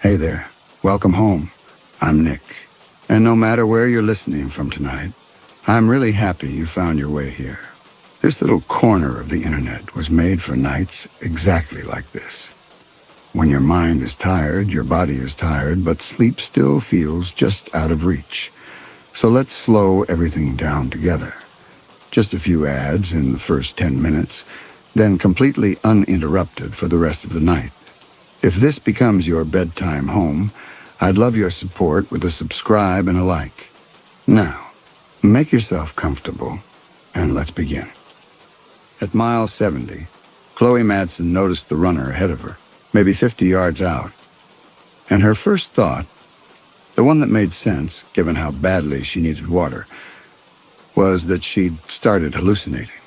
Hey there. Welcome home. I'm Nick. And no matter where you're listening from tonight, I'm really happy you found your way here. This little corner of the internet was made for nights exactly like this. When your mind is tired, your body is tired, but sleep still feels just out of reach. So let's slow everything down together. Just a few ads in the first 10 minutes, then completely uninterrupted for the rest of the night. If this becomes your bedtime home, I'd love your support with a subscribe and a like. Now, make yourself comfortable, and let's begin. At mile 70, Chloe Madsen noticed the runner ahead of her, maybe 50 yards out. And her first thought, the one that made sense, given how badly she needed water, was that she'd started hallucinating.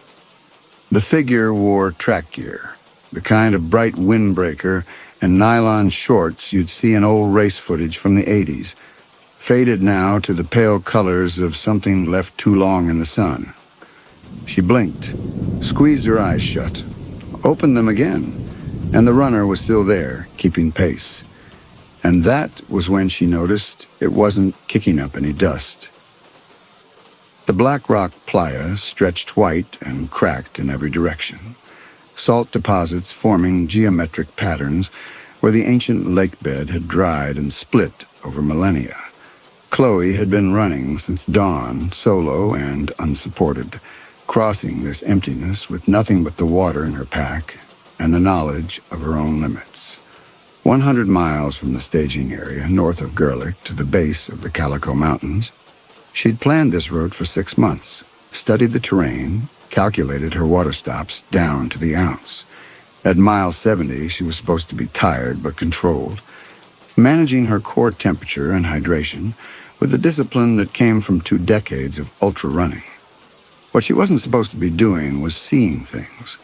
The figure wore track gear, the kind of bright windbreaker and nylon shorts you'd see in old race footage from the 80s, faded now to the pale colors of something left too long in the sun. She blinked, squeezed her eyes shut, opened them again, and the runner was still there, keeping pace. And that was when she noticed it wasn't kicking up any dust. The black rock playa stretched white and cracked in every direction, salt deposits forming geometric patterns where the ancient lake bed had dried and split over millennia. Chloe had been running since dawn, solo and unsupported, crossing this emptiness with nothing but the water in her pack and the knowledge of her own limits. 100 miles from the staging area north of Gerlich to the base of the Calico Mountains, she'd planned this route for 6 months, studied the terrain, calculated her water stops down to the ounce. At mile 70, she was supposed to be tired but controlled, managing her core temperature and hydration with the discipline that came from 2 decades of ultra-running. What she wasn't supposed to be doing was seeing things.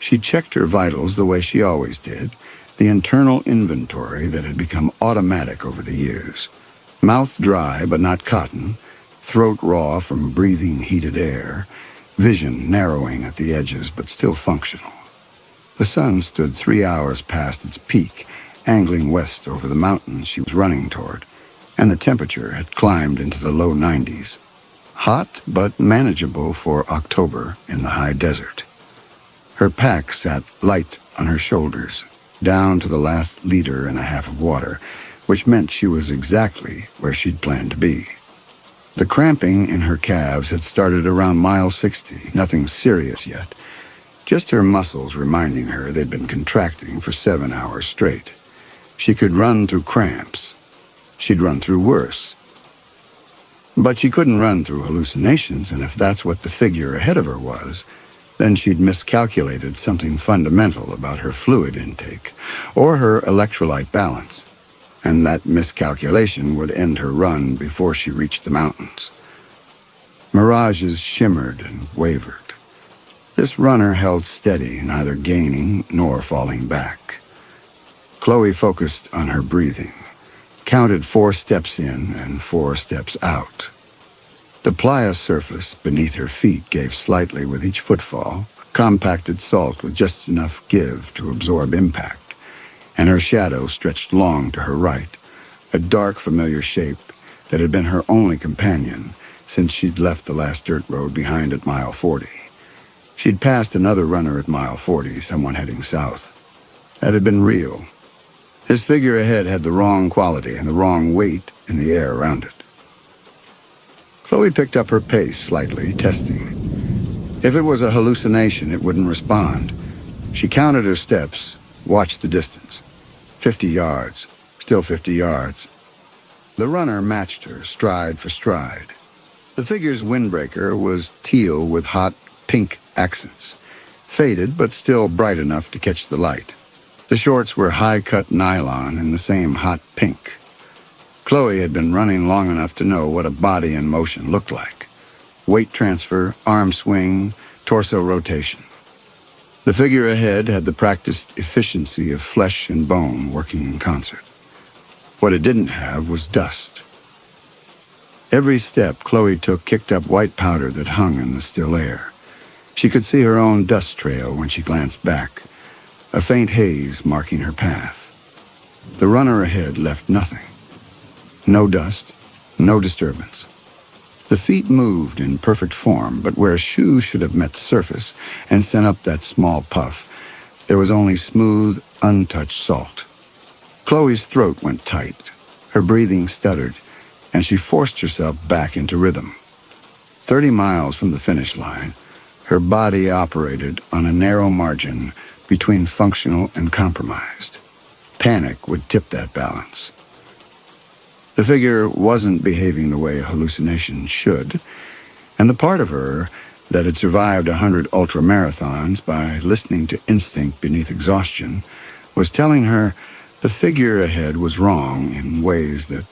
She checked her vitals the way she always did, the internal inventory that had become automatic over the years. Mouth dry but not cotton, throat raw from breathing heated air, vision narrowing at the edges but still functional. The sun stood 3 hours past its peak, angling west over the mountains she was running toward, and the temperature had climbed into the low 90s. Hot but manageable for October in the high desert. Her pack sat light on her shoulders, down to the last liter and a half of water, which meant she was exactly where she'd planned to be. The cramping in her calves had started around mile 60, nothing serious yet, just her muscles reminding her they'd been contracting for 7 hours straight. She could run through cramps. She'd run through worse. But she couldn't run through hallucinations, and if that's what the figure ahead of her was, then she'd miscalculated something fundamental about her fluid intake, or her electrolyte balance. And that miscalculation would end her run before she reached the mountains. Mirages shimmered and wavered. This runner held steady, neither gaining nor falling back. Chloe focused on her breathing, counted 4 steps in and 4 steps out. The playa surface beneath her feet gave slightly with each footfall, compacted salt with just enough give to absorb impact. And her shadow stretched long to her right, a dark, familiar shape that had been her only companion since she'd left the last dirt road behind at mile 40. She'd passed another runner at mile 40, someone heading south. That had been real. His figure ahead had the wrong quality and the wrong weight in the air around it. Chloe picked up her pace slightly, testing. If it was a hallucination, it wouldn't respond. She counted her steps, watched the distance. 50 yards, still 50 yards. The runner matched her, stride for stride. The figure's windbreaker was teal with hot pink accents, faded but still bright enough to catch the light. The shorts were high-cut nylon in the same hot pink. Chloe had been running long enough to know what a body in motion looked like. Weight transfer, arm swing, torso rotation. The figure ahead had the practiced efficiency of flesh and bone working in concert. What it didn't have was dust. Every step Chloe took kicked up white powder that hung in the still air. She could see her own dust trail when she glanced back, a faint haze marking her path. The runner ahead left nothing. No dust, no disturbance. The feet moved in perfect form, but where a shoe should have met surface and sent up that small puff, there was only smooth, untouched salt. Chloe's throat went tight. Her breathing stuttered, and she forced herself back into rhythm. 30 miles from the finish line, her body operated on a narrow margin between functional and compromised. Panic would tip that balance. The figure wasn't behaving the way a hallucination should, and the part of her that had survived 100 ultramarathons by listening to instinct beneath exhaustion was telling her the figure ahead was wrong in ways that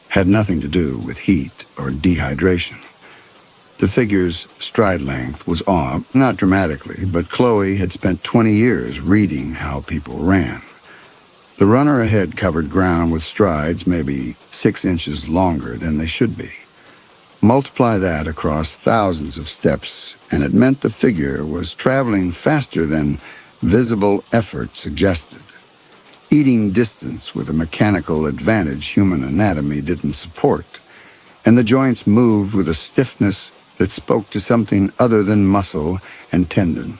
had nothing to do with heat or dehydration. The figure's stride length was off, not dramatically, but Chloe had spent 20 years reading how people ran. The runner ahead covered ground with strides maybe 6 inches longer than they should be. Multiply that across thousands of steps, and it meant the figure was traveling faster than visible effort suggested, eating distance with a mechanical advantage human anatomy didn't support, and the joints moved with a stiffness that spoke to something other than muscle and tendon,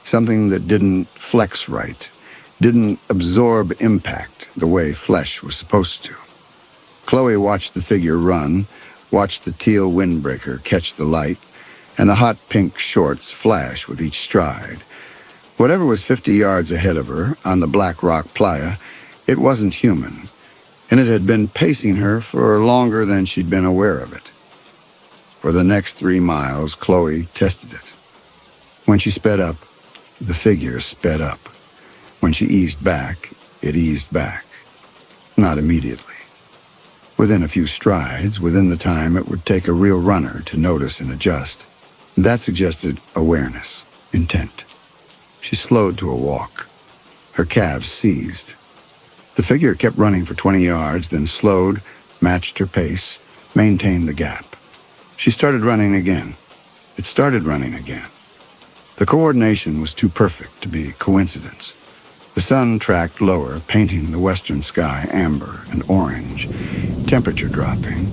something that didn't flex right, didn't absorb impact the way flesh was supposed to. Chloe watched the figure run, watched the teal windbreaker catch the light, and the hot pink shorts flash with each stride. Whatever was 50 yards ahead of her on the black rock playa, it wasn't human, and it had been pacing her for longer than she'd been aware of it. For the next 3 miles, Chloe tested it. When she sped up, the figure sped up. When she eased back, it eased back. Not immediately. Within a few strides, within the time it would take a real runner to notice and adjust. That suggested awareness, intent. She slowed to a walk. Her calves seized. The figure kept running for 20 yards, then slowed, matched her pace, maintained the gap. She started running again. It started running again. The coordination was too perfect to be coincidence. The sun tracked lower, painting the western sky amber and orange, temperature dropping.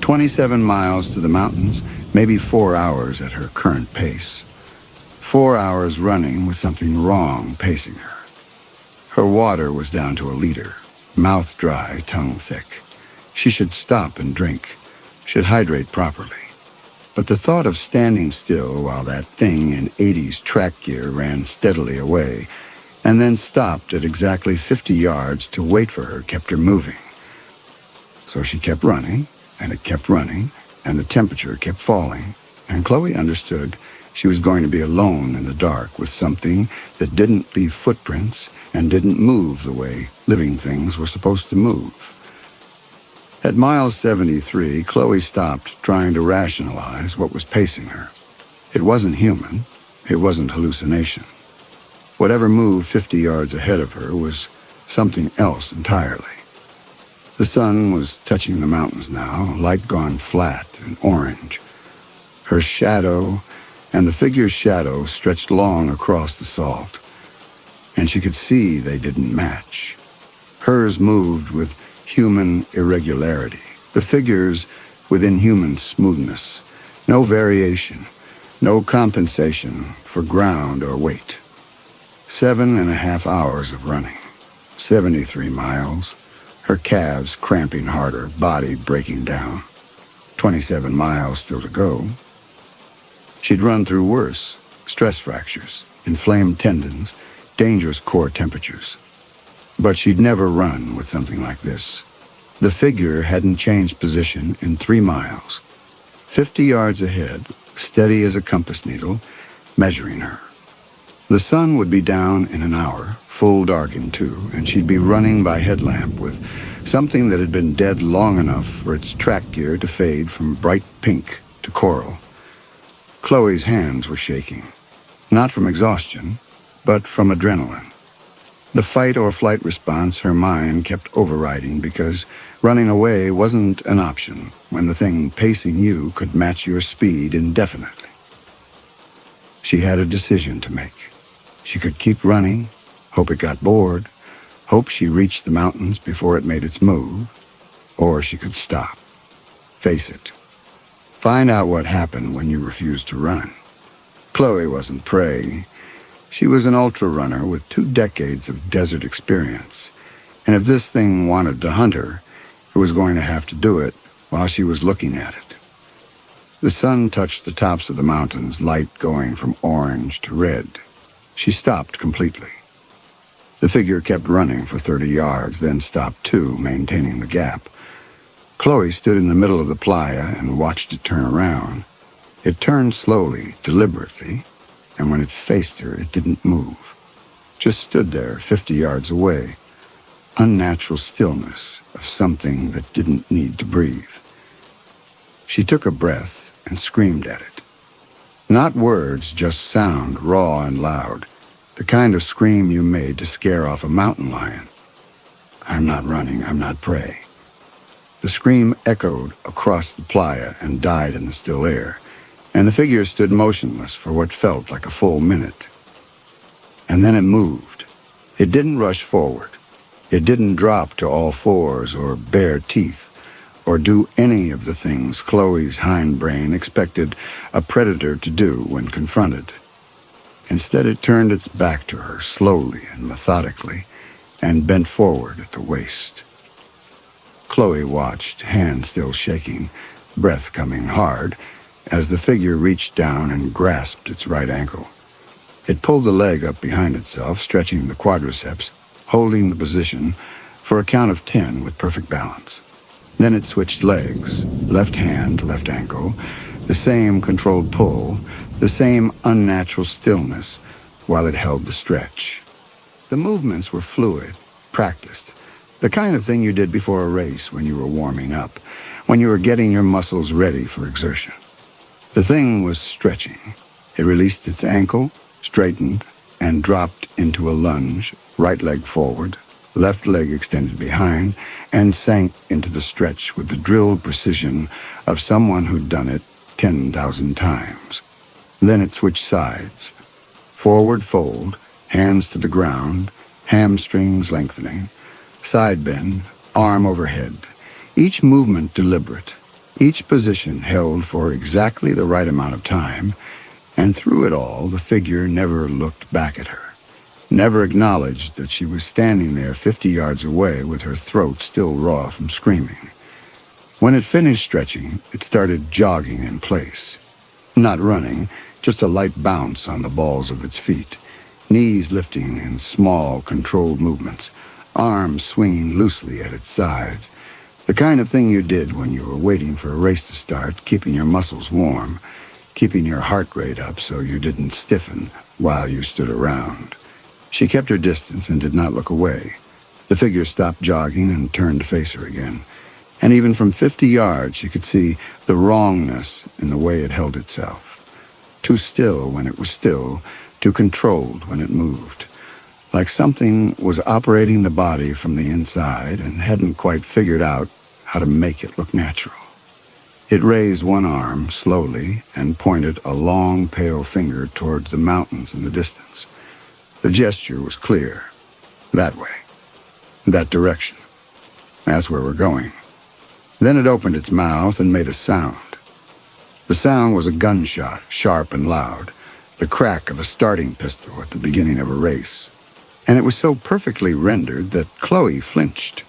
27 miles to the mountains, maybe 4 hours at her current pace. 4 hours running with something wrong pacing her. Her water was down to a liter, mouth dry, tongue thick. She should stop and drink, should hydrate properly. But the thought of standing still while that thing in 80s track gear ran steadily away and then stopped at exactly 50 yards to wait for her kept her moving. So she kept running, and it kept running, and the temperature kept falling, and Chloe understood she was going to be alone in the dark with something that didn't leave footprints and didn't move the way living things were supposed to move. At mile 73, Chloe stopped trying to rationalize what was pacing her. It wasn't human. It wasn't hallucination. Whatever moved 50 yards ahead of her was something else entirely. The sun was touching the mountains now, light gone flat and orange. Her shadow and the figure's shadow stretched long across the salt, and she could see they didn't match. Hers moved with human irregularity, the figure's with inhuman smoothness, no variation, no compensation for ground or weight. 7.5 hours of running, 73 miles, her calves cramping harder, body breaking down. 27 miles still to go. She'd run through worse, stress fractures, inflamed tendons, dangerous core temperatures. But she'd never run with something like this. The figure hadn't changed position in 3 miles. 50 yards ahead, steady as a compass needle, measuring her. The sun would be down in an hour, full darkened too, and she'd be running by headlamp with something that had been dead long enough for its track gear to fade from bright pink to coral. Chloe's hands were shaking, not from exhaustion, but from adrenaline. The fight or flight response her mind kept overriding because running away wasn't an option when the thing pacing you could match your speed indefinitely. She had a decision to make. She could keep running, hope it got bored, hope she reached the mountains before it made its move, or she could stop, face it, find out what happened when you refused to run. Chloe wasn't prey. She was an ultra-runner with 2 decades of desert experience, and if this thing wanted to hunt her, it was going to have to do it while she was looking at it. The sun touched the tops of the mountains, light going from orange to red. She stopped completely. The figure kept running for 30 yards, then stopped too, maintaining the gap. Chloe stood in the middle of the playa and watched it turn around. It turned slowly, deliberately, and when it faced her, it didn't move. Just stood there 50 yards away. Unnatural stillness of something that didn't need to breathe. She took a breath and screamed at it. Not words, just sound, raw and loud. The kind of scream you made to scare off a mountain lion. I'm not running, I'm not prey. The scream echoed across the playa and died in the still air, and the figure stood motionless for what felt like a full minute. And then it moved. It didn't rush forward. It didn't drop to all fours or bare teeth, or do any of the things Chloe's hindbrain expected a predator to do when confronted. Instead, it turned its back to her slowly and methodically and bent forward at the waist. Chloe watched, hand still shaking, breath coming hard, as the figure reached down and grasped its right ankle. It pulled the leg up behind itself, stretching the quadriceps, holding the position for a count of 10 with perfect balance. Then it switched legs, left hand, left ankle, the same controlled pull, the same unnatural stillness while it held the stretch. The movements were fluid, practiced, the kind of thing you did before a race when you were warming up, when you were getting your muscles ready for exertion. The thing was stretching. It released its ankle, straightened, and dropped into a lunge, right leg forward, left leg extended behind, and sank into the stretch with the drilled precision of someone who'd done it 10,000 times. Then it switched sides. Forward fold, hands to the ground, hamstrings lengthening, side bend, arm overhead. Each movement deliberate, each position held for exactly the right amount of time, and through it all, the figure never looked back at her, never acknowledged that she was standing there 50 yards away with her throat still raw from screaming. When it finished stretching, it started jogging in place. Not running, just a light bounce on the balls of its feet, knees lifting in small, controlled movements, arms swinging loosely at its sides. The kind of thing you did when you were waiting for a race to start, keeping your muscles warm, keeping your heart rate up so you didn't stiffen while you stood around. She kept her distance and did not look away. The figure stopped jogging and turned to face her again. And even from 50 yards, she could see the wrongness in the way it held itself. Too still when it was still, too controlled when it moved. Like something was operating the body from the inside and hadn't quite figured out how to make it look natural. It raised one arm slowly and pointed a long, pale finger towards the mountains in the distance. The gesture was clear. That way. That direction. That's where we're going. Then it opened its mouth and made a sound. The sound was a gunshot, sharp and loud, the crack of a starting pistol at the beginning of a race. And it was so perfectly rendered that Chloe flinched,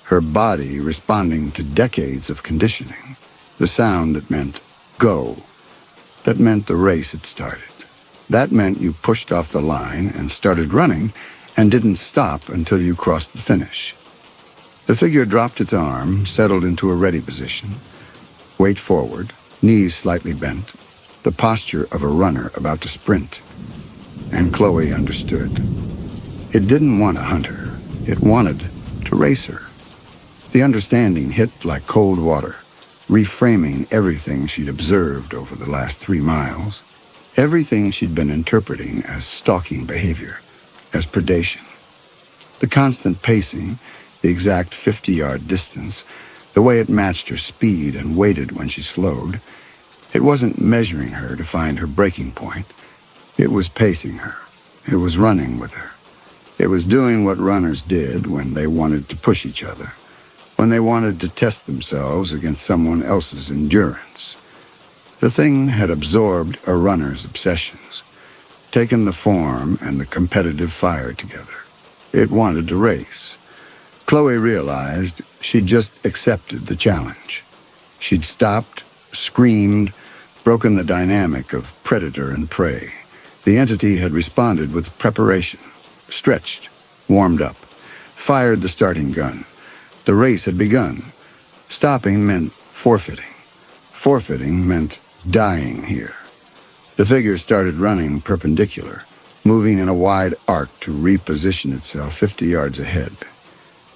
her body responding to decades of conditioning. The sound that meant go, that meant the race had started. That meant you pushed off the line and started running and didn't stop until you crossed the finish. The figure dropped its arm, settled into a ready position, weight forward, knees slightly bent, the posture of a runner about to sprint. And Chloe understood. It didn't want to hunt her. It wanted to race her. The understanding hit like cold water, reframing everything she'd observed over the last 3 miles, everything she'd been interpreting as stalking behavior, as predation. The constant pacing, the exact 50-yard distance, the way it matched her speed and waited when she slowed. It wasn't measuring her to find her breaking point. It was pacing her. It was running with her. It was doing what runners did when they wanted to push each other, when they wanted to test themselves against someone else's endurance. The thing had absorbed a runner's obsessions, taken the form and the competitive fire together. It wanted to race. Chloe realized she'd just accepted the challenge. She'd stopped, screamed, broken the dynamic of predator and prey. The entity had responded with preparation, stretched, warmed up, fired the starting gun. The race had begun. Stopping meant forfeiting. Forfeiting meant dying here. The figure started running perpendicular, moving in a wide arc to reposition itself 50 yards ahead.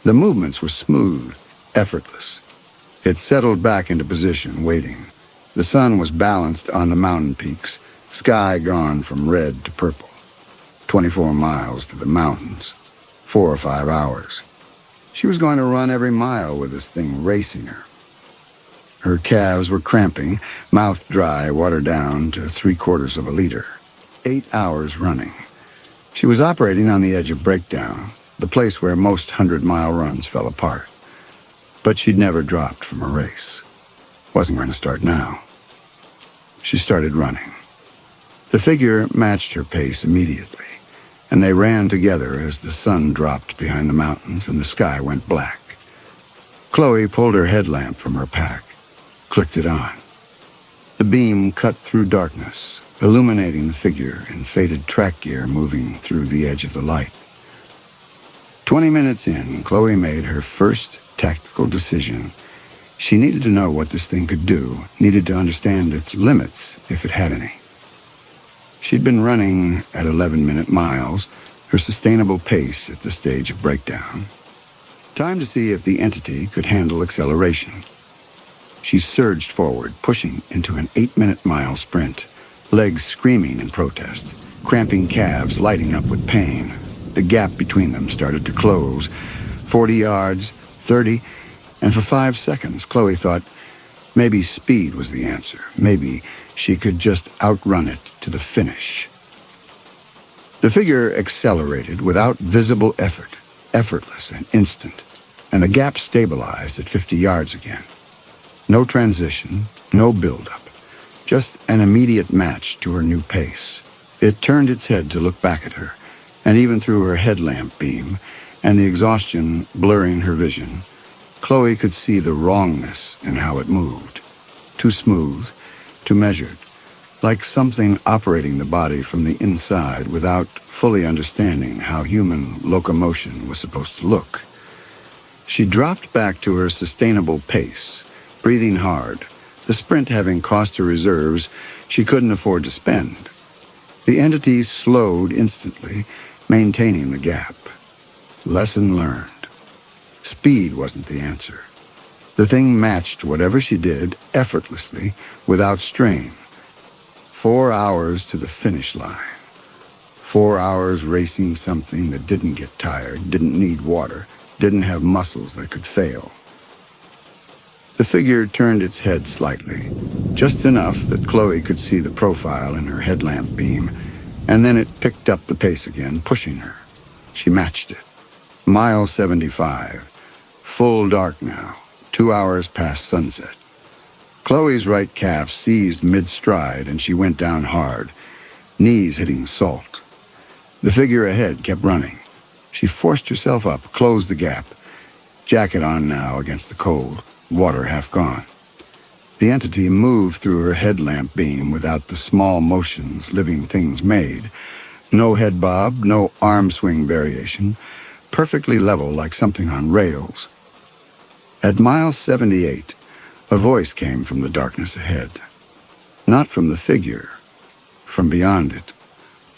The movements were smooth, effortless. It settled back into position, waiting. The sun was balanced on the mountain peaks, sky gone from red to purple. 24 miles to the mountains, 4 or 5 hours. She was going to run every mile with this thing racing her. Her calves were cramping, mouth dry, water down to 3/4 of a liter. 8 hours running. She was operating on the edge of breakdown, the place where most 100-mile runs fell apart. But she'd never dropped from a race. Wasn't going to start now. She started running. The figure matched her pace immediately, and they ran together as the sun dropped behind the mountains and the sky went black. Chloe pulled her headlamp from her pack, clicked it on. The beam cut through darkness, illuminating the figure in faded track gear moving through the edge of the light. 20 minutes in, Chloe made her first tactical decision. She needed to know what this thing could do, needed to understand its limits, if it had any. She'd been running at 11-minute miles, her sustainable pace at the stage of breakdown. Time to see if the entity could handle acceleration. She surged forward, pushing into an 8-minute mile sprint, legs screaming in protest, cramping calves lighting up with pain. The gap between them started to close. 40 yards, 30, and for 5 seconds, Chloe thought maybe speed was the answer. Maybe she could just outrun it to the finish. The figure accelerated without visible effort, effortless and instant, and the gap stabilized at 50 yards again. No transition, no build-up, just an immediate match to her new pace. It turned its head to look back at her, and even through her headlamp beam and the exhaustion blurring her vision, Chloe could see the wrongness in how it moved. Too smooth, too measured, like something operating the body from the inside without fully understanding how human locomotion was supposed to look. She dropped back to her sustainable pace, breathing hard, the sprint having cost her reserves she couldn't afford to spend. The entity slowed instantly, maintaining the gap. Lesson learned. Speed wasn't the answer. The thing matched whatever she did effortlessly, without strain. 4 hours to the finish line. 4 hours racing something that didn't get tired, didn't need water, didn't have muscles that could fail. The figure turned its head slightly, just enough that Chloe could see the profile in her headlamp beam, and then it picked up the pace again, pushing her. She matched it. Mile 75. Full dark now, 2 hours past sunset. Chloe's right calf seized mid-stride and she went down hard, knees hitting salt. The figure ahead kept running. She forced herself up, closed the gap, jacket on now against the cold, water half gone. The entity moved through her headlamp beam without the small motions living things made. No head bob, no arm swing variation, perfectly level like something on rails. At mile 78, a voice came from the darkness ahead. Not from the figure, from beyond it,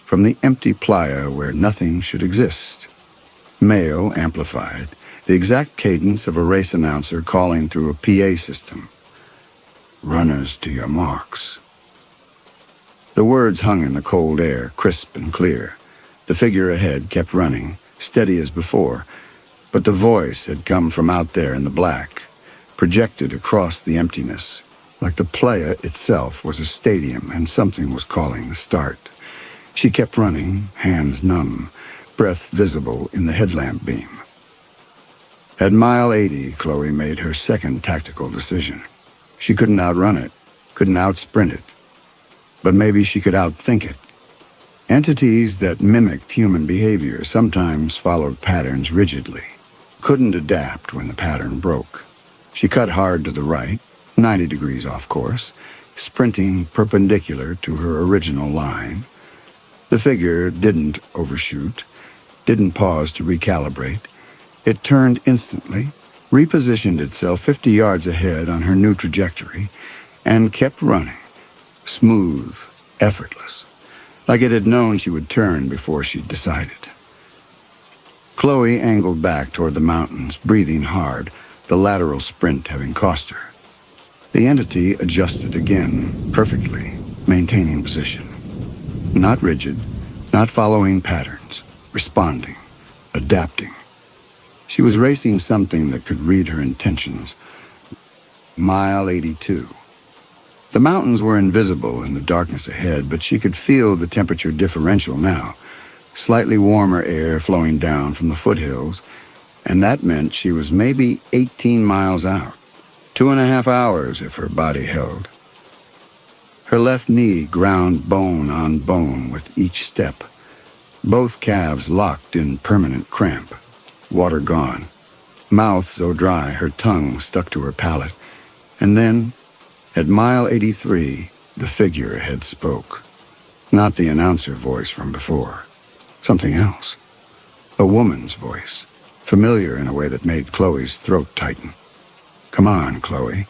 from the empty playa where nothing should exist. Male, amplified, the exact cadence of a race announcer calling through a PA system. Runners to your marks. The words hung in the cold air, crisp and clear. The figure ahead kept running, steady as before, but the voice had come from out there in the black, projected across the emptiness, like the playa itself was a stadium and something was calling the start. She kept running, hands numb, breath visible in the headlamp beam. At mile 80, Chloe made her second tactical decision. She couldn't outrun it, couldn't outsprint it, but maybe she could outthink it. Entities that mimicked human behavior sometimes followed patterns rigidly, couldn't adapt when the pattern broke. She cut hard to the right, 90 degrees off course, sprinting perpendicular to her original line. The figure didn't overshoot, didn't pause to recalibrate. It turned instantly, repositioned itself 50 yards ahead on her new trajectory, and kept running, smooth, effortless, like it had known she would turn before she'd decided. Chloe angled back toward the mountains, breathing hard, the lateral sprint having cost her. The entity adjusted again, perfectly, maintaining position. Not rigid, not following patterns, responding, adapting. She was racing something that could read her intentions. Mile 82. The mountains were invisible in the darkness ahead, but she could feel the temperature differential now. Slightly warmer air flowing down from the foothills, and that meant she was maybe 18 miles out. 2.5 hours if her body held. Her left knee ground bone on bone with each step. Both calves locked in permanent cramp. Water gone. Mouth so dry her tongue stuck to her palate. And then, at mile 83, the figure ahead spoke. Not the announcer voice from before. Something else. A woman's voice, familiar in a way that made Chloe's throat tighten. Come on, Chloe.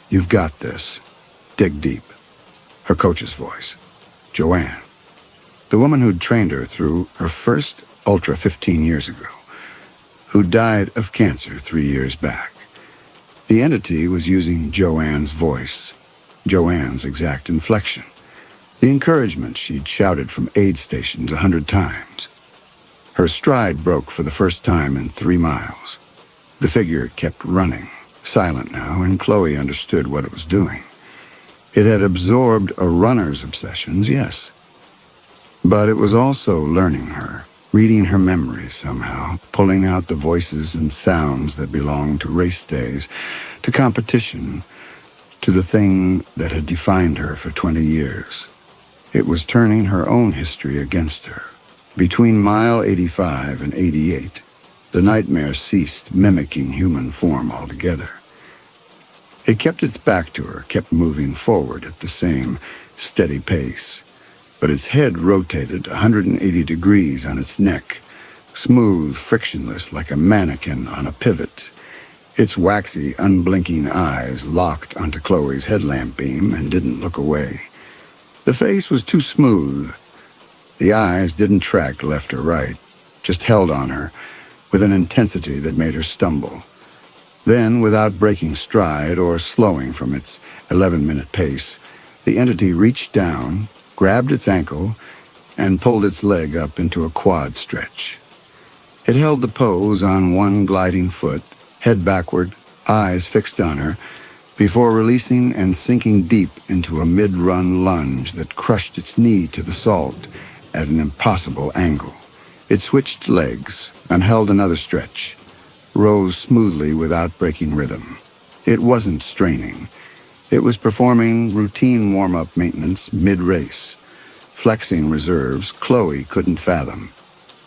You've got this. Dig deep. Her coach's voice. Joanne. The woman who'd trained her through her first ultra 15 years ago, who died of cancer 3 years back. The entity was using Joanne's voice, Joanne's exact inflection, the encouragement she'd shouted from aid stations 100 times. Her stride broke for the first time in 3 miles. The figure kept running, silent now, and Chloe understood what it was doing. It had absorbed a runner's obsessions, yes, but it was also learning her, reading her memories somehow, pulling out the voices and sounds that belonged to race days, to competition, to the thing that had defined her for 20 years. It was turning her own history against her. Between mile 85 and 88, the nightmare ceased mimicking human form altogether. It kept its back to her, kept moving forward at the same steady pace, but its head rotated 180 degrees on its neck, smooth, frictionless, like a mannequin on a pivot. Its waxy, unblinking eyes locked onto Chloe's headlamp beam and didn't look away. The face was too smooth. The eyes didn't track left or right, just held on her with an intensity that made her stumble. Then, without breaking stride or slowing from its 11-minute pace, the entity reached down, grabbed its ankle, and pulled its leg up into a quad stretch. It held the pose on one gliding foot, head backward, eyes fixed on her, before releasing and sinking deep into a mid-run lunge that crushed its knee to the salt at an impossible angle. It switched legs and held another stretch, rose smoothly without breaking rhythm. It wasn't straining. It was performing routine warm-up maintenance mid-race, flexing reserves Chloe couldn't fathom,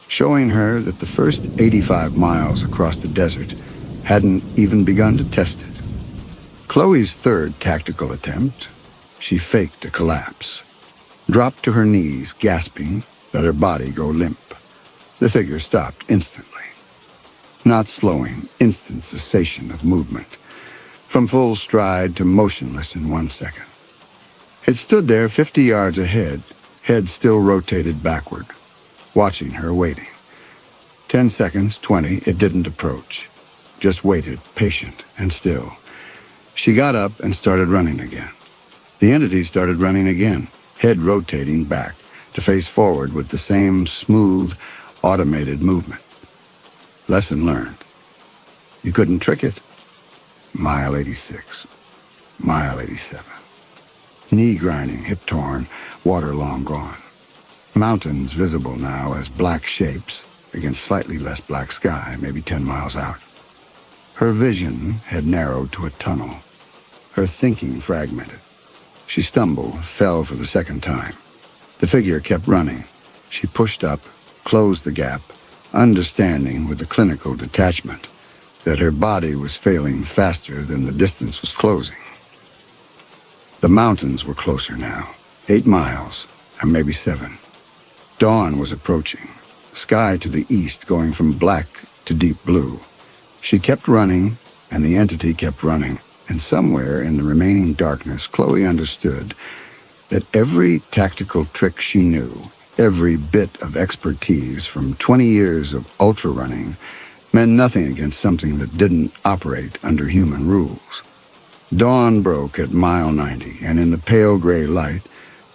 showing her that the first 85 miles across the desert hadn't even begun to test it. Chloe's third tactical attempt, she faked a collapse, dropped to her knees, gasping, let her body go limp. The figure stopped instantly. Not slowing, instant cessation of movement, from full stride to motionless in 1 second. It stood there 50 yards ahead, head still rotated backward, watching her, waiting. 10 seconds, 20, it didn't approach, just waited, patient and still. She got up and started running again. The entity started running again, head rotating back to face forward with the same smooth, automated movement. Lesson learned. You couldn't trick it. Mile 86. Mile 87. Knee grinding, hip torn, water long gone. Mountains visible now as black shapes, against slightly less black sky, maybe 10 miles out. Her vision had narrowed to a tunnel. Her thinking fragmented. She stumbled, fell for the second time. The figure kept running. She pushed up, closed the gap, understanding with a clinical detachment that her body was failing faster than the distance was closing. The mountains were closer now, 8 miles, or maybe 7. Dawn was approaching, sky to the east going from black to deep blue. She kept running, and the entity kept running, and somewhere in the remaining darkness, Chloe understood that every tactical trick she knew, every bit of expertise from 20 years of ultra running, meant nothing against something that didn't operate under human rules. Dawn broke at mile 90, and in the pale gray light,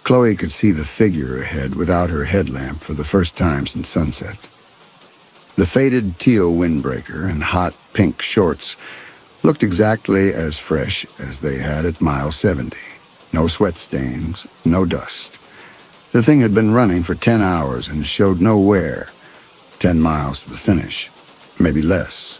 Chloe could see the figure ahead without her headlamp for the first time since sunset. The faded teal windbreaker and hot pink shorts looked exactly as fresh as they had at mile 70. No sweat stains, no dust. The thing had been running for 10 hours and showed no wear. 10 miles to the finish, maybe less.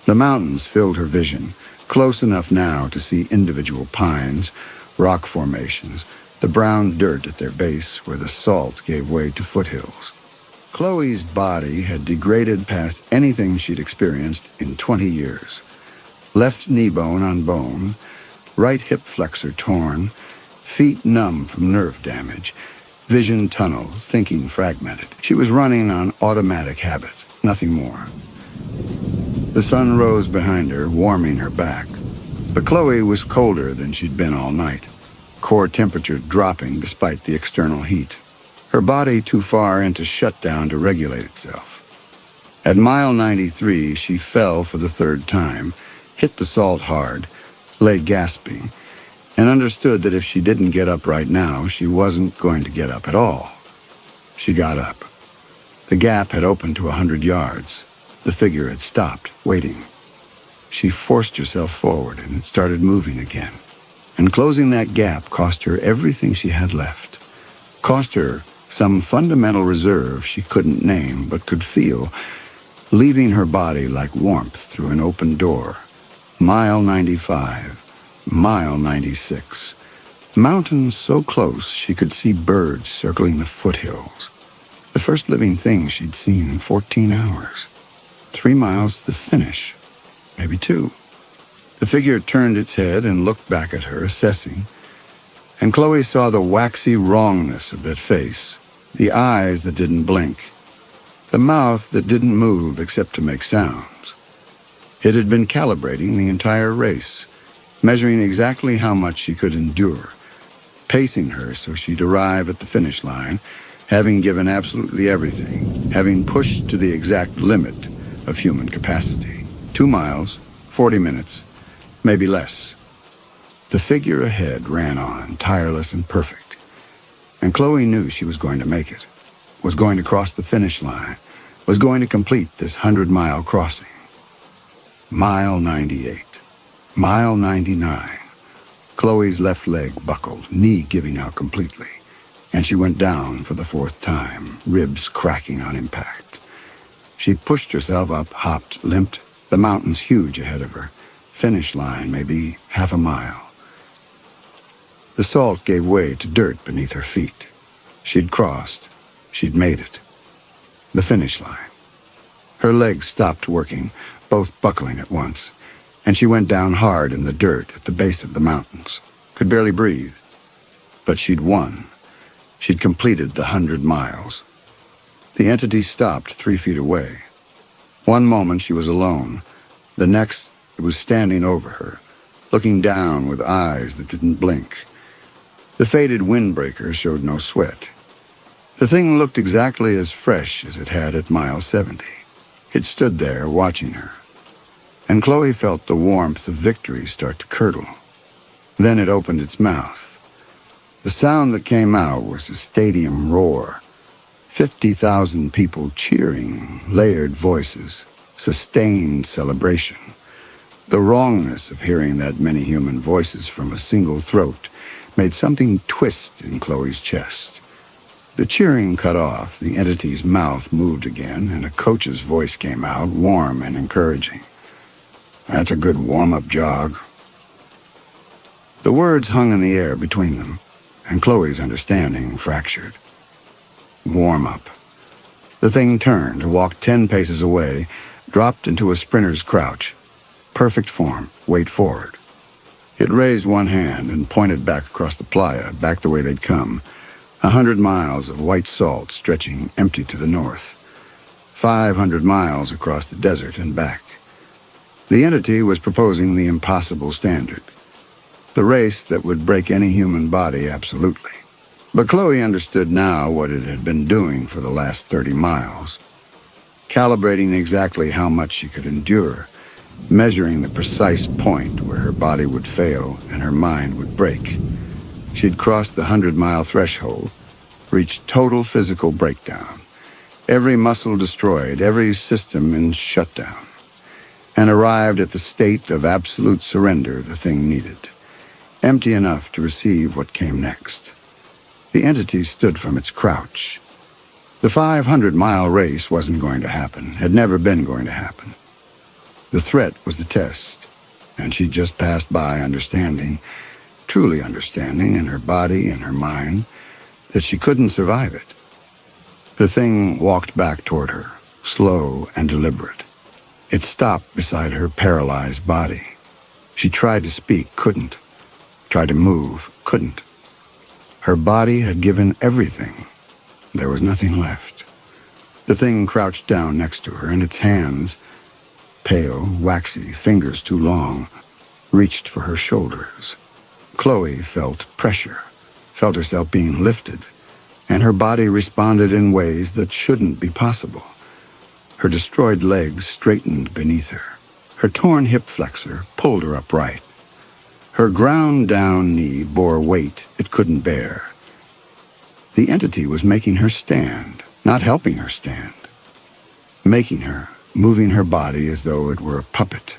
The mountains filled her vision, close enough now to see individual pines, rock formations, the brown dirt at their base where the salt gave way to foothills. Chloe's body had degraded past anything she'd experienced in 20 years. Left knee bone on bone, right hip flexor torn, feet numb from nerve damage, vision tunneled, thinking fragmented. She was running on automatic habit, nothing more. The sun rose behind her, warming her back. But Chloe was colder than she'd been all night, core temperature dropping despite the external heat. Her body too far into shutdown to regulate itself. At mile 93, she fell for the third time, hit the salt hard, lay gasping, and understood that if she didn't get up right now, she wasn't going to get up at all. She got up. The gap had opened to 100 yards. The figure had stopped, waiting. She forced herself forward, and it started moving again. And closing that gap cost her everything she had left. Cost her some fundamental reserve she couldn't name but could feel, leaving her body like warmth through an open door. Mile 95, mile 96. Mountains so close she could see birds circling the foothills. The first living thing she'd seen in 14 hours. 3 miles to the finish, maybe 2. The figure turned its head and looked back at her, assessing. And Chloe saw the waxy wrongness of that face, the eyes that didn't blink, the mouth that didn't move except to make sounds. It had been calibrating the entire race, measuring exactly how much she could endure, pacing her so she'd arrive at the finish line, having given absolutely everything, having pushed to the exact limit of human capacity. 2 miles, 40 minutes, maybe less. The figure ahead ran on, tireless and perfect. And Chloe knew she was going to make it, was going to cross the finish line, was going to complete this 100-mile crossing. Mile 98, mile 99. Chloe's left leg buckled, knee giving out completely, and she went down for the 4th time, ribs cracking on impact. She pushed herself up, hopped, limped, the mountains huge ahead of her. Finish line, maybe half a mile. The salt gave way to dirt beneath her feet. She'd crossed. She'd made it. The finish line. Her legs stopped working, both buckling at once, and she went down hard in the dirt at the base of the mountains. Could barely breathe. But she'd won. She'd completed the 100 miles. The entity stopped 3 feet away. One moment she was alone. The next, it was standing over her, looking down with eyes that didn't blink. The faded windbreaker showed no sweat. The thing looked exactly as fresh as it had at mile 70. It stood there watching her. And Chloe felt the warmth of victory start to curdle. Then it opened its mouth. The sound that came out was a stadium roar. 50,000 people cheering, layered voices, sustained celebration. The wrongness of hearing that many human voices from a single throat made something twist in Chloe's chest. The cheering cut off, the entity's mouth moved again, and a coach's voice came out, warm and encouraging. "That's a good warm-up jog." The words hung in the air between them, and Chloe's understanding fractured. Warm-up. The thing turned, walked 10 paces away, dropped into a sprinter's crouch. Perfect form, weight forward. It raised one hand and pointed back across the playa, back the way they'd come. 100 miles of white salt stretching empty to the north. 500 miles across the desert and back. The entity was proposing the impossible standard. The race that would break any human body absolutely. But Chloe understood now what it had been doing for the last 30 miles. Calibrating exactly how much she could endure, measuring the precise point where her body would fail and her mind would break. She'd crossed the 100-mile threshold, reached total physical breakdown, every muscle destroyed, every system in shutdown, and arrived at the state of absolute surrender the thing needed, empty enough to receive what came next. The entity stood from its crouch. The 500-mile race wasn't going to happen, had never been going to happen. The threat was the test, and she'd just passed by understanding, truly understanding in her body and her mind, that she couldn't survive it. The thing walked back toward her, slow and deliberate. It stopped beside her paralyzed body. She tried to speak, couldn't. Tried to move, couldn't. Her body had given everything. There was nothing left. The thing crouched down next to her, and its hands, pale, waxy, fingers too long, reached for her shoulders. Chloe felt pressure, felt herself being lifted, and her body responded in ways that shouldn't be possible. Her destroyed legs straightened beneath her. Her torn hip flexor pulled her upright. Her ground-down knee bore weight it couldn't bear. The entity was making her stand, not helping her stand. Making her, moving her body as though it were a puppet.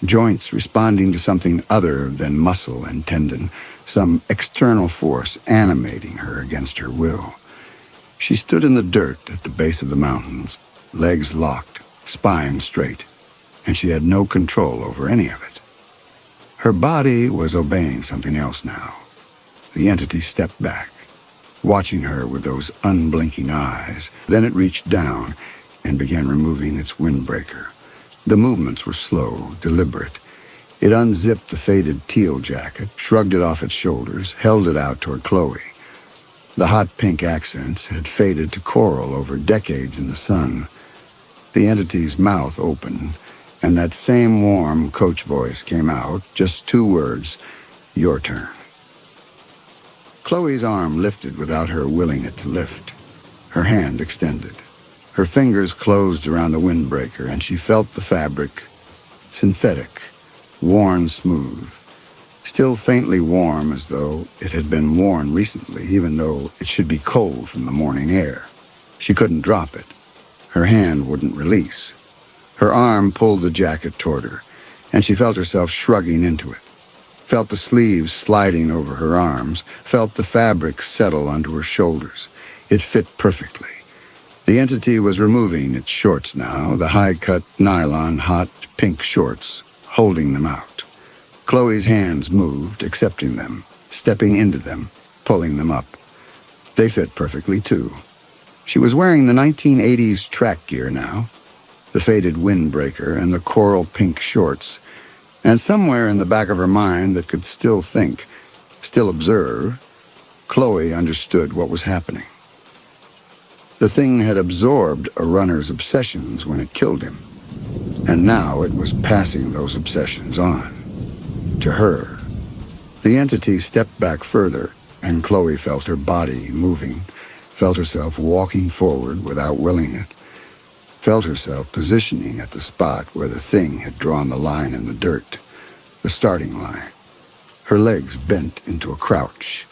Joints responding to something other than muscle and tendon, some external force animating her against her will. She stood in the dirt at the base of the mountains, legs locked, spine straight, and she had no control over any of it. Her body was obeying something else now. The entity stepped back, watching her with those unblinking eyes. Then it reached down and began removing its windbreaker. The movements were slow, deliberate. It unzipped the faded teal jacket, shrugged it off its shoulders, held it out toward Chloe. The hot pink accents had faded to coral over decades in the sun. The entity's mouth opened, and that same warm coach voice came out, just 2 words, "Your turn." Chloe's arm lifted without her willing it to lift. Her hand extended. Her fingers closed around the windbreaker, and she felt the fabric, synthetic, worn smooth, still faintly warm as though it had been worn recently, even though it should be cold from the morning air. She couldn't drop it. Her hand wouldn't release. Her arm pulled the jacket toward her, and she felt herself shrugging into it. Felt the sleeves sliding over her arms, felt the fabric settle onto her shoulders. It fit perfectly. The entity was removing its shorts now, the high-cut nylon hot pink shorts, holding them out. Chloe's hands moved, accepting them, stepping into them, pulling them up. They fit perfectly, too. She was wearing the 1980s track gear now, the faded windbreaker and the coral pink shorts, and somewhere in the back of her mind that could still think, still observe, Chloe understood what was happening. The thing had absorbed a runner's obsessions when it killed him, and now it was passing those obsessions on. To her. The entity stepped back further, and Chloe felt her body moving, felt herself walking forward without willing it, felt herself positioning at the spot where the thing had drawn the line in the dirt, the starting line. Her legs bent into a crouch,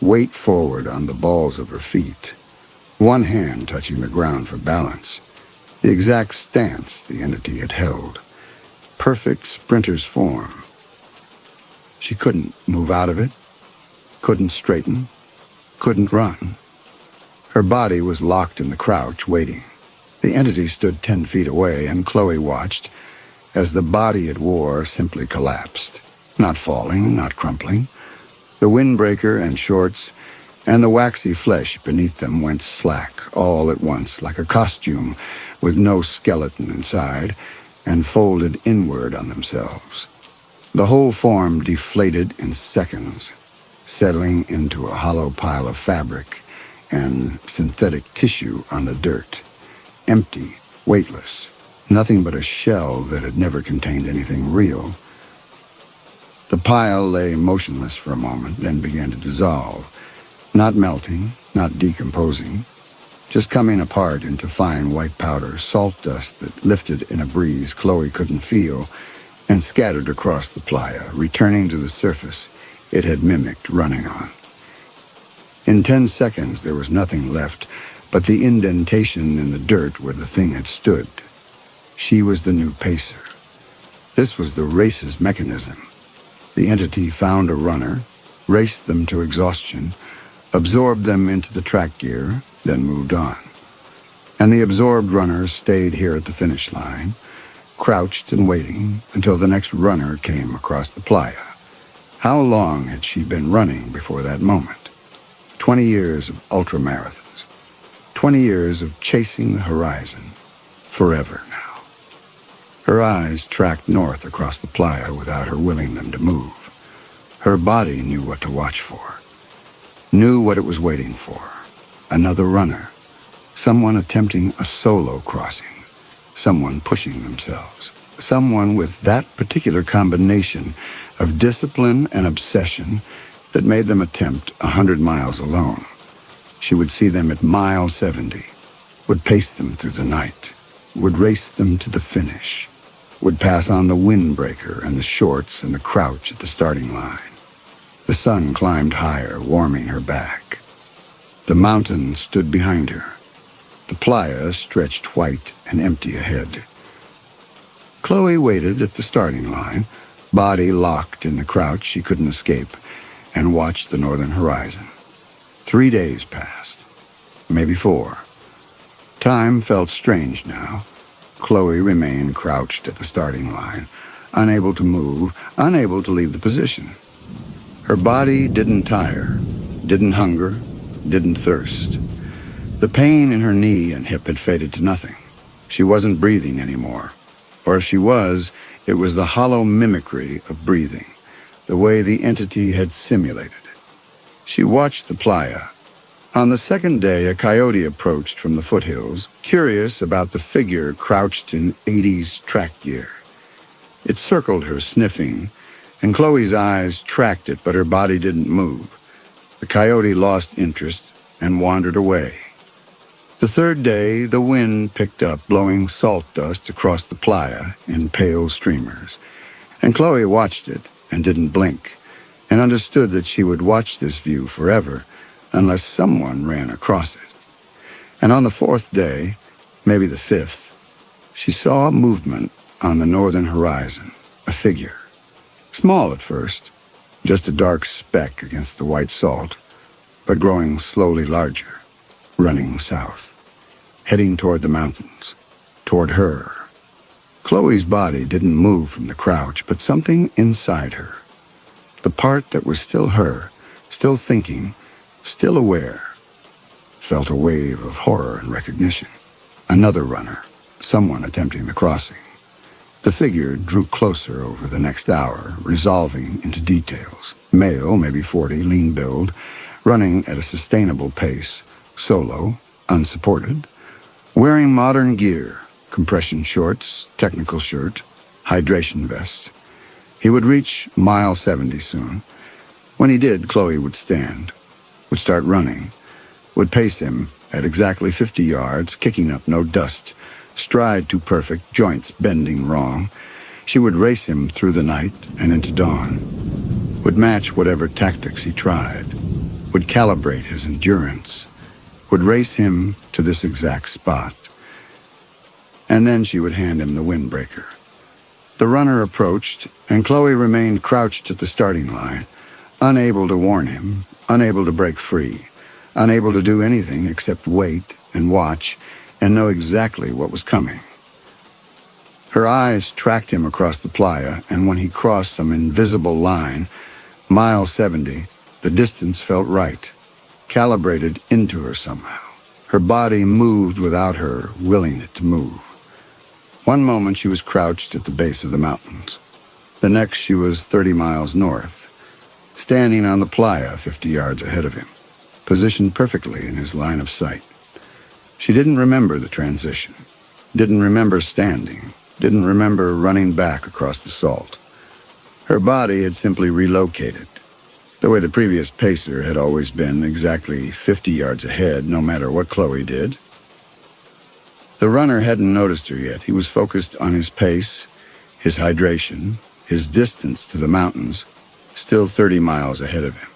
weight forward on the balls of her feet, one hand touching the ground for balance, the exact stance the entity had held, perfect sprinter's form. She couldn't move out of it, couldn't straighten, couldn't run. Her body was locked in the crouch, waiting. The entity stood 10 feet away, and Chloe watched as the body it wore simply collapsed. Not falling, not crumpling. The windbreaker and shorts and the waxy flesh beneath them went slack all at once, like a costume with no skeleton inside, and folded inward on themselves. The whole form deflated in seconds, settling into a hollow pile of fabric and synthetic tissue on the dirt. Empty, weightless, nothing but a shell that had never contained anything real. The pile lay motionless for a moment, then began to dissolve, not melting, not decomposing, just coming apart into fine white powder, salt dust that lifted in a breeze Chloe couldn't feel and scattered across the playa, returning to the surface it had mimicked running on. In 10 seconds there was nothing left but the indentation in the dirt where the thing had stood. She was the new pacer. This was the race's mechanism. The entity found a runner, raced them to exhaustion, absorbed them into the track gear, then moved on. And the absorbed runner stayed here at the finish line, crouched and waiting until the next runner came across the playa. How long had she been running before that moment? 20 years of ultramarathons. 20 years of chasing the horizon. Forever now. Her eyes tracked north across the playa without her willing them to move. Her body knew what to watch for. Knew what it was waiting for. Another runner. Someone attempting a solo crossing. Someone pushing themselves. Someone with that particular combination of discipline and obsession that made them attempt 100 miles alone. She would see them at mile 70, would pace them through the night, would race them to the finish, would pass on the windbreaker and the shorts and the crouch at the starting line. The sun climbed higher, warming her back. The mountain stood behind her. The playa stretched white and empty ahead. Chloe waited at the starting line, body locked in the crouch she couldn't escape, and watched the northern horizon. 3 days passed, maybe 4. Time felt strange now. Chloe remained crouched at the starting line, unable to move, unable to leave the position. Her body didn't tire, didn't hunger, didn't thirst. The pain in her knee and hip had faded to nothing. She wasn't breathing anymore. Or if she was, it was the hollow mimicry of breathing, the way the entity had simulated it. She watched the playa. On the second day, a coyote approached from the foothills, curious about the figure crouched in 80s track gear. It circled her, sniffing, and Chloe's eyes tracked it, but her body didn't move. The coyote lost interest and wandered away. The third day, the wind picked up, blowing salt dust across the playa in pale streamers. And Chloe watched it and didn't blink, and understood that she would watch this view forever unless someone ran across it. And on the 4th day, maybe the 5th, she saw a movement on the northern horizon, a figure. Small at first, just a dark speck against the white salt, but growing slowly larger, running south, heading toward the mountains, toward her. Chloe's body didn't move from the crouch, but something inside her, the part that was still her, still thinking, still aware, felt a wave of horror and recognition. Another runner, someone attempting the crossing. The figure drew closer over the next hour, resolving into details. Male, maybe 40, lean build, running at a sustainable pace, solo, unsupported, wearing modern gear, compression shorts, technical shirt, hydration vests. He would reach mile 70 soon. When he did, Chloe would stand, would start running, would pace him at exactly 50 yards, kicking up no dust, stride too perfect, joints bending wrong. She would race him through the night and into dawn, would match whatever tactics he tried, would calibrate his endurance, would race him to this exact spot. And then she would hand him the windbreaker. The runner approached, and Chloe remained crouched at the starting line, unable to warn him, unable to break free, unable to do anything except wait and watch and know exactly what was coming. Her eyes tracked him across the playa, and when he crossed some invisible line, mile 70, the distance felt right, calibrated into her somehow. Her body moved without her willing it to move. One moment she was crouched at the base of the mountains. The next she was 30 miles north, standing on the playa 50 yards ahead of him, positioned perfectly in his line of sight. She didn't remember the transition, didn't remember standing, didn't remember running back across the salt. Her body had simply relocated, the way the previous pacer had always been exactly 50 yards ahead, no matter what Chloe did. The runner hadn't noticed her yet. He was focused on his pace, his hydration, his distance to the mountains, still 30 miles ahead of him.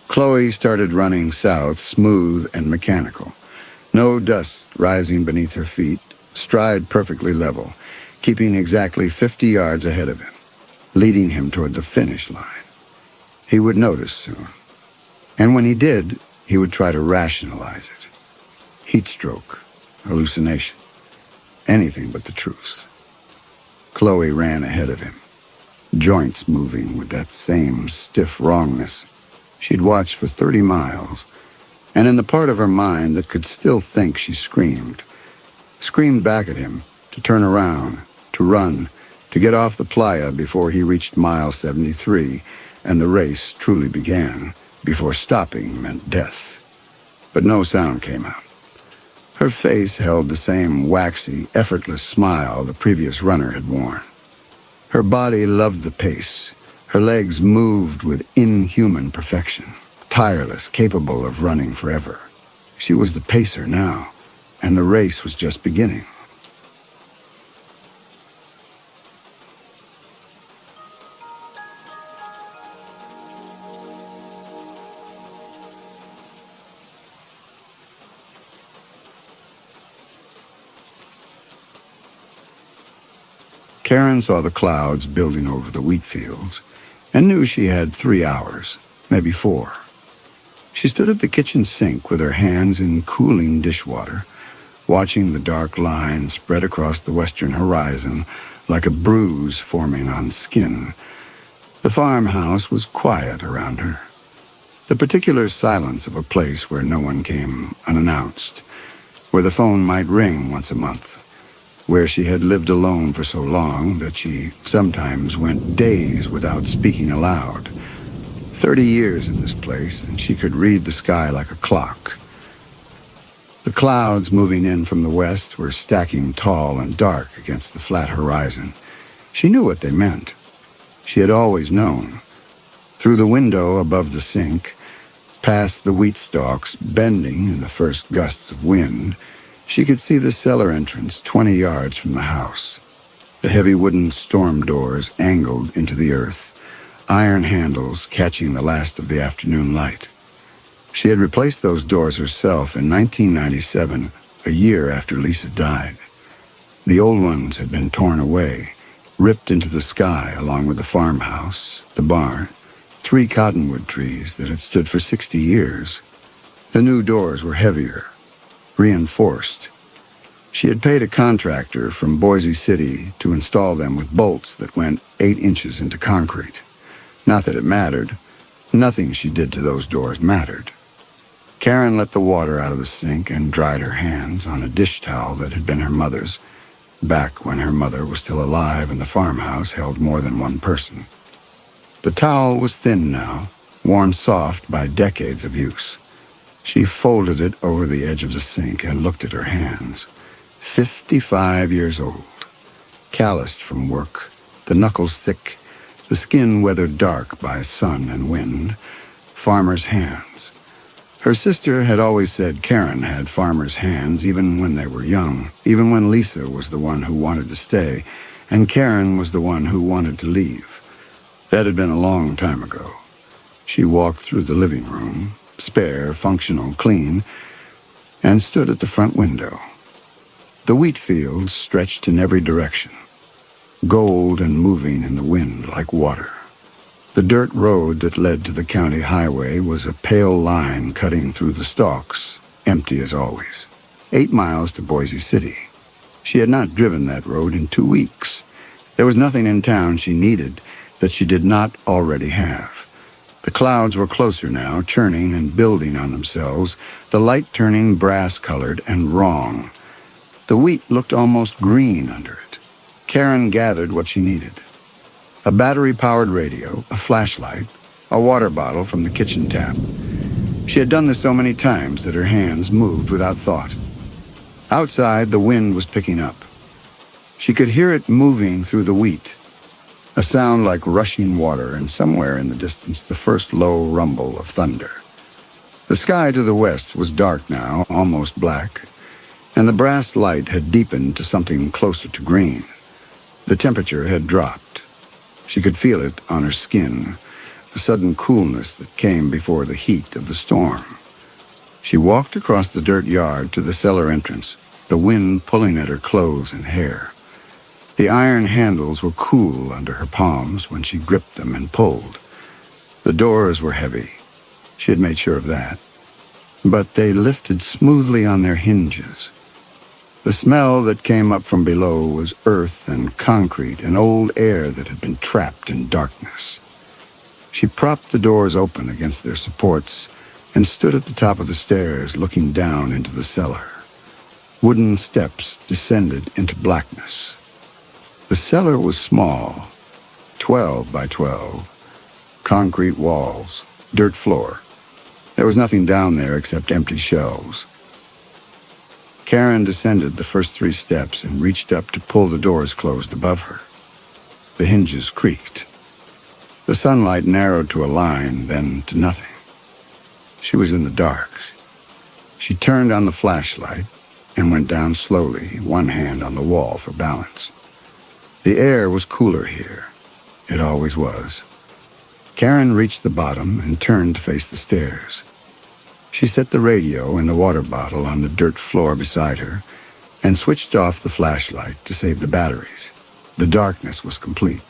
Chloe started running south, smooth and mechanical. No dust rising beneath her feet, stride perfectly level, keeping exactly 50 yards ahead of him, leading him toward the finish line. He would notice soon. And when he did, he would try to rationalize it. Heat stroke, hallucination, anything but the truth. Chloe ran ahead of him, joints moving with that same stiff wrongness she'd watched for 30 miles, and in the part of her mind that could still think, she screamed back at him to turn around, to run, to get off the playa before he reached mile 73 and the race truly began, before stopping meant death. But no sound came out. Her face held the same waxy, effortless smile the previous runner had worn. Her body loved the pace. Her legs moved with inhuman perfection, tireless, capable of running forever. She was the pacer now, and the race was just beginning. Karen saw the clouds building over the wheat fields and knew she had 3 hours, maybe 4. She stood at the kitchen sink with her hands in cooling dishwater, watching the dark line spread across the western horizon like a bruise forming on skin. The farmhouse was quiet around her, the particular silence of a place where no one came unannounced, where the phone might ring once a month, where she had lived alone for so long that she sometimes went days without speaking aloud. 30 years in this place, and she could read the sky like a clock. The clouds moving in from the west were stacking tall and dark against the flat horizon. She knew what they meant. She had always known. Through the window above the sink, past the wheat stalks bending in the first gusts of wind, she could see the cellar entrance 20 yards from the house. The heavy wooden storm doors angled into the earth, iron handles catching the last of the afternoon light. She had replaced those doors herself in 1997, a year after Lisa died. The old ones had been torn away, ripped into the sky along with the farmhouse, the barn, 3 cottonwood trees that had stood for 60 years. The new doors were heavier, reinforced. She had paid a contractor from Boise City to install them with bolts that went 8 inches into concrete. Not that it mattered. Nothing she did to those doors mattered. Karen let the water out of the sink and dried her hands on a dish towel that had been her mother's, back when her mother was still alive and the farmhouse held more than one person. The towel was thin now, worn soft by decades of use. She folded it over the edge of the sink and looked at her hands. 55 years old, calloused from work, the knuckles thick, the skin weathered dark by sun and wind. Farmer's hands. Her sister had always said Karen had farmer's hands even when they were young, even when Lisa was the one who wanted to stay, and Karen was the one who wanted to leave. That had been a long time ago. She walked through the living room, spare, functional, clean, and stood at the front window. The wheat fields stretched in every direction, gold and moving in the wind like water. The dirt road that led to the county highway was a pale line cutting through the stalks, empty as always. 8 miles to Boise City. She had not driven that road in 2 weeks. There was nothing in town she needed that she did not already have. The clouds were closer now, churning and building on themselves, the light turning brass-colored and wrong. The wheat looked almost green under it. Karen gathered what she needed. A battery-powered radio, a flashlight, a water bottle from the kitchen tap. She had done this so many times that her hands moved without thought. Outside, the wind was picking up. She could hear it moving through the wheat, a sound like rushing water, and somewhere in the distance the first low rumble of thunder. The sky to the west was dark now, almost black, and the brass light had deepened to something closer to green. The temperature had dropped. She could feel it on her skin, the sudden coolness that came before the heat of the storm. She walked across the dirt yard to the cellar entrance, the wind pulling at her clothes and hair. The iron handles were cool under her palms when she gripped them and pulled. The doors were heavy. She had made sure of that. But they lifted smoothly on their hinges. The smell that came up from below was earth and concrete and old air that had been trapped in darkness. She propped the doors open against their supports and stood at the top of the stairs looking down into the cellar. Wooden steps descended into blackness. The cellar was small, 12 by 12, concrete walls, dirt floor. There was nothing down there except empty shelves. Karen descended the first 3 steps and reached up to pull the doors closed above her. The hinges creaked. The sunlight narrowed to a line, then to nothing. She was in the dark. She turned on the flashlight and went down slowly, one hand on the wall for balance. The air was cooler here. It always was. Karen reached the bottom and turned to face the stairs. She set the radio and the water bottle on the dirt floor beside her and switched off the flashlight to save the batteries. The darkness was complete.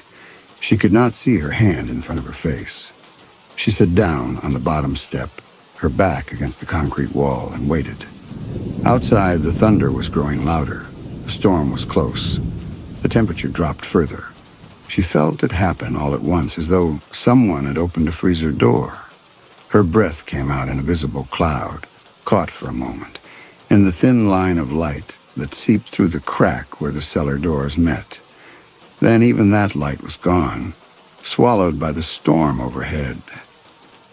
She could not see her hand in front of her face. She sat down on the bottom step, her back against the concrete wall, and waited. Outside, the thunder was growing louder. The storm was close. The temperature dropped further. She felt it happen all at once, as though someone had opened a freezer door. Her breath came out in a visible cloud, caught for a moment, in the thin line of light that seeped through the crack where the cellar doors met. Then even that light was gone, swallowed by the storm overhead.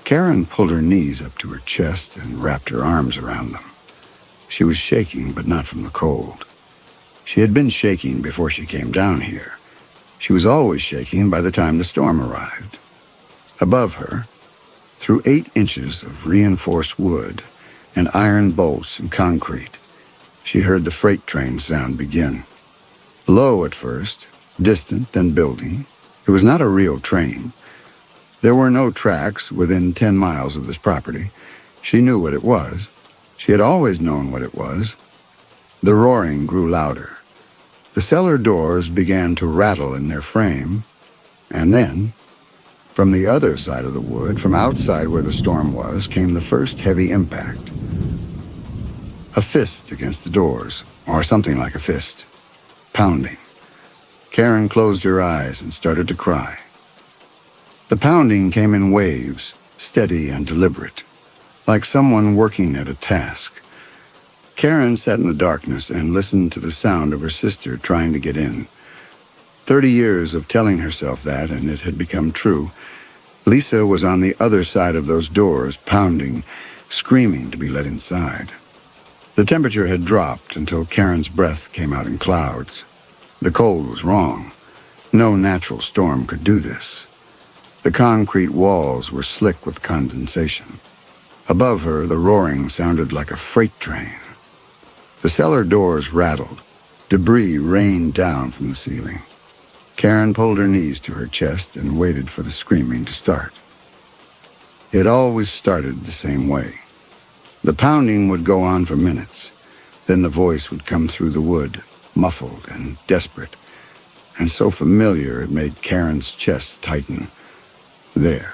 Karen pulled her knees up to her chest and wrapped her arms around them. She was shaking, but not from the cold. She had been shaking before she came down here. She was always shaking by the time the storm arrived. Above her, through 8 inches of reinforced wood and iron bolts and concrete, she heard the freight train sound begin. Low at first, distant, then building. It was not a real train. There were no tracks within 10 miles of this property. She knew what it was. She had always known what it was. The roaring grew louder. The cellar doors began to rattle in their frame, and then, from the other side of the wood, from outside where the storm was, came the first heavy impact. A fist against the doors, or something like a fist, pounding. Karen closed her eyes and started to cry. The pounding came in waves, steady and deliberate, like someone working at a task. Karen sat in the darkness and listened to the sound of her sister trying to get in. 30 years of telling herself that, and it had become true. Lisa was on the other side of those doors, pounding, screaming to be let inside. The temperature had dropped until Karen's breath came out in clouds. The cold was wrong. No natural storm could do this. The concrete walls were slick with condensation. Above her, the roaring sounded like a freight train. The cellar doors rattled. Debris rained down from the ceiling. Karen pulled her knees to her chest and waited for the screaming to start. It always started the same way. The pounding would go on for minutes. Then the voice would come through the wood, muffled and desperate, and so familiar it made Karen's chest tighten. There.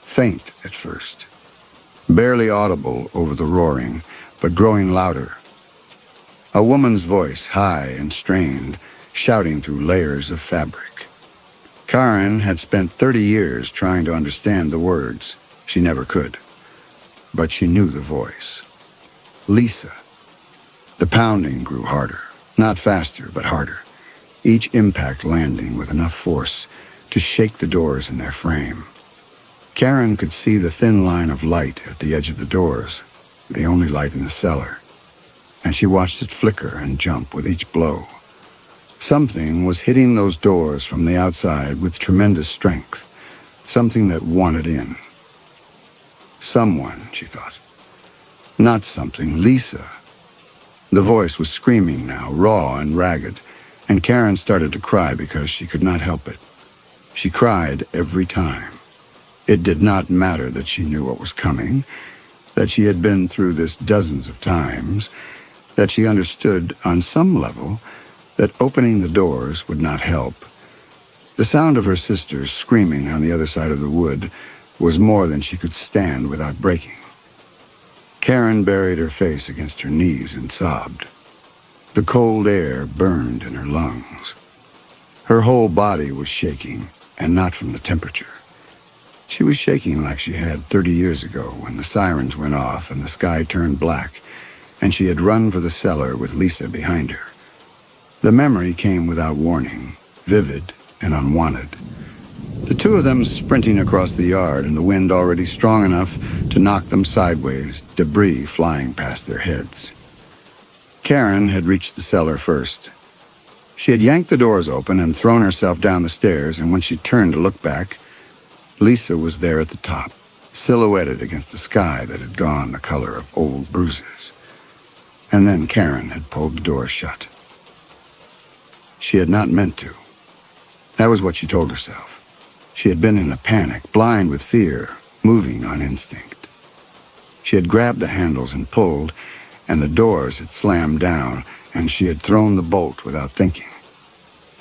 Faint at first. Barely audible over the roaring, but growing louder. A woman's voice, high and strained, shouting through layers of fabric. Karen had spent 30 years trying to understand the words. She never could. But she knew the voice. Lisa. The pounding grew harder. Not faster, but harder. Each impact landing with enough force to shake the doors in their frame. Karen could see the thin line of light at the edge of the doors, the only light in the cellar, and she watched it flicker and jump with each blow. Something was hitting those doors from the outside with tremendous strength, something that wanted in. Someone, she thought. Not something, Lisa. The voice was screaming now, raw and ragged, and Karen started to cry because she could not help it. She cried every time. It did not matter that she knew what was coming, that she had been through this dozens of times, that she understood on some level that opening the doors would not help. The sound of her sisters screaming on the other side of the wood was more than she could stand without breaking. Karen buried her face against her knees and sobbed. The cold air burned in her lungs. Her whole body was shaking, and not from the temperature. She was shaking like she had 30 years ago when the sirens went off and the sky turned black, and she had run for the cellar with Lisa behind her. The memory came without warning, vivid and unwanted. The two of them sprinting across the yard and the wind already strong enough to knock them sideways, debris flying past their heads. Karen had reached the cellar first. She had yanked the doors open and thrown herself down the stairs, and when she turned to look back, Lisa was there at the top, silhouetted against the sky that had gone the color of old bruises. And then Karen had pulled the door shut. She had not meant to. That was what she told herself. She had been in a panic, blind with fear, moving on instinct. She had grabbed the handles and pulled, and the doors had slammed down, and she had thrown the bolt without thinking.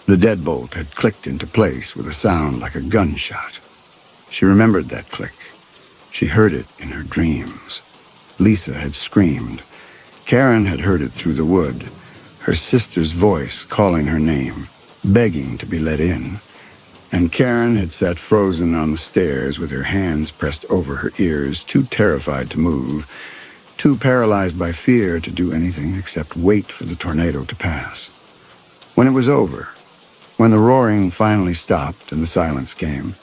The deadbolt had clicked into place with a sound like a gunshot. She remembered that click. She heard it in her dreams. Lisa had screamed. Karen had heard it through the wood, her sister's voice calling her name, begging to be let in. And Karen had sat frozen on the stairs with her hands pressed over her ears, too terrified to move, too paralyzed by fear to do anything except wait for the tornado to pass. When it was over, when the roaring finally stopped and the silence came,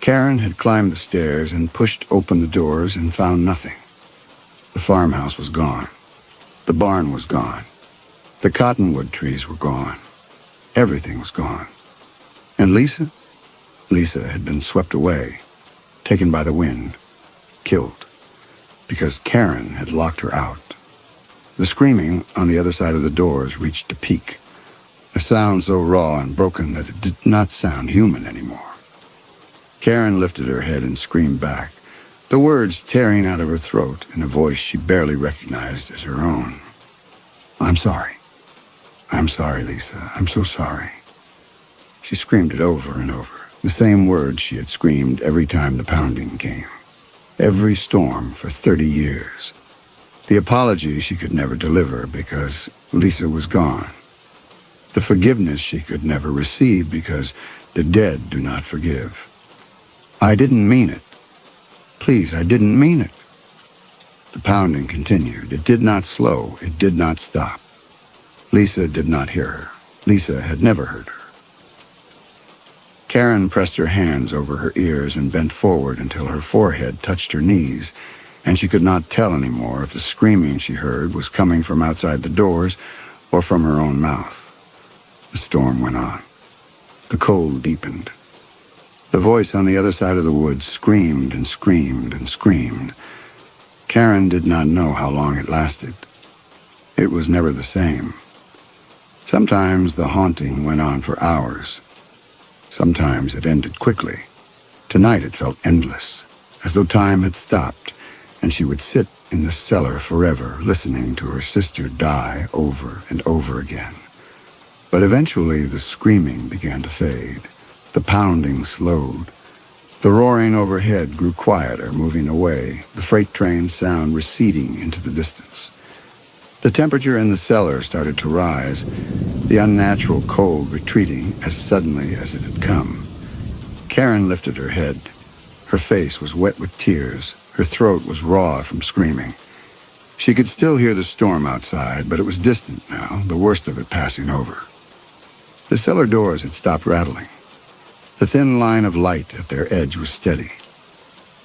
Karen had climbed the stairs and pushed open the doors and found nothing. The farmhouse was gone. The barn was gone. The cottonwood trees were gone. Everything was gone. And Lisa? Lisa had been swept away, taken by the wind, killed, because Karen had locked her out. The screaming on the other side of the doors reached a peak, a sound so raw and broken that it did not sound human anymore. Karen lifted her head and screamed back, the words tearing out of her throat in a voice she barely recognized as her own. "I'm sorry. I'm sorry, Lisa. I'm so sorry." She screamed it over and over, the same words she had screamed every time the pounding came. Every storm for 30 years. The apology she could never deliver because Lisa was gone. The forgiveness she could never receive because the dead do not forgive. "I didn't mean it. Please, I didn't mean it." The pounding continued. It did not slow. It did not stop. Lisa did not hear her. Lisa had never heard her. Karen pressed her hands over her ears and bent forward until her forehead touched her knees, and she could not tell anymore if the screaming she heard was coming from outside the doors or from her own mouth. The storm went on. The cold deepened. The voice on the other side of the woods screamed and screamed and screamed. Karen did not know how long it lasted. It was never the same. Sometimes the haunting went on for hours. Sometimes it ended quickly. Tonight it felt endless, as though time had stopped, and she would sit in the cellar forever, listening to her sister die over and over again. But eventually the screaming began to fade. The pounding slowed. The roaring overhead grew quieter, moving away, the freight train's sound receding into the distance. The temperature in the cellar started to rise, the unnatural cold retreating as suddenly as it had come. Karen lifted her head. Her face was wet with tears. Her throat was raw from screaming. She could still hear the storm outside, but it was distant now, the worst of it passing over. The cellar doors had stopped rattling. The thin line of light at their edge was steady.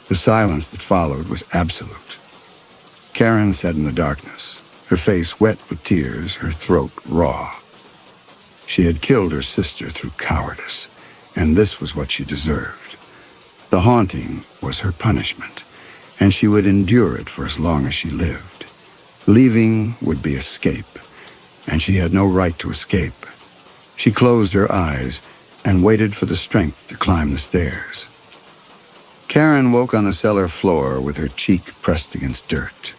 The silence that followed was absolute. Karen sat in the darkness, her face wet with tears, her throat raw. She had killed her sister through cowardice, and this was what she deserved. The haunting was her punishment, and she would endure it for as long as she lived. Leaving would be escape, and she had no right to escape. She closed her eyes and waited for the strength to climb the stairs. Karen woke on the cellar floor with her cheek pressed against dirt.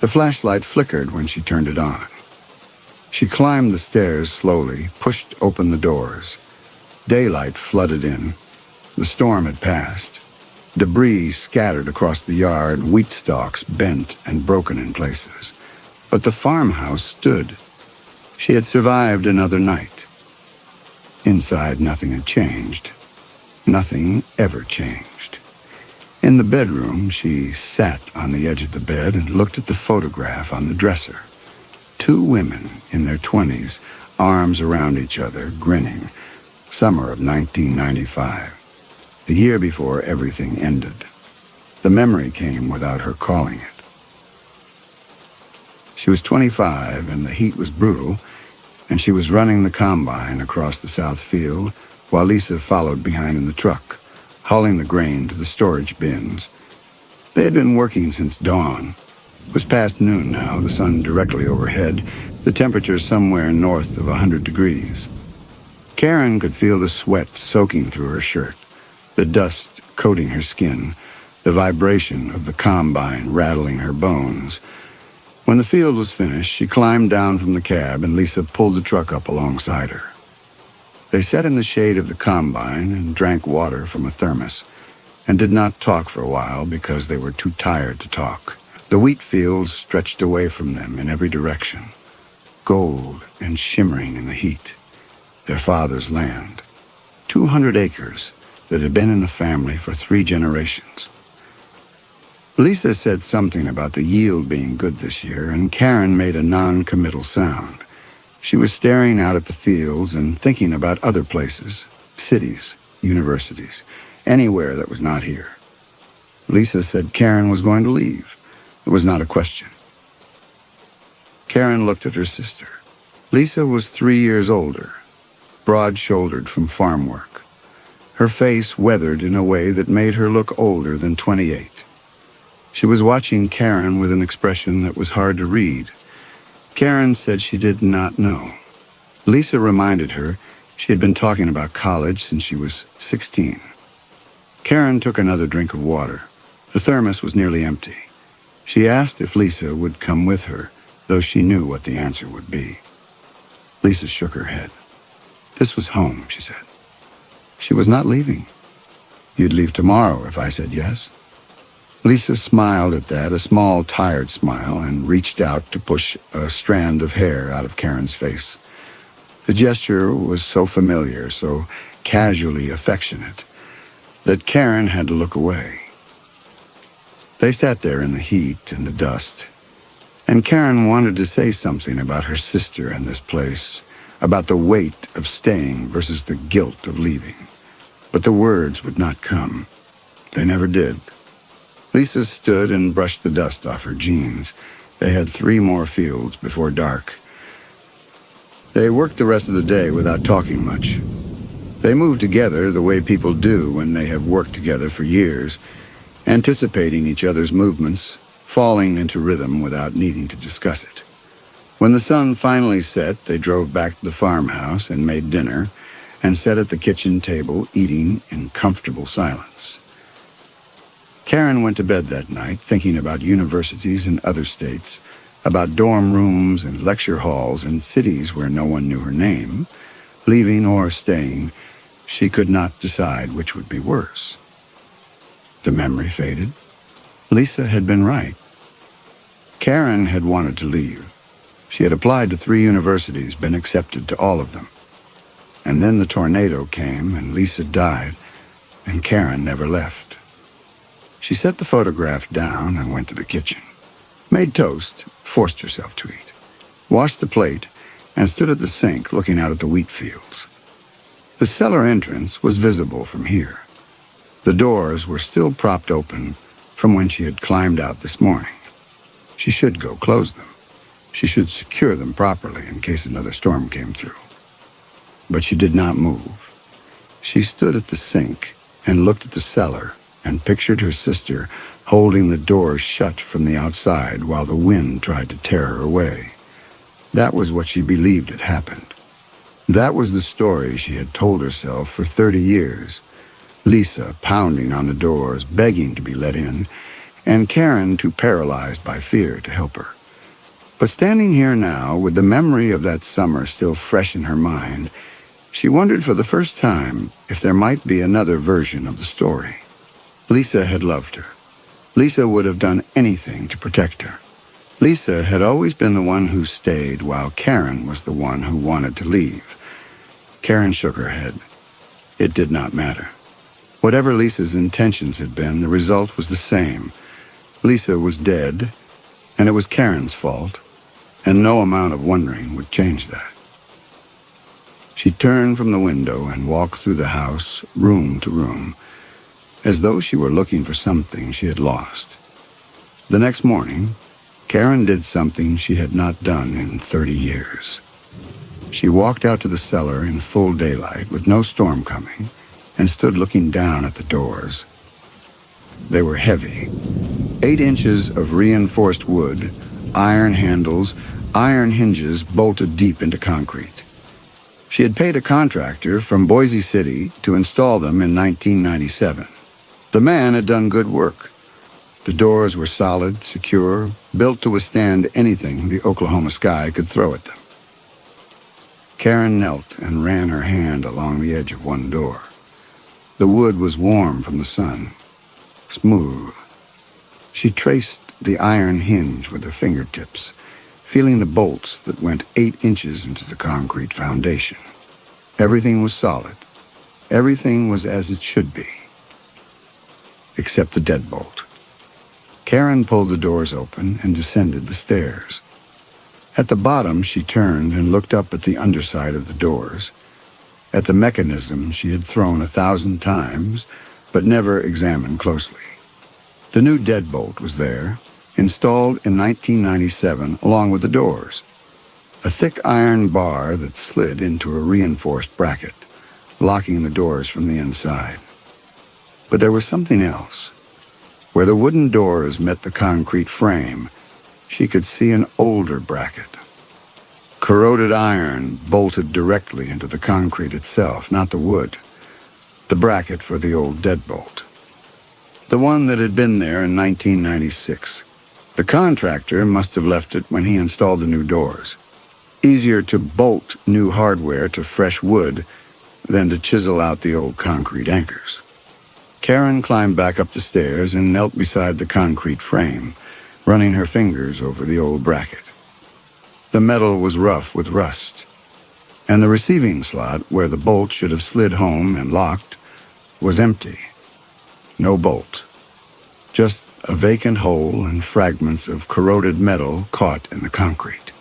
The flashlight flickered when she turned it on. She climbed the stairs slowly, pushed open the doors. Daylight flooded in. The storm had passed. Debris scattered across the yard, wheat stalks bent and broken in places. But the farmhouse stood. She had survived another night. Inside, nothing had changed. Nothing ever changed. In the bedroom, she sat on the edge of the bed and looked at the photograph on the dresser. Two women in their 20s, arms around each other, grinning. Summer of 1995. The year before everything ended. The memory came without her calling it. She was 25, and the heat was brutal, and she was running the combine across the south field while Lisa followed behind in the truck, hauling the grain to the storage bins. They had been working since dawn. It was past noon now, the sun directly overhead, the temperature somewhere north of 100 degrees. Karen could feel the sweat soaking through her shirt, the dust coating her skin, the vibration of the combine rattling her bones. When the field was finished, she climbed down from the cab and Lisa pulled the truck up alongside her. They sat in the shade of the combine and drank water from a thermos and did not talk for a while because they were too tired to talk. The wheat fields stretched away from them in every direction, gold and shimmering in the heat. Their father's land, 200 acres that had been in the family for 3 generations. Lisa said something about the yield being good this year, and Karen made a non-committal sound. She was staring out at the fields and thinking about other places, cities, universities, anywhere that was not here. Lisa said Karen was going to leave. It was not a question. Karen looked at her sister. Lisa was 3 years older, broad-shouldered from farm work. Her face weathered in a way that made her look older than 28. She was watching Karen with an expression that was hard to read. Karen said she did not know. Lisa reminded her she had been talking about college since she was 16. Karen took another drink of water. The thermos was nearly empty. She asked if Lisa would come with her, though she knew what the answer would be. Lisa shook her head. This was home, she said. She was not leaving. You'd leave tomorrow if I said yes? Lisa smiled at that, a small, tired smile, and reached out to push a strand of hair out of Karen's face. The gesture was so familiar, so casually affectionate, that Karen had to look away. They sat there in the heat and the dust, and Karen wanted to say something about her sister and this place, about the weight of staying versus the guilt of leaving. But the words would not come. They never did. Lisa stood and brushed the dust off her jeans. They had 3 more fields before dark. They worked the rest of the day without talking much. They moved together the way people do when they have worked together for years, anticipating each other's movements, falling into rhythm without needing to discuss it. When the sun finally set, they drove back to the farmhouse and made dinner and sat at the kitchen table eating in comfortable silence. Karen went to bed that night thinking about universities in other states, about dorm rooms and lecture halls in cities where no one knew her name. Leaving or staying, she could not decide which would be worse. The memory faded. Lisa had been right. Karen had wanted to leave. She had applied to 3 universities, been accepted to all of them. And then the tornado came, and Lisa died, and Karen never left. She set the photograph down and went to the kitchen, made toast, forced herself to eat, washed the plate, and stood at the sink looking out at the wheat fields. The cellar entrance was visible from here. The doors were still propped open from when she had climbed out this morning. She should go close them. She should secure them properly in case another storm came through. But she did not move. She stood at the sink and looked at the cellar and pictured her sister holding the doors shut from the outside while the wind tried to tear her away. That was what she believed had happened. That was the story she had told herself for 30 years. Lisa pounding on the doors, begging to be let in, and Karen too paralyzed by fear to help her. But standing here now, with the memory of that summer still fresh in her mind, she wondered for the first time if there might be another version of the story. Lisa had loved her. Lisa would have done anything to protect her. Lisa had always been the one who stayed, while Karen was the one who wanted to leave. Karen shook her head. It did not matter. Whatever Lisa's intentions had been, the result was the same. Lisa was dead, and it was Karen's fault, and no amount of wondering would change that. She turned from the window and walked through the house, room to room, as though she were looking for something she had lost. The next morning, Karen did something she had not done in 30 years. She walked out to the cellar in full daylight with no storm coming and stood looking down at the doors. They were heavy. 8 inches of reinforced wood, iron handles, iron hinges bolted deep into concrete. She had paid a contractor from Boise City to install them in 1997. The man had done good work. The doors were solid, secure, built to withstand anything the Oklahoma sky could throw at them. Karen knelt and ran her hand along the edge of one door. The wood was warm from the sun, smooth. She traced the iron hinge with her fingertips, feeling the bolts that went 8 inches into the concrete foundation. Everything was solid. Everything was as it should be, except the deadbolt. Karen pulled the doors open and descended the stairs. At the bottom, she turned and looked up at the underside of the doors, at the mechanism she had thrown 1,000 times, but never examined closely. The new deadbolt was there, installed in 1997 along with the doors. A thick iron bar that slid into a reinforced bracket, locking the doors from the inside. But there was something else. Where the wooden doors met the concrete frame, she could see an older bracket. Corroded iron bolted directly into the concrete itself, not the wood. The bracket for the old deadbolt. The one that had been there in 1996. The contractor must have left it when he installed the new doors. Easier to bolt new hardware to fresh wood than to chisel out the old concrete anchors. Karen climbed back up the stairs and knelt beside the concrete frame, running her fingers over the old bracket. The metal was rough with rust, and the receiving slot, where the bolt should have slid home and locked, was empty. No bolt. Just a vacant hole and fragments of corroded metal caught in the concrete.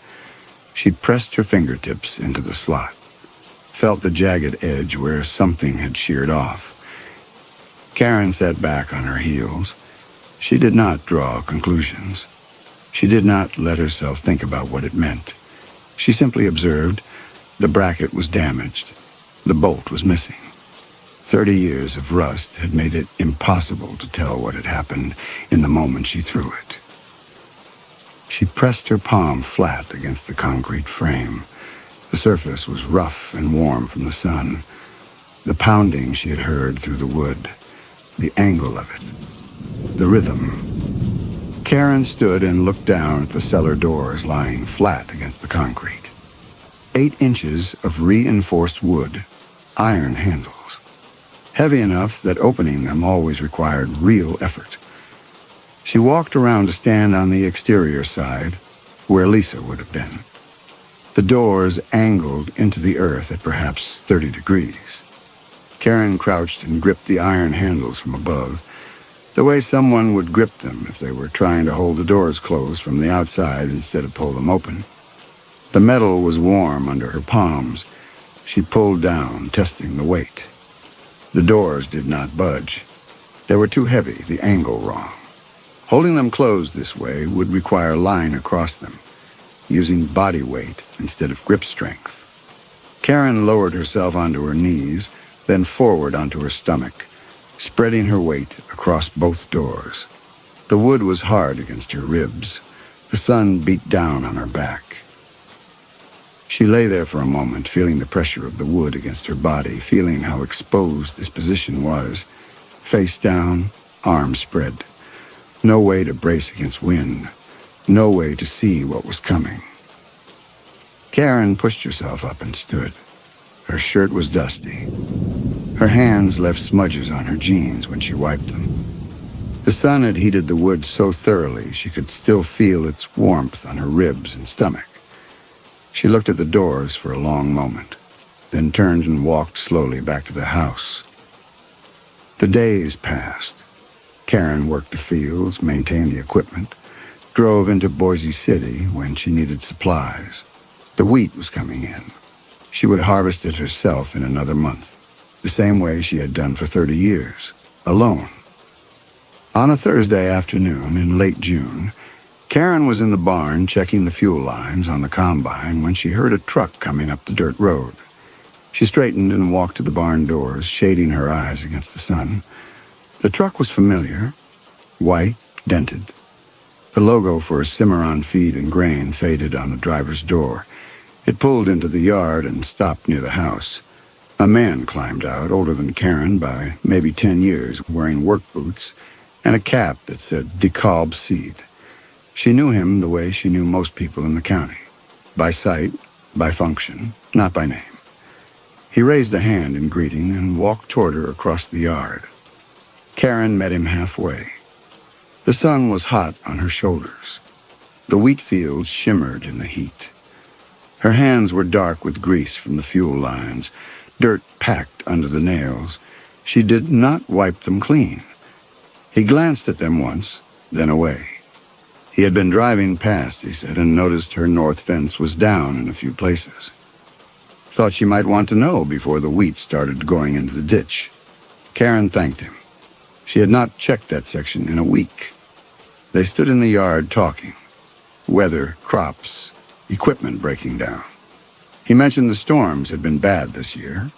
She pressed her fingertips into the slot, felt the jagged edge where something had sheared off. Karen sat back on her heels. She did not draw conclusions. She did not let herself think about what it meant. She simply observed the bracket was damaged. The bolt was missing. 30 years of rust had made it impossible to tell what had happened in the moment she threw it. She pressed her palm flat against the concrete frame. The surface was rough and warm from the sun. The pounding she had heard through the wood, the angle of it, the rhythm. Karen stood and looked down at the cellar doors lying flat against the concrete. 8 inches of reinforced wood, iron handles. heavy enough that opening them always required real effort. She walked around to stand on the exterior side, where Lisa would have been. The doors angled into the earth at perhaps 30 degrees. Karen crouched and gripped the iron handles from above, the way someone would grip them if they were trying to hold the doors closed from the outside instead of pull them open. The metal was warm under her palms. She pulled down, testing the weight. The doors did not budge. They were too heavy, the angle wrong. Holding them closed this way would require line across them, using body weight instead of grip strength. Karen lowered herself onto her knees, then forward onto her stomach, spreading her weight across both doors. The wood was hard against her ribs. The sun beat down on her back. She lay there for a moment, feeling the pressure of the wood against her body, feeling how exposed this position was. Face down, arms spread. No way to brace against wind. No way to see what was coming. Karen pushed herself up and stood. Her shirt was dusty. Her hands left smudges on her jeans when she wiped them. The sun had heated the wood so thoroughly she could still feel its warmth on her ribs and stomach. She looked at the doors for a long moment, then turned and walked slowly back to the house. The days passed. Karen worked the fields, maintained the equipment, drove into Boise City when she needed supplies. The wheat was coming in. She would harvest it herself in another month, the same way she had done for 30 years, alone. On a Thursday afternoon in late June, Karen was in the barn checking the fuel lines on the combine when she heard a truck coming up the dirt road. She straightened and walked to the barn doors, shading her eyes against the sun. The truck was familiar, white, dented. The logo for Cimarron Feed and Grain faded on the driver's door. It pulled into the yard and stopped near the house. A man climbed out, older than Karen by maybe 10 years, wearing work boots and a cap that said DeKalb Seed. She knew him the way she knew most people in the county, by sight, by function, not by name. He raised a hand in greeting and walked toward her across the yard. Karen met him halfway. The sun was hot on her shoulders. The wheat fields shimmered in the heat. Her hands were dark with grease from the fuel lines, dirt packed under the nails. She did not wipe them clean. He glanced at them once, then away. He had been driving past, he said, and noticed her north fence was down in a few places. Thought she might want to know before the wheat started going into the ditch. Karen thanked him. She had not checked that section in a week. They stood in the yard talking. Weather, crops, equipment breaking down. He mentioned the storms had been bad this year.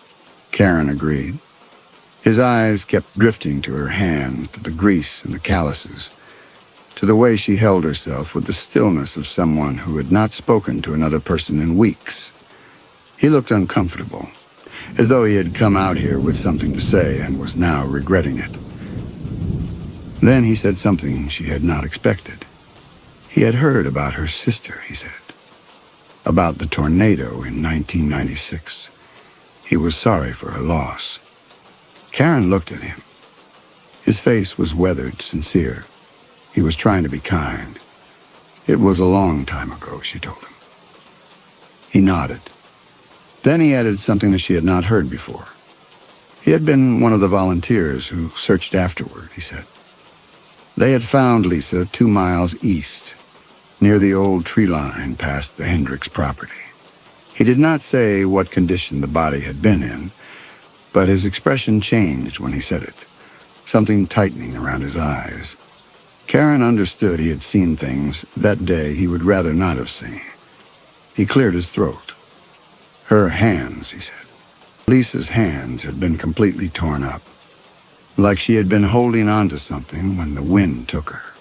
Karen agreed. His eyes kept drifting to her hands, to the grease and the calluses, to the way she held herself with the stillness of someone who had not spoken to another person in weeks. He looked uncomfortable, as though he had come out here with something to say and was now regretting it. Then he said something she had not expected. He had heard about her sister, he said. About the tornado in 1996. He was sorry for her loss. Karen looked at him. His face was weathered, sincere. He was trying to be kind. It was a long time ago, she told him. He nodded. Then he added something that she had not heard before. He had been one of the volunteers who searched afterward, he said. They had found Lisa 2 miles east, near the old tree line past the Hendricks property. He did not say what condition the body had been in, but his expression changed when he said it, something tightening around his eyes. Karen understood he had seen things that day he would rather not have seen. He cleared his throat. Her hands, he said. Lisa's hands had been completely torn up, like she had been holding on to something when the wind took her.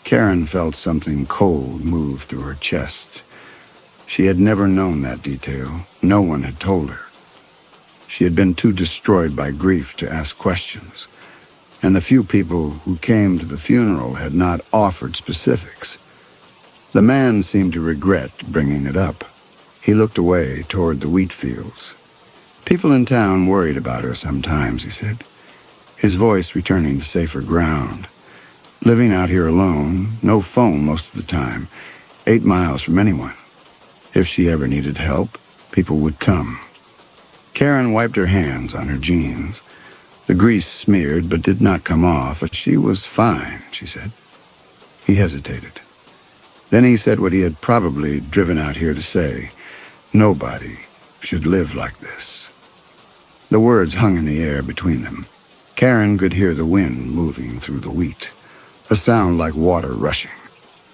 Karen felt something cold move through her chest. She had never known that detail. No one had told her. She had been too destroyed by grief to ask questions, and the few people who came to the funeral had not offered specifics. The man seemed to regret bringing it up. He looked away toward the wheat fields. People in town worried about her sometimes, he said, his voice returning to safer ground. Living out here alone, no phone most of the time, 8 miles from anyone. If she ever needed help, people would come. Karen wiped her hands on her jeans. The grease smeared but did not come off, but she was fine, she said. He hesitated. Then he said what he had probably driven out here to say. Nobody should live like this. The words hung in the air between them. Karen could hear the wind moving through the wheat, a sound like water rushing.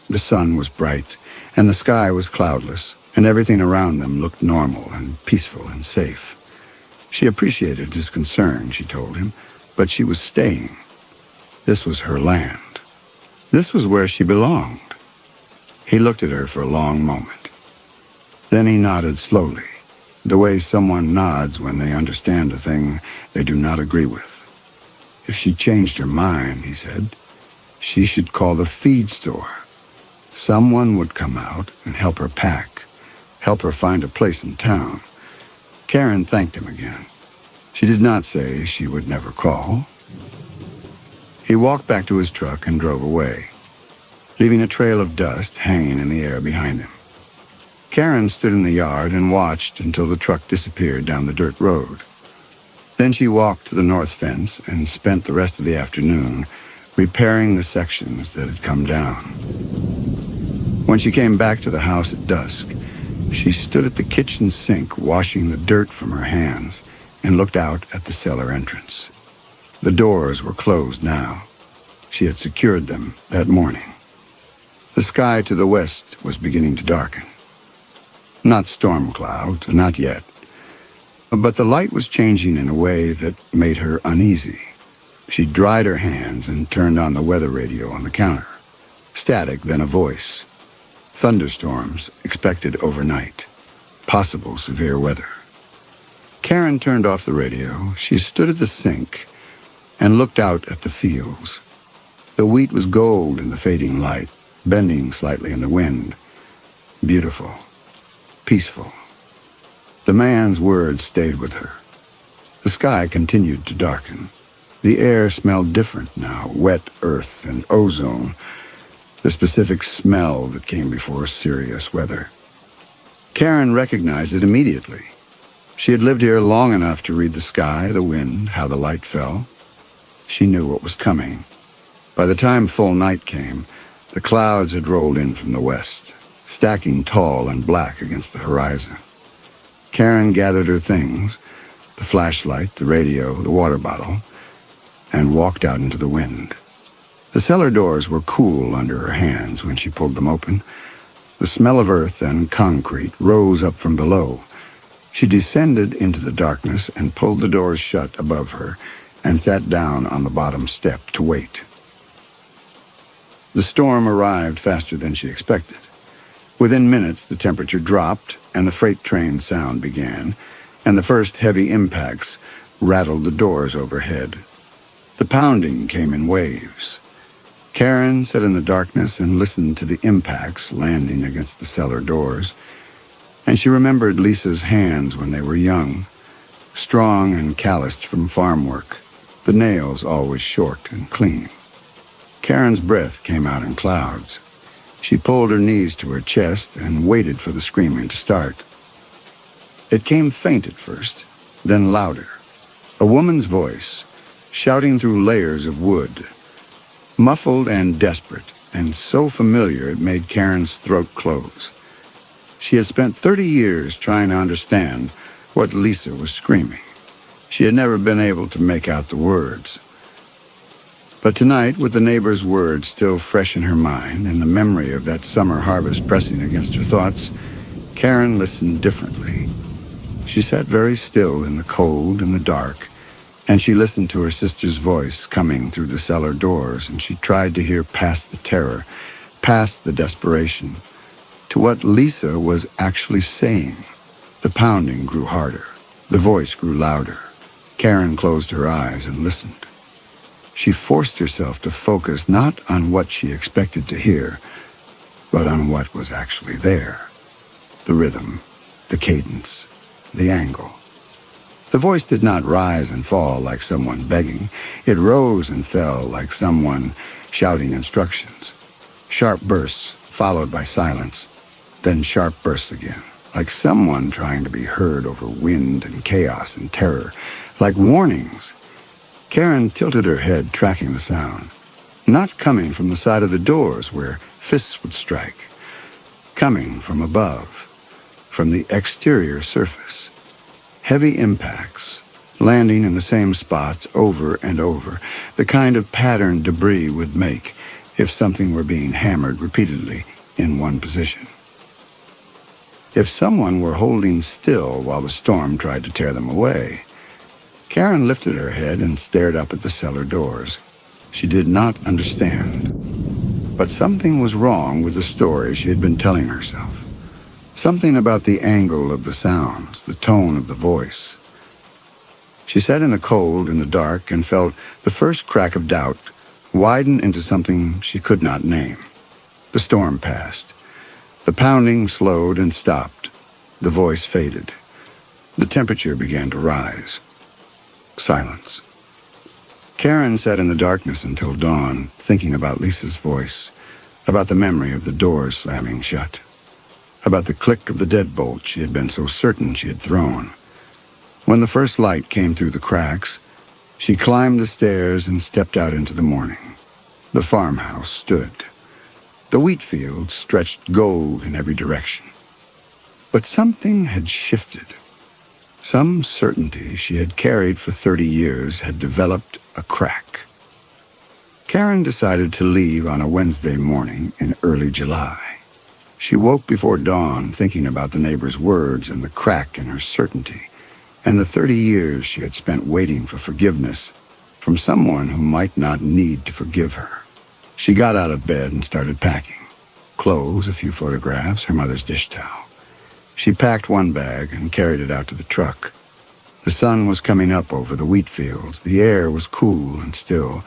The sun was bright, and the sky was cloudless, and everything around them looked normal and peaceful and safe. She appreciated his concern, she told him, but she was staying. This was her land. This was where she belonged. He looked at her for a long moment. Then he nodded slowly, the way someone nods when they understand a thing they do not agree with. If she changed her mind, he said, she should call the feed store. Someone would come out and help her pack, help her find a place in town. Karen thanked him again. She did not say she would never call. He walked back to his truck and drove away, leaving a trail of dust hanging in the air behind him. Karen stood in the yard and watched until the truck disappeared down the dirt road. Then she walked to the north fence and spent the rest of the afternoon repairing the sections that had come down. When she came back to the house at dusk, she stood at the kitchen sink washing the dirt from her hands and looked out at the cellar entrance. The doors were closed now. She had secured them that morning. The sky to the west was beginning to darken. Not storm clouds, not yet. But the light was changing in a way that made her uneasy. She dried her hands and turned on the weather radio on the counter. Static, then a voice. Thunderstorms expected overnight. Possible severe weather. Karen turned off the radio. She stood at the sink and looked out at the fields. The wheat was gold in the fading light, bending slightly in the wind. Beautiful. Peaceful. The man's words stayed with her. The sky continued to darken. The air smelled different now, wet earth and ozone, the specific smell that came before serious weather. Karen recognized it immediately. She had lived here long enough to read the sky, the wind, how the light fell. She knew what was coming. By the time full night came, the clouds had rolled in from the west, stacking tall and black against the horizon. Karen gathered her things, the flashlight, the radio, the water bottle, and walked out into the wind. The cellar doors were cool under her hands when she pulled them open. The smell of earth and concrete rose up from below. She descended into the darkness and pulled the doors shut above her and sat down on the bottom step to wait. The storm arrived faster than she expected. Within minutes, the temperature dropped and the freight train sound began, and the first heavy impacts rattled the doors overhead. The pounding came in waves. Karen sat in the darkness and listened to the impacts landing against the cellar doors, and she remembered Lisa's hands when they were young, strong and calloused from farm work, the nails always short and clean. Karen's breath came out in clouds. She pulled her knees to her chest and waited for the screaming to start. It came faint at first, then louder. A woman's voice, shouting through layers of wood, muffled and desperate, and so familiar it made Karen's throat close. She had spent 30 years trying to understand what Lisa was screaming. She had never been able to make out the words. But tonight, with the neighbor's words still fresh in her mind and the memory of that summer harvest pressing against her thoughts, Karen listened differently. She sat very still in the cold and the dark, and she listened to her sister's voice coming through the cellar doors, and she tried to hear past the terror, past the desperation, to what Lisa was actually saying. The pounding grew harder. The voice grew louder. Karen closed her eyes and listened. She forced herself to focus not on what she expected to hear, but on what was actually there. The rhythm, the cadence, the angle. The voice did not rise and fall like someone begging. It rose and fell like someone shouting instructions. Sharp bursts, followed by silence, then sharp bursts again, like someone trying to be heard over wind and chaos and terror, like warnings. Karen tilted her head, tracking the sound. Not coming from the side of the doors where fists would strike. Coming from above, from the exterior surface. Heavy impacts, landing in the same spots over and over, the kind of pattern debris would make if something were being hammered repeatedly in one position. If someone were holding still while the storm tried to tear them away. Karen lifted her head and stared up at the cellar doors. She did not understand. But something was wrong with the story she had been telling herself. Something about the angle of the sounds, the tone of the voice. She sat in the cold, in the dark, and felt the first crack of doubt widen into something she could not name. The storm passed. The pounding slowed and stopped. The voice faded. The temperature began to rise. Silence. Karen sat in the darkness until dawn, thinking about Lisa's voice, about the memory of the doors slamming shut, about the click of the deadbolt she had been so certain she had thrown. When the first light came through the cracks, she climbed the stairs and stepped out into the morning. The farmhouse stood. The wheat fields stretched gold in every direction. But something had shifted. Some certainty she had carried for 30 years had developed a crack. Karen decided to leave on a Wednesday morning in early July. She woke before dawn thinking about the neighbor's words and the crack in her certainty, and the 30 years she had spent waiting for forgiveness from someone who might not need to forgive her. She got out of bed and started packing. Clothes, a few photographs, her mother's dish towel. She packed one bag and carried it out to the truck. The sun was coming up over the wheat fields. The air was cool and still,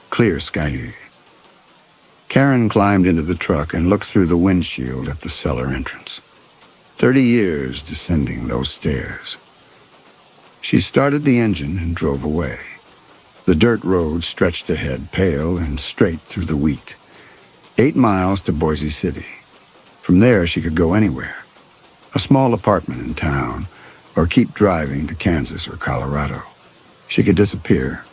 clear skyey. Karen climbed into the truck and looked through the windshield at the cellar entrance. 30 years descending those stairs. She started the engine and drove away. The dirt road stretched ahead, pale and straight through the wheat. 8 miles to Boise City. From there she could go anywhere. A small apartment in town, or keep driving to Kansas or Colorado. She could disappear.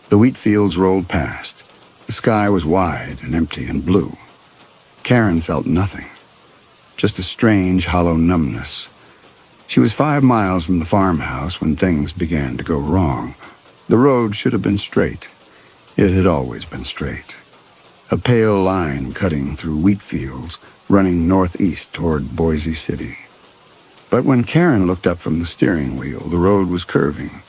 The wheat fields rolled past. The sky was wide and empty and blue. Karen felt nothing, just a strange, hollow numbness. She was 5 miles from the farmhouse when things began to go wrong. The road should have been straight. It had always been straight. A pale line cutting through wheat fields, running northeast toward Boise City. But when Karen looked up from the steering wheel, the road was curving,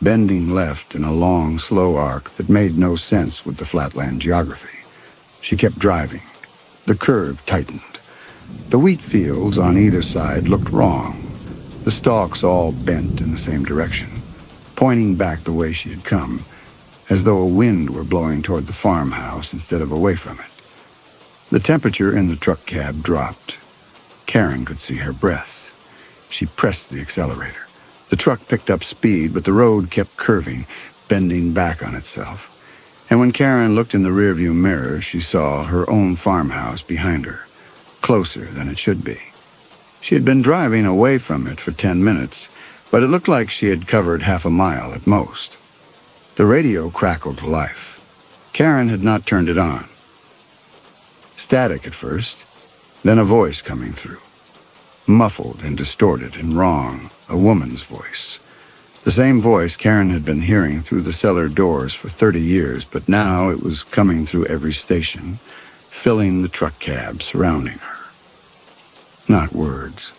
bending left in a long, slow arc that made no sense with the flatland geography. She kept driving. The curve tightened. The wheat fields on either side looked wrong, the stalks all bent in the same direction, pointing back the way she had come, as though a wind were blowing toward the farmhouse instead of away from it. The temperature in the truck cab dropped. Karen could see her breath. She pressed the accelerator. The truck picked up speed, but the road kept curving, bending back on itself. And when Karen looked in the rearview mirror, she saw her own farmhouse behind her, closer than it should be. She had been driving away from it for 10 minutes, but it looked like she had covered half a mile at most. The radio crackled to life. Karen had not turned it on. Static at first, then a voice coming through. Muffled and distorted and wrong, a woman's voice. The same voice Karen had been hearing through the cellar doors for 30 years, but now it was coming through every station, filling the truck cab surrounding her. Not words,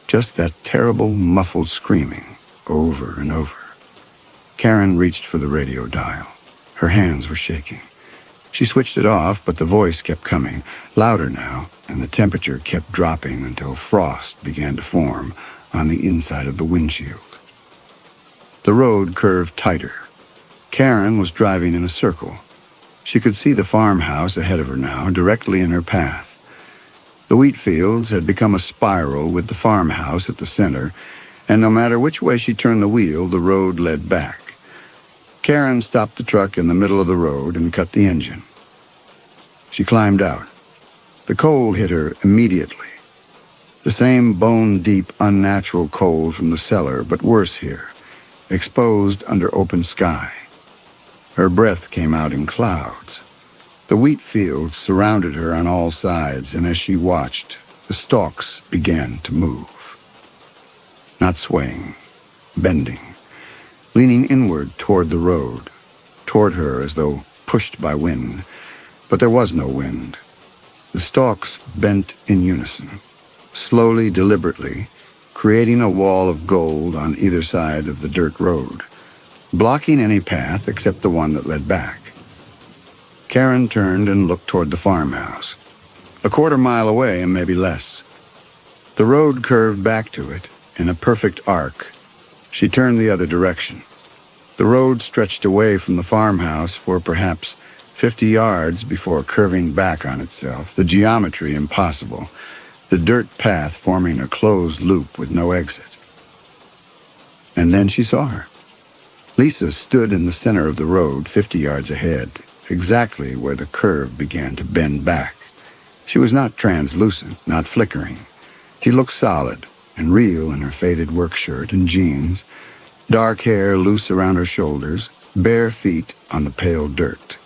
just that terrible muffled screaming over and over. Karen reached for the radio dial. Her hands were shaking. She switched it off, but the voice kept coming, louder now, and the temperature kept dropping until frost began to form on the inside of the windshield. The road curved tighter. Karen was driving in a circle. She could see the farmhouse ahead of her now, directly in her path. The wheat fields had become a spiral with the farmhouse at the center, and no matter which way she turned the wheel, the road led back. Karen stopped the truck in the middle of the road and cut the engine. She climbed out. The cold hit her immediately. The same bone-deep, unnatural cold from the cellar, but worse here, exposed under open sky. Her breath came out in clouds. The wheat fields surrounded her on all sides, and as she watched, the stalks began to move. Not swaying, bending, leaning inward toward the road, toward her as though pushed by wind. But there was no wind. The stalks bent in unison, slowly, deliberately, creating a wall of gold on either side of the dirt road, blocking any path except the one that led back. Karen turned and looked toward the farmhouse, a quarter-mile away and maybe less. The road curved back to it in a perfect arc. She turned the other direction. The road stretched away from the farmhouse for perhaps 50 yards before curving back on itself, the geometry impossible, the dirt path forming a closed loop with no exit. And then she saw her. Lisa stood in the center of the road 50 yards ahead, exactly where the curve began to bend back. She was not translucent, not flickering. She looked solid and real in her faded work shirt and jeans, dark hair loose around her shoulders, bare feet on the pale dirt.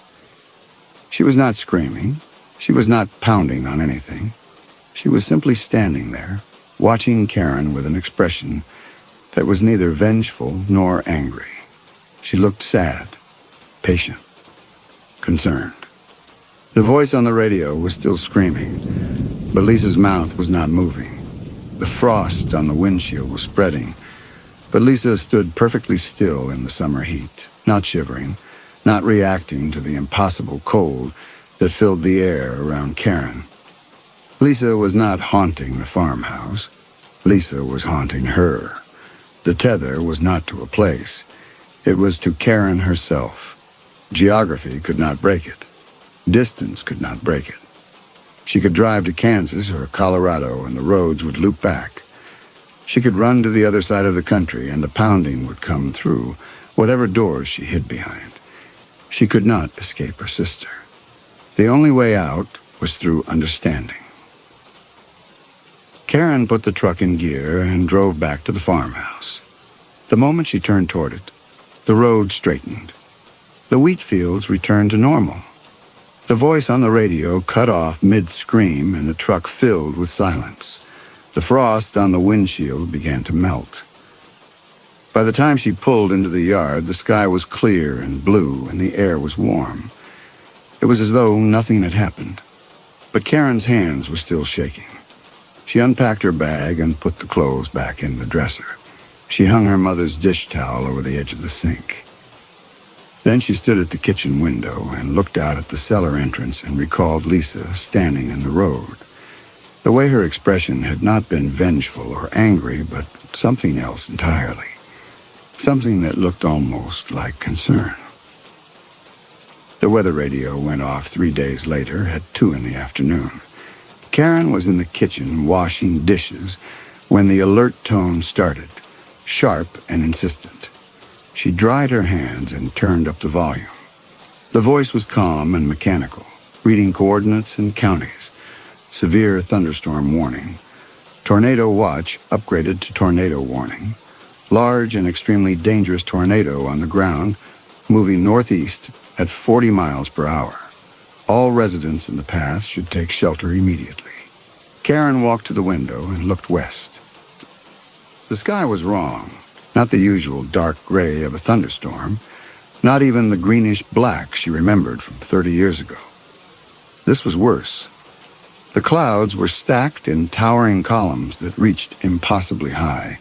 She was not screaming. She was not pounding on anything. She was simply standing there, watching Karen with an expression that was neither vengeful nor angry. She looked sad, patient, concerned. The voice on the radio was still screaming, but Lisa's mouth was not moving. The frost on the windshield was spreading, but Lisa stood perfectly still in the summer heat, not shivering, not reacting to the impossible cold that filled the air around Karen. Lisa was not haunting the farmhouse. Lisa was haunting her. The tether was not to a place. It was to Karen herself. Geography could not break it. Distance could not break it. She could drive to Kansas or Colorado and the roads would loop back. She could run to the other side of the country and the pounding would come through, whatever doors she hid behind. She could not escape her sister. The only way out was through understanding. Karen put the truck in gear and drove back to the farmhouse. The moment she turned toward it, the road straightened. The wheat fields returned to normal. The voice on the radio cut off mid-scream and the truck filled with silence. The frost on the windshield began to melt. By the time she pulled into the yard, the sky was clear and blue and the air was warm. It was as though nothing had happened. But Karen's hands were still shaking. She unpacked her bag and put the clothes back in the dresser. She hung her mother's dish towel over the edge of the sink. Then she stood at the kitchen window and looked out at the cellar entrance and recalled Lisa standing in the road. The way her expression had not been vengeful or angry, but something else entirely. Something that looked almost like concern. The weather radio went off 3 days later at 2 in the afternoon. Karen was in the kitchen washing dishes when the alert tone started, sharp and insistent. She dried her hands and turned up the volume. The voice was calm and mechanical, reading coordinates and counties. Severe thunderstorm warning. Tornado watch upgraded to tornado warning. Large and extremely dangerous tornado on the ground, moving northeast at 40 miles per hour. All residents in the path should take shelter immediately. Karen walked to the window and looked west. The sky was wrong. Not the usual dark gray of a thunderstorm. Not even the greenish black she remembered from 30 years ago. This was worse. The clouds were stacked in towering columns that reached impossibly high,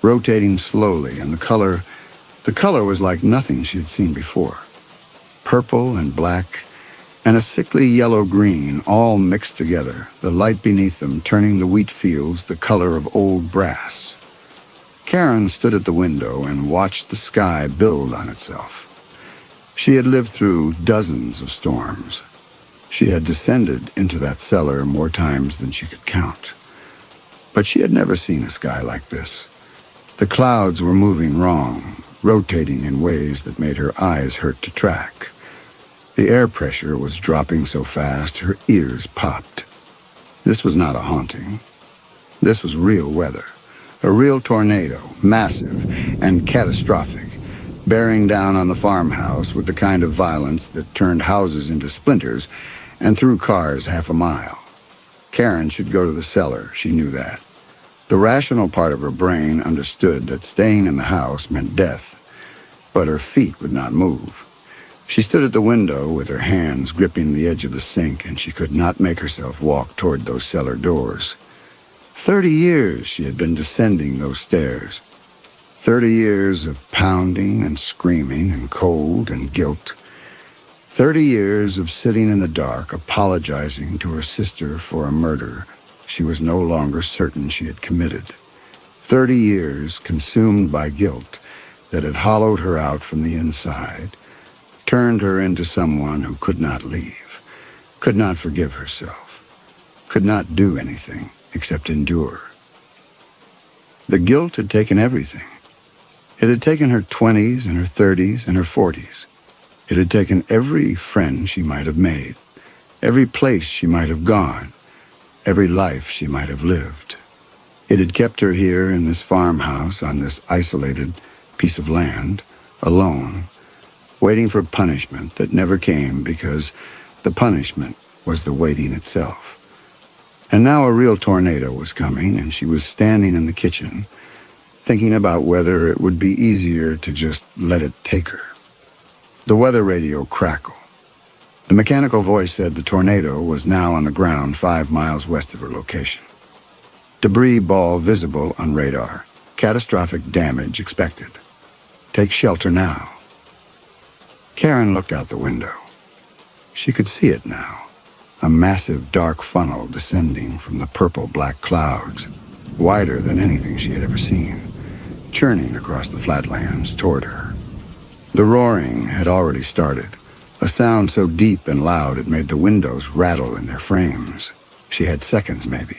rotating slowly, and the color was like nothing she had seen before. Purple and black, and a sickly yellow-green, all mixed together, the light beneath them turning the wheat fields the color of old brass. Karen stood at the window and watched the sky build on itself. She had lived through dozens of storms. She had descended into that cellar more times than she could count. But she had never seen a sky like this. The clouds were moving wrong, rotating in ways that made her eyes hurt to track. The air pressure was dropping so fast her ears popped. This was not a haunting. This was real weather. A real tornado, massive and catastrophic, bearing down on the farmhouse with the kind of violence that turned houses into splinters and threw cars half a mile. Karen should go to the cellar, she knew that. The rational part of her brain understood that staying in the house meant death, but her feet would not move. She stood at the window with her hands gripping the edge of the sink, and she could not make herself walk toward those cellar doors. 30 years she had been descending those stairs. 30 years of pounding and screaming and cold and guilt. 30 years of sitting in the dark, apologizing to her sister for a murder she was no longer certain she had committed. 30 years consumed by guilt that had hollowed her out from the inside, turned her into someone who could not leave, could not forgive herself, could not do anything except endure. The guilt had taken everything. It had taken her 20s and her 30s and her 40s. It had taken every friend she might have made, every place she might have gone, every life she might have lived. It had kept her here in this farmhouse on this isolated piece of land, alone, waiting for punishment that never came because the punishment was the waiting itself. And now a real tornado was coming, and she was standing in the kitchen, thinking about whether it would be easier to just let it take her. The weather radio crackled. The mechanical voice said the tornado was now on the ground 5 miles west of her location. Debris ball visible on radar. Catastrophic damage expected. Take shelter now. Karen looked out the window. She could see it now. A massive dark funnel descending from the purple-black clouds, wider than anything she had ever seen, churning across the flatlands toward her. The roaring had already started, a sound so deep and loud it made the windows rattle in their frames. She had seconds, maybe.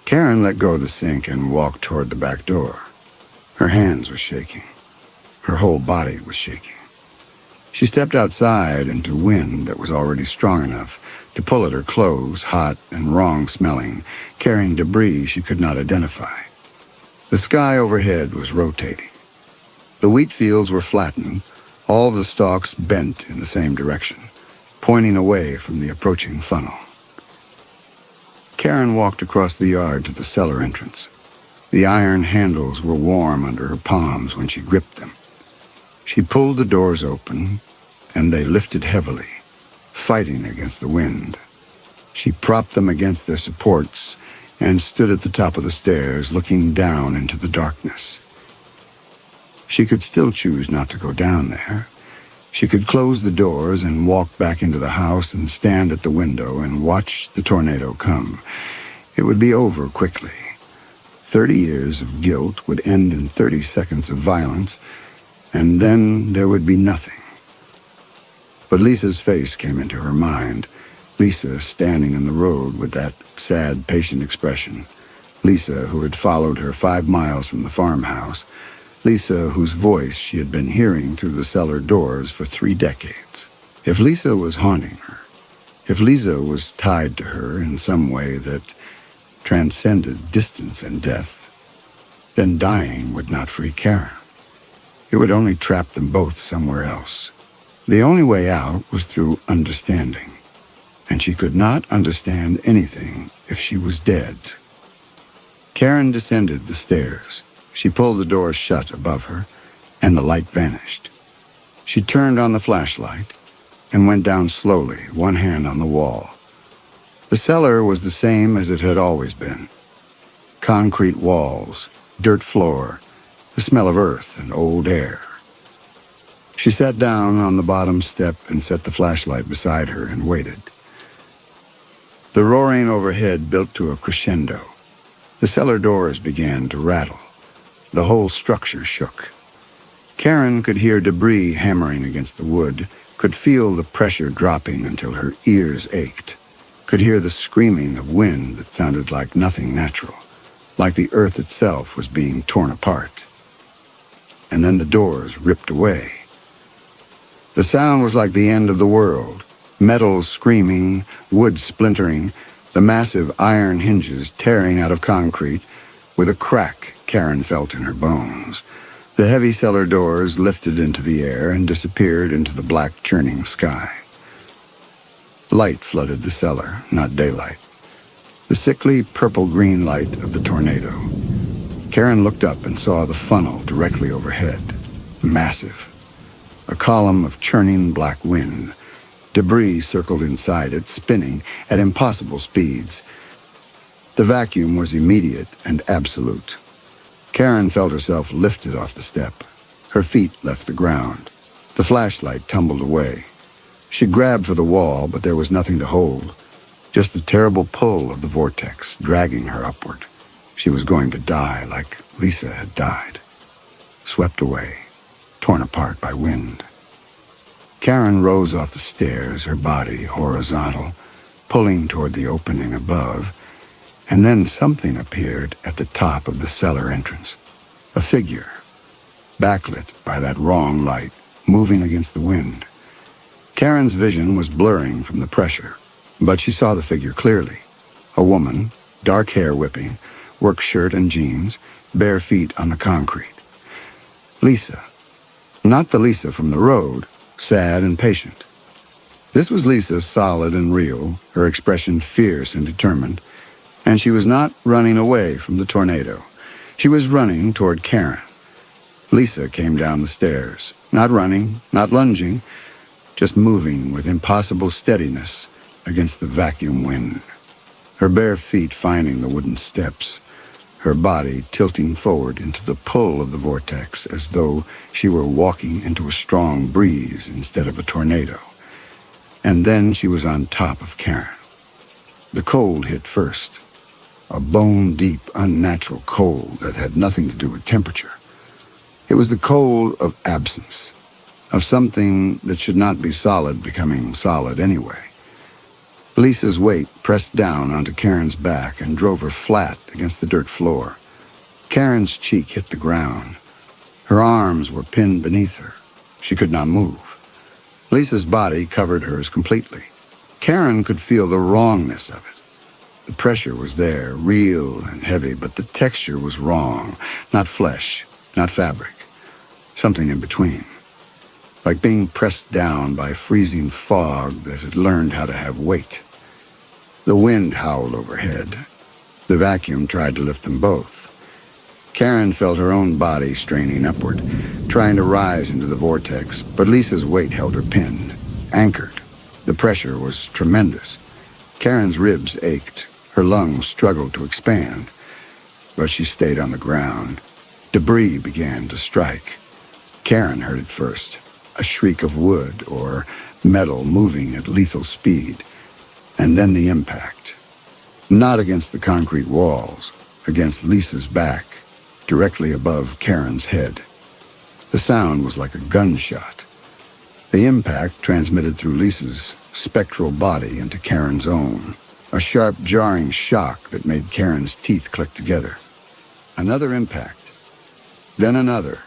Karen let go of the sink and walked toward the back door. Her hands were shaking. Her whole body was shaking. She stepped outside into wind that was already strong enough to pull at her clothes, hot and wrong-smelling, carrying debris she could not identify. The sky overhead was rotating. The wheat fields were flattened, all the stalks bent in the same direction, pointing away from the approaching funnel. Karen walked across the yard to the cellar entrance. The iron handles were warm under her palms when she gripped them. She pulled the doors open, and they lifted heavily, fighting against the wind. She propped them against their supports and stood at the top of the stairs, looking down into the darkness. She could still choose not to go down there. She could close the doors and walk back into the house and stand at the window and watch the tornado come. It would be over quickly. 30 years of guilt would end in 30 seconds of violence, and then there would be nothing. But Lisa's face came into her mind. Lisa standing in the road with that sad, patient expression. Lisa who had followed her 5 miles from the farmhouse. Lisa whose voice she had been hearing through the cellar doors for 3 decades. If Lisa was haunting her, if Lisa was tied to her in some way that transcended distance and death, then dying would not free Karen. It would only trap them both somewhere else. The only way out was through understanding, and she could not understand anything if she was dead. Karen descended the stairs. She pulled the door shut above her, and the light vanished. She turned on the flashlight and went down slowly, one hand on the wall. The cellar was the same as it had always been. Concrete walls, dirt floor, the smell of earth and old air. She sat down on the bottom step and set the flashlight beside her and waited. The roaring overhead built to a crescendo. The cellar doors began to rattle. The whole structure shook. Karen could hear debris hammering against the wood, could feel the pressure dropping until her ears ached, could hear the screaming of wind that sounded like nothing natural. like the earth itself was being torn apart. And then the doors ripped away. The sound was like the end of the world. Metal screaming, wood splintering, the massive iron hinges tearing out of concrete. With a crack Karen felt in her bones, the heavy cellar doors lifted into the air and disappeared into the black churning sky. Light flooded the cellar, not daylight. The sickly purple-green light of the tornado. Karen looked up and saw the funnel directly overhead. Massive. A column of churning black wind. Debris circled inside it, spinning at impossible speeds. The vacuum was immediate and absolute. Karen felt herself lifted off the step. Her feet left the ground. The flashlight tumbled away. She grabbed for the wall, but there was nothing to hold. Just the terrible pull of the vortex, dragging her upward. She was going to die like Lisa had died. Swept away, torn apart by wind. Karen rose off the stairs, her body horizontal, pulling toward the opening above, and then something appeared at the top of the cellar entrance. A figure, backlit by that wrong light, moving against the wind. Karen's vision was blurring from the pressure, but she saw the figure clearly. A woman, dark hair whipping, work shirt and jeans, bare feet on the concrete. Lisa. Not the Lisa from the road, sad and patient. This was Lisa, solid and real, her expression fierce and determined, and she was not running away from the tornado. She was running toward Karen. Lisa came down the stairs, not running, not lunging, just moving with impossible steadiness against the vacuum wind. Her bare feet finding the wooden steps, her body tilting forward into the pull of the vortex as though she were walking into a strong breeze instead of a tornado. And then she was on top of Karen. The cold hit first. A bone-deep, unnatural cold that had nothing to do with temperature. It was the cold of absence, of something that should not be solid becoming solid anyway. Lisa's weight pressed down onto Karen's back and drove her flat against the dirt floor. Karen's cheek hit the ground. Her arms were pinned beneath her. She could not move. Lisa's body covered hers completely. Karen could feel the wrongness of it. The pressure was there, real and heavy, but the texture was wrong. Not flesh, not fabric. Something in between. Like being pressed down by freezing fog that had learned how to have weight. The wind howled overhead. The vacuum tried to lift them both. Karen felt her own body straining upward, trying to rise into the vortex, but Lisa's weight held her pinned, anchored. The pressure was tremendous. Karen's ribs ached. Her lungs struggled to expand, but she stayed on the ground. Debris began to strike. Karen heard it first, a shriek of wood or metal moving at lethal speed, and then the impact. Not against the concrete walls, against Lisa's back, directly above Karen's head. The sound was like a gunshot. The impact transmitted through Lisa's spectral body into Karen's own. A sharp, jarring shock that made Karen's teeth click together. Another impact. Then another.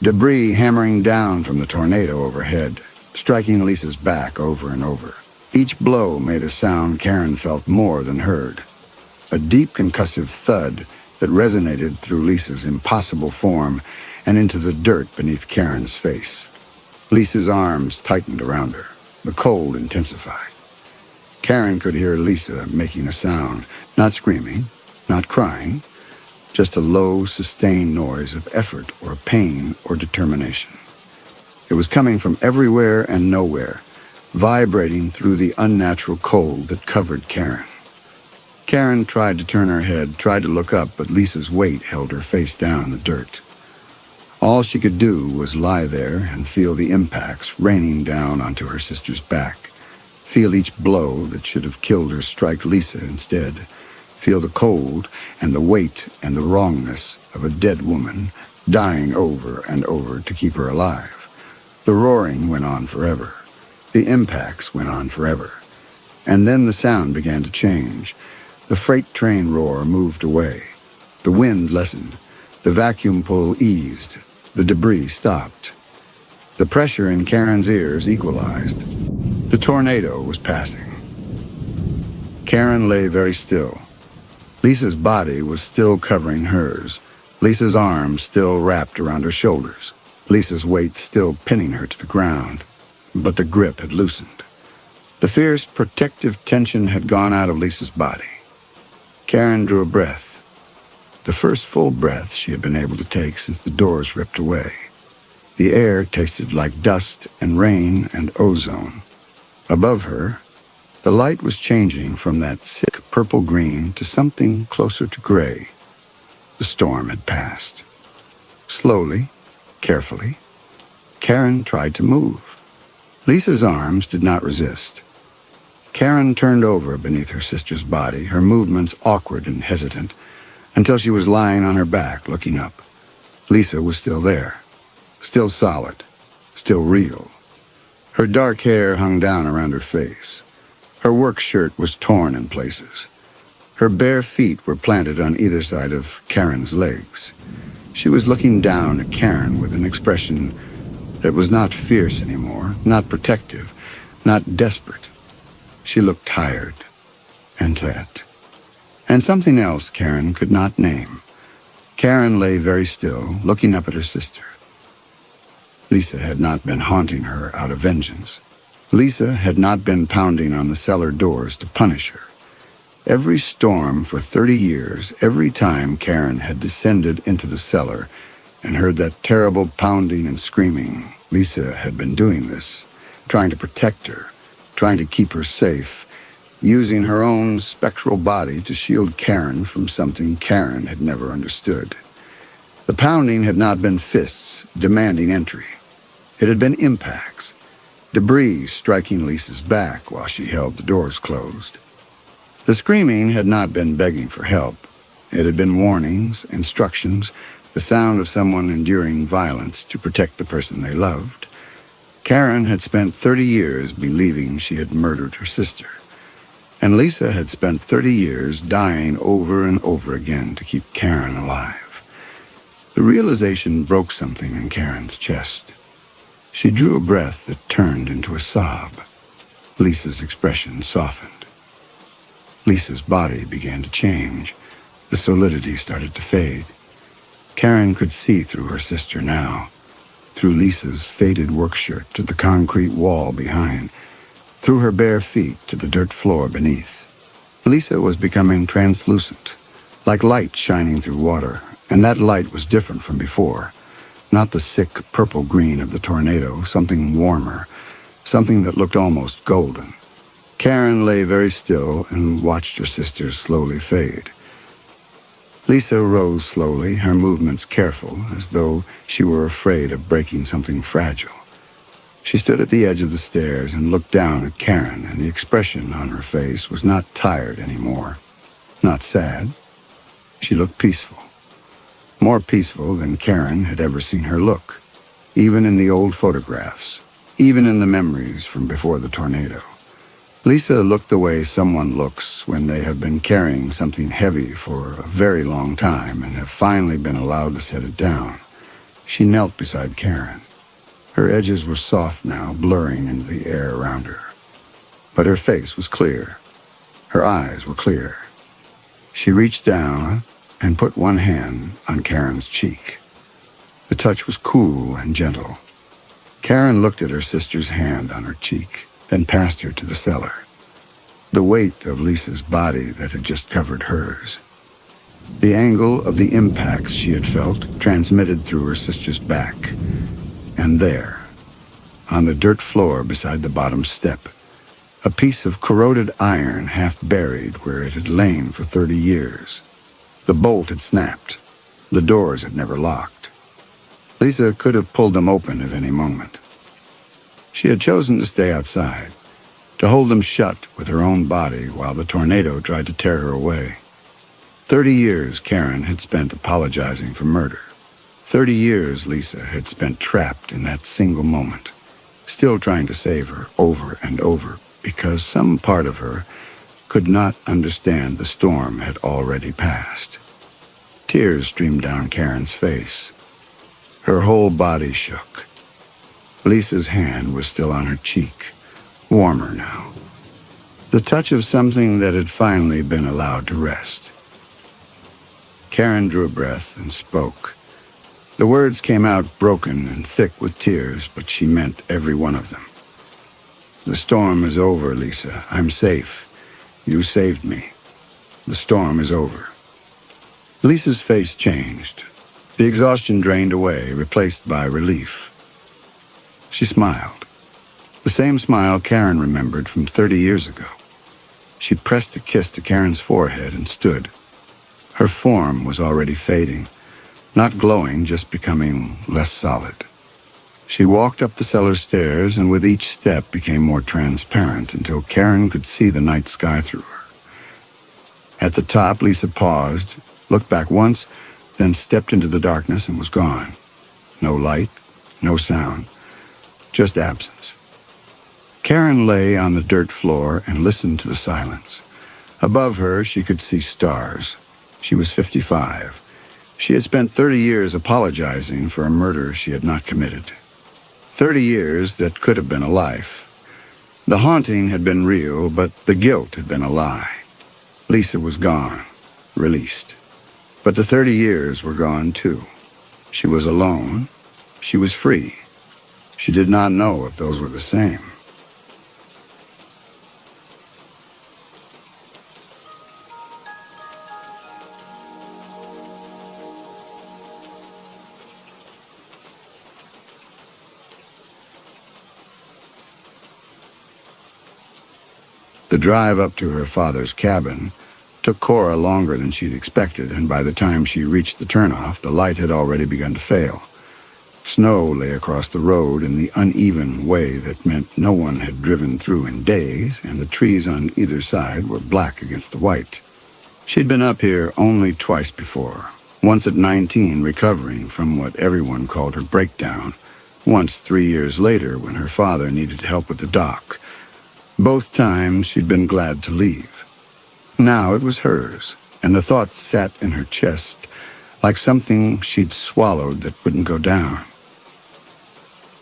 Debris hammering down from the tornado overhead, striking Lisa's back over and over. Each blow made a sound Karen felt more than heard. A deep concussive thud that resonated through Lisa's impossible form and into the dirt beneath Karen's face. Lisa's arms tightened around her. The cold intensified. Karen could hear Lisa making a sound, not screaming, not crying, just a low, sustained noise of effort or pain or determination. It was coming from everywhere and nowhere, vibrating through the unnatural cold that covered Karen. Karen tried to turn her head, tried to look up, but Lisa's weight held her face down in the dirt. All she could do was lie there and feel the impacts raining down onto her sister's back. Feel each blow that should have killed her strike Lisa instead. Feel the cold and the weight and the wrongness of a dead woman dying over and over to keep her alive. The roaring went on forever. The impacts went on forever. And then the sound began to change. The freight train roar moved away. The wind lessened. The vacuum pull eased. The debris stopped. The pressure in Karen's ears equalized. The tornado was passing. Karen lay very still. Lisa's body was still covering hers. Lisa's arms still wrapped around her shoulders. Lisa's weight still pinning her to the ground. But the grip had loosened. The fierce, protective tension had gone out of Lisa's body. Karen drew a breath. The first full breath she had been able to take since the doors ripped away. The air tasted like dust and rain and ozone. Above her, the light was changing from that sick purple-green to something closer to gray. The storm had passed. Slowly, carefully, Karen tried to move. Lisa's arms did not resist. Karen turned over beneath her sister's body, her movements awkward and hesitant, until she was lying on her back, looking up. Lisa was still there, still solid, still real. Her dark hair hung down around her face. Her work shirt was torn in places. Her bare feet were planted on either side of Karen's legs. She was looking down at Karen with an expression that was not fierce anymore, not protective, not desperate. She looked tired and sad. And something else Karen could not name. Karen lay very still, looking up at her sister. Lisa had not been haunting her out of vengeance. Lisa had not been pounding on the cellar doors to punish her. Every storm for 30 years, every time Karen had descended into the cellar and heard that terrible pounding and screaming, Lisa had been doing this, trying to protect her, trying to keep her safe, using her own spectral body to shield Karen from something Karen had never understood. The pounding had not been fists demanding entry. It had been impacts, debris striking Lisa's back while she held the doors closed. The screaming had not been begging for help. It had been warnings, instructions, the sound of someone enduring violence to protect the person they loved. Karen had spent 30 years believing she had murdered her sister. And Lisa had spent 30 years dying over and over again to keep Karen alive. The realization broke something in Karen's chest. She drew a breath that turned into a sob. Lisa's expression softened. Lisa's body began to change. The solidity started to fade. Karen could see through her sister now, through Lisa's faded work shirt to the concrete wall behind, through her bare feet to the dirt floor beneath. Lisa was becoming translucent, like light shining through water, and that light was different from before. Not the sick purple-green of the tornado, something warmer, something that looked almost golden. Karen lay very still and watched her sister slowly fade. Lisa rose slowly, her movements careful, as though she were afraid of breaking something fragile. She stood at the edge of the stairs and looked down at Karen, and the expression on her face was not tired anymore, not sad. She looked peaceful, more peaceful than Karen had ever seen her look, even in the old photographs, even in the memories from before the tornado. Lisa looked the way someone looks when they have been carrying something heavy for a very long time and have finally been allowed to set it down. She knelt beside Karen. Her edges were soft now, blurring into the air around her. But her face was clear. Her eyes were clear. She reached down and put one hand on Karen's cheek. The touch was cool and gentle. Karen looked at her sister's hand on her cheek, then passed her to the cellar. The weight of Lisa's body that had just covered hers. The angle of the impacts she had felt transmitted through her sister's back. And there, on the dirt floor beside the bottom step, a piece of corroded iron half buried where it had lain for 30 years. The bolt had snapped. The doors had never locked. Lisa could have pulled them open at any moment. She had chosen to stay outside, to hold them shut with her own body while the tornado tried to tear her away. 30 years Karen had spent apologizing for murder. 30 years Lisa had spent trapped in that single moment, still trying to save her over and over because some part of her could not understand the storm had already passed. Tears streamed down Karen's face. Her whole body shook. Lisa's hand was still on her cheek, warmer now. The touch of something that had finally been allowed to rest. Karen drew a breath and spoke. The words came out broken and thick with tears, but she meant every one of them. The storm is over, Lisa. I'm safe. You saved me. The storm is over. Lisa's face changed. The exhaustion drained away, replaced by relief. She smiled. The same smile Karen remembered from 30 years ago. She pressed a kiss to Karen's forehead and stood. Her form was already fading, not glowing, just becoming less solid. She walked up the cellar stairs and with each step became more transparent until Karen could see the night sky through her. At the top, Lisa paused, looked back once, then stepped into the darkness and was gone. No light, no sound, just absence. Karen lay on the dirt floor and listened to the silence. Above her, she could see stars. She was 55. She had spent 30 years apologizing for a murder she had not committed. 30 years that could have been a life. The haunting had been real, but the guilt had been a lie. Lisa was gone, released. But the 30 years were gone too. She was alone. She was free. She did not know if those were the same. The drive up to her father's cabin took Cora longer than she'd expected, and by the time she reached the turnoff, the light had already begun to fail. Snow lay across the road in the uneven way that meant no one had driven through in days, and the trees on either side were black against the white. She'd been up here only twice before, once at 19 recovering from what everyone called her breakdown, once 3 years later when her father needed help with the dock. Both times she'd been glad to leave. Now it was hers, and the thought sat in her chest like something she'd swallowed that wouldn't go down.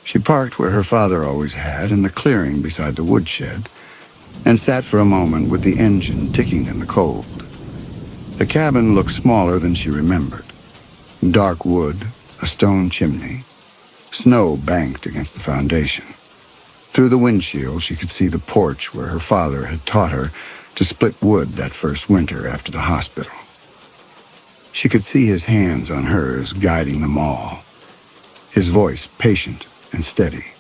She parked where her father always had, in the clearing beside the woodshed, and sat for a moment with the engine ticking in the cold. The cabin looked smaller than she remembered. Dark wood, a stone chimney, snow banked against the foundation. Through the windshield, she could see the porch where her father had taught her to split wood that first winter after the hospital. She could see his hands on hers guiding them all, his voice patient and steady.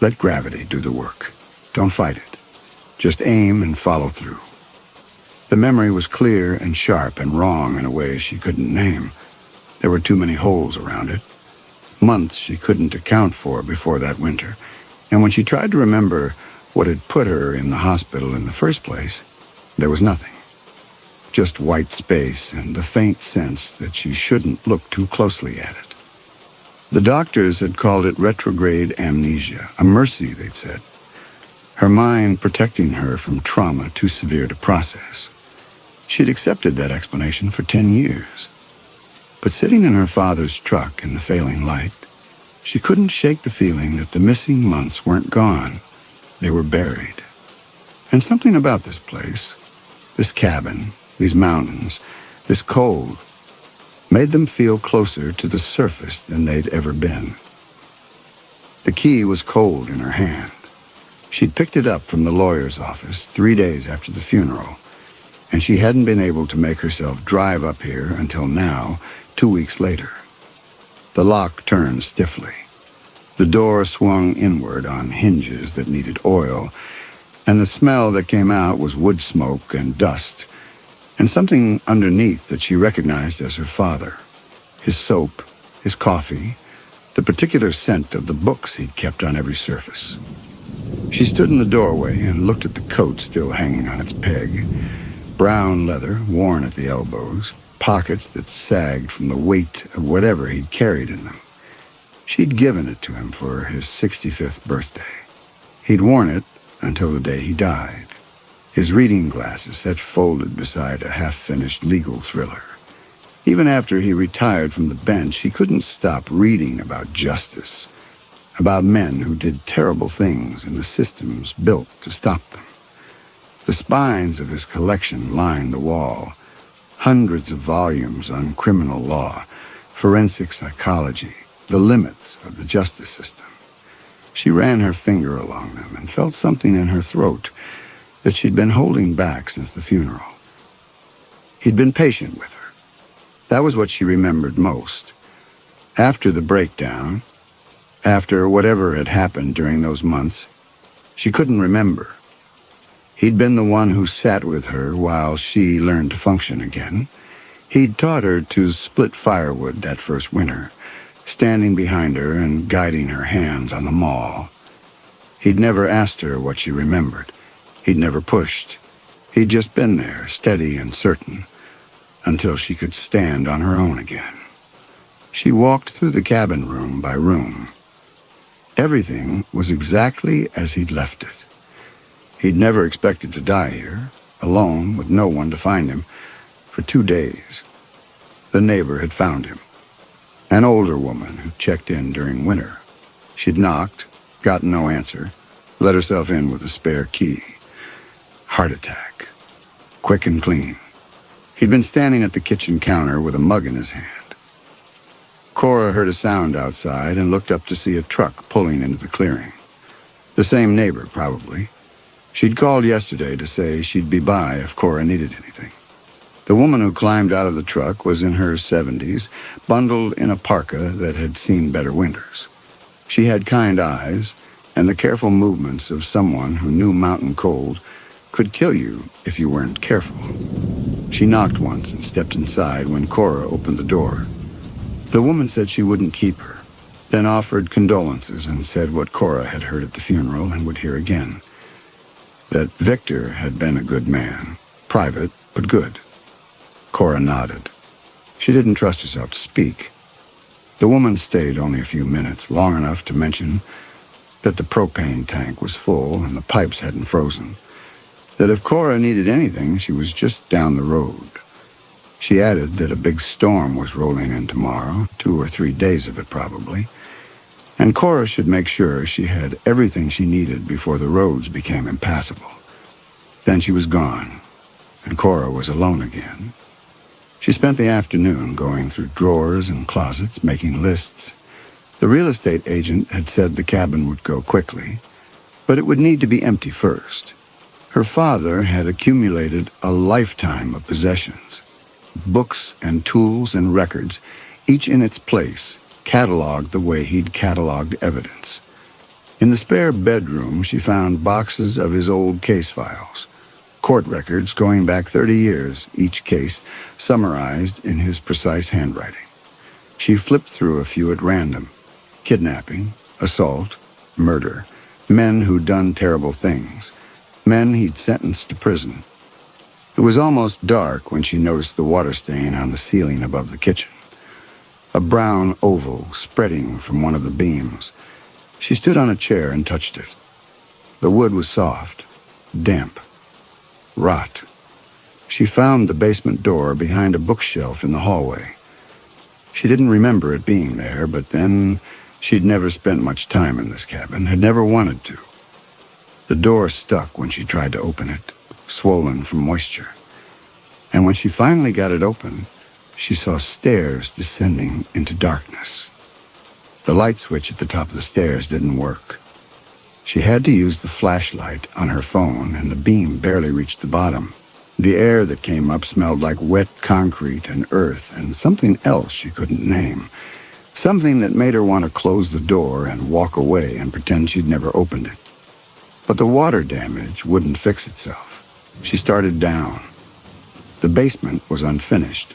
Let gravity do the work. Don't fight it. Just aim and follow through. The memory was clear and sharp and wrong in a way she couldn't name. There were too many holes around it. Months she couldn't account for before that winter. And when she tried to remember what had put her in the hospital in the first place, there was nothing. Just white space and the faint sense that she shouldn't look too closely at it. The doctors had called it retrograde amnesia, a mercy, they'd said. Her mind protecting her from trauma too severe to process. She'd accepted that explanation for 10 years. But sitting in her father's truck in the failing light, she couldn't shake the feeling that the missing months weren't gone. They were buried. And something about this place, this cabin, these mountains, this cold, made them feel closer to the surface than they'd ever been. The key was cold in her hand. She'd picked it up from the lawyer's office 3 days after the funeral, and she hadn't been able to make herself drive up here until now, 2 weeks later. The lock turned stiffly. The door swung inward on hinges that needed oil, and the smell that came out was wood smoke and dust, and something underneath that she recognized as her father. His soap, his coffee, the particular scent of the books he'd kept on every surface. She stood in the doorway and looked at the coat still hanging on its peg. Brown leather, worn at the elbows, pockets that sagged from the weight of whatever he'd carried in them. She'd given it to him for his 65th birthday. He'd worn it until the day he died. His reading glasses sat folded beside a half-finished legal thriller. Even after he retired from the bench, he couldn't stop reading about justice, about men who did terrible things and the systems built to stop them. The spines of his collection lined the wall, hundreds of volumes on criminal law, forensic psychology, the limits of the justice system. She ran her finger along them and felt something in her throat that she'd been holding back since the funeral. He'd been patient with her. That was what she remembered most. After the breakdown, after whatever had happened during those months, she couldn't remember. He'd been the one who sat with her while she learned to function again. He'd taught her to split firewood that first winter, standing behind her and guiding her hands on the maul. He'd never asked her what she remembered. He'd never pushed. He'd just been there, steady and certain, until she could stand on her own again. She walked through the cabin room by room. Everything was exactly as he'd left it. He'd never expected to die here, alone with no one to find him, for 2 days. The neighbor had found him, an older woman who checked in during winter. She'd knocked, gotten no answer, let herself in with a spare key. Heart attack. Quick and clean. He'd been standing at the kitchen counter with a mug in his hand. Cora heard a sound outside and looked up to see a truck pulling into the clearing. The same neighbor, probably. She'd called yesterday to say she'd be by if Cora needed anything. The woman who climbed out of the truck was in her 70s, bundled in a parka that had seen better winters. She had kind eyes and the careful movements of someone who knew mountain cold could kill you if you weren't careful. She knocked once and stepped inside when Cora opened the door. The woman said she wouldn't keep her, then offered condolences and said what Cora had heard at the funeral and would hear again. That Victor had been a good man, private but good. Cora nodded. She didn't trust herself to speak. The woman stayed only a few minutes, long enough to mention that the propane tank was full and the pipes hadn't frozen, that if Cora needed anything, she was just down the road. She added that a big storm was rolling in tomorrow, 2 or 3 days of it probably, and Cora should make sure she had everything she needed before the roads became impassable. Then she was gone, and Cora was alone again. She spent the afternoon going through drawers and closets, making lists. The real estate agent had said the cabin would go quickly, but it would need to be empty first. Her father had accumulated a lifetime of possessions, books and tools and records, each in its place, cataloged the way he'd cataloged evidence. In the spare bedroom, she found boxes of his old case files, court records going back 30 years, each case summarized in his precise handwriting. She flipped through a few at random. Kidnapping, assault, murder, men who'd done terrible things, men he'd sentenced to prison. It was almost dark when she noticed the water stain on the ceiling above the kitchen, a brown oval spreading from one of the beams. She stood on a chair and touched it. The wood was soft, damp, rot. She found the basement door behind a bookshelf in the hallway. She didn't remember it being there, but then she'd never spent much time in this cabin, had never wanted to. The door stuck when she tried to open it, swollen from moisture. And when she finally got it open, she saw stairs descending into darkness. The light switch at the top of the stairs didn't work. She had to use the flashlight on her phone, and the beam barely reached the bottom. The air that came up smelled like wet concrete and earth and something else she couldn't name. Something that made her want to close the door and walk away and pretend she'd never opened it. But the water damage wouldn't fix itself. She started down. The basement was unfinished.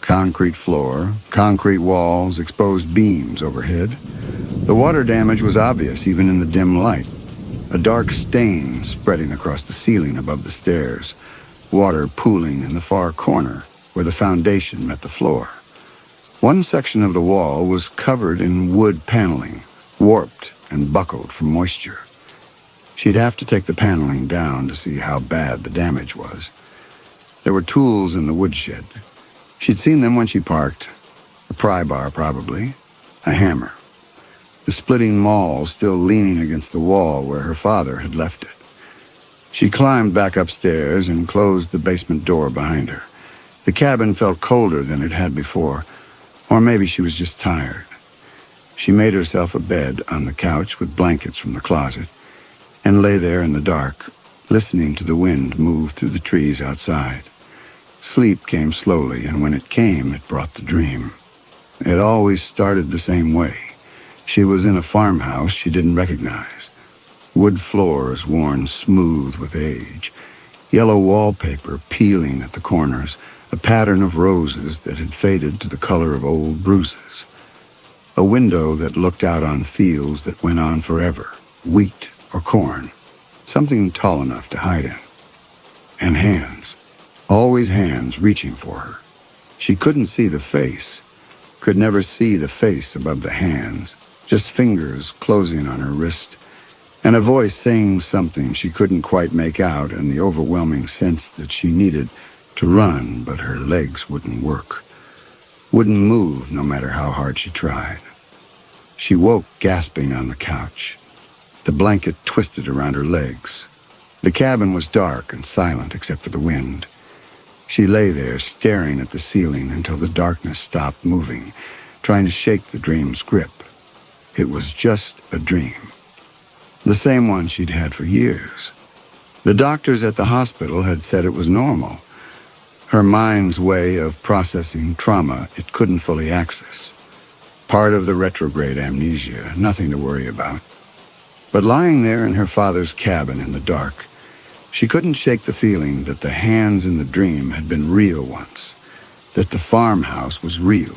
Concrete floor, concrete walls, exposed beams overhead. The water damage was obvious even in the dim light. A dark stain spreading across the ceiling above the stairs, water pooling in the far corner where the foundation met the floor. One section of the wall was covered in wood paneling, warped and buckled from moisture. She'd have to take the paneling down to see how bad the damage was. There were tools in the woodshed. She'd seen them when she parked. A pry bar, probably. A hammer. The splitting maul still leaning against the wall where her father had left it. She climbed back upstairs and closed the basement door behind her. The cabin felt colder than it had before, or maybe she was just tired. She made herself a bed on the couch with blankets from the closet and lay there in the dark, listening to the wind move through the trees outside. Sleep came slowly, and when it came, it brought the dream. It always started the same way. She was in a farmhouse she didn't recognize. Wood floors worn smooth with age, yellow wallpaper peeling at the corners, a pattern of roses that had faded to the color of old bruises. A window that looked out on fields that went on forever, wheat or corn, something tall enough to hide in. And hands, always hands reaching for her. She couldn't see the face, could never see the face above the hands, just fingers closing on her wrist, and a voice saying something she couldn't quite make out, and the overwhelming sense that she needed to run, but her legs wouldn't work, wouldn't move no matter how hard she tried. She woke gasping on the couch. The blanket twisted around her legs. The cabin was dark and silent except for the wind. She lay there staring at the ceiling until the darkness stopped moving, trying to shake the dream's grip. It was just a dream. The same one she'd had for years. The doctors at the hospital had said it was normal. Her mind's way of processing trauma it couldn't fully access. Part of the retrograde amnesia, nothing to worry about. But lying there in her father's cabin in the dark, she couldn't shake the feeling that the hands in the dream had been real once, that the farmhouse was real,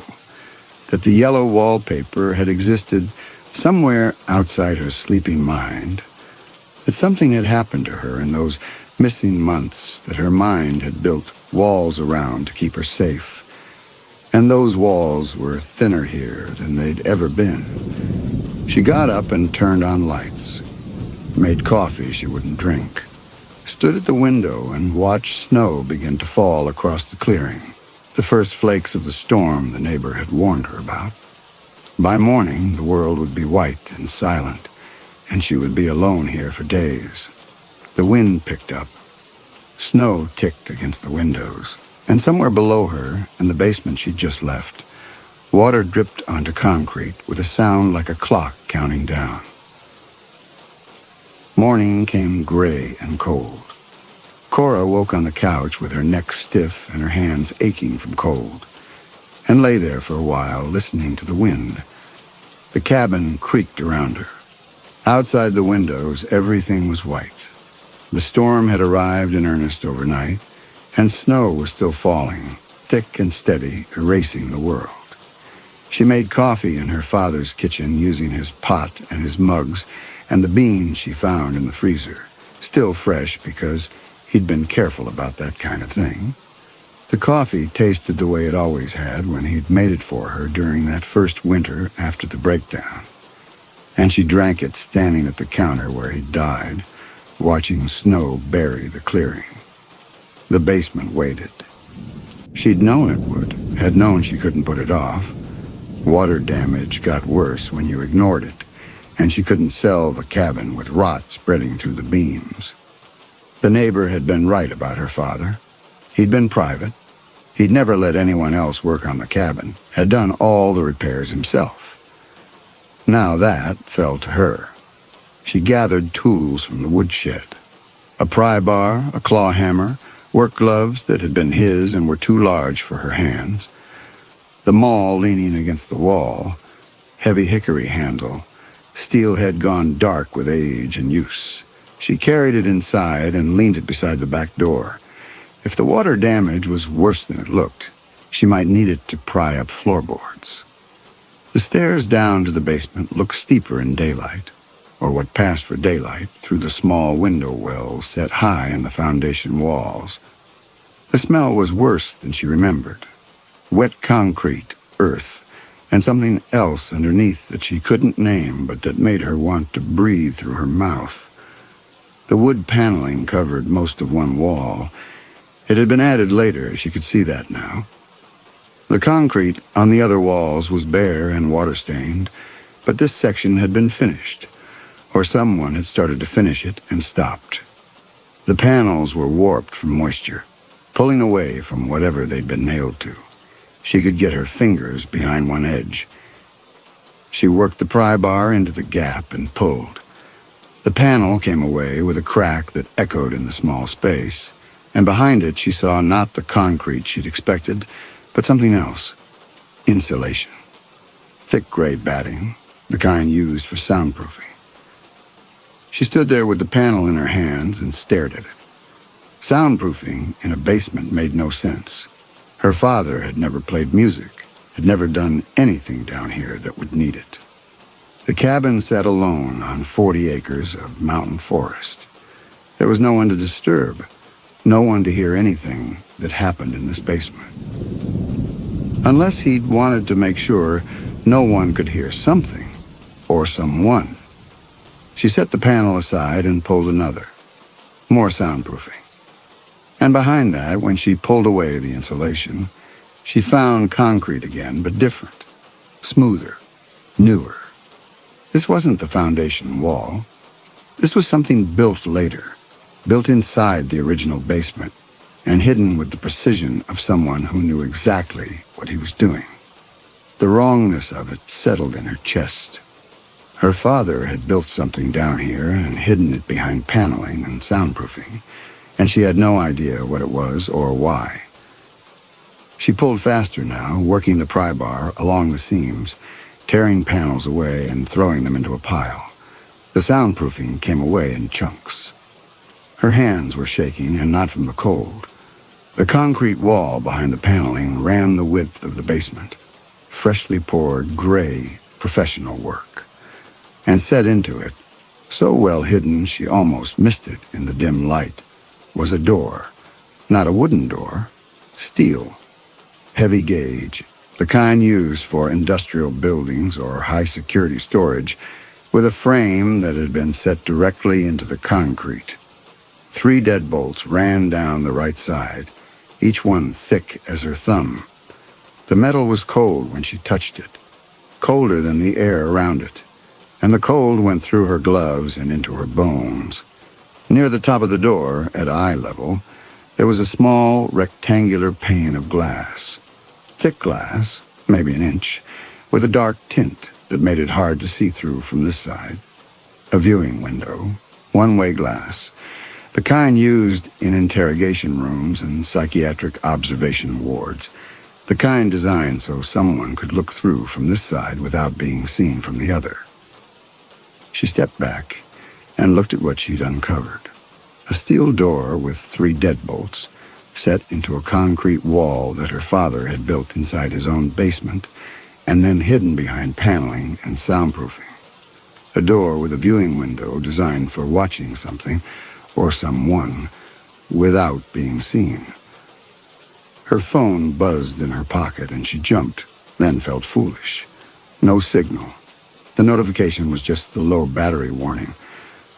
that the yellow wallpaper had existed somewhere outside her sleeping mind, that something had happened to her in those missing months that her mind had built walls around to keep her safe. And those walls were thinner here than they'd ever been. She got up and turned on lights, made coffee she wouldn't drink, stood at the window and watched snow begin to fall across the clearing, the first flakes of the storm the neighbor had warned her about. By morning, the world would be white and silent, and she would be alone here for days. The wind picked up. Snow ticked against the windows, and somewhere below her, in the basement she'd just left, water dripped onto concrete with a sound like a clock counting down. Morning came gray and cold. Cora woke on the couch with her neck stiff and her hands aching from cold, and lay there for a while listening to the wind. The cabin creaked around her. Outside the windows, everything was white. The storm had arrived in earnest overnight, and snow was still falling, thick and steady, erasing the world. She made coffee in her father's kitchen using his pot and his mugs and the beans she found in the freezer, still fresh because he'd been careful about that kind of thing. The coffee tasted the way it always had when he'd made it for her during that first winter after the breakdown. And she drank it standing at the counter where he'd died, watching snow bury the clearing. The basement waited. She'd known it would, had known she couldn't put it off. Water damage got worse when you ignored it, and she couldn't sell the cabin with rot spreading through the beams. The neighbor had been right about her father. He'd been private. He'd never let anyone else work on the cabin, had done all the repairs himself. Now that fell to her. She gathered tools from the woodshed. A pry bar, a claw hammer, work gloves that had been his and were too large for her hands. The maul leaning against the wall, heavy hickory handle, steel head gone dark with age and use. She carried it inside and leaned it beside the back door. If the water damage was worse than it looked, she might need it to pry up floorboards. The stairs down to the basement looked steeper in daylight, or what passed for daylight, through the small window wells set high in the foundation walls. The smell was worse than she remembered. Wet concrete, earth, and something else underneath that she couldn't name but that made her want to breathe through her mouth. The wood paneling covered most of one wall. It had been added later, she could see that now. The concrete on the other walls was bare and water-stained, but this section had been finished, or someone had started to finish it and stopped. The panels were warped from moisture, pulling away from whatever they'd been nailed to. She could get her fingers behind one edge. She worked the pry bar into the gap and pulled. The panel came away with a crack that echoed in the small space, and behind it she saw not the concrete she'd expected, but something else. Insulation. Thick gray batting, the kind used for soundproofing. She stood there with the panel in her hands and stared at it. Soundproofing in a basement made no sense. Her father had never played music, had never done anything down here that would need it. The cabin sat alone on 40 acres of mountain forest. There was no one to disturb, no one to hear anything that happened in this basement. Unless he'd wanted to make sure no one could hear something, or someone. She set the panel aside and pulled another. More soundproofing. And behind that, when she pulled away the insulation, she found concrete again, but different. Smoother. Newer. This wasn't the foundation wall. This was something built later, built inside the original basement, and hidden with the precision of someone who knew exactly what he was doing. The wrongness of it settled in her chest. Her father had built something down here and hidden it behind paneling and soundproofing, and she had no idea what it was or why. She pulled faster now, working the pry bar along the seams, tearing panels away and throwing them into a pile. The soundproofing came away in chunks. Her hands were shaking, and not from the cold. The concrete wall behind the paneling ran the width of the basement. Freshly poured, gray, professional work. And set into it, so well hidden she almost missed it in the dim light, was a door. Not a wooden door, steel. Heavy gauge, the kind used for industrial buildings or high-security storage, with a frame that had been set directly into the concrete. 3 deadbolts ran down the right side, each one thick as her thumb. The metal was cold when she touched it, colder than the air around it, and the cold went through her gloves and into her bones. Near the top of the door, at eye level, there was a small rectangular pane of glass. Thick glass, maybe an inch, with a dark tint that made it hard to see through from this side. A viewing window, one-way glass, the kind used in interrogation rooms and psychiatric observation wards, the kind designed so someone could look through from this side without being seen from the other. She stepped back and looked at what she'd uncovered. A steel door with 3 deadbolts, set into a concrete wall that her father had built inside his own basement, and then hidden behind paneling and soundproofing. A door with a viewing window designed for watching something, or someone, without being seen. Her phone buzzed in her pocket and she jumped, then felt foolish. No signal. The notification was just the low battery warning.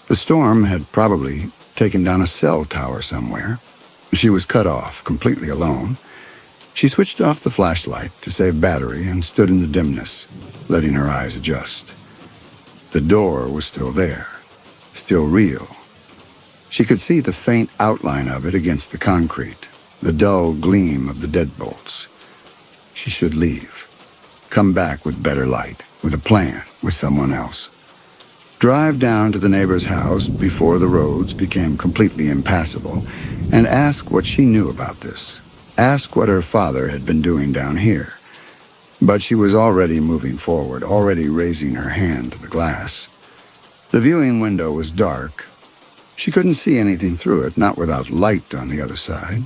The storm had probably taken down a cell tower somewhere. She was cut off, completely alone. She switched off the flashlight to save battery and stood in the dimness, letting her eyes adjust. The door was still there, still real. She could see the faint outline of it against the concrete, the dull gleam of the deadbolts. She should leave. Come back with better light, with a plan, with someone else. Drive down to the neighbor's house before the roads became completely impassable, and ask what she knew about this. Ask what her father had been doing down here. But she was already moving forward, already raising her hand to the glass. The viewing window was dark. She couldn't see anything through it, not without light on the other side.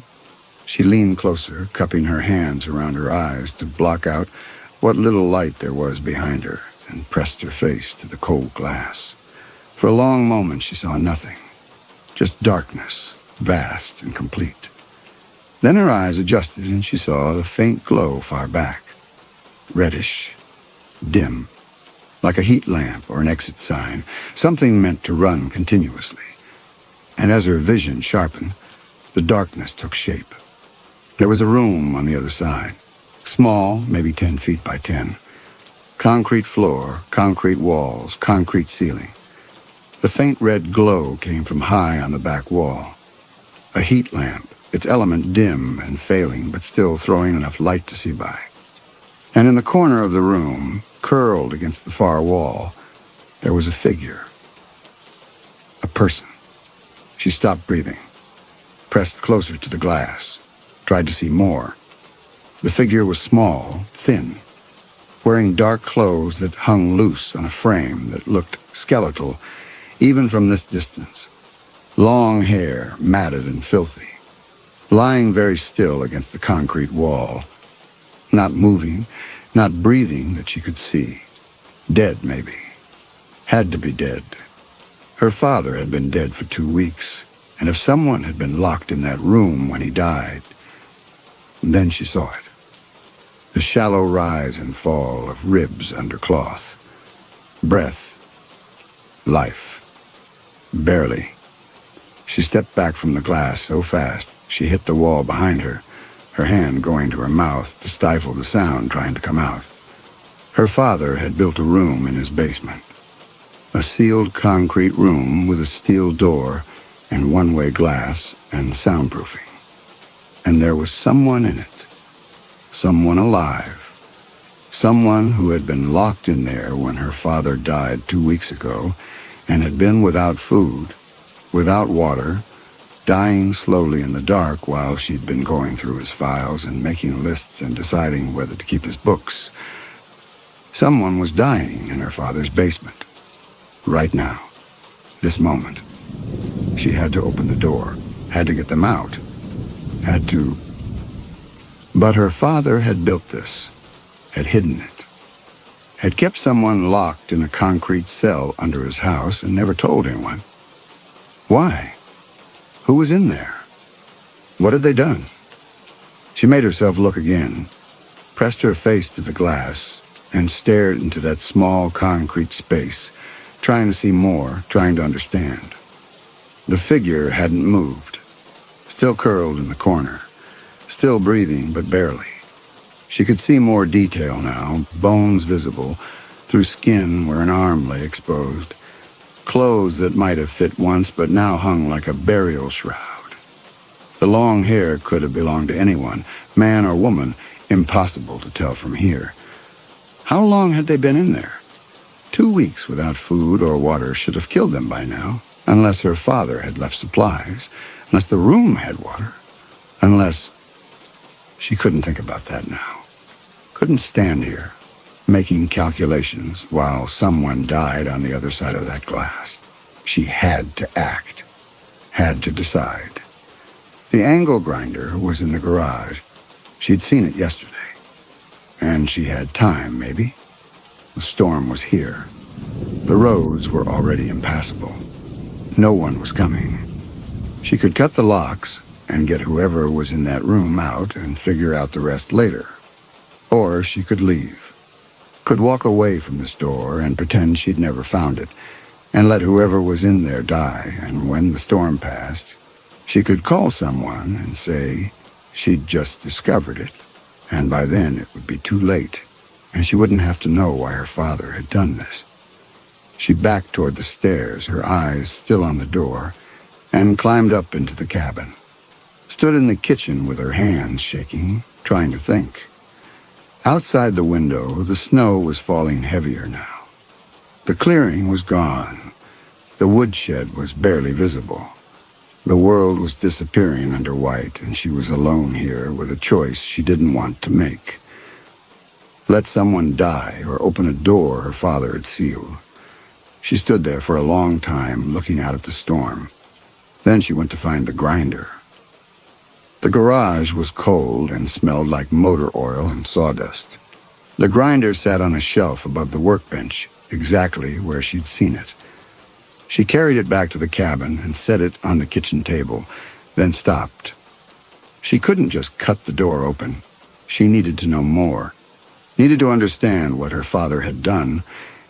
She leaned closer, cupping her hands around her eyes to block out what little light there was behind her, and pressed her face to the cold glass. For a long moment she saw nothing, just darkness, vast and complete. Then her eyes adjusted and she saw a faint glow far back, reddish, dim, like a heat lamp or an exit sign, something meant to run continuously. And as her vision sharpened, the darkness took shape. There was a room on the other side, Small, maybe 10 feet by 10. Concrete floor, concrete walls, concrete ceiling. The faint red glow came from high on the back wall. A heat lamp, its element dim and failing, but still throwing enough light to see by. And in the corner of the room, curled against the far wall, there was a figure. A person. She stopped breathing, pressed closer to the glass, tried to see more. The figure was small, thin, wearing dark clothes that hung loose on a frame that looked skeletal even from this distance. Long hair, matted and filthy, lying very still against the concrete wall. Not moving, not breathing that she could see. Dead, maybe. Had to be dead. Her father had been dead for 2 weeks, and if someone had been locked in that room when he died, then she saw it. The shallow rise and fall of ribs under cloth. Breath. Life. Barely. She stepped back from the glass so fast she hit the wall behind her, her hand going to her mouth to stifle the sound trying to come out. Her father had built a room in his basement. A sealed concrete room with a steel door and one-way glass and soundproofing. And there was someone in it. Someone alive. Someone who had been locked in there when her father died 2 weeks ago and had been without food, without water, dying slowly in the dark while she'd been going through his files and making lists and deciding whether to keep his books. Someone was dying in her father's basement. Right now. This moment. She had to open the door, had to get them out, had to... But her father had built this, had hidden it, had kept someone locked in a concrete cell under his house and never told anyone. Why? Who was in there? What had they done? She made herself look again, pressed her face to the glass, and stared into that small concrete space, trying to see more, trying to understand. The figure hadn't moved, still curled in the corner, still breathing but barely. She could see more detail now, bones visible, through skin where an arm lay exposed, clothes that might have fit once but now hung like a burial shroud. The long hair could have belonged to anyone, man or woman, impossible to tell from here. How long had they been in there? 2 weeks without food or water should have killed them by now, unless her father had left supplies, unless the room had water, unless... She couldn't think about that now. Couldn't stand here, making calculations while someone died on the other side of that glass. She had to act, had to decide. The angle grinder was in the garage. She'd seen it yesterday. And she had time, maybe. The storm was here. The roads were already impassable. No one was coming. She could cut the locks and get whoever was in that room out and figure out the rest later. Or she could leave. Could walk away from this door and pretend she'd never found it, and let whoever was in there die, and when the storm passed, she could call someone and say she'd just discovered it, and by then it would be too late, and she wouldn't have to know why her father had done this. She backed toward the stairs, her eyes still on the door, and climbed up into the cabin. Stood in the kitchen with her hands shaking, trying to think. Outside the window, the snow was falling heavier now. The clearing was gone. The woodshed was barely visible. The world was disappearing under white, and she was alone here with a choice she didn't want to make. Let someone die or open a door her father had sealed. She stood there for a long time, looking out at the storm. Then she went to find the grinder. The garage was cold and smelled like motor oil and sawdust. The grinder sat on a shelf above the workbench, exactly where she'd seen it. She carried it back to the cabin and set it on the kitchen table, then stopped. She couldn't just cut the door open. She needed to know more, needed to understand what her father had done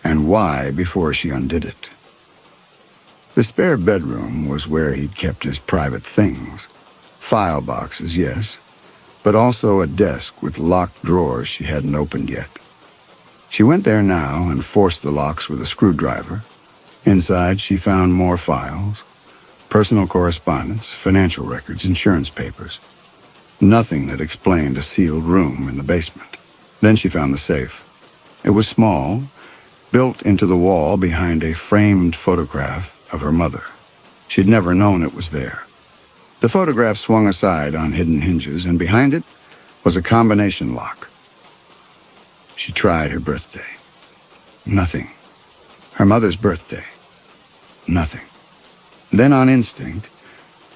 and why before she undid it. The spare bedroom was where he'd kept his private things. File boxes, yes. but also a desk with locked drawers she hadn't opened yet. She went there now and forced the locks with a screwdriver. Inside, she found more files, personal correspondence, financial records, insurance papers. Nothing that explained a sealed room in the basement. Then she found the safe. It was small, built into the wall behind a framed photograph of her mother. She'd never known it was there. The photograph swung aside on hidden hinges, and behind it was a combination lock. She tried her birthday. Nothing. Her mother's birthday. Nothing. Then on instinct,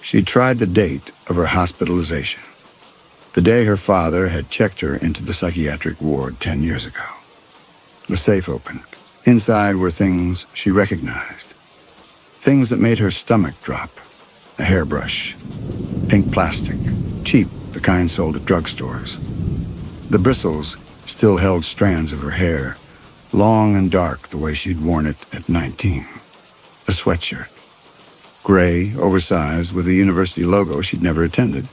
she tried the date of her hospitalization. The day her father had checked her into the psychiatric ward 10 years ago. The safe opened. Inside were things she recognized. Things that made her stomach drop. A hairbrush. Pink plastic. Cheap, the kind sold at drugstores. The bristles still held strands of her hair, long and dark the way she'd worn it at 19. A sweatshirt. Gray, oversized, with a university logo she'd never attended.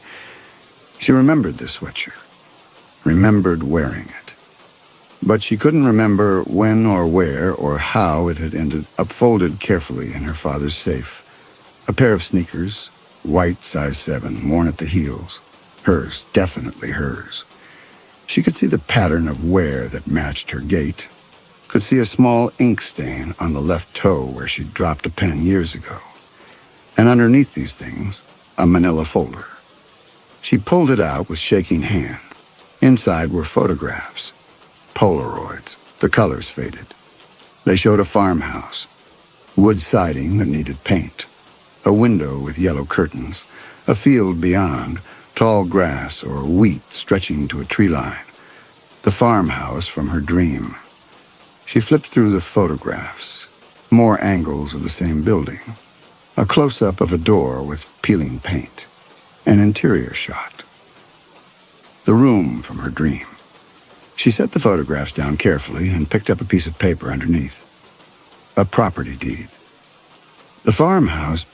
She remembered this sweatshirt. Remembered wearing it. But she couldn't remember when or where or how it had ended up folded carefully in her father's safe. A pair of sneakers, white, size 7, worn at the heels. Hers, definitely hers. She could see the pattern of wear that matched her gait. Could see a small ink stain on the left toe where she'd dropped a pen years ago. And underneath these things, a manila folder. She pulled it out with shaking hand. Inside were photographs. Polaroids. The colors faded. They showed a farmhouse. Wood siding that needed paint. A window with yellow curtains. A field beyond. Tall grass or wheat stretching to a tree line. The farmhouse from her dream. She flipped through the photographs. More angles of the same building. A close-up of a door with peeling paint. An interior shot. The room from her dream. She set the photographs down carefully and picked up a piece of paper underneath. A property deed. The farmhouse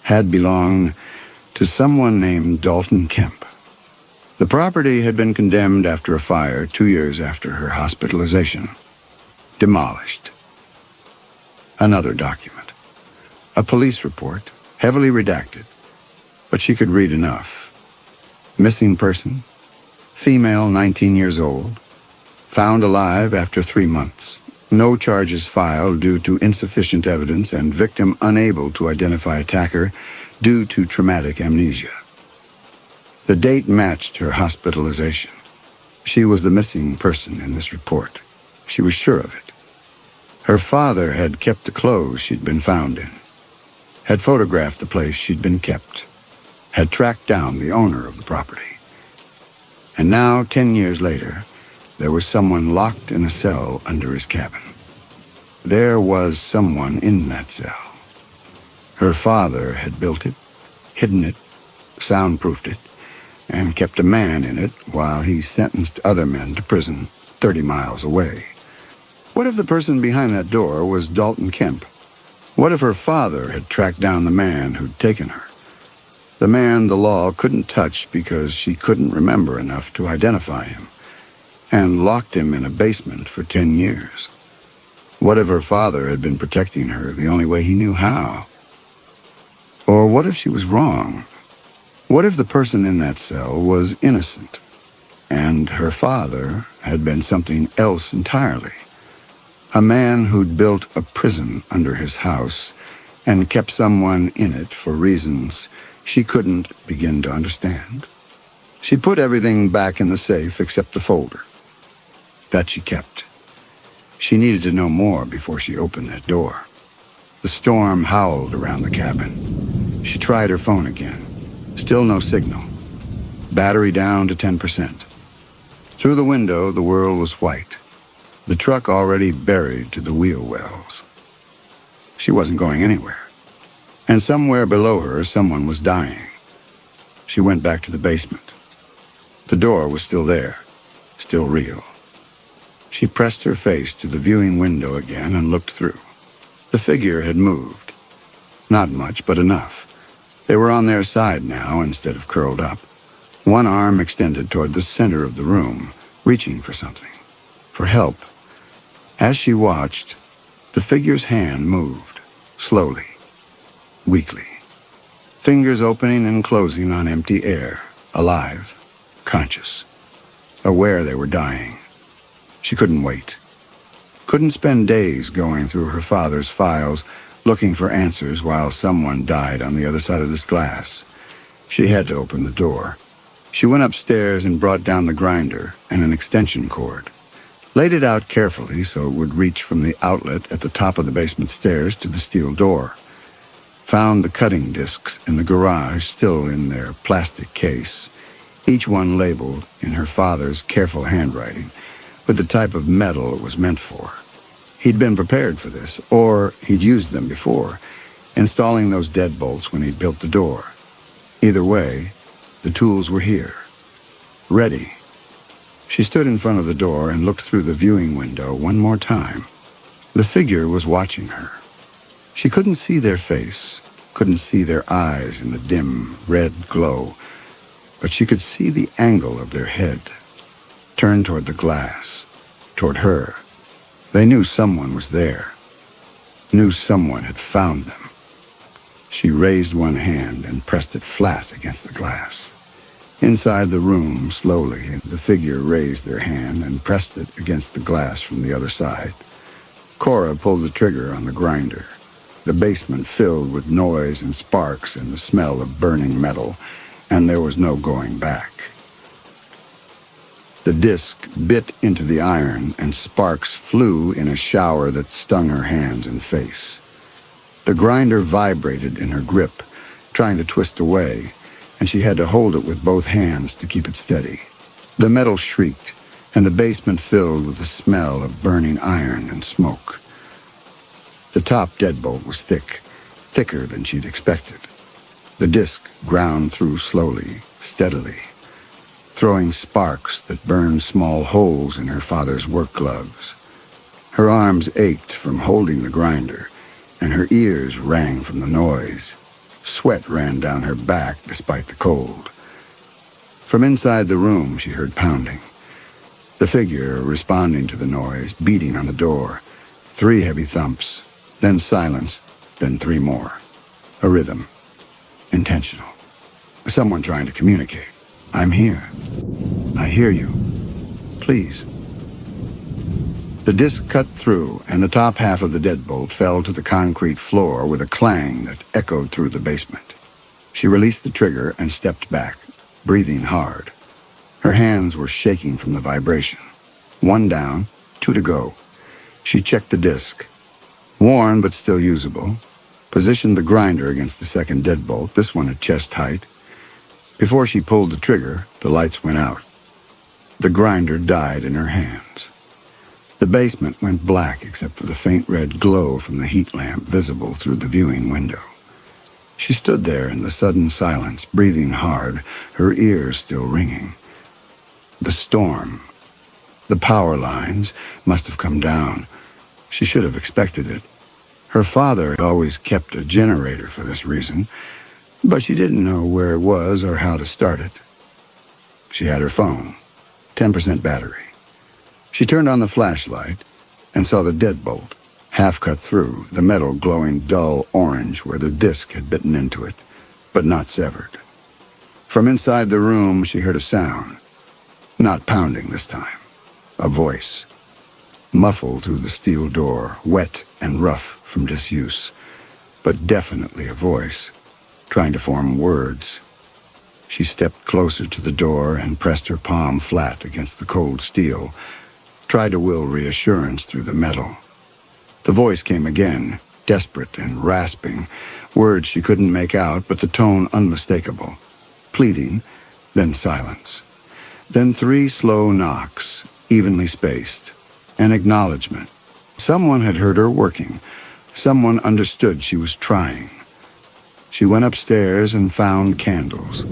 had belonged to someone named Dalton Kemp. The property had been condemned after a fire 2 years after her hospitalization. Demolished. Another document. A police report, heavily redacted, but she could read enough. Missing person, female 19 years old, found alive after 3 months. No charges filed due to insufficient evidence and victim unable to identify attacker due to traumatic amnesia. The date matched her hospitalization. She was the missing person in this report. She was sure of it. Her father had kept the clothes she'd been found in, had photographed the place she'd been kept, had tracked down the owner of the property. And now, 10 years later, there was someone locked in a cell under his cabin. There was someone in that cell. Her father had built it, hidden it, soundproofed it, and kept a man in it while he sentenced other men to prison 30 miles away. What if the person behind that door was Dalton Kemp? What if her father had tracked down the man who'd taken her? The man the law couldn't touch because she couldn't remember enough to identify him, and locked him in a basement for 10 years. What if her father had been protecting her the only way he knew how? Or what if she was wrong? What if the person in that cell was innocent, and her father had been something else entirely? A man who'd built a prison under his house and kept someone in it for reasons she couldn't begin to understand. She put everything back in the safe except the folder. That she kept. She needed to know more before she opened that door. The storm howled around the cabin. She tried her phone again. Still no signal. Battery down to 10%. Through the window, the world was white. The truck already buried to the wheel wells. She wasn't going anywhere. And somewhere below her, someone was dying. She went back to the basement. The door was still there, still real. She pressed her face to the viewing window again and looked through. The figure had moved. Not much, but enough. They were on their side now instead of curled up. One arm extended toward the center of the room, reaching for something, for help. As she watched, the figure's hand moved, slowly, weakly. Fingers opening and closing on empty air, alive, conscious, aware they were dying. She couldn't wait. Couldn't spend days going through her father's files, looking for answers while someone died on the other side of this glass. She had to open the door. She went upstairs and brought down the grinder and an extension cord. Laid it out carefully so it would reach from the outlet at the top of the basement stairs to the steel door. Found the cutting discs in the garage still in their plastic case, each one labeled in her father's careful handwriting with the type of metal it was meant for. He'd been prepared for this, or he'd used them before, installing those deadbolts when he'd built the door. Either way, the tools were here, ready. She stood in front of the door and looked through the viewing window one more time. The figure was watching her. She couldn't see their face, couldn't see their eyes in the dim, red glow, but she could see the angle of their head, turned toward the glass, toward her. They knew someone was there, knew someone had found them. She raised one hand and pressed it flat against the glass. Inside the room, slowly, the figure raised their hand and pressed it against the glass from the other side. Cora pulled the trigger on the grinder. The basement filled with noise and sparks and the smell of burning metal, and there was no going back. The disc bit into the iron, and sparks flew in a shower that stung her hands and face. The grinder vibrated in her grip, trying to twist away, and she had to hold it with both hands to keep it steady. The metal shrieked, and the basement filled with the smell of burning iron and smoke. The top deadbolt was thick, thicker than she'd expected. The disc ground through slowly, steadily, throwing sparks that burned small holes in her father's work gloves. Her arms ached from holding the grinder, and her ears rang from the noise. Sweat ran down her back despite the cold. From inside the room, she heard pounding. The figure responding to the noise, beating on the door. 3 heavy thumps, then silence, then 3 more. A rhythm. Intentional. Someone trying to communicate. I'm here. I hear you. Please. The disc cut through, and the top half of the deadbolt fell to the concrete floor with a clang that echoed through the basement. She released the trigger and stepped back, breathing hard. Her hands were shaking from the vibration. 1 down, 2 to go. She checked the disc. Worn but still usable. Positioned the grinder against the second deadbolt, this one at chest height. Before she pulled the trigger, the lights went out. The grinder died in her hands. The basement went black except for the faint red glow from the heat lamp visible through the viewing window. She stood there in the sudden silence, breathing hard, her ears still ringing. The storm. The power lines must have come down. She should have expected it. Her father had always kept a generator for this reason, but she didn't know where it was or how to start it. She had her phone, 10% battery. She turned on the flashlight and saw the deadbolt, half cut through, the metal glowing dull orange where the disc had bitten into it, but not severed. From inside the room, she heard a sound, not pounding this time, a voice, muffled through the steel door, wet and rough from disuse, but definitely a voice, trying to form words. She stepped closer to the door and pressed her palm flat against the cold steel, tried to will reassurance through the metal. The voice came again, desperate and rasping, words she couldn't make out, but the tone unmistakable. Pleading, then silence. Then 3 slow knocks, evenly spaced. An acknowledgement. Someone had heard her working. Someone understood she was trying. She went upstairs and found candles.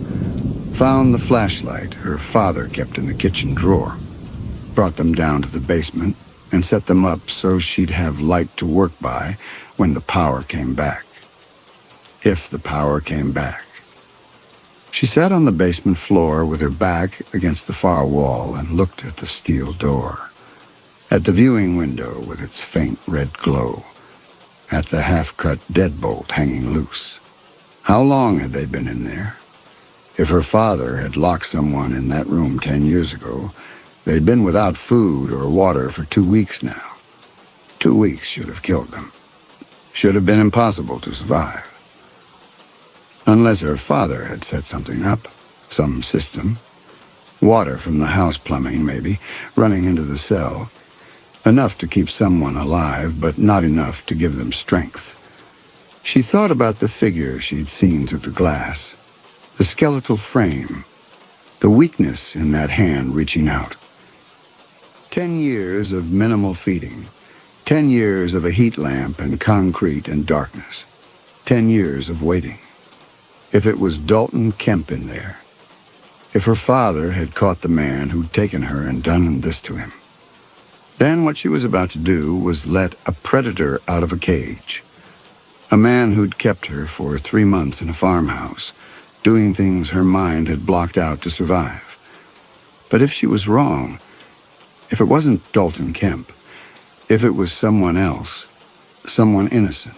Found the flashlight her father kept in the kitchen drawer. Brought them down to the basement and set them up so she'd have light to work by when the power came back. If the power came back. She sat on the basement floor with her back against the far wall and looked at the steel door, at the viewing window with its faint red glow, at the half-cut deadbolt hanging loose. How long had they been in there? If her father had locked someone in that room 10 years ago, they'd been without food or water for 2 weeks now. 2 weeks should have killed them. Should have been impossible to survive. Unless her father had set something up, some system. Water from the house plumbing, maybe, running into the cell. Enough to keep someone alive, but not enough to give them strength. She thought about the figure she'd seen through the glass, the skeletal frame, the weakness in that hand reaching out. 10 years of minimal feeding, 10 years of a heat lamp and concrete and darkness, 10 years of waiting. If it was Dalton Kemp in there, if her father had caught the man who'd taken her and done this to him, then what she was about to do was let a predator out of a cage. A man who'd kept her for 3 months in a farmhouse, doing things her mind had blocked out to survive. But if she was wrong, if it wasn't Dalton Kemp, if it was someone else, someone innocent,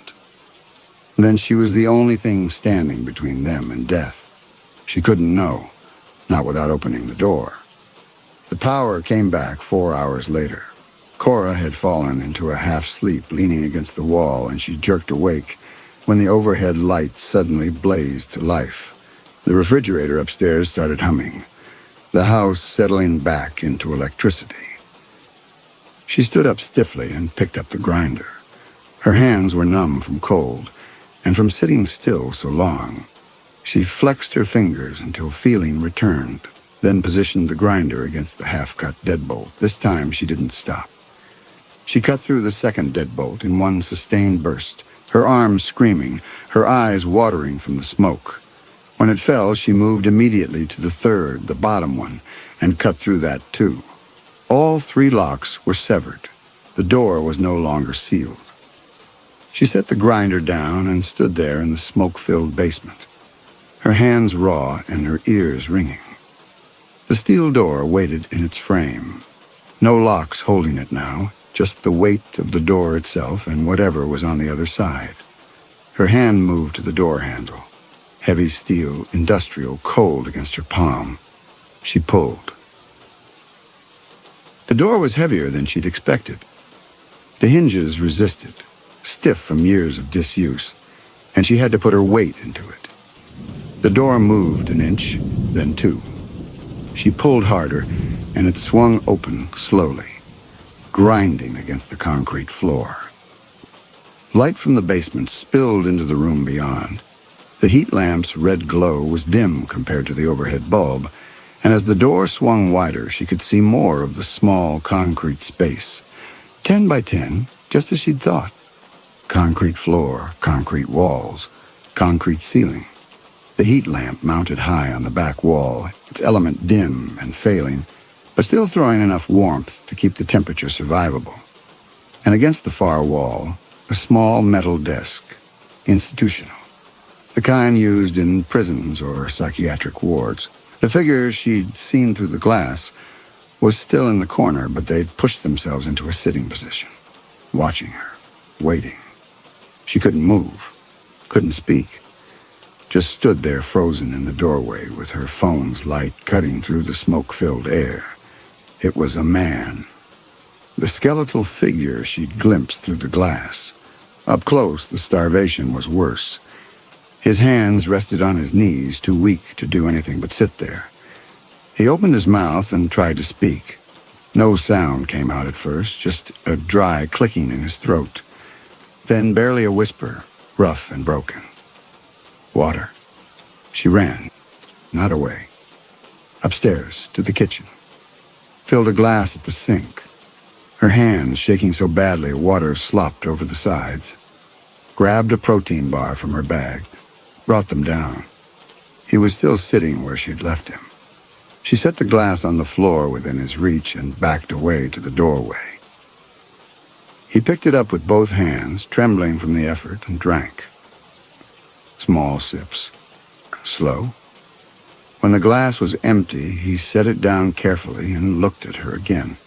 then she was the only thing standing between them and death. She couldn't know, not without opening the door. The power came back 4 hours later. Cora had fallen into a half-sleep leaning against the wall, and she jerked awake when the overhead light suddenly blazed to life. The refrigerator upstairs started humming, the house settling back into electricity. She stood up stiffly and picked up the grinder. Her hands were numb from cold, and from sitting still so long. She flexed her fingers until feeling returned, then positioned the grinder against the half-cut deadbolt. This time she didn't stop. She cut through the second deadbolt in one sustained burst, her arms screaming, her eyes watering from the smoke. When it fell, she moved immediately to the third, the bottom one, and cut through that too. All 3 locks were severed. The door was no longer sealed. She set the grinder down and stood there in the smoke-filled basement, her hands raw and her ears ringing. The steel door waited in its frame. No locks holding it now, just the weight of the door itself and whatever was on the other side. Her hand moved to the door handle, heavy steel, industrial, cold against her palm. She pulled. The door was heavier than she'd expected. The hinges resisted, stiff from years of disuse, and she had to put her weight into it. The door moved an inch, then 2. She pulled harder, and it swung open slowly, grinding against the concrete floor. Light from the basement spilled into the room beyond. The heat lamp's red glow was dim compared to the overhead bulb, and as the door swung wider, she could see more of the small concrete space. 10 by 10, just as she'd thought. Concrete floor, concrete walls, concrete ceiling. The heat lamp mounted high on the back wall, its element dim and failing, but still throwing enough warmth to keep the temperature survivable. And against the far wall, a small metal desk, institutional, the kind used in prisons or psychiatric wards. The figure she'd seen through the glass was still in the corner, but they'd pushed themselves into a sitting position, watching her, waiting. She couldn't move, couldn't speak, just stood there frozen in the doorway with her phone's light cutting through the smoke-filled air. It was a man. The skeletal figure she'd glimpsed through the glass. Up close, the starvation was worse. His hands rested on his knees, too weak to do anything but sit there. He opened his mouth and tried to speak. No sound came out at first, just a dry clicking in his throat. Then barely a whisper, rough and broken. Water. She ran, not away. Upstairs, to the kitchen. Filled a glass at the sink. Her hands shaking so badly water slopped over the sides. Grabbed a protein bar from her bag. Brought them down. He was still sitting where she'd left him. She set the glass on the floor within his reach and backed away to the doorway. He picked it up with both hands, trembling from the effort, and drank. Small sips. Slow. When the glass was empty, he set it down carefully and looked at her again.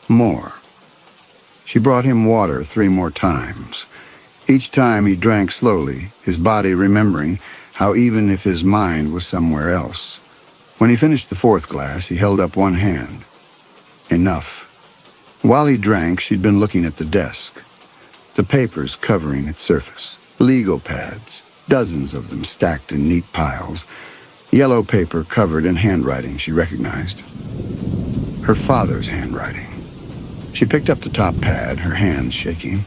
More. She brought him water 3 more times. Each time he drank slowly, his body remembering how even if his mind was somewhere else. When he finished the 4th glass, he held up one hand. Enough. While he drank, she'd been looking at the desk. The papers covering its surface. Legal pads, dozens of them stacked in neat piles. Yellow paper covered in handwriting she recognized. Her father's handwriting. She picked up the top pad, her hands shaking.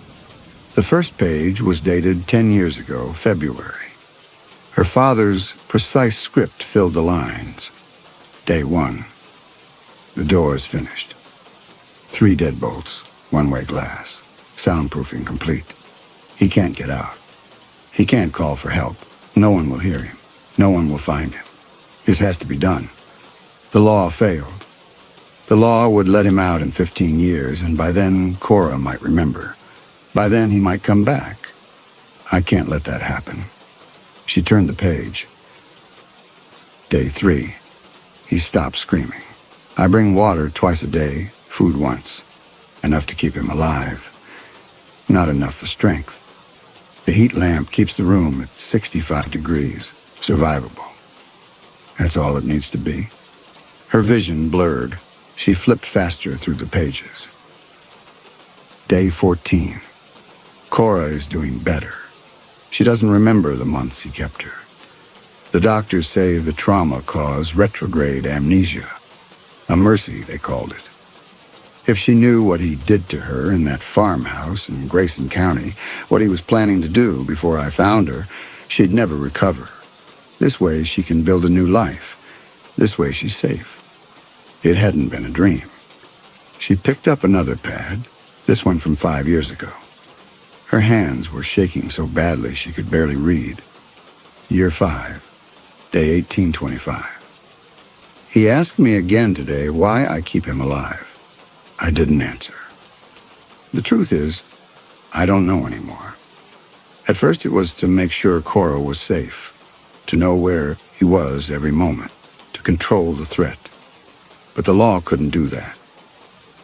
The first page was dated 10 years ago, February. Her father's precise script filled the lines. Day 1. The door is finished. 3 deadbolts, one-way glass, soundproofing complete. He can't get out. He can't call for help. No one will hear him. No one will find him. This has to be done. The law failed. The law would let him out in 15 years, and by then Cora might remember. By then he might come back. I can't let that happen. She turned the page. Day 3. He stopped screaming. I bring water twice a day, food once. Enough to keep him alive. Not enough for strength. The heat lamp keeps the room at 65 degrees. Survivable. That's all it needs to be. Her vision blurred. She flipped faster through the pages. Day 14. Cora is doing better. She doesn't remember the months he kept her. The doctors say the trauma caused retrograde amnesia. A mercy, they called it. If she knew what he did to her in that farmhouse in Grayson County, what he was planning to do before I found her, she'd never recover. This way she can build a new life. This way she's safe. It hadn't been a dream. She picked up another pad, this one from 5 years ago. Her hands were shaking so badly she could barely read. Year 5, day 1825. He asked me again today why I keep him alive. I didn't answer. The truth is, I don't know anymore. At first it was to make sure Cora was safe, to know where he was every moment, to control the threat. But the law couldn't do that.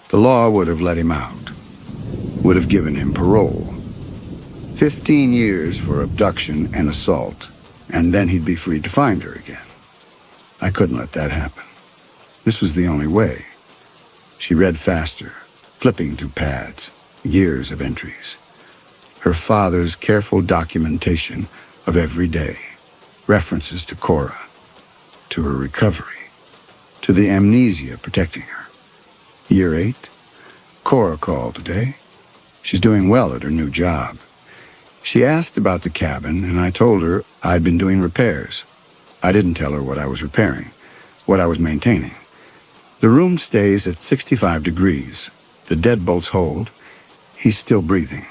The law would have let him out, would have given him parole. 15 years for abduction and assault, and then he'd be free to find her again. I couldn't let that happen. This was the only way. She read faster, flipping through pads, years of entries. Her father's careful documentation of every day, references to Cora, to her recovery, to the amnesia protecting her. Year 8, Cora called today. She's doing well at her new job. She asked about the cabin, and I told her I'd been doing repairs. I didn't tell her what I was repairing, what I was maintaining. The room stays at 65 degrees. The deadbolts hold. He's still breathing.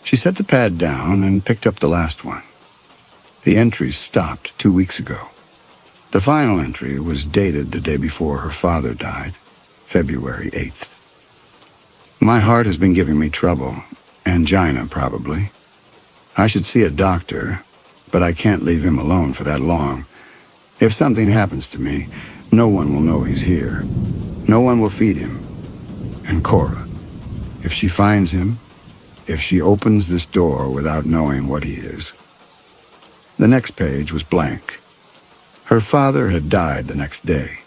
She set the pad down and picked up the last one. The entries stopped 2 weeks ago. The final entry was dated the day before her father died, February 8th. My heart has been giving me trouble. Angina, probably. I should see a doctor, but I can't leave him alone for that long. If something happens to me, no one will know he's here. No one will feed him. And Cora, if she finds him, if she opens this door without knowing what he is. The next page was blank. Her father had died the next day.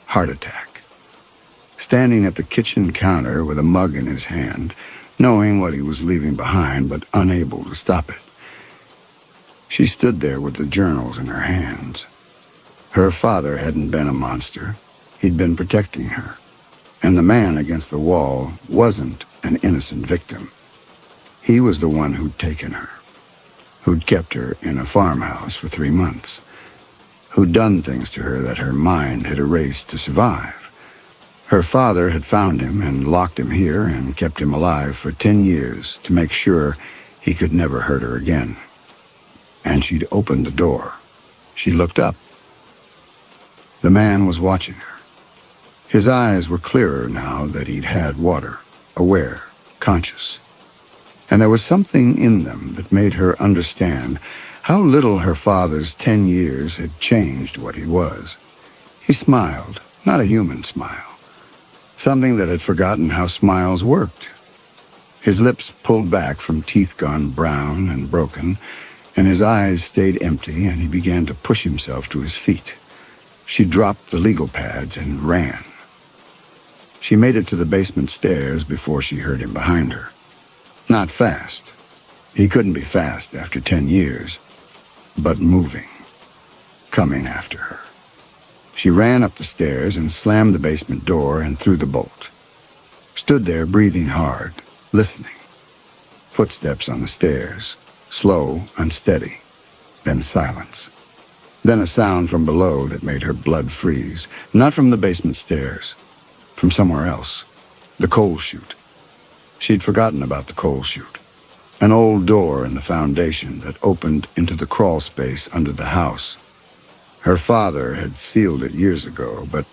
Heart attack. Standing at the kitchen counter with a mug in his hand, knowing what he was leaving behind but unable to stop it. She stood there with the journals in her hands. Her father hadn't been a monster. He'd been protecting her. And the man against the wall wasn't an innocent victim. He was the one who'd taken her, who'd kept her in a farmhouse for 3 months, who'd done things to her that her mind had erased to survive. Her father had found him and locked him here and kept him alive for 10 years to make sure he could never hurt her again. And she'd opened the door. She looked up. The man was watching her. His eyes were clearer now that he'd had water, aware, conscious. And there was something in them that made her understand How little her father's 10 years had changed what he was. He smiled, not a human smile, something that had forgotten how smiles worked. His lips pulled back from teeth gone brown and broken, and his eyes stayed empty, and he began to push himself to his feet. She dropped the legal pads and ran. She made it to the basement stairs before she heard him behind her. Not fast. He couldn't be fast after 10 years, but moving, coming after her. She ran up the stairs and slammed the basement door and threw the bolt. Stood there breathing hard, listening. Footsteps on the stairs, slow, unsteady, then silence. Then a sound from below that made her blood freeze, not from the basement stairs, from somewhere else, the coal chute. She'd forgotten about the coal chute, an old door in the foundation that opened into the crawl space under the house. Her father had sealed it years ago, but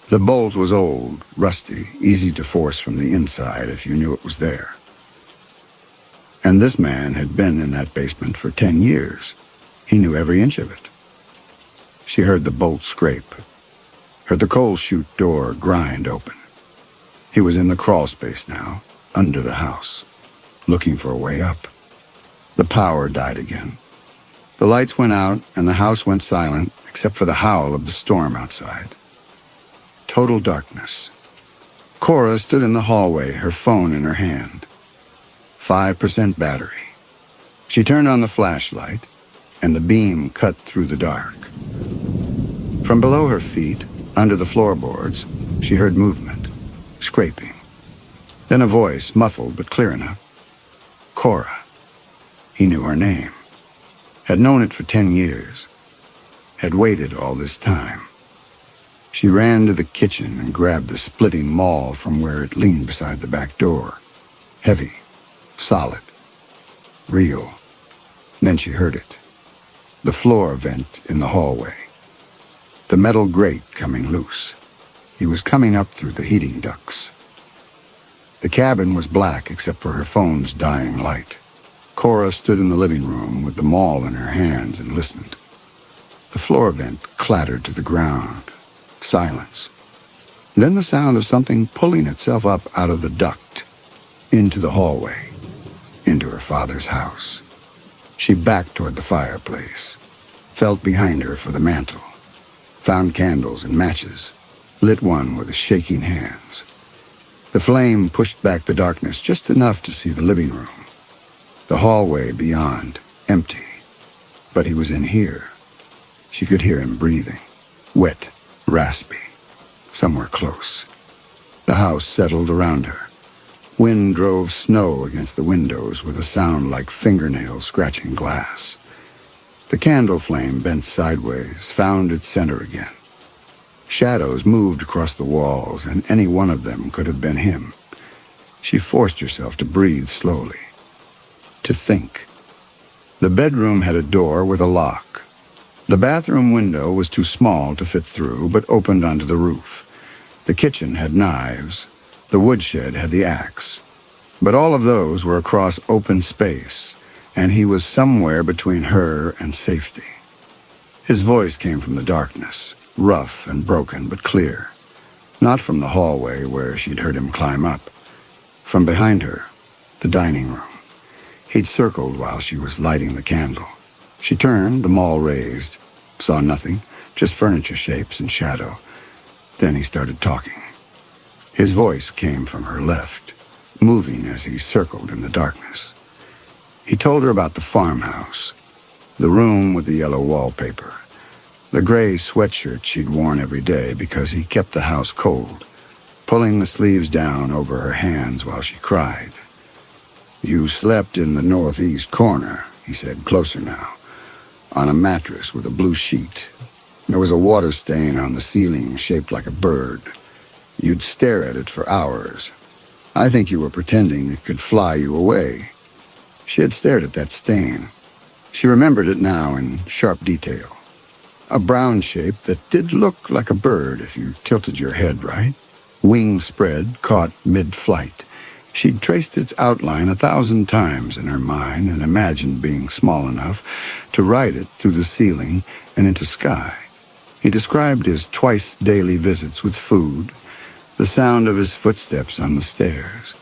the bolt was old, rusty, easy to force from the inside if you knew it was there. And this man had been in that basement for 10 years. He knew every inch of it. She heard the bolt scrape, heard the coal chute door grind open. He was in the crawl space now, under the house, looking for a way up. The power died again. The lights went out and the house went silent except for the howl of the storm outside. Total darkness. Cora stood in the hallway, her phone in her hand. 5% battery. She turned on the flashlight, and the beam cut through the dark. From below her feet, under the floorboards, she heard movement, scraping. Then a voice, muffled but clear enough. Cora. He knew her name. Had known it for 10 years. Had waited all this time. She ran to the kitchen and grabbed the splitting maul from where it leaned beside the back door. Heavy, solid, real. Then she heard it. The floor vent in the hallway. The metal grate coming loose. He was coming up through the heating ducts. The cabin was black except for her phone's dying light. Cora stood in the living room with the maul in her hands and listened. The floor vent clattered to the ground. Silence. Then the sound of something pulling itself up out of the duct, into the hallway, into her father's house. She backed toward the fireplace, felt behind her for the mantel, found candles and matches, lit one with shaking hands. The flame pushed back the darkness just enough to see the living room, the hallway beyond, empty. But he was in here. She could hear him breathing, wet, raspy, somewhere close. The house settled around her. Wind drove snow against the windows with a sound like fingernails scratching glass. The candle flame bent sideways, found its center again. Shadows moved across the walls, and any one of them could have been him. She forced herself to breathe slowly, to think. The bedroom had a door with a lock. The bathroom window was too small to fit through, but opened onto the roof. The kitchen had knives. The woodshed had the axe. But all of those were across open space, and he was somewhere between her and safety. His voice came from the darkness, rough and broken but clear. Not from the hallway where she'd heard him climb up. From behind her, the dining room. He'd circled while she was lighting the candle. She turned, the maul raised, saw nothing, just furniture shapes and shadow. Then he started talking. His voice came from her left, moving as he circled in the darkness. He told her about the farmhouse, the room with the yellow wallpaper, the gray sweatshirt she'd worn every day because he kept the house cold, pulling the sleeves down over her hands while she cried. "You slept in the northeast corner," he said, closer now, on a mattress with a blue sheet. There was a water stain on the ceiling shaped like a bird. You'd stare at it for hours. I think you were pretending it could fly you away. She had stared at that stain. She remembered it now in sharp detail. A brown shape that did look like a bird if you tilted your head right. Wings spread, caught mid-flight. She'd traced its outline 1,000 times in her mind and imagined being small enough to ride it through the ceiling and into sky. He described his twice-daily visits with food, the sound of his footsteps on the stairs,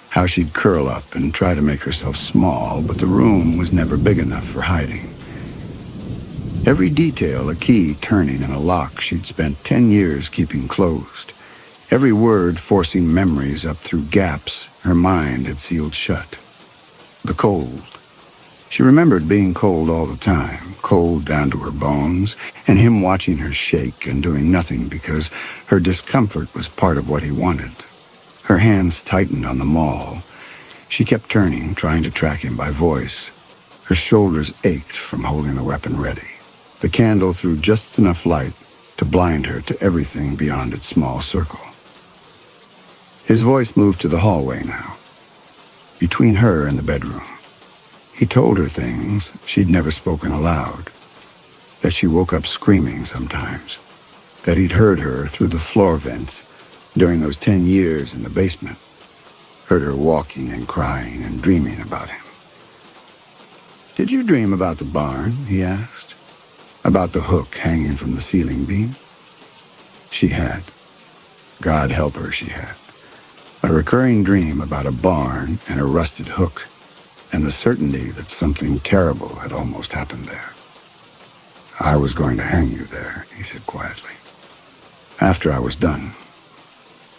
how she'd curl up and try to make herself small, but the room was never big enough for hiding. Every detail, a key turning in a lock she'd spent 10 years keeping closed. Every word forcing memories up through gaps her mind had sealed shut. The cold. She remembered being cold all the time, cold down to her bones, and him watching her shake and doing nothing because her discomfort was part of what he wanted. Her hands tightened on the maul. She kept turning, trying to track him by voice. Her shoulders ached from holding the weapon ready. The candle threw just enough light to blind her to everything beyond its small circle. His voice moved to the hallway now, between her and the bedroom. He told her things she'd never spoken aloud, that she woke up screaming sometimes, that he'd heard her through the floor vents during those 10 years in the basement, heard her walking and crying and dreaming about him. "Did you dream about the barn?" he asked. "About the hook hanging from the ceiling beam?" She had. God help her, she had. A recurring dream about a barn and a rusted hook, and the certainty that something terrible had almost happened there. "I was going to hang you there," he said quietly. "After I was done.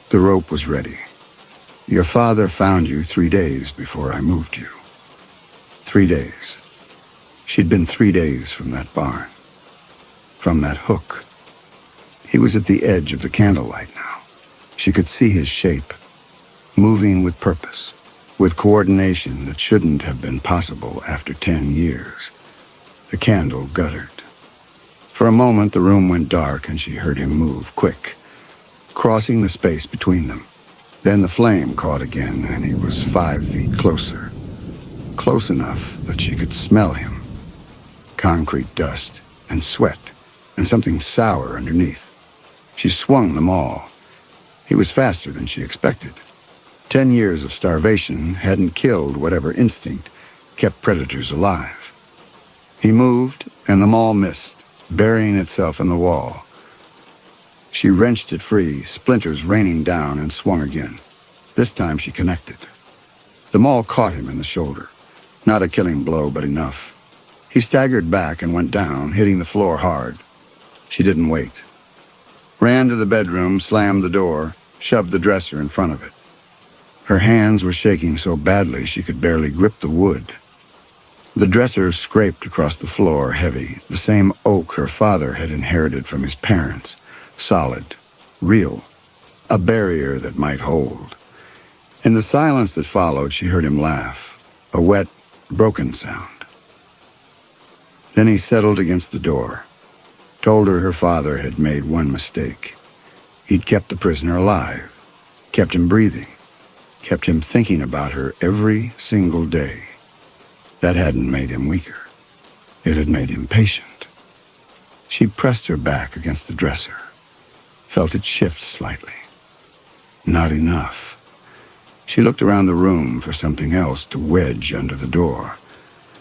The rope was ready. Your father found you 3 days before I moved you. 3 days. She'd been 3 days from that barn. From that hook. He was at the edge of the candlelight now. She could see his shape, moving with purpose, with coordination that shouldn't have been possible after 10 years. The candle guttered. For a moment the room went dark and she heard him move, quick, crossing the space between them. Then the flame caught again and he was 5 feet closer. Close enough that she could smell him. Concrete dust and sweat and something sour underneath. She swung them all. He was faster than she expected. 10 years of starvation hadn't killed whatever instinct kept predators alive. He moved, and the maul missed, burying itself in the wall. She wrenched it free, splinters raining down, and swung again. This time she connected. The maul caught him in the shoulder. Not a killing blow, but enough. He staggered back and went down, hitting the floor hard. She didn't wait. Ran to the bedroom, slammed the door, shoved the dresser in front of it. Her hands were shaking so badly she could barely grip the wood. The dresser scraped across the floor, heavy, the same oak her father had inherited from his parents. Solid, real, a barrier that might hold. In the silence that followed, she heard him laugh, a wet, broken sound. Then he settled against the door, told her father had made one mistake. He'd kept the prisoner alive, kept him breathing, kept him thinking about her every single day. That hadn't made him weaker. It had made him patient. She pressed her back against the dresser, felt it shift slightly. Not enough. She looked around the room for something else to wedge under the door.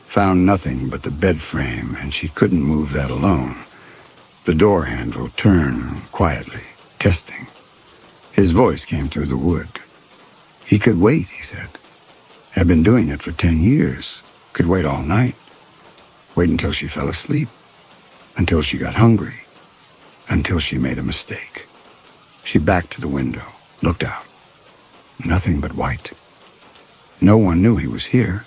Found nothing but the bed frame, and she couldn't move that alone. The door handle turned quietly, testing. His voice came through the wood. He could wait, he said. Had been doing it for 10 years. Could wait all night. Wait until she fell asleep. Until she got hungry. Until she made a mistake. She backed to the window, looked out. Nothing but white. No one knew he was here.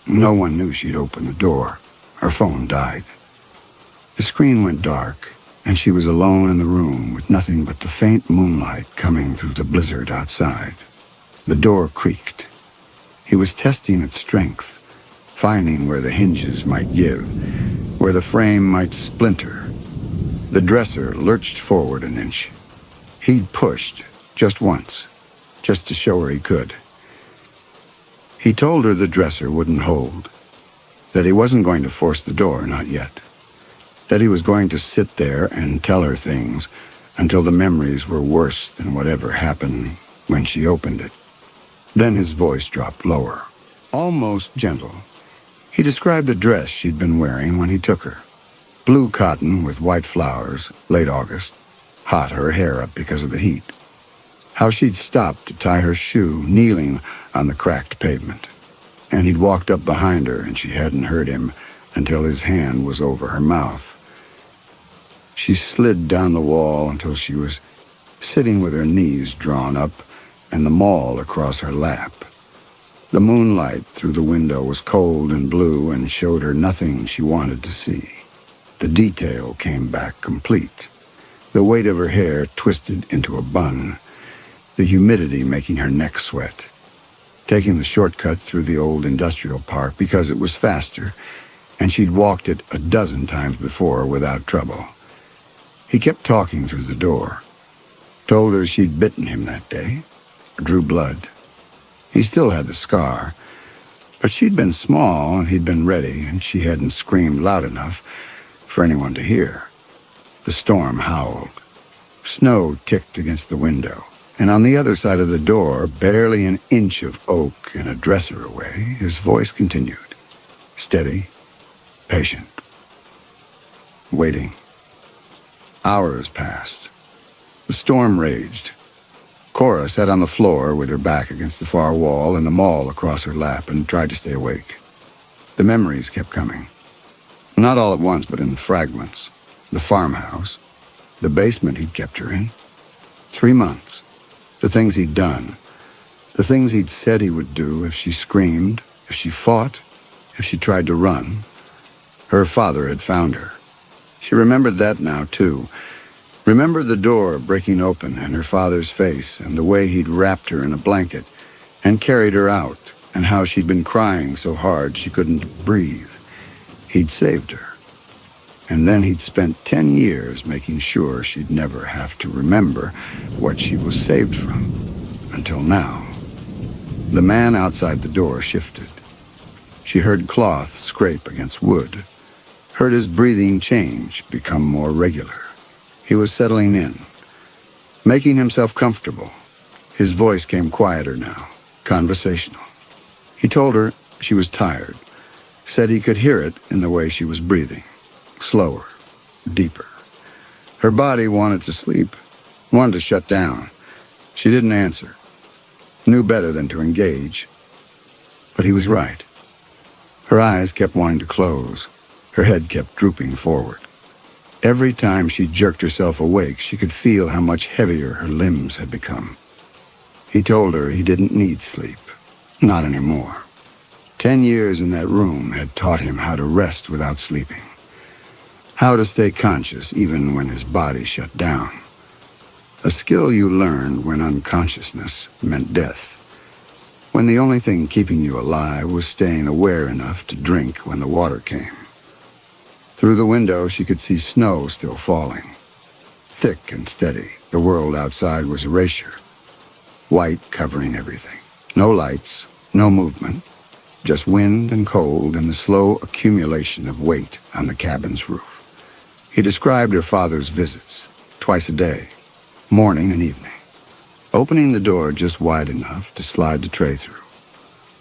No one knew she'd opened the door. Her phone died. The screen went dark, and she was alone in the room with nothing but the faint moonlight coming through the blizzard outside. The door creaked. He was testing its strength, finding where the hinges might give, where the frame might splinter. The dresser lurched forward an inch. He'd pushed, just once, just to show her he could. He told her the dresser wouldn't hold, that he wasn't going to force the door, not yet, that he was going to sit there and tell her things until the memories were worse than whatever happened when she opened it. Then his voice dropped lower, almost gentle. He described the dress she'd been wearing when he took her. Blue cotton with white flowers, late August. Hot, her hair up because of the heat. How she'd stopped to tie her shoe, kneeling on the cracked pavement. And he'd walked up behind her, and she hadn't heard him until his hand was over her mouth. She slid down the wall until she was sitting with her knees drawn up and the maul across her lap. The moonlight through the window was cold and blue and showed her nothing she wanted to see. The detail came back complete. The weight of her hair twisted into a bun, the humidity making her neck sweat. Taking the shortcut through the old industrial park because it was faster, and she'd walked it a dozen times before without trouble. He kept talking through the door. Told her she'd bitten him that day, drew blood. He still had the scar, but she'd been small and he'd been ready, and she hadn't screamed loud enough for anyone to hear. The storm howled. Snow ticked against the window, and on the other side of the door, barely an inch of oak and a dresser away, his voice continued. Steady, patient, waiting. Hours passed. The storm raged. Cora sat on the floor with her back against the far wall and the maul across her lap and tried to stay awake. The memories kept coming. Not all at once, but in fragments. The farmhouse, the basement he'd kept her in. 3 months. The things he'd done. The things he'd said he would do if she screamed, if she fought, if she tried to run. Her father had found her. She remembered that now, too. Remembered the door breaking open and her father's face and the way he'd wrapped her in a blanket and carried her out and how she'd been crying so hard she couldn't breathe. He'd saved her. And then he'd spent 10 years making sure she'd never have to remember what she was saved from. Until now. The man outside the door shifted. She heard cloth scrape against wood. Heard his breathing change, become more regular. He was settling in, making himself comfortable. His voice came quieter now, conversational. He told her she was tired, said he could hear it in the way she was breathing, slower, deeper. Her body wanted to sleep, wanted to shut down. She didn't answer, knew better than to engage. But he was right. Her eyes kept wanting to close. Her head kept drooping forward. Every time she jerked herself awake, she could feel how much heavier her limbs had become. He told her he didn't need sleep. Not anymore. 10 years in that room had taught him how to rest without sleeping. How to stay conscious even when his body shut down. A skill you learned when unconsciousness meant death. When the only thing keeping you alive was staying aware enough to drink when the water came. Through the window, she could see snow still falling. Thick and steady, the world outside was erasure. White covering everything. No lights, no movement. Just wind and cold and the slow accumulation of weight on the cabin's roof. He described her father's visits, twice a day, morning and evening. Opening the door just wide enough to slide the tray through.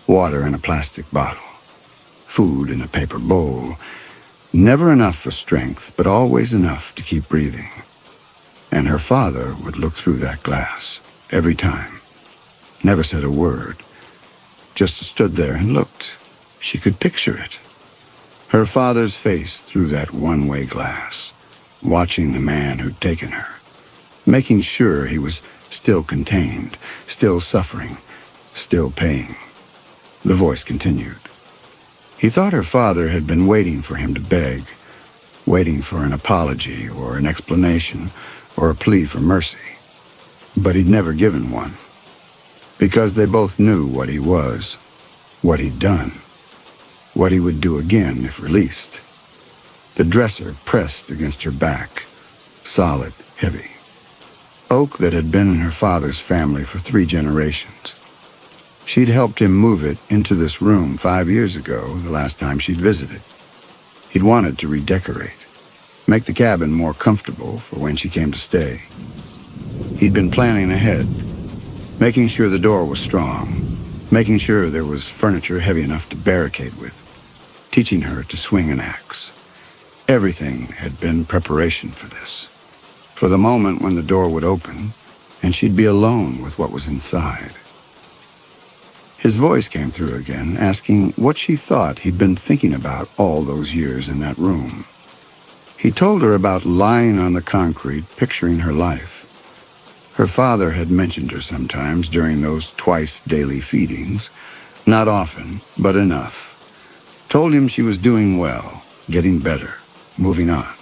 Water in a plastic bottle. Food in a paper bowl. Never enough for strength, but always enough to keep breathing. And her father would look through that glass, every time. Never said a word. Just stood there and looked. She could picture it. Her father's face through that one-way glass, watching the man who'd taken her, making sure he was still contained, still suffering, still paying. The voice continued. He thought her father had been waiting for him to beg, waiting for an apology or an explanation or a plea for mercy. But he'd never given one, because they both knew what he was, what he'd done, what he would do again if released. The dresser pressed against her back, solid, heavy. Oak that had been in her father's family for 3 generations. She'd helped him move it into this room 5 years ago, the last time she'd visited. He'd wanted to redecorate, make the cabin more comfortable for when she came to stay. He'd been planning ahead, making sure the door was strong, making sure there was furniture heavy enough to barricade with, teaching her to swing an axe. Everything had been preparation for this, for the moment when the door would open and she'd be alone with what was inside. His voice came through again, asking what she thought he'd been thinking about all those years in that room. He told her about lying on the concrete, picturing her life. Her father had mentioned her sometimes during those twice-daily feedings. Not often, but enough. Told him she was doing well, getting better, moving on.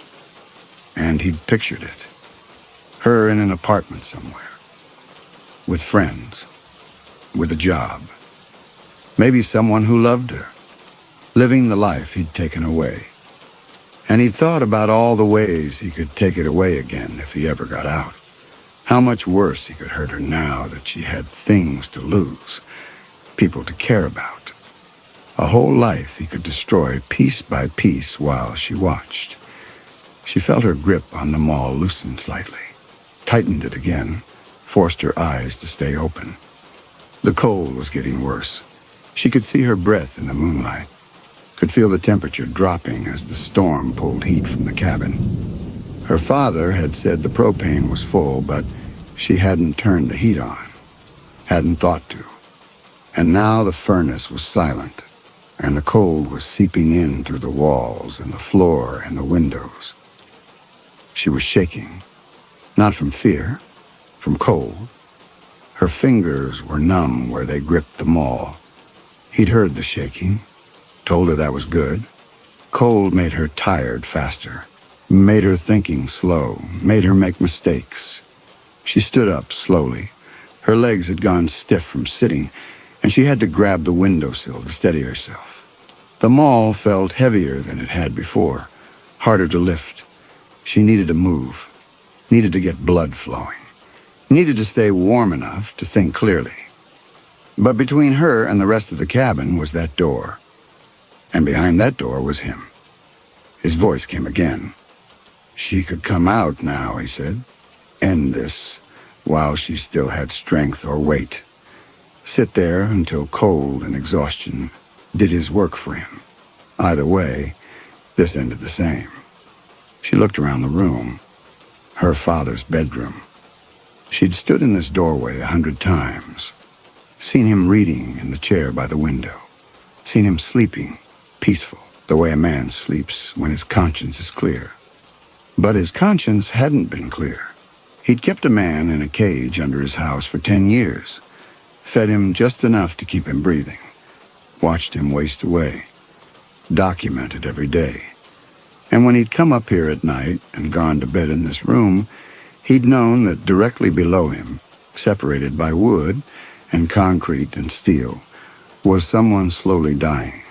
And he'd pictured it. Her in an apartment somewhere. With friends. With a job. Maybe someone who loved her. Living the life he'd taken away. And he'd thought about all the ways he could take it away again if he ever got out. How much worse he could hurt her now that she had things to lose, people to care about. A whole life he could destroy piece by piece while she watched. She felt her grip on the maul loosen slightly, tightened it again, forced her eyes to stay open. The cold was getting worse. She could see her breath in the moonlight, could feel the temperature dropping as the storm pulled heat from the cabin. Her father had said the propane was full, but she hadn't turned the heat on, hadn't thought to. And now the furnace was silent, and the cold was seeping in through the walls and the floor and the windows. She was shaking, not from fear, from cold. Her fingers were numb where they gripped the maul. He'd heard the shaking, told her that was good. Cold made her tired faster, made her thinking slow, made her make mistakes. She stood up slowly. Her legs had gone stiff from sitting, and she had to grab the windowsill to steady herself. The maul felt heavier than it had before, harder to lift. She needed to move, needed to get blood flowing, needed to stay warm enough to think clearly. But between her and the rest of the cabin was that door. And behind that door was him. His voice came again. She could come out now, he said. End this while she still had strength or weight. Sit there until cold and exhaustion did his work for him. Either way, this ended the same. She looked around the room. Her father's bedroom. She'd stood in this doorway 100 times. Seen him reading in the chair by the window. Seen him sleeping, peaceful, the way a man sleeps when his conscience is clear. But his conscience hadn't been clear. He'd kept a man in a cage under his house for 10 years, fed him just enough to keep him breathing, watched him waste away, documented every day. And when he'd come up here at night and gone to bed in this room, he'd known that directly below him, separated by wood and concrete and steel, was someone slowly dying.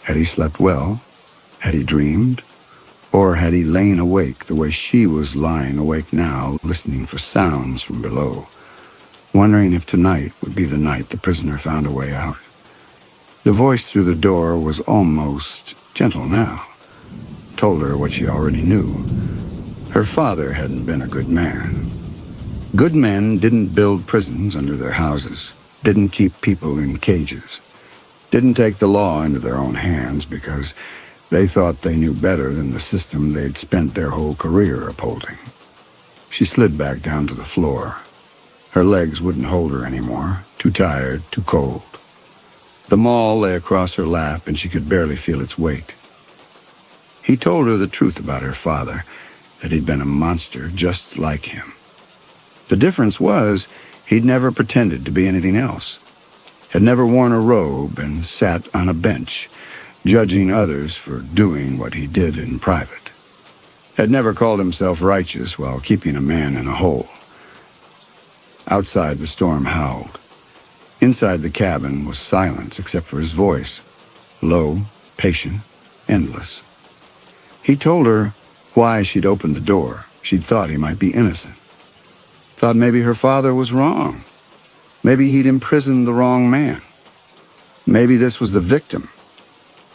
Had he slept well? Had he dreamed? Or had he lain awake the way she was lying awake now, listening for sounds from below, wondering if tonight would be the night the prisoner found a way out? The voice through the door was almost gentle now, told her what she already knew. Her father hadn't been a good man. Good men didn't build prisons under their houses, didn't keep people in cages, didn't take the law into their own hands because they thought they knew better than the system they'd spent their whole career upholding. She slid back down to the floor. Her legs wouldn't hold her anymore, too tired, too cold. The maul lay across her lap and she could barely feel its weight. He told her the truth about her father, that he'd been a monster just like him. The difference was he'd never pretended to be anything else, had never worn a robe and sat on a bench, judging others for doing what he did in private, had never called himself righteous while keeping a man in a hole. Outside, the storm howled. Inside the cabin was silence except for his voice, low, patient, endless. He told her why she'd opened the door. She'd thought he might be innocent. Thought maybe her father was wrong. Maybe he'd imprisoned the wrong man. Maybe this was the victim.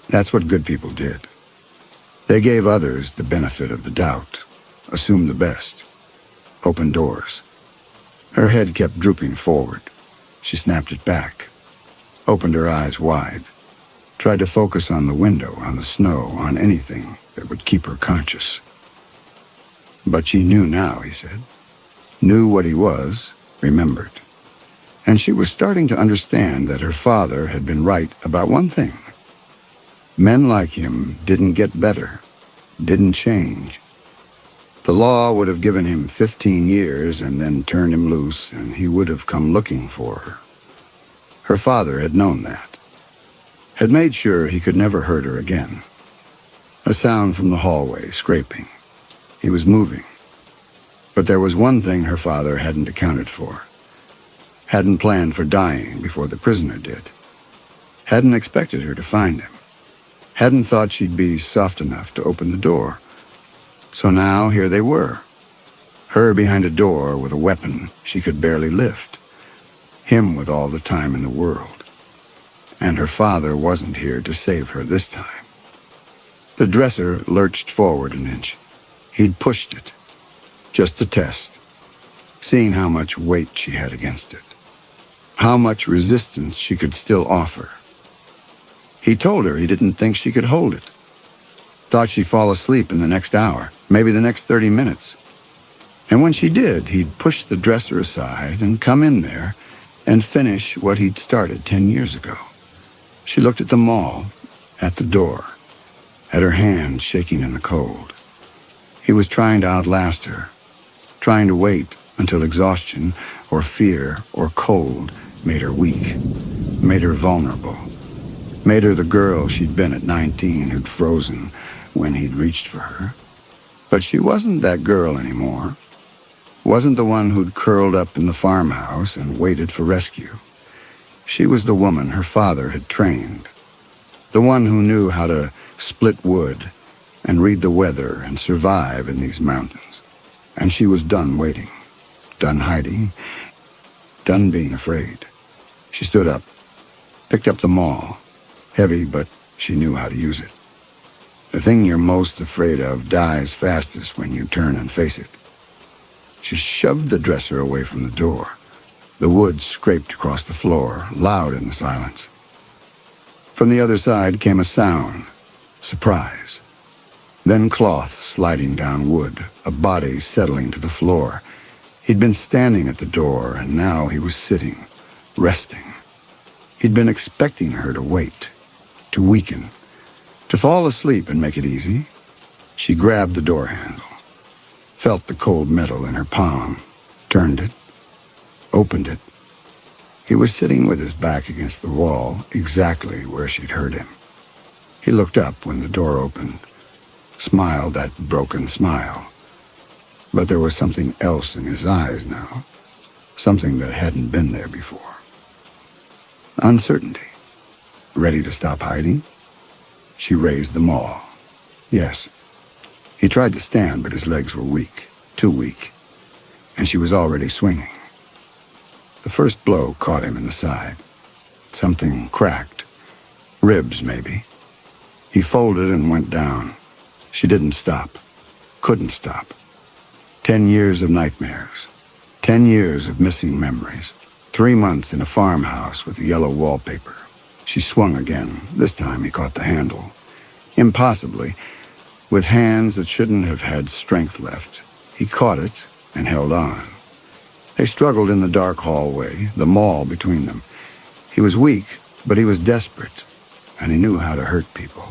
That's what good people did. They gave others the benefit of the doubt, assumed the best, opened doors. Her head kept drooping forward. She snapped it back. opened her eyes wide, tried to focus on the window, on the snow, on anything that would keep her conscious. But she knew now, he said. Knew what he was, remembered. And she was starting to understand that her father had been right about one thing. Men like him didn't get better, didn't change. The law would have given him 15 years and then turned him loose, and he would have come looking for her. Her father had known that, had made sure he could never hurt her again. A sound from the hallway, scraping. He was moving. But there was one thing her father hadn't accounted for. Hadn't planned for dying before the prisoner did. Hadn't expected her to find him. Hadn't thought she'd be soft enough to open the door. So now here they were. Her behind a door with a weapon she could barely lift. Him with all the time in the world. And her father wasn't here to save her this time. The dresser lurched forward an inch. He'd pushed it. Just to test. Seeing how much weight she had against it. How much resistance she could still offer. He told her he didn't think she could hold it. Thought she'd fall asleep in the next hour, maybe the next 30 minutes. And when she did, he'd push the dresser aside and come in there and finish what he'd started 10 years ago. She looked at them all, at the door, at her hand shaking in the cold. He was trying to outlast her, trying to wait until exhaustion or fear or cold made her weak, made her vulnerable, made her the girl she'd been at 19 who'd frozen when he'd reached for her. But she wasn't that girl anymore. Wasn't the one who'd curled up in the farmhouse and waited for rescue. She was the woman her father had trained. The one who knew how to split wood and read the weather and survive in these mountains. And she was done waiting, done hiding, done being afraid. She stood up, picked up the maul, heavy, but she knew how to use it. The thing you're most afraid of dies fastest when you turn and face it. She shoved the dresser away from the door. The wood scraped across the floor, loud in the silence. From the other side came a sound, surprise. Then cloth sliding down wood, a body settling to the floor. He'd been standing at the door, and now he was sitting, resting. He'd been expecting her to wait, to weaken, to fall asleep and make it easy. She grabbed the door handle, felt the cold metal in her palm, turned it, opened it. He was sitting with his back against the wall, exactly where she'd heard him. He looked up when the door opened, smiled that broken smile. But there was something else in his eyes now, something that hadn't been there before. Uncertainty. Ready to stop hiding? She raised them all. Yes. He tried to stand, but his legs were weak, too weak, and she was already swinging. The first blow caught him in the side. Something cracked. Ribs, maybe. He folded and went down. She didn't stop. Couldn't stop. 10 years of nightmares. 10 years of missing memories. 3 months in a farmhouse with yellow wallpaper. She swung again. This time he caught the handle. Impossibly, with hands that shouldn't have had strength left. He caught it and held on. They struggled in the dark hallway, the maul between them. He was weak, but he was desperate, and he knew how to hurt people.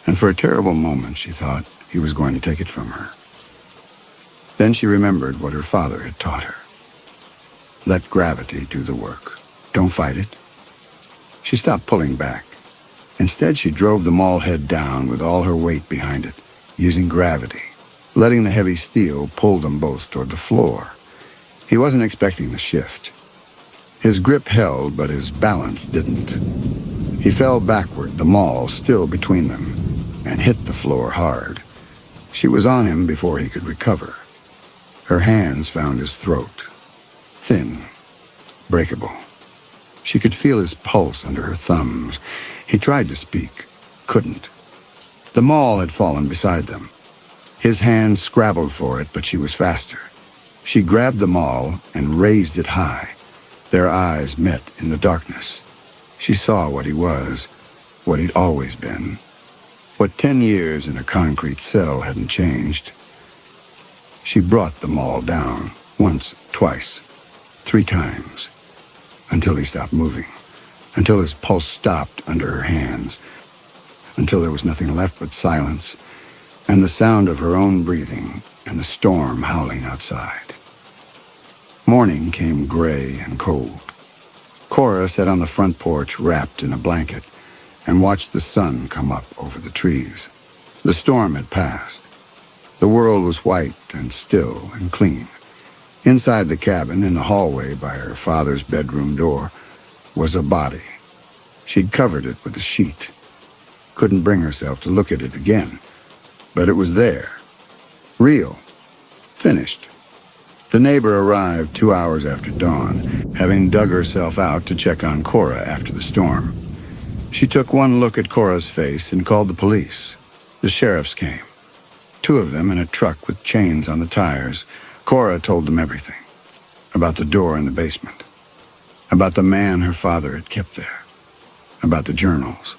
And for a terrible moment, she thought he was going to take it from her. Then she remembered what her father had taught her. Let gravity do the work. Don't fight it. She stopped pulling back. Instead, she drove the maul head down with all her weight behind it, using gravity, letting the heavy steel pull them both toward the floor. He wasn't expecting the shift. His grip held, but his balance didn't. He fell backward, the maul still between them, and hit the floor hard. She was on him before he could recover. Her hands found his throat. Thin, breakable. She could feel his pulse under her thumbs. He tried to speak, couldn't. The maul had fallen beside them. His hand scrabbled for it, but she was faster. She grabbed the maul and raised it high. Their eyes met in the darkness. She saw what he was, what he'd always been. What 10 years in a concrete cell hadn't changed. She brought them all down, once, twice, 3 times, until he stopped moving, until his pulse stopped under her hands, until there was nothing left but silence and the sound of her own breathing and the storm howling outside. Morning came gray and cold. Cora sat on the front porch wrapped in a blanket and watched the sun come up over the trees. The storm had passed. The world was white and still and clean. Inside the cabin, in the hallway by her father's bedroom door, was a body. She'd covered it with a sheet. Couldn't bring herself to look at it again. But it was there. Real. Finished. The neighbor arrived 2 hours after dawn, having dug herself out to check on Cora after the storm. She took one look at Cora's face and called the police. The sheriffs came. 2 of them in a truck with chains on the tires. Cora told them everything. About the door in the basement. About the man her father had kept there. About the journals.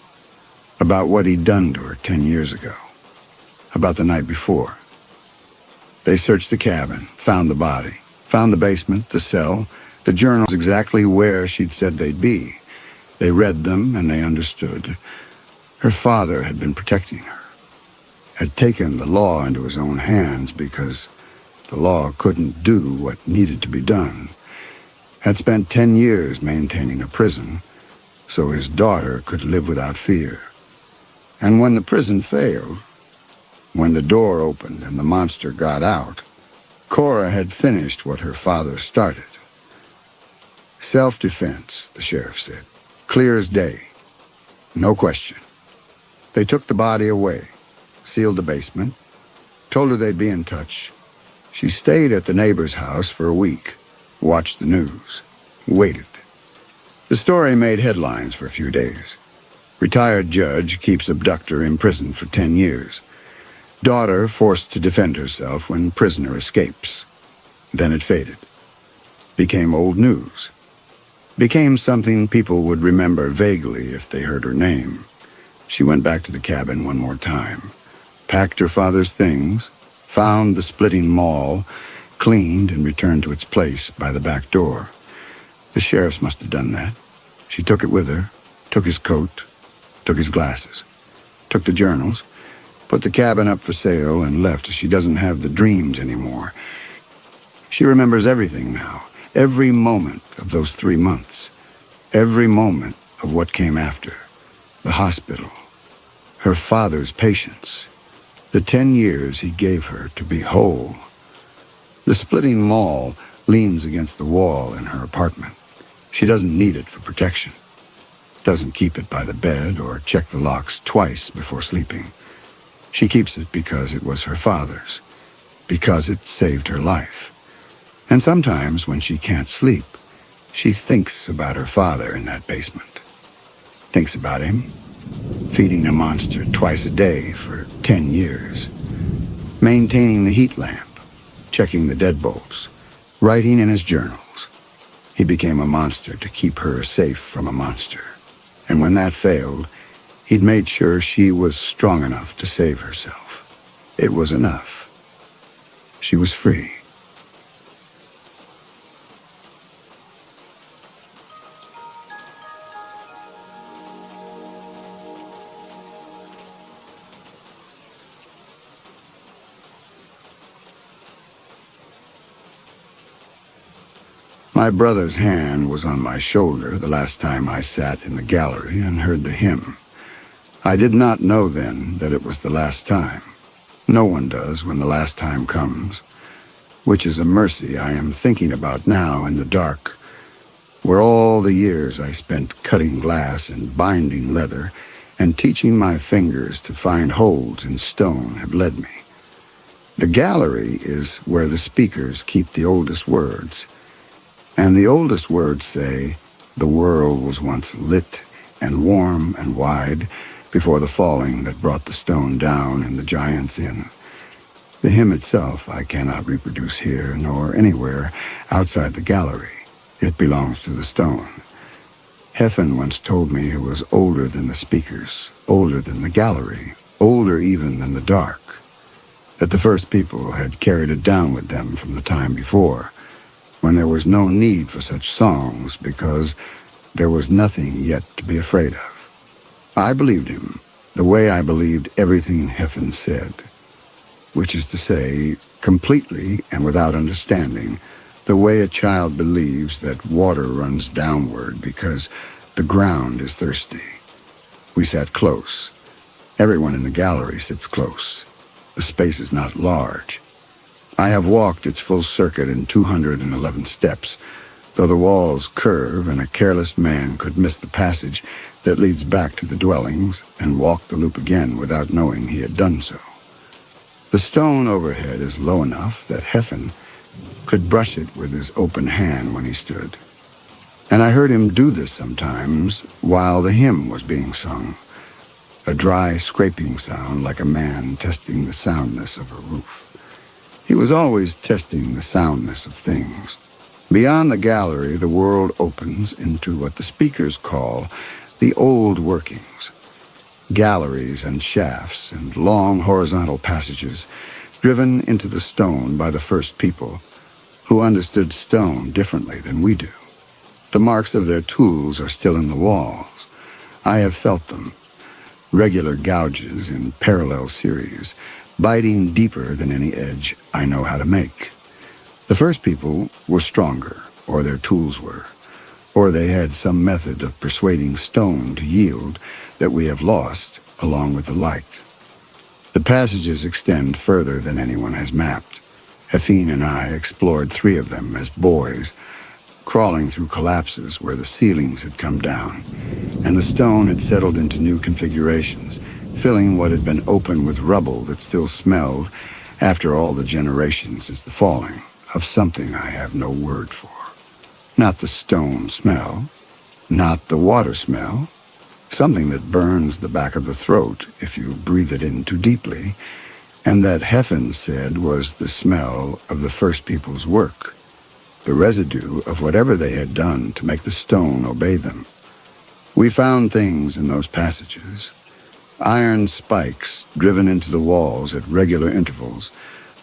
About what he'd done to her 10 years ago. About the night before. They searched the cabin, found the body, found the basement, the cell, the journals exactly where she'd said they'd be. They read them and they understood. Her father had been protecting her, had taken the law into his own hands because the law couldn't do what needed to be done, had spent 10 years maintaining a prison so his daughter could live without fear. And when the prison failed, when the door opened and the monster got out, Cora had finished what her father started. Self-defense, the sheriff said. Clear as day. No question. They took the body away, sealed the basement, told her they'd be in touch. She stayed at the neighbor's house for a week, watched the news, waited. The story made headlines for a few days. Retired judge keeps abductor imprisoned for 10 years. Daughter forced to defend herself when prisoner escapes. Then it faded. Became old news. Became something people would remember vaguely if they heard her name. She went back to the cabin one more time, packed her father's things, found the splitting maul, cleaned and returned to its place by the back door. The sheriffs must have done that. She took it with her, took his coat, took his glasses, took the journals, put the cabin up for sale and left. She doesn't have the dreams anymore. She remembers everything now, every moment of those 3 months, every moment of what came after, the hospital, her father's patience, the 10 years he gave her to be whole. The splitting maul leans against the wall in her apartment. She doesn't need it for protection, doesn't keep it by the bed or check the locks twice before sleeping. She keeps it because it was her father's, because it saved her life. And sometimes when she can't sleep, she thinks about her father in that basement. Thinks about him, feeding a monster twice a day for 10 years, maintaining the heat lamp, checking the deadbolts, writing in his journals. He became a monster to keep her safe from a monster. And when that failed, he'd made sure she was strong enough to save herself. It was enough. She was free. My brother's hand was on my shoulder the last time I sat in the gallery and heard the hymn. I did not know then that it was the last time. No one does when the last time comes, which is a mercy I am thinking about now in the dark, where all the years I spent cutting glass and binding leather and teaching my fingers to find holes in stone have led me. The gallery is where the speakers keep the oldest words, and the oldest words say, the world was once lit and warm and wide, before the falling that brought the stone down and the giants in. The hymn itself I cannot reproduce here, nor anywhere outside the gallery. It belongs to the stone. Heffen once told me it was older than the speakers, older than the gallery, older even than the dark, that the first people had carried it down with them from the time before, when there was no need for such songs because there was nothing yet to be afraid of. I believed him the way I believed everything Heffen said, which is to say, completely and without understanding, the way a child believes that water runs downward because the ground is thirsty. We sat close. Everyone in the gallery sits close. The space is not large. I have walked its full circuit in 211 steps, though the walls curve and a careless man could miss the passage that leads back to the dwellings and walk the loop again without knowing he had done so. The stone overhead is low enough that Heffen could brush it with his open hand when he stood. And I heard him do this sometimes while the hymn was being sung, a dry scraping sound like a man testing the soundness of a roof. He was always testing the soundness of things. Beyond the gallery, the world opens into what the speakers call the old workings. Galleries and shafts and long horizontal passages driven into the stone by the first people, who understood stone differently than we do. The marks of their tools are still in the walls. I have felt them, regular gouges in parallel series, biting deeper than any edge I know how to make. The first people were stronger, or their tools were, or they had some method of persuading stone to yield that we have lost along with the light. The passages extend further than anyone has mapped. Heffen and I explored 3 of them as boys, crawling through collapses where the ceilings had come down, and the stone had settled into new configurations, filling what had been open with rubble that still smelled, after all the generations since the falling, of something I have no word for. Not the stone smell, not the water smell, something that burns the back of the throat if you breathe it in too deeply, and that Heffen said was the smell of the first people's work, the residue of whatever they had done to make the stone obey them. We found things in those passages, iron spikes driven into the walls at regular intervals,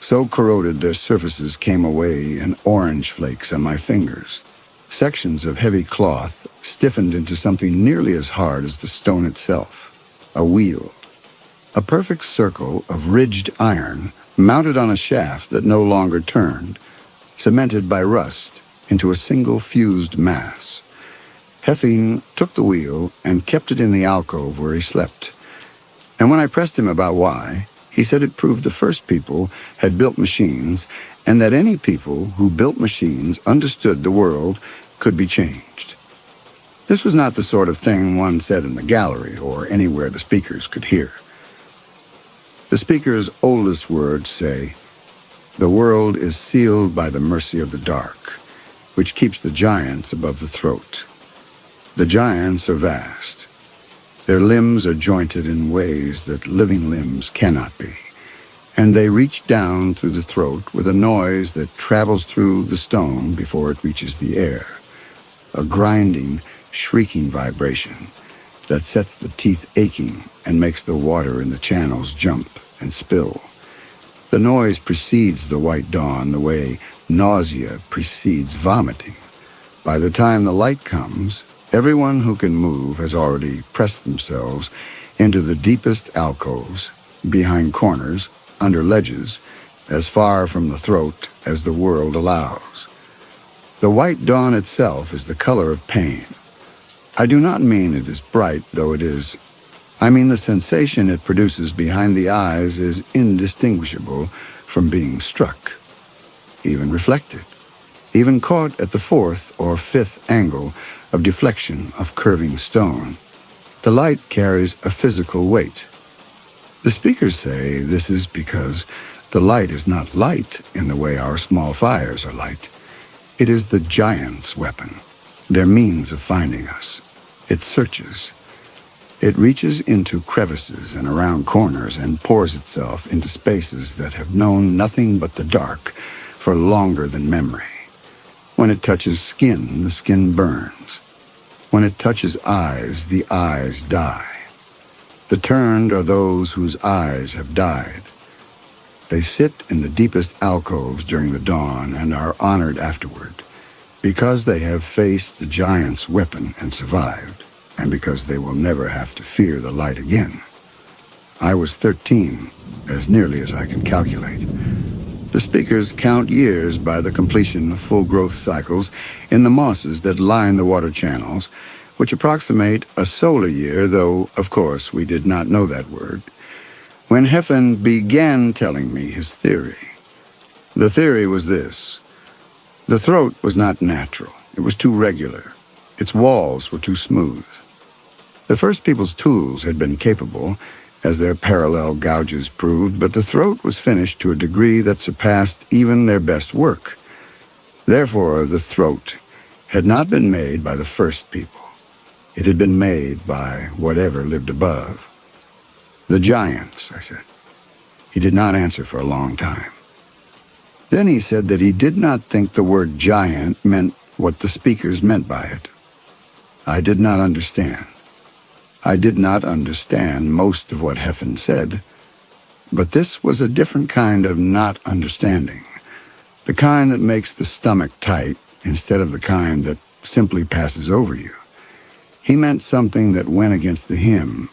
so corroded their surfaces came away in orange flakes on my fingers. Sections of heavy cloth stiffened into something nearly as hard as the stone itself, a wheel. A perfect circle of ridged iron mounted on a shaft that no longer turned, cemented by rust into a single fused mass. Heffen took the wheel and kept it in the alcove where he slept. And when I pressed him about why, he said it proved the first people had built machines, and that any people who built machines understood the world could be changed. This was not the sort of thing one said in the gallery or anywhere the speakers could hear. The speaker's oldest words say, "The world is sealed by the mercy of the dark, which keeps the giants above the throat. The giants are vast. Their limbs are jointed in ways that living limbs cannot be, and they reach down through the throat with a noise that travels through the stone before it reaches the air, a grinding, shrieking vibration that sets the teeth aching and makes the water in the channels jump and spill. The noise precedes the white dawn the way nausea precedes vomiting. By the time the light comes, everyone who can move has already pressed themselves into the deepest alcoves, behind corners, under ledges, as far from the throat as the world allows. The white dawn itself is the color of pain. I do not mean it is bright, though it is. I mean the sensation it produces behind the eyes is indistinguishable from being struck, even reflected, even caught at the 4th or 5th angle of deflection of curving stone. The light carries a physical weight. The speakers say this is because the light is not light in the way our small fires are light. It is the giant's weapon, their means of finding us. It searches. It reaches into crevices and around corners and pours itself into spaces that have known nothing but the dark for longer than memory. When it touches skin, the skin burns. When it touches eyes, the eyes die. The turned are those whose eyes have died. They sit in the deepest alcoves during the dawn and are honored afterward, because they have faced the giant's weapon and survived, and because they will never have to fear the light again. I was 13, as nearly as I can calculate. The speakers count years by the completion of full growth cycles in the mosses that line the water channels, which approximate a solar year, though, of course, we did not know that word, when Heffen began telling me his theory. The theory was this. The throat was not natural. It was too regular. Its walls were too smooth. The first people's tools had been capable, as their parallel gouges proved, but the throat was finished to a degree that surpassed even their best work. Therefore, the throat had not been made by the first people. It had been made by whatever lived above. The giants, I said. He did not answer for a long time. Then he said that he did not think the word giant meant what the speakers meant by it. I did not understand. I did not understand most of what Heffen said, but this was a different kind of not understanding, the kind that makes the stomach tight instead of the kind that simply passes over you. He meant something that went against the hymn,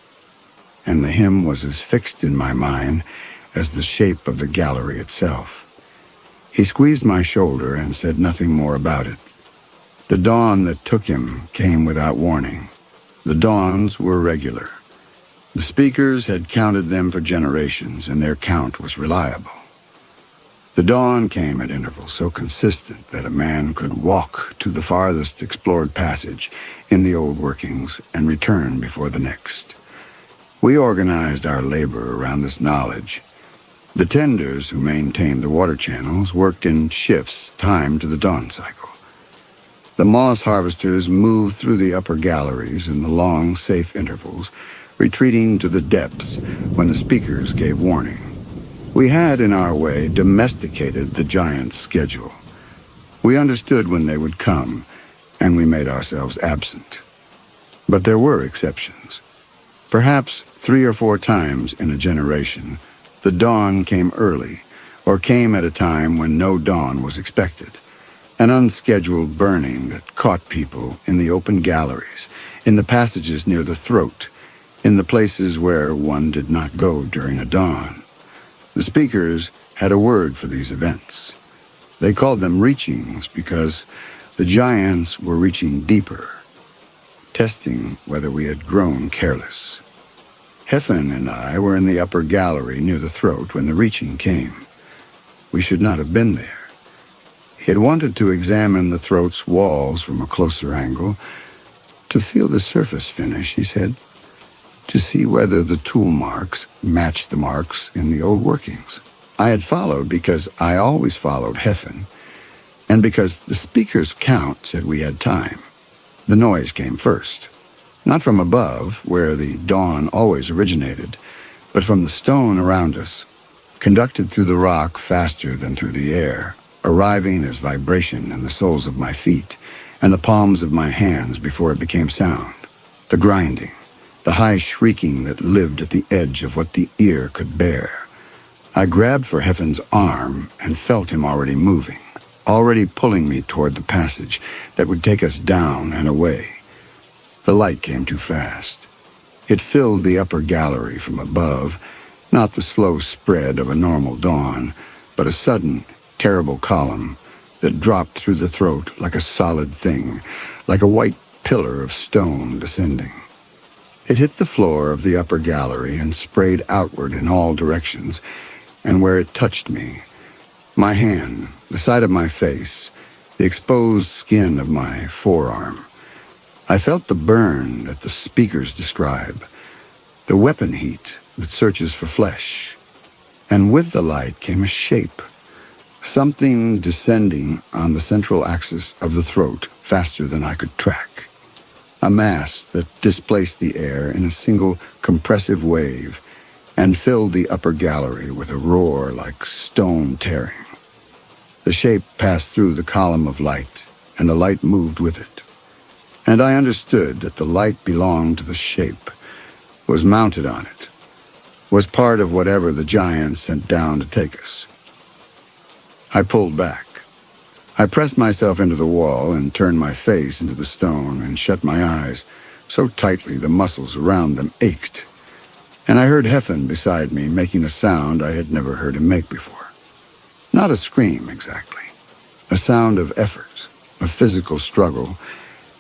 and the hymn was as fixed in my mind as the shape of the gallery itself. He squeezed my shoulder and said nothing more about it. The dawn that took him came without warning. The dawns were regular. The speakers had counted them for generations, and their count was reliable. The dawn came at intervals so consistent that a man could walk to the farthest explored passage in the old workings and return before the next. We organized our labor around this knowledge. The tenders who maintained the water channels worked in shifts timed to the dawn cycle. The moss harvesters moved through the upper galleries in the long, safe intervals, retreating to the depths when the speakers gave warning. We had, in our way, domesticated the giant's schedule. We understood when they would come, and we made ourselves absent. But there were exceptions. Perhaps 3 or 4 times in a generation, the dawn came early, or came at a time when no dawn was expected. An unscheduled burning that caught people in the open galleries, in the passages near the throat, in the places where one did not go during a dawn. The speakers had a word for these events. They called them reachings because the giants were reaching deeper, testing whether we had grown careless. Heffen and I were in the upper gallery near the throat when the reaching came. We should not have been there. He had wanted to examine the throat's walls from a closer angle, to feel the surface finish, he said, to see whether the tool marks matched the marks in the old workings. I had followed because I always followed Heffen, and because the speaker's count said we had time. The noise came first, not from above, where the dawn always originated, but from the stone around us, conducted through the rock faster than through the air, arriving as vibration in the soles of my feet and the palms of my hands before it became sound. The grinding, the high shrieking that lived at the edge of what the ear could bear. I grabbed for Heffen's arm and felt him already moving, already pulling me toward the passage that would take us down and away. The light came too fast. It filled the upper gallery from above, not the slow spread of a normal dawn, but a sudden, terrible column that dropped through the throat like a solid thing, like a white pillar of stone descending. It hit the floor of the upper gallery and sprayed outward in all directions, and where it touched me, my hand, the side of my face, the exposed skin of my forearm, I felt the burn that the speakers describe, the weapon heat that searches for flesh. And with the light came a shape, something descending on the central axis of the throat faster than I could track. A mass that displaced the air in a single compressive wave and filled the upper gallery with a roar like stone tearing. The shape passed through the column of light, and the light moved with it. and I understood that the light belonged to the shape, was mounted on it, was part of whatever the giant sent down to take us. I pulled back. I pressed myself into the wall and turned my face into the stone and shut my eyes so tightly the muscles around them ached. And I heard Heffen beside me making a sound I had never heard him make before. Not a scream, exactly. A sound of effort, of physical struggle,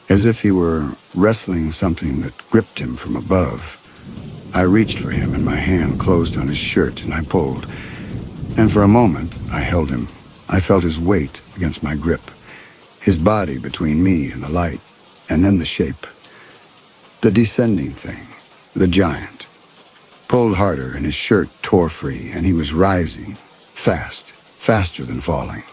as if he were wrestling something that gripped him from above. I reached for him and my hand closed on his shirt and I pulled. And for a moment, I held him. I felt his weight against my grip, his body between me and the light, and then the shape. The descending thing, the giant. Pulled harder and his shirt tore free and he was rising, fast, faster than falling.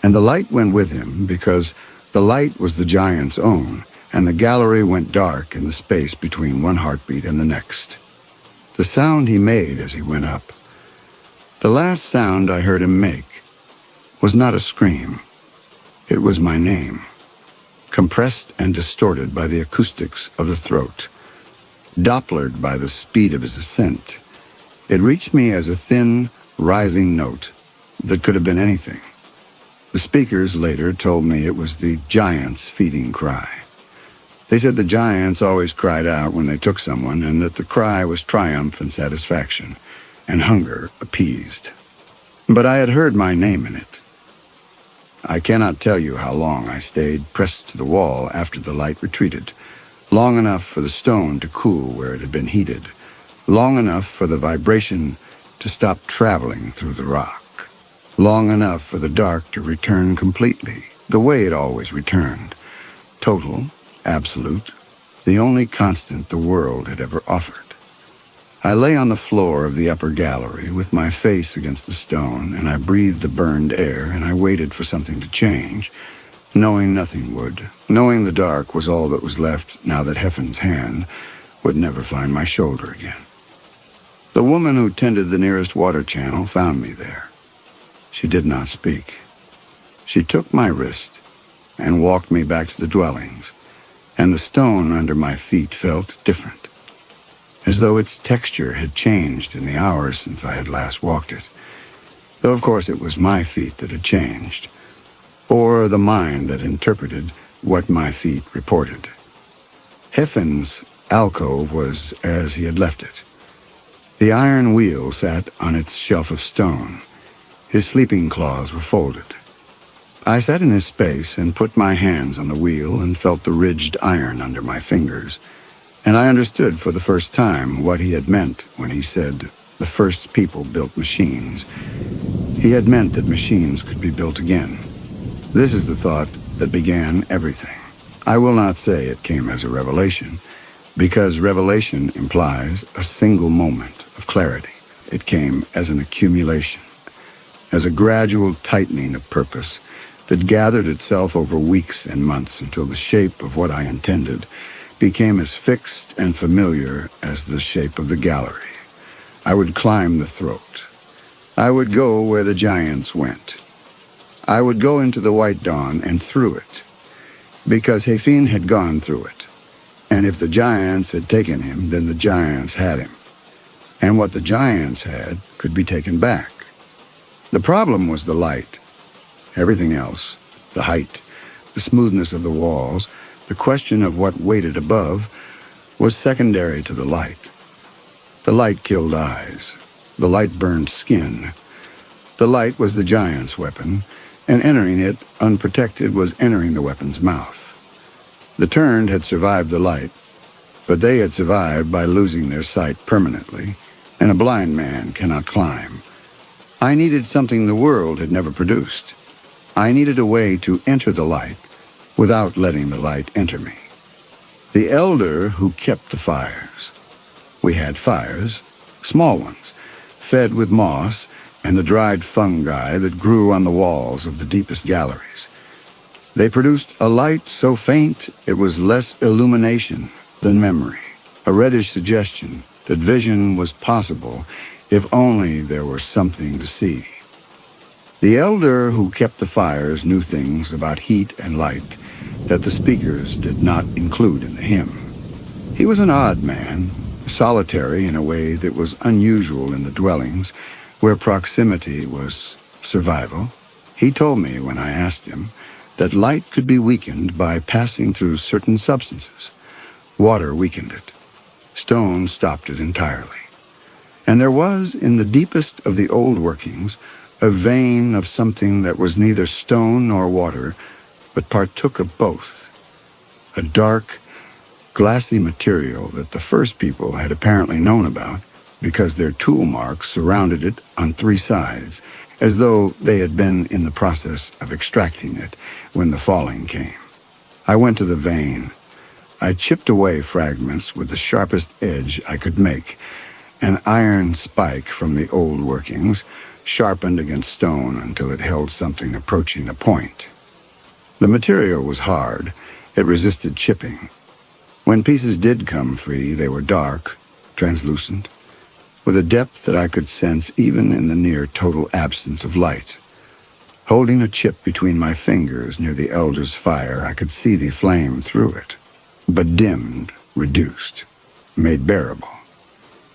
And the light went with him because the light was the giant's own, and the gallery went dark in the space between one heartbeat and the next. The sound he made as he went up, the last sound I heard him make, was not a scream. It was my name, compressed and distorted by the acoustics of the throat, dopplered by the speed of his ascent. It reached me as a thin, rising note that could have been anything. The speakers later told me it was the giant's feeding cry. They said the giants always cried out when they took someone, and that the cry was triumph and satisfaction, and hunger appeased. But I had heard my name in it. I cannot tell you how long I stayed pressed to the wall after the light retreated, long enough for the stone to cool where it had been heated, long enough for the vibration to stop traveling through the rock, long enough for the dark to return completely, the way it always returned, total, absolute, the only constant the world had ever offered. I lay on the floor of the upper gallery with my face against the stone, and I breathed the burned air, and I waited for something to change, knowing nothing would, knowing the dark was all that was left now that Heffen's hand would never find my shoulder again. The woman who tended the nearest water channel found me there. She did not speak. She took my wrist and walked me back to the dwellings, and the stone under my feet felt different, as though its texture had changed in the hours since I had last walked it, though of course it was my feet that had changed, or the mind that interpreted what my feet reported. Heffen's alcove was as he had left it. The iron wheel sat on its shelf of stone. His sleeping cloths were folded. I sat in his space and put my hands on the wheel and felt the ridged iron under my fingers, and I understood for the first time what he had meant when he said the first people built machines. He had meant that machines could be built again. This is the thought that began everything. I will not say it came as a revelation, because revelation implies a single moment of clarity. It came as an accumulation, as a gradual tightening of purpose that gathered itself over weeks and months until the shape of what I intended became as fixed and familiar as the shape of the gallery. I would climb the throat. I would go where the giants went. I would go into the white dawn and through it, because Hefin had gone through it. And if the giants had taken him, then the giants had him. And what the giants had could be taken back. The problem was the light. Everything else, the height, the smoothness of the walls, the question of what waited above, was secondary to the light. The light killed eyes. The light burned skin. The light was the giant's weapon, and entering it unprotected was entering the weapon's mouth. The turned had survived the light, but they had survived by losing their sight permanently, and a blind man cannot climb. I needed something the world had never produced. I needed a way to enter the light without letting the light enter me. The elder who kept the fires. We had fires, small ones, fed with moss and the dried fungi that grew on the walls of the deepest galleries. They produced a light so faint it was less illumination than memory, a reddish suggestion that vision was possible if only there were something to see. The elder who kept the fires knew things about heat and light that the speakers did not include in the hymn. He was an odd man, solitary in a way that was unusual in the dwellings, where proximity was survival. He told me when I asked him that light could be weakened by passing through certain substances. Water weakened it. Stone stopped it entirely. And there was, in the deepest of the old workings, a vein of something that was neither stone nor water, but partook of both. A dark, glassy material that the first people had apparently known about, because their tool marks surrounded it on three sides, as though they had been in the process of extracting it when the falling came. I went to the vein. I chipped away fragments with the sharpest edge I could make, an iron spike from the old workings, sharpened against stone until it held something approaching a point. The material was hard. It resisted chipping. When pieces did come free, they were dark, translucent, with a depth that I could sense even in the near total absence of light. Holding a chip between my fingers near the elder's fire, I could see the flame through it, but dimmed, reduced, made bearable.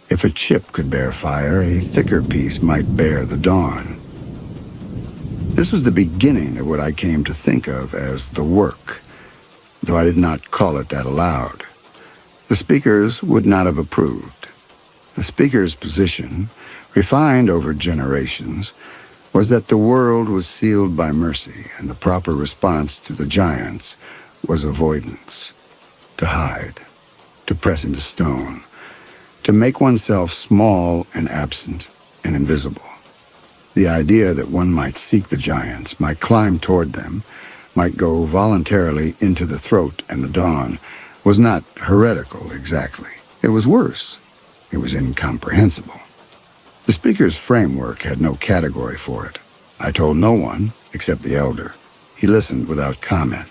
If a chip could bear fire, a thicker piece might bear the dawn. This was the beginning of what I came to think of as the work, though I did not call it that aloud. The speakers would not have approved. The speaker's position, refined over generations, was that the world was sealed by mercy, and the proper response to the giants was avoidance, to hide, to press into stone, to make oneself small and absent and invisible. The idea that one might seek the giants, might climb toward them, might go voluntarily into the throat and the dawn, was not heretical exactly. It was worse. It was incomprehensible. The speaker's framework had no category for it. I told no one except the elder. He listened without comment.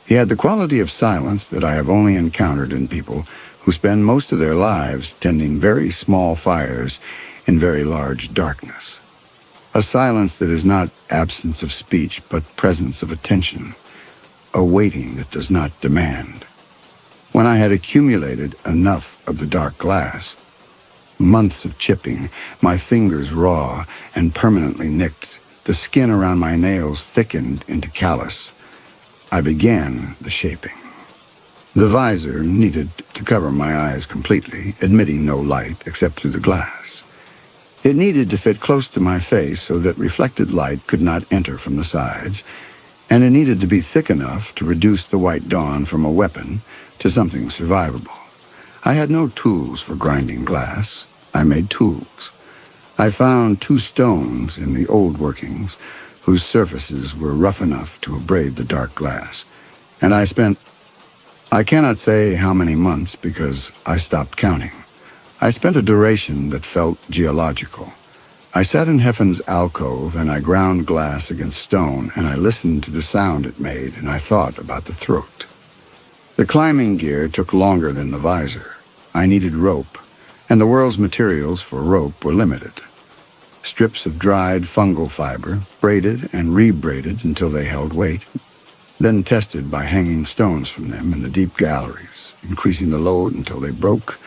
He had the quality of silence that I have only encountered in people who spend most of their lives tending very small fires in very large darkness. A silence that is not absence of speech, but presence of attention, a waiting that does not demand. When I had accumulated enough of the dark glass, months of chipping, my fingers raw and permanently nicked, the skin around my nails thickened into callus, I began the shaping. The visor needed to cover my eyes completely, admitting no light except through the glass. It needed to fit close to my face so that reflected light could not enter from the sides, and it needed to be thick enough to reduce the white dawn from a weapon to something survivable. I had no tools for grinding glass. I made tools. I found 2 stones in the old workings whose surfaces were rough enough to abrade the dark glass, and I cannot say how many months because I stopped counting. I spent a duration that felt geological. I sat in Heffen's alcove and I ground glass against stone, and I listened to the sound it made, and I thought about the throat. The climbing gear took longer than the visor. I needed rope, and the world's materials for rope were limited. Strips of dried fungal fiber, braided and rebraided until they held weight, then tested by hanging stones from them in the deep galleries, increasing the load until they broke,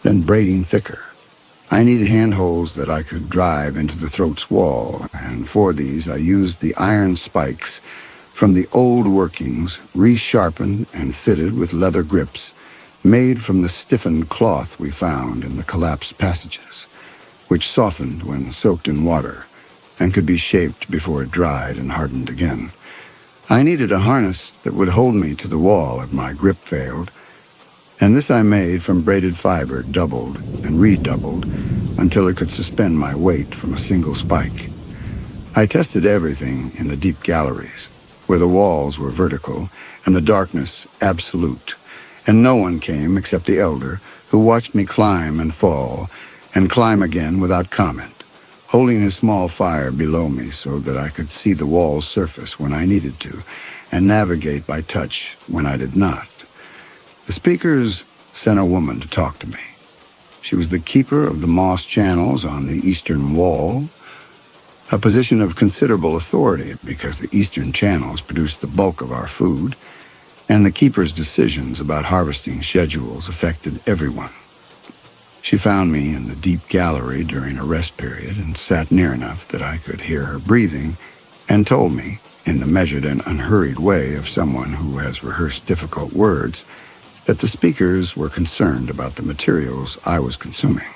then braiding thicker. I needed handholds that I could drive into the throat's wall, and for these I used the iron spikes from the old workings, resharpened and fitted with leather grips, made from the stiffened cloth we found in the collapsed passages, which softened when soaked in water and could be shaped before it dried and hardened again. I needed a harness that would hold me to the wall if my grip failed, and this I made from braided fiber doubled and redoubled until it could suspend my weight from a single spike. I tested everything in the deep galleries, where the walls were vertical and the darkness absolute, and no one came except the elder, who watched me climb and fall, and climb again without comment, holding his small fire below me so that I could see the wall's surface when I needed to, and navigate by touch when I did not. The speakers sent a woman to talk to me. She was the keeper of the moss channels on the eastern wall, a position of considerable authority because the eastern channels produced the bulk of our food, and the keeper's decisions about harvesting schedules affected everyone. She found me in the deep gallery during a rest period and sat near enough that I could hear her breathing, and told me, in the measured and unhurried way of someone who has rehearsed difficult words, that the speakers were concerned about the materials I was consuming.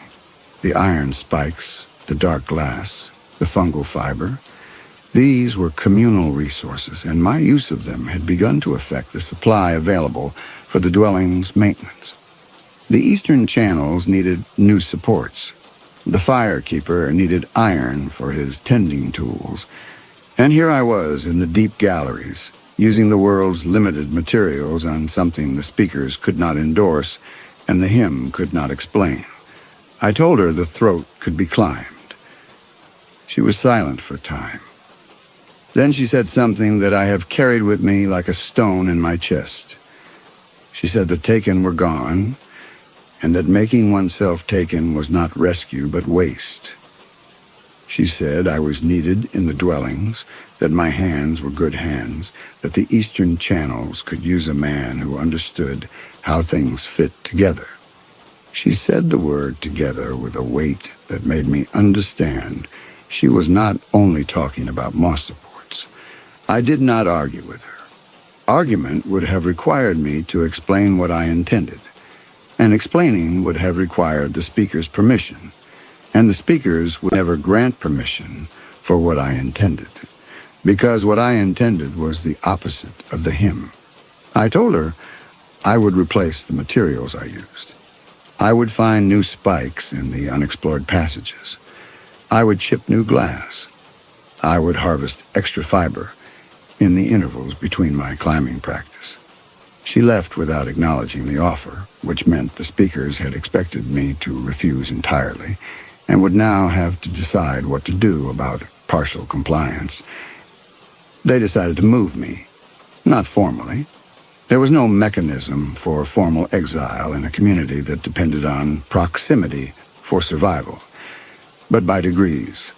The iron spikes, the dark glass, the fungal fiber. These were communal resources, and my use of them had begun to affect the supply available for the dwelling's maintenance. The eastern channels needed new supports. The firekeeper needed iron for his tending tools. And here I was in the deep galleries, using the world's limited materials on something the speakers could not endorse and the hymn could not explain. I told her the throat could be climbed. She was silent for a time. Then she said something that I have carried with me like a stone in my chest. She said the taken were gone, and that making oneself taken was not rescue but waste. She said I was needed in the dwellings, that my hands were good hands, that the eastern channels could use a man who understood how things fit together. She said the word together with a weight that made me understand she was not only talking about moss supports. I did not argue with her. Argument would have required me to explain what I intended, and explaining would have required the speaker's permission, and the speakers would never grant permission for what I intended, because what I intended was the opposite of the hymn. I told her I would replace the materials I used. I would find new spikes in the unexplored passages. I would chip new glass. I would harvest extra fiber in the intervals between my climbing practice. She left without acknowledging the offer, which meant the speakers had expected me to refuse entirely, and would now have to decide what to do about partial compliance. They decided to move me, not formally. There was no mechanism for formal exile in a community that depended on proximity for survival, but by degrees.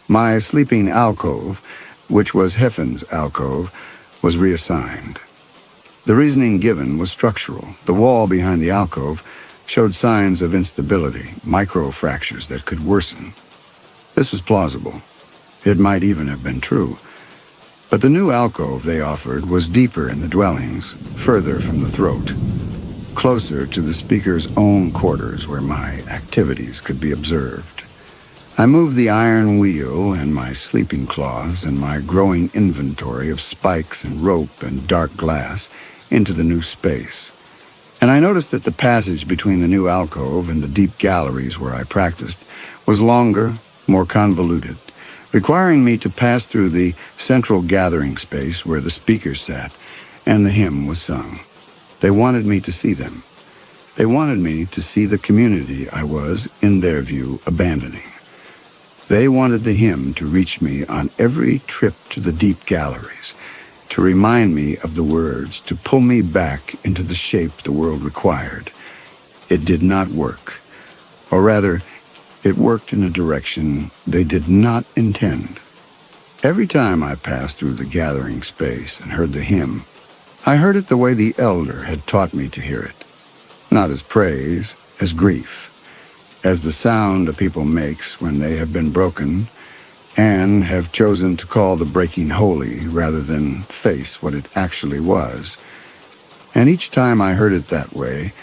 My sleeping alcove, which was Heffen's alcove, was reassigned. The reasoning given was structural. The wall behind the alcove showed signs of instability, micro-fractures that could worsen. This was plausible. It might even have been true. But the new alcove they offered was deeper in the dwellings, further from the throat, closer to the speaker's own quarters where my activities could be observed. I moved the iron wheel and my sleeping cloths and my growing inventory of spikes and rope and dark glass into the new space. And I noticed that the passage between the new alcove and the deep galleries where I practiced was longer, more convoluted, requiring me to pass through the central gathering space where the speakers sat and the hymn was sung. They wanted me to see them. They wanted me to see the community I was, in their view, abandoning. They wanted the hymn to reach me on every trip to the deep galleries, to remind me of the words, to pull me back into the shape the world required. It did not work. Or rather, it worked in a direction they did not intend. Every time I passed through the gathering space and heard the hymn, I heard it the way the elder had taught me to hear it. Not as praise, as grief, as the sound a people makes when they have been broken and have chosen to call the breaking holy rather than face what it actually was. And each time I heard it that way,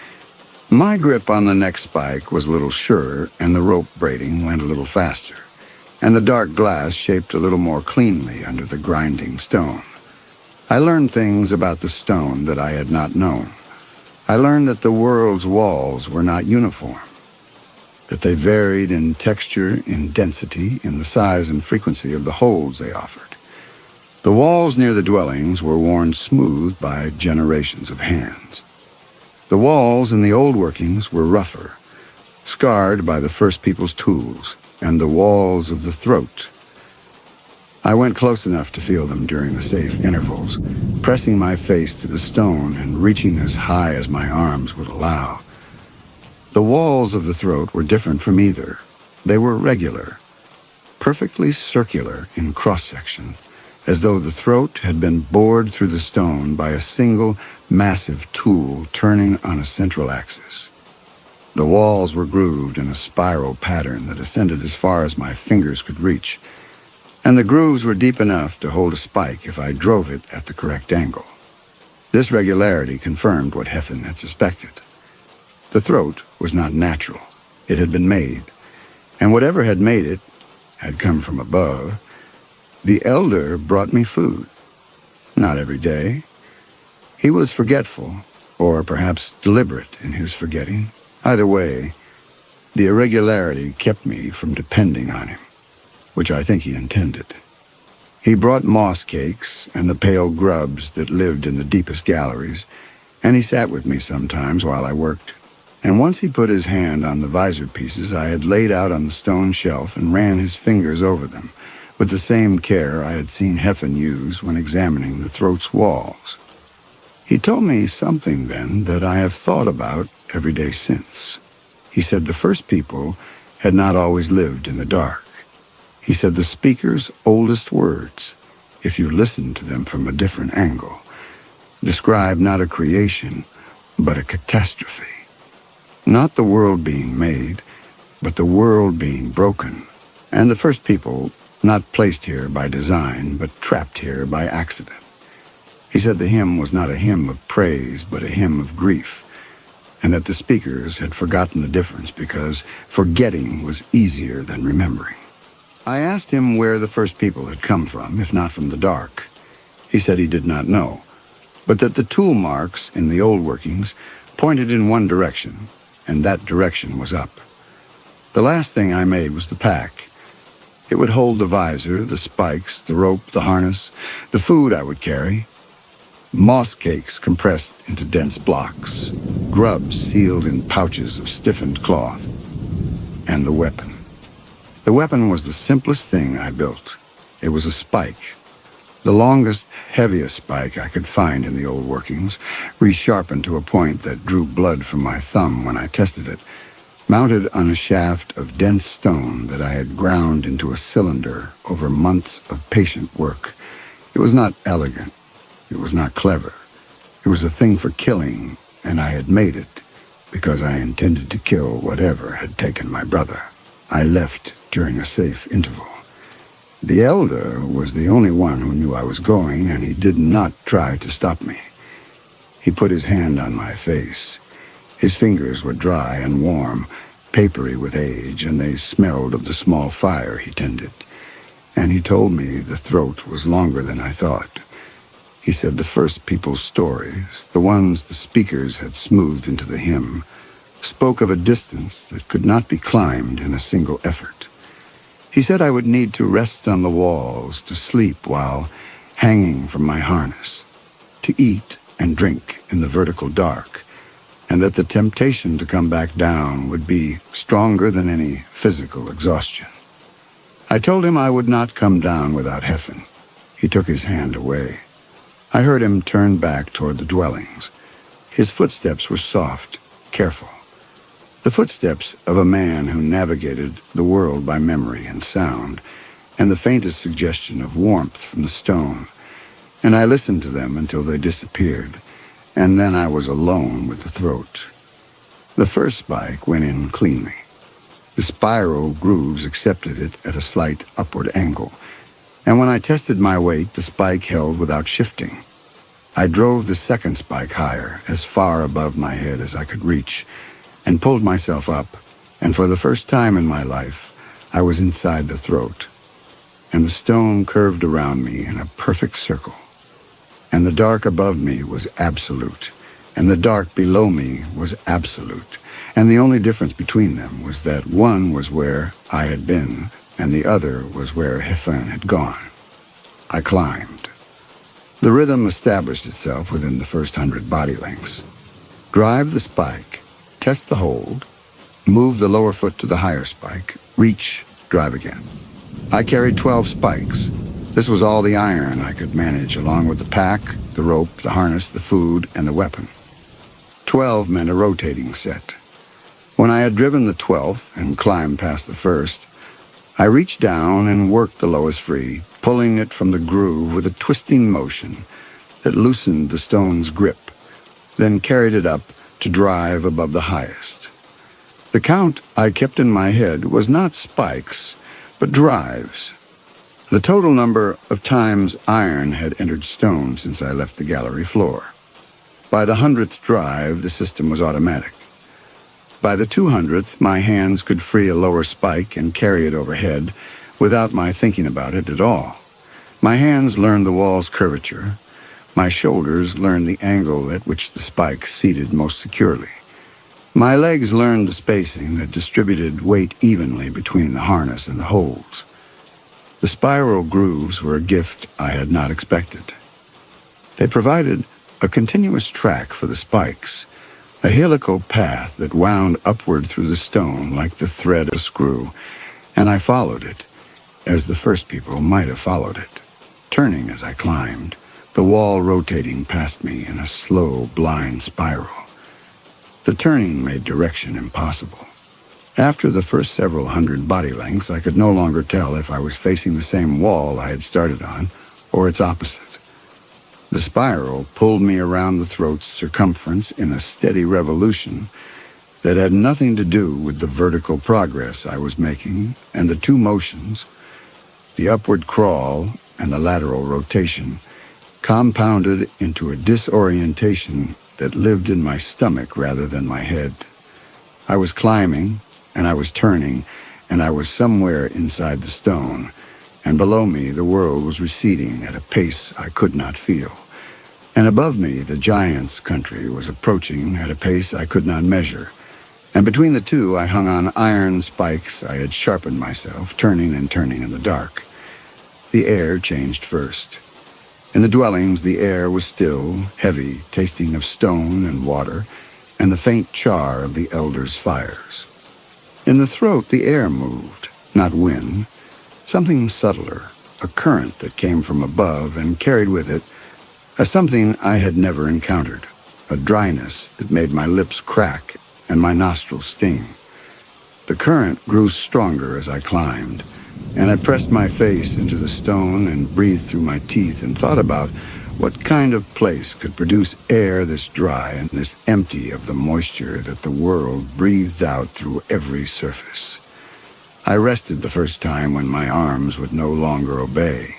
my grip on the next spike was a little surer, and the rope braiding went a little faster, and the dark glass shaped a little more cleanly under the grinding stone. I learned things about the stone that I had not known. I learned that the world's walls were not uniform, that they varied in texture, in density, in the size and frequency of the holes they offered. The walls near the dwellings were worn smooth by generations of hands. The walls in the old workings were rougher, scarred by the first people's tools, and the walls of the throat. I went close enough to feel them during the safe intervals, pressing my face to the stone and reaching as high as my arms would allow. The walls of the throat were different from either. They were regular, perfectly circular in cross-section, as though the throat had been bored through the stone by a single massive tool turning on a central axis. The walls were grooved in a spiral pattern that ascended as far as my fingers could reach, and the grooves were deep enough to hold a spike if I drove it at the correct angle. This regularity confirmed what Heffen had suspected. The throat was not natural. It had been made, and whatever had made it had come from above. The elder brought me food. Not every day. He was forgetful, or perhaps deliberate in his forgetting. Either way, the irregularity kept me from depending on him, which I think he intended. He brought moss cakes and the pale grubs that lived in the deepest galleries, and he sat with me sometimes while I worked. And once he put his hand on the visor pieces I had laid out on the stone shelf and ran his fingers over them, with the same care I had seen Heffen use when examining the throat's walls. He told me something then that I have thought about every day since. He said the first people had not always lived in the dark. He said the speaker's oldest words, if you listened to them from a different angle, describe not a creation, but a catastrophe. Not the world being made, but the world being broken, and the first people not placed here by design, but trapped here by accident. He said the hymn was not a hymn of praise, but a hymn of grief, and that the speakers had forgotten the difference because forgetting was easier than remembering. I asked him where the first people had come from, if not from the dark. He said he did not know, but that the tool marks in the old workings pointed in one direction, and that direction was up. The last thing I made was the pack. It would hold the visor, the spikes, the rope, the harness, the food I would carry. Moss cakes compressed into dense blocks, grubs sealed in pouches of stiffened cloth, and the weapon. The weapon was the simplest thing I built. It was a spike, the longest, heaviest spike I could find in the old workings, resharpened to a point that drew blood from my thumb when I tested it, mounted on a shaft of dense stone that I had ground into a cylinder over months of patient work. It was not elegant. It was not clever. It was a thing for killing, and I had made it because I intended to kill whatever had taken my brother. I left during a safe interval. The elder was the only one who knew I was going, and he did not try to stop me. He put his hand on my face. His fingers were dry and warm, papery with age, and they smelled of the small fire he tended. And he told me the throat was longer than I thought. He said the first people's stories, the ones the speakers had smoothed into the hymn, spoke of a distance that could not be climbed in a single effort. He said I would need to rest on the walls, to sleep while hanging from my harness, to eat and drink in the vertical dark, and that the temptation to come back down would be stronger than any physical exhaustion. I told him I would not come down without Heffen. He took his hand away. I heard him turn back toward the dwellings. His footsteps were soft, careful. The footsteps of a man who navigated the world by memory and sound, and the faintest suggestion of warmth from the stone. And I listened to them until they disappeared, and then I was alone with the throat. The first spike went in cleanly. The spiral grooves accepted it at a slight upward angle, and when I tested my weight, the spike held without shifting. I drove the second spike higher, as far above my head as I could reach, and pulled myself up, and for the first time in my life, I was inside the throat, and the stone curved around me in a perfect circle, and the dark above me was absolute, and the dark below me was absolute, and the only difference between them was that one was where I had been, and the other was where Heffen had gone. I climbed. The rhythm established itself within the first 100 body lengths. Drive the spike, test the hold, move the lower foot to the higher spike, reach, drive again. I carried 12 spikes. This was all the iron I could manage, along with the pack, the rope, the harness, the food, and the weapon. 12 meant a rotating set. When I had driven the 12th and climbed past the first, I reached down and worked the lowest free, pulling it from the groove with a twisting motion that loosened the stone's grip, then carried it up to drive above the highest. The count I kept in my head was not spikes, but drives. The total number of times iron had entered stone since I left the gallery floor. By the 100th drive, the system was automatic. By the 200th, my hands could free a lower spike and carry it overhead without my thinking about it at all. My hands learned the wall's curvature. My shoulders learned the angle at which the spike seated most securely. My legs learned the spacing that distributed weight evenly between the harness and the holes. The spiral grooves were a gift I had not expected. They provided a continuous track for the spikes, a helical path that wound upward through the stone like the thread of a screw, and I followed it, as the first people might have followed it, turning as I climbed, the wall rotating past me in a slow, blind spiral. The turning made direction impossible. After the first several hundred body lengths, I could no longer tell if I was facing the same wall I had started on, or its opposite. The spiral pulled me around the throat's circumference in a steady revolution that had nothing to do with the vertical progress I was making, and the two motions, the upward crawl and the lateral rotation, compounded into a disorientation that lived in my stomach rather than my head. I was climbing, and I was turning, and I was somewhere inside the stone, and below me the world was receding at a pace I could not feel. And above me the giant's country was approaching at a pace I could not measure. And between the two I hung on iron spikes I had sharpened myself, turning and turning in the dark. The air changed first. In the dwellings, the air was still, heavy, tasting of stone and water, and the faint char of the elders' fires. In the throat, the air moved, not wind, something subtler, a current that came from above and carried with it a something I had never encountered, a dryness that made my lips crack and my nostrils sting. The current grew stronger as I climbed, and I pressed my face into the stone and breathed through my teeth and thought about what kind of place could produce air this dry and this empty of the moisture that the world breathed out through every surface. I rested the first time when my arms would no longer obey.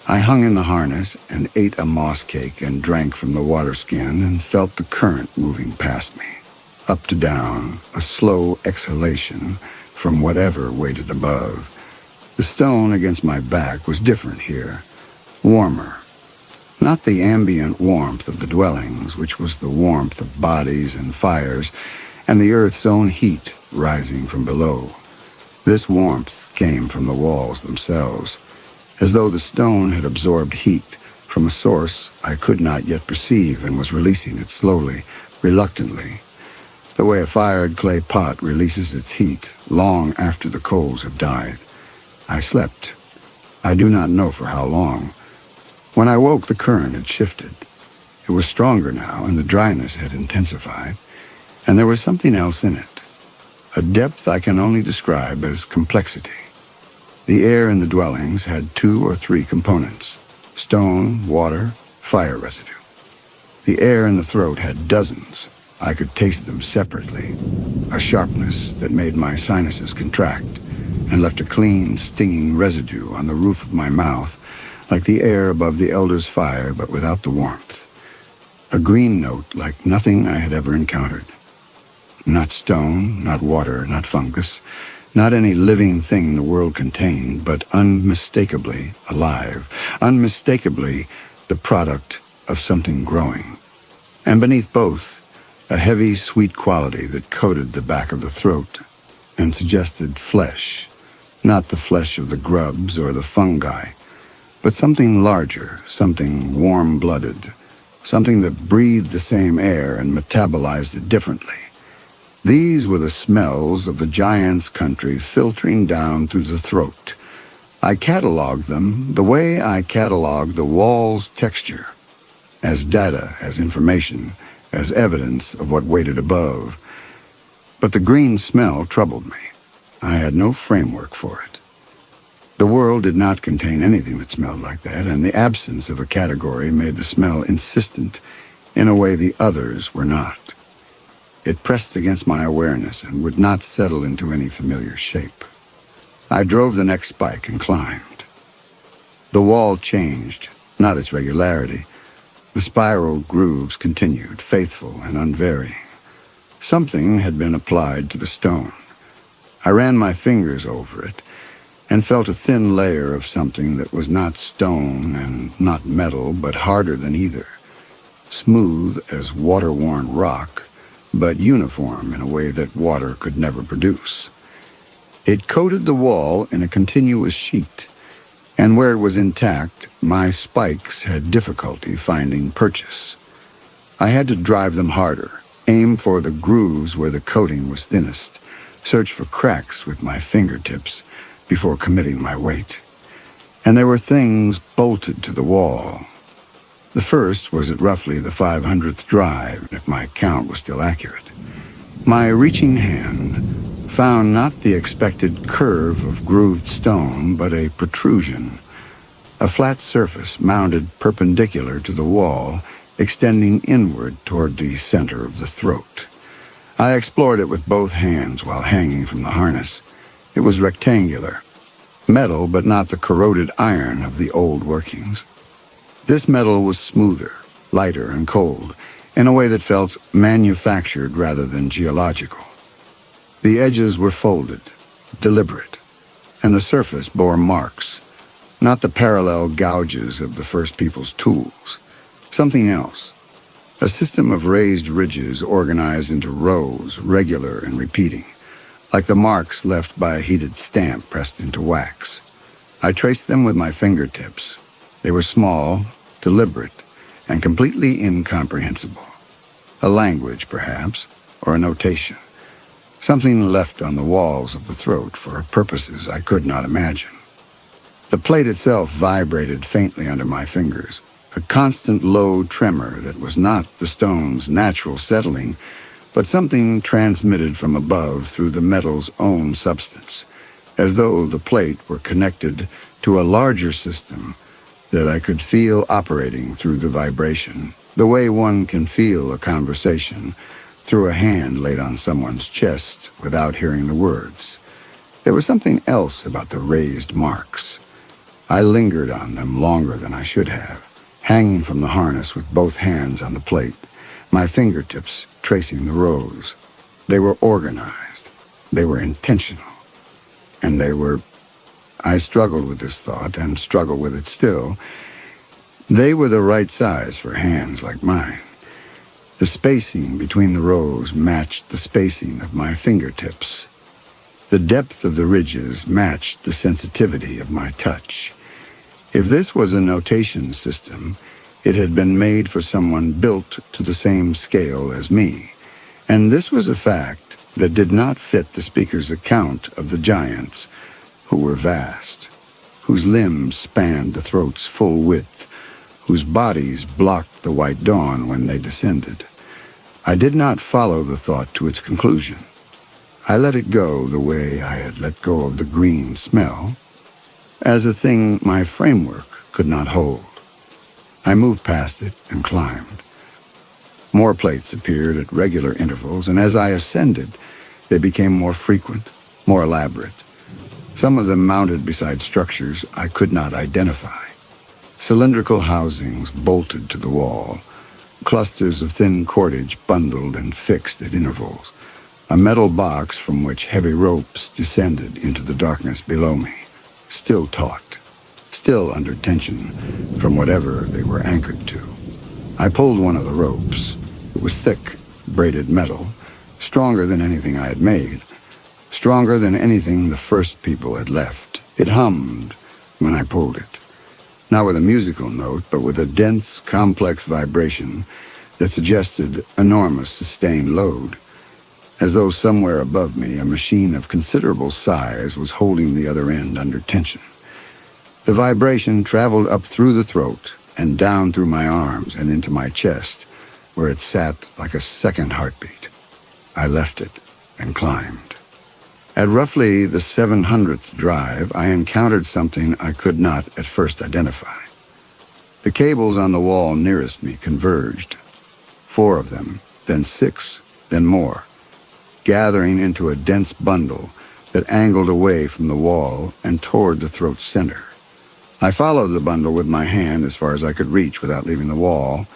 I hung in the harness and ate a moss cake and drank from the water skin and felt the current moving past me, up to down, a slow exhalation from whatever waited above. The stone against my back was different here, warmer. Not the ambient warmth of the dwellings, which was the warmth of bodies and fires, and the earth's own heat rising from below. This warmth came from the walls themselves, as though the stone had absorbed heat from a source I could not yet perceive and was releasing it slowly, reluctantly, the way a fired clay pot releases its heat long after the coals have died. I slept. I do not know for how long. When I woke, the current had shifted. It was stronger now, and the dryness had intensified, and there was something else in it, a depth I can only describe as complexity. The air in the dwellings had 2 or 3 components: stone, water, fire residue. The air in the throat had dozens. I could taste them separately, a sharpness that made my sinuses contract and left a clean, stinging residue on the roof of my mouth, like the air above the elder's fire, but without the warmth. A green note like nothing I had ever encountered. Not stone, not water, not fungus, not any living thing the world contained, but unmistakably alive, unmistakably the product of something growing. And beneath both, a heavy, sweet quality that coated the back of the throat and suggested flesh, not the flesh of the grubs or the fungi, but something larger, something warm-blooded, something that breathed the same air and metabolized it differently. These were the smells of the giant's country filtering down through the throat. I cataloged them the way I cataloged the wall's texture, as data, as information, as evidence of what waited above. But the green smell troubled me. I had no framework for it. The world did not contain anything that smelled like that, and the absence of a category made the smell insistent, in a way the others were not. It pressed against my awareness and would not settle into any familiar shape. I drove the next spike and climbed. The wall changed, not its regularity. The spiral grooves continued, faithful and unvarying. Something had been applied to the stone. I ran my fingers over it and felt a thin layer of something that was not stone and not metal, but harder than either. Smooth as water-worn rock, but uniform in a way that water could never produce. It coated the wall in a continuous sheet, and where it was intact, my spikes had difficulty finding purchase. I had to drive them harder, aim for the grooves where the coating was thinnest, search for cracks with my fingertips before committing my weight. And there were things bolted to the wall. The first was at roughly the 500th drive, if my count was still accurate. My reaching hand found not the expected curve of grooved stone, but a protrusion, a flat surface mounted perpendicular to the wall, extending inward toward the center of the throat. I explored it with both hands while hanging from the harness. It was rectangular, metal but not the corroded iron of the old workings. This metal was smoother, lighter and cold, in a way that felt manufactured rather than geological. The edges were folded, deliberate, and the surface bore marks, not the parallel gouges of the first people's tools. Something else, a system of raised ridges organized into rows, regular and repeating, like the marks left by a heated stamp pressed into wax. I traced them with my fingertips. They were small, deliberate, and completely incomprehensible. A language, perhaps, or a notation. Something left on the walls of the throat for purposes I could not imagine. The plate itself vibrated faintly under my fingers, a constant low tremor that was not the stone's natural settling, but something transmitted from above through the metal's own substance, as though the plate were connected to a larger system that I could feel operating through the vibration, the way one can feel a conversation through a hand laid on someone's chest without hearing the words. There was something else about the raised marks. I lingered on them longer than I should have, hanging from the harness with both hands on the plate, my fingertips tracing the rows. They were organized. They were intentional. And I struggled with this thought and struggle with it still. They were the right size for hands like mine. The spacing between the rows matched the spacing of my fingertips. The depth of the ridges matched the sensitivity of my touch. If this was a notation system, it had been made for someone built to the same scale as me. And this was a fact that did not fit the speaker's account of the giants, who were vast, whose limbs spanned the throat's full width, whose bodies blocked the white dawn when they descended. I did not follow the thought to its conclusion. I let it go the way I had let go of the green smell, as a thing my framework could not hold. I moved past it and climbed. More plates appeared at regular intervals, and as I ascended, they became more frequent, more elaborate. Some of them mounted beside structures I could not identify. Cylindrical housings bolted to the wall, clusters of thin cordage bundled and fixed at intervals, a metal box from which heavy ropes descended into the darkness below me, still taut, still under tension from whatever they were anchored to. I pulled one of the ropes. It was thick, braided metal, stronger than anything I had made, stronger than anything the first people had left. It hummed when I pulled it, not with a musical note, but with a dense, complex vibration that suggested enormous sustained load, as though somewhere above me a machine of considerable size was holding the other end under tension. The vibration traveled up through the throat and down through my arms and into my chest, where it sat like a second heartbeat. I left it and climbed. At roughly the 700th drive, I encountered something I could not at first identify. The cables on the wall nearest me converged. 4 of them, then 6, then more, gathering into a dense bundle that angled away from the wall and toward the throat's center. I followed the bundle with my hand as far as I could reach without leaving the wall,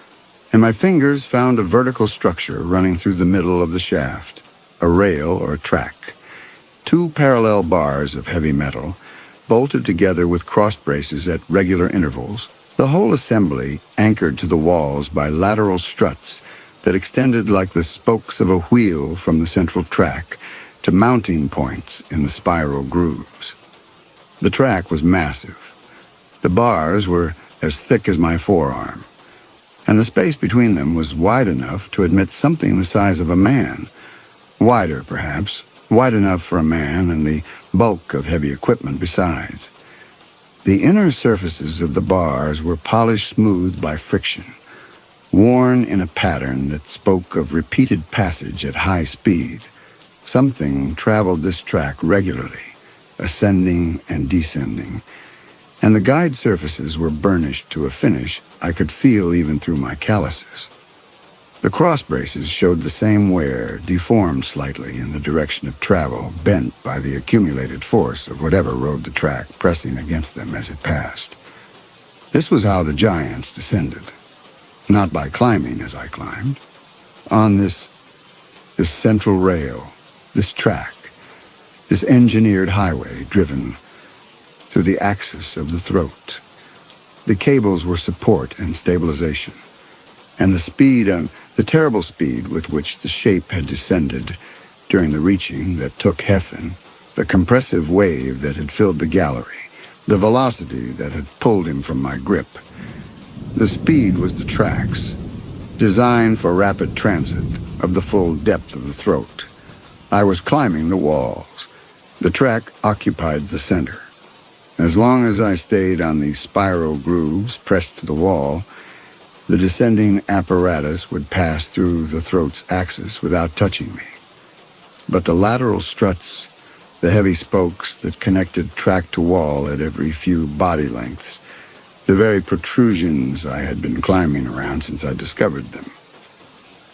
and my fingers found a vertical structure running through the middle of the shaft, a rail or a track. 2 parallel bars of heavy metal, bolted together with cross braces at regular intervals, the whole assembly anchored to the walls by lateral struts that extended like the spokes of a wheel from the central track to mounting points in the spiral grooves. The track was massive. The bars were as thick as my forearm, and the space between them was wide enough to admit something the size of a man. Wider, perhaps, wide enough for a man and the bulk of heavy equipment besides. The inner surfaces of the bars were polished smooth by friction, worn in a pattern that spoke of repeated passage at high speed. Something traveled this track regularly, ascending and descending, and the guide surfaces were burnished to a finish I could feel even through my calluses. The cross braces showed the same wear, deformed slightly in the direction of travel, bent by the accumulated force of whatever rode the track pressing against them as it passed. This was how the giants descended. Not by climbing as I climbed. On this central rail, this track, this engineered highway driven through the axis of the throat. The cables were support and stabilization, and the terrible speed with which the shape had descended during the reaching that took Heffen, the compressive wave that had filled the gallery, the velocity that had pulled him from my grip. The speed was the tracks, designed for rapid transit of the full depth of the throat. I was climbing the walls. The track occupied the center. As long as I stayed on the spiral grooves pressed to the wall, the descending apparatus would pass through the throat's axis without touching me. But the lateral struts, the heavy spokes that connected track to wall at every few body lengths, the very protrusions I had been climbing around since I discovered them,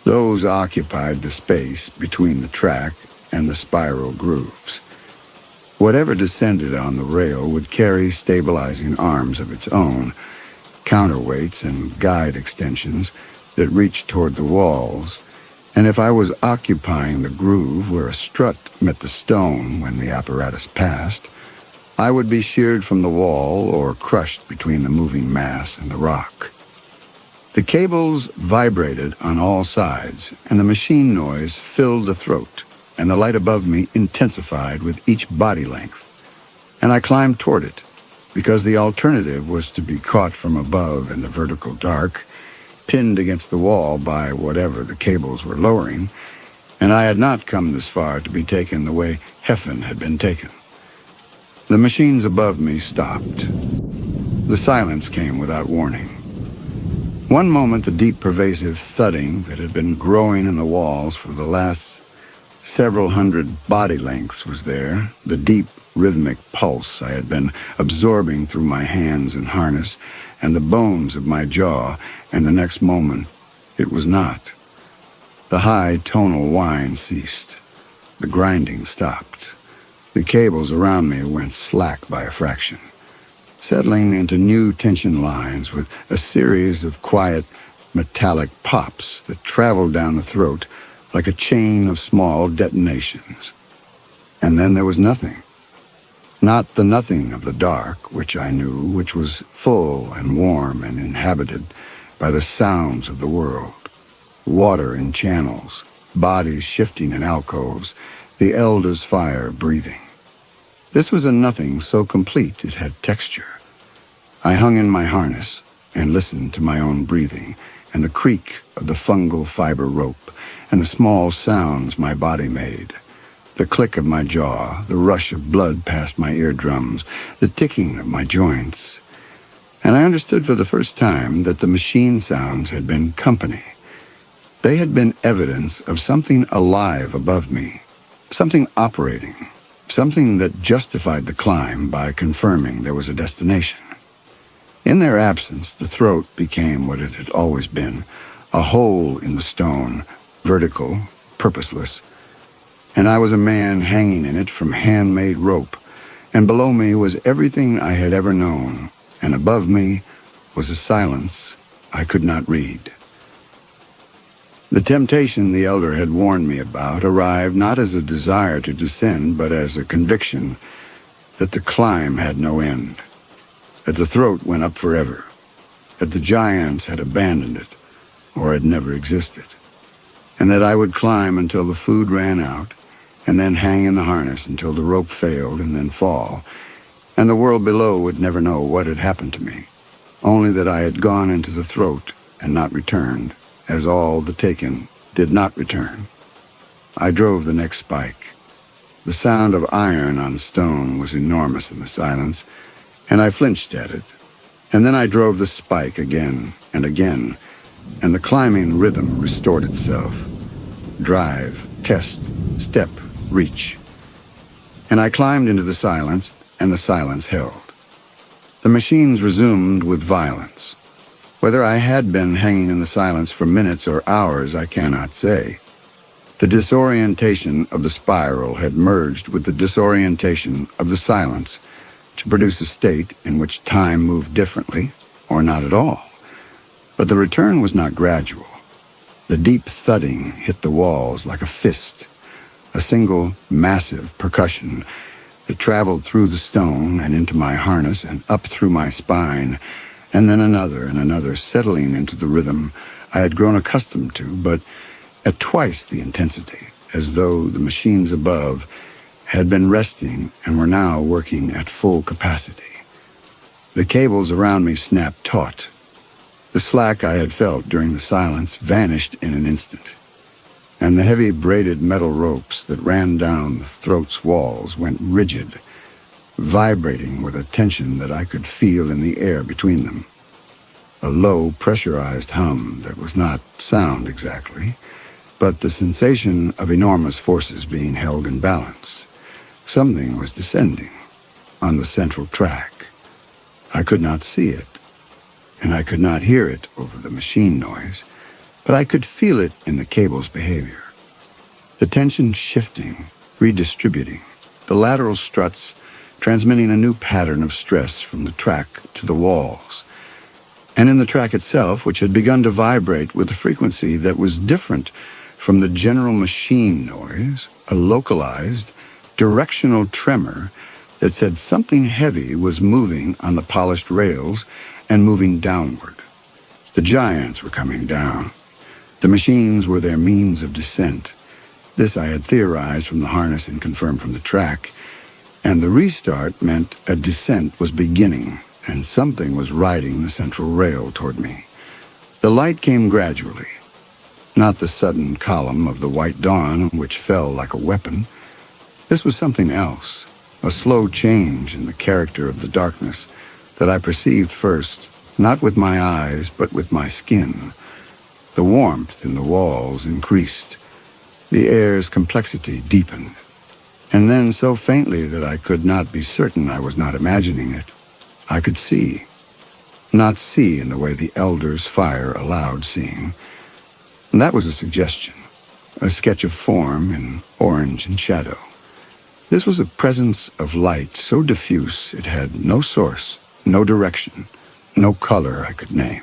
those occupied the space between the track and the spiral grooves. Whatever descended on the rail would carry stabilizing arms of its own, counterweights and guide extensions that reached toward the walls, and if I was occupying the groove where a strut met the stone when the apparatus passed, I would be sheared from the wall or crushed between the moving mass and the rock. The cables vibrated on all sides, and the machine noise filled the throat, and the light above me intensified with each body length. And I climbed toward it, because the alternative was to be caught from above in the vertical dark, pinned against the wall by whatever the cables were lowering, and I had not come this far to be taken the way Heffen had been taken. The machines above me stopped. The silence came without warning. One moment the deep pervasive thudding that had been growing in the walls for the last several hundred body lengths was there, the deep rhythmic pulse I had been absorbing through my hands and harness and the bones of my jaw, and the next moment it was not. The high tonal whine ceased. The grinding stopped. The cables around me went slack by a fraction, settling into new tension lines with a series of quiet metallic pops that traveled down the throat like a chain of small detonations. And then there was nothing. Not the nothing of the dark, which I knew, which was full and warm and inhabited by the sounds of the world. Water in channels, bodies shifting in alcoves, the elder's fire breathing. This was a nothing so complete it had texture. I hung in my harness and listened to my own breathing and the creak of the fungal fiber rope and the small sounds my body made. The click of my jaw, the rush of blood past my eardrums, the ticking of my joints. And I understood for the first time that the machine sounds had been company. They had been evidence of something alive above me, something operating, something that justified the climb by confirming there was a destination. In their absence, the throat became what it had always been, a hole in the stone, vertical, purposeless, and I was a man hanging in it from handmade rope, and below me was everything I had ever known, and above me was a silence I could not read. The temptation the elder had warned me about arrived not as a desire to descend, but as a conviction that the climb had no end, that the throat went up forever, that the giants had abandoned it, or had never existed, and that I would climb until the food ran out, and then hang in the harness until the rope failed and then fall, and the world below would never know what had happened to me, only that I had gone into the throat and not returned, as all the taken did not return. I drove the next spike. The sound of iron on stone was enormous in the silence, and I flinched at it. And then I drove the spike again and again, and the climbing rhythm restored itself. Drive, test, step, reach. And I climbed into the silence, and the silence held. The machines resumed with violence. Whether I had been hanging in the silence for minutes or hours, I cannot say. The disorientation of the spiral had merged with the disorientation of the silence to produce a state in which time moved differently, or not at all. But the return was not gradual. The deep thudding hit the walls like a fist, a single massive percussion that traveled through the stone and into my harness and up through my spine, and then another and another, settling into the rhythm I had grown accustomed to, but at twice the intensity, as though the machines above had been resting and were now working at full capacity. The cables around me snapped taut. The slack I had felt during the silence vanished in an instant, and the heavy braided metal ropes that ran down the throat's walls went rigid, vibrating with a tension that I could feel in the air between them. A low, pressurized hum that was not sound exactly, but the sensation of enormous forces being held in balance. Something was descending on the central track. I could not see it, and I could not hear it over the machine noise, but I could feel it in the cable's behavior. The tension shifting, redistributing, the lateral struts transmitting a new pattern of stress from the track to the walls, and in the track itself, which had begun to vibrate with a frequency that was different from the general machine noise, a localized, directional tremor that said something heavy was moving on the polished rails and moving downward. The giants were coming down. The machines were their means of descent. This I had theorized from the harness and confirmed from the track, and the restart meant a descent was beginning, and something was riding the central rail toward me. The light came gradually, not the sudden column of the white dawn which fell like a weapon. This was something else, a slow change in the character of the darkness that I perceived first, not with my eyes, but with my skin. The warmth in the walls increased. The air's complexity deepened. And then so faintly that I could not be certain I was not imagining it, I could see. Not see in the way the elder's fire allowed seeing. And that was a suggestion, a sketch of form in orange and shadow. This was a presence of light so diffuse it had no source, no direction, no color I could name.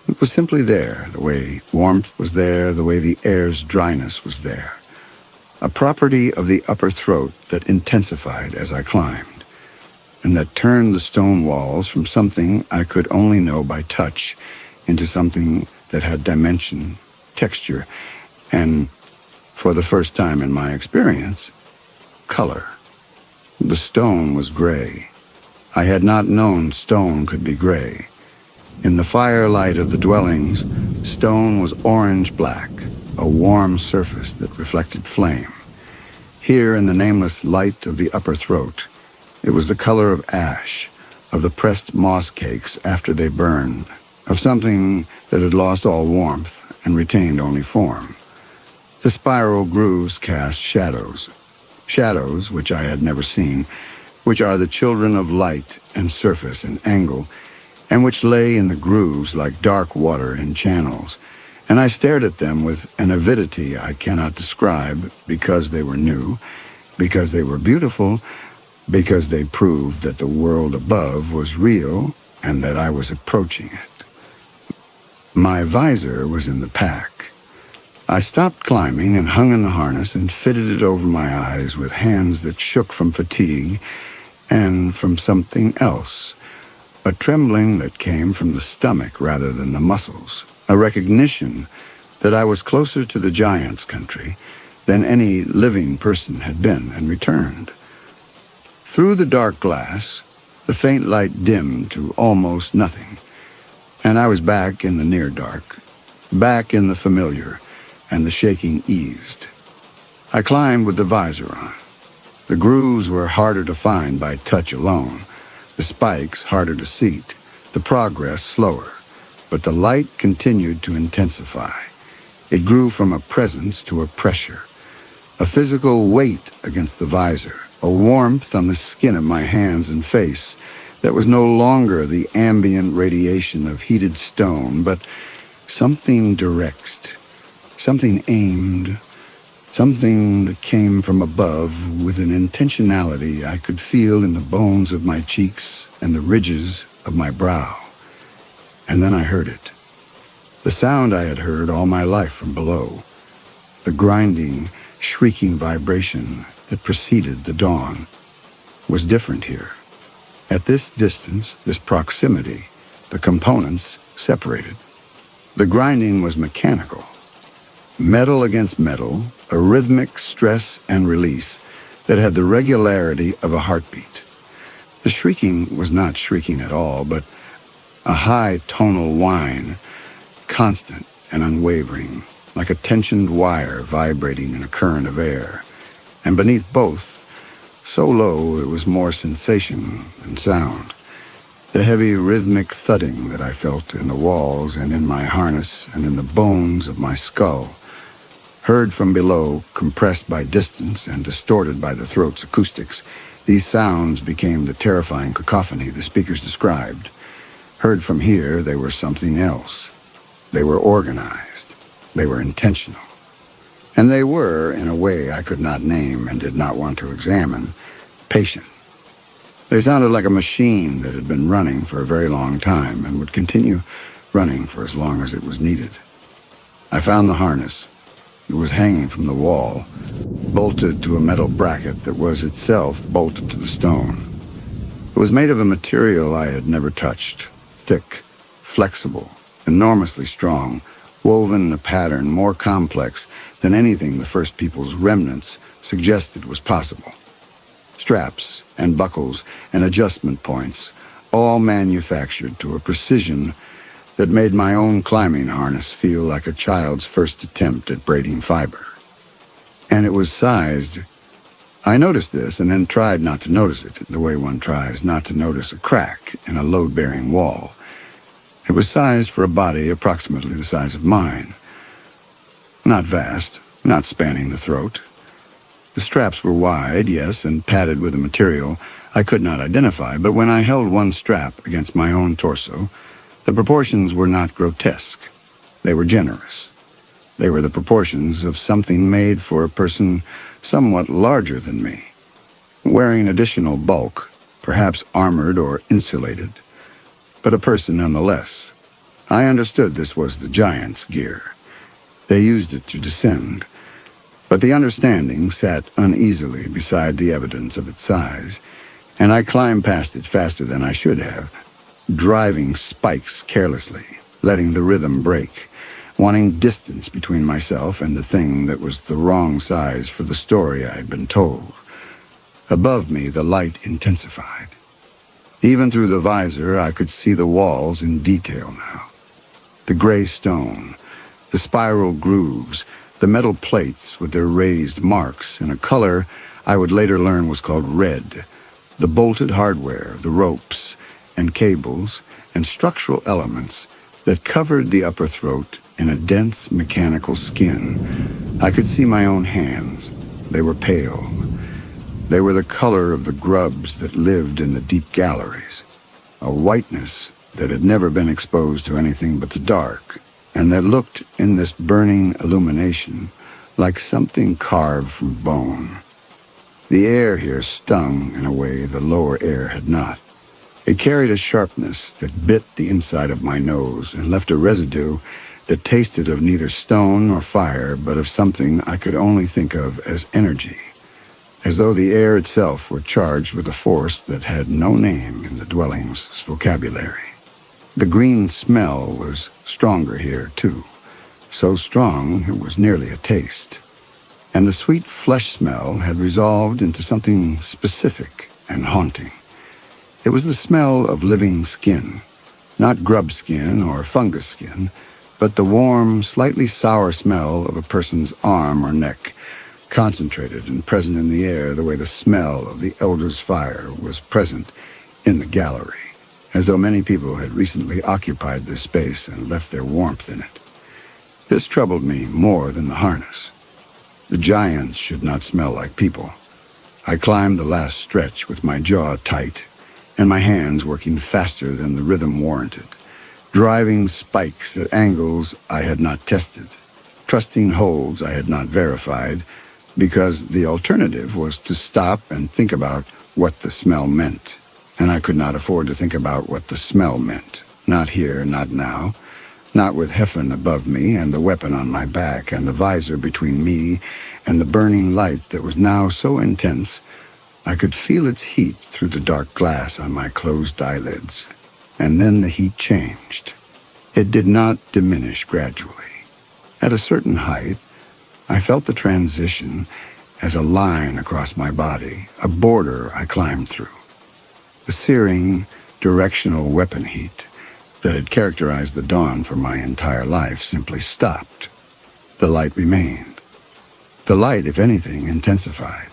It was simply there, the way warmth was there, the way the air's dryness was there. A property of the upper throat that intensified as I climbed, and that turned the stone walls from something I could only know by touch into something that had dimension, texture, and, for the first time in my experience, color. The stone was gray. I had not known stone could be gray. In the firelight of the dwellings, stone was orange-black, a warm surface that reflected flame. Here, in the nameless light of the upper throat, it was the color of ash, of the pressed moss cakes after they burned, of something that had lost all warmth and retained only form. The spiral grooves cast shadows, shadows which I had never seen, which are the children of light and surface and angle, and which lay in the grooves like dark water in channels, and I stared at them with an avidity I cannot describe because they were new, because they were beautiful, because they proved that the world above was real and that I was approaching it. My visor was in the pack. I stopped climbing and hung in the harness and fitted it over my eyes with hands that shook from fatigue and from something else, a trembling that came from the stomach rather than the muscles, a recognition that I was closer to the giant's country than any living person had been and returned. Through the dark glass, the faint light dimmed to almost nothing, and I was back in the near dark, back in the familiar, and the shaking eased. I climbed with the visor on. The grooves were harder to find by touch alone, the spikes harder to seat, the progress slower, but the light continued to intensify. It grew from a presence to a pressure, a physical weight against the visor, a warmth on the skin of my hands and face that was no longer the ambient radiation of heated stone, but something direct, something aimed, something that came from above with an intentionality I could feel in the bones of my cheeks and the ridges of my brow. And then I heard it. The sound I had heard all my life from below. The grinding, shrieking vibration that preceded the dawn was different here. At this distance, this proximity, the components separated. The grinding was mechanical. Metal against metal, a rhythmic stress and release that had the regularity of a heartbeat. The shrieking was not shrieking at all, but a high tonal whine, constant and unwavering, like a tensioned wire vibrating in a current of air. And beneath both, so low it was more sensation than sound, the heavy rhythmic thudding that I felt in the walls and in my harness and in the bones of my skull, heard from below, compressed by distance and distorted by the throat's acoustics. These sounds became the terrifying cacophony the speakers described. Heard from here, they were something else. They were organized. They were intentional. And they were, in a way I could not name and did not want to examine, patient. They sounded like a machine that had been running for a very long time and would continue running for as long as it was needed. I found the harness. It was hanging from the wall, bolted to a metal bracket that was itself bolted to the stone. It was made of a material I had never touched, thick, flexible, enormously strong, woven in a pattern more complex than anything the First People's remnants suggested was possible. Straps and buckles and adjustment points, all manufactured to a precision that made my own climbing harness feel like a child's first attempt at braiding fiber. And it was sized. I noticed this and then tried not to notice it, the way one tries not to notice a crack in a load-bearing wall. It was sized for a body approximately the size of mine. Not vast, not spanning the throat. The straps were wide, yes, and padded with a material I could not identify, but when I held one strap against my own torso, the proportions were not grotesque. They were generous. They were the proportions of something made for a person somewhat larger than me, wearing additional bulk, perhaps armored or insulated, but a person nonetheless. I understood this was the giant's gear. They used it to descend, but the understanding sat uneasily beside the evidence of its size, and I climbed past it faster than I should have, driving spikes carelessly, letting the rhythm break, wanting distance between myself and the thing that was the wrong size for the story I had been told. Above me, the light intensified. Even through the visor, I could see the walls in detail now. The gray stone, the spiral grooves, the metal plates with their raised marks in a color I would later learn was called red, the bolted hardware, the ropes, and cables and structural elements that covered the upper throat in a dense mechanical skin. I could see my own hands. They were pale. They were the color of the grubs that lived in the deep galleries, a whiteness that had never been exposed to anything but the dark and that looked in this burning illumination like something carved from bone. The air here stung in a way the lower air had not. It carried a sharpness that bit the inside of my nose and left a residue that tasted of neither stone nor fire, but of something I could only think of as energy, as though the air itself were charged with a force that had no name in the dwelling's vocabulary. The green smell was stronger here, too, so strong it was nearly a taste. And the sweet flesh smell had resolved into something specific and haunting. It was the smell of living skin, not grub skin or fungus skin, but the warm, slightly sour smell of a person's arm or neck, concentrated and present in the air the way the smell of the elder's fire was present in the gallery, as though many people had recently occupied this space and left their warmth in it. This troubled me more than the harness. The giants should not smell like people. I climbed the last stretch with my jaw tight and my hands working faster than the rhythm warranted, driving spikes at angles I had not tested, trusting holds I had not verified, because the alternative was to stop and think about what the smell meant, and I could not afford to think about what the smell meant. Not here, not now, not with Heffen above me and the weapon on my back and the visor between me and the burning light that was now so intense I could feel its heat through the dark glass on my closed eyelids. And then the heat changed. It did not diminish gradually. At a certain height, I felt the transition as a line across my body, a border I climbed through. The searing, directional weapon heat that had characterized the dawn for my entire life simply stopped. The light remained. The light, if anything, intensified.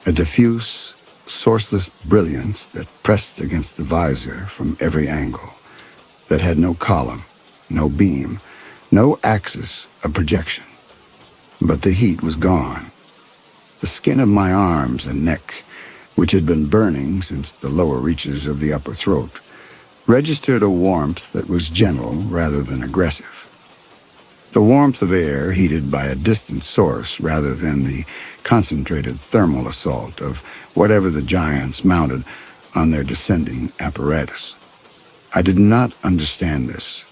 A diffuse, sourceless brilliance that pressed against the visor from every angle, that had no column, no beam, no axis of projection. But the heat was gone. The skin of my arms and neck, which had been burning since the lower reaches of the upper throat, registered a warmth that was gentle rather than aggressive. The warmth of air heated by a distant source rather than the concentrated thermal assault of whatever the giants mounted on their descending apparatus. I did not understand this.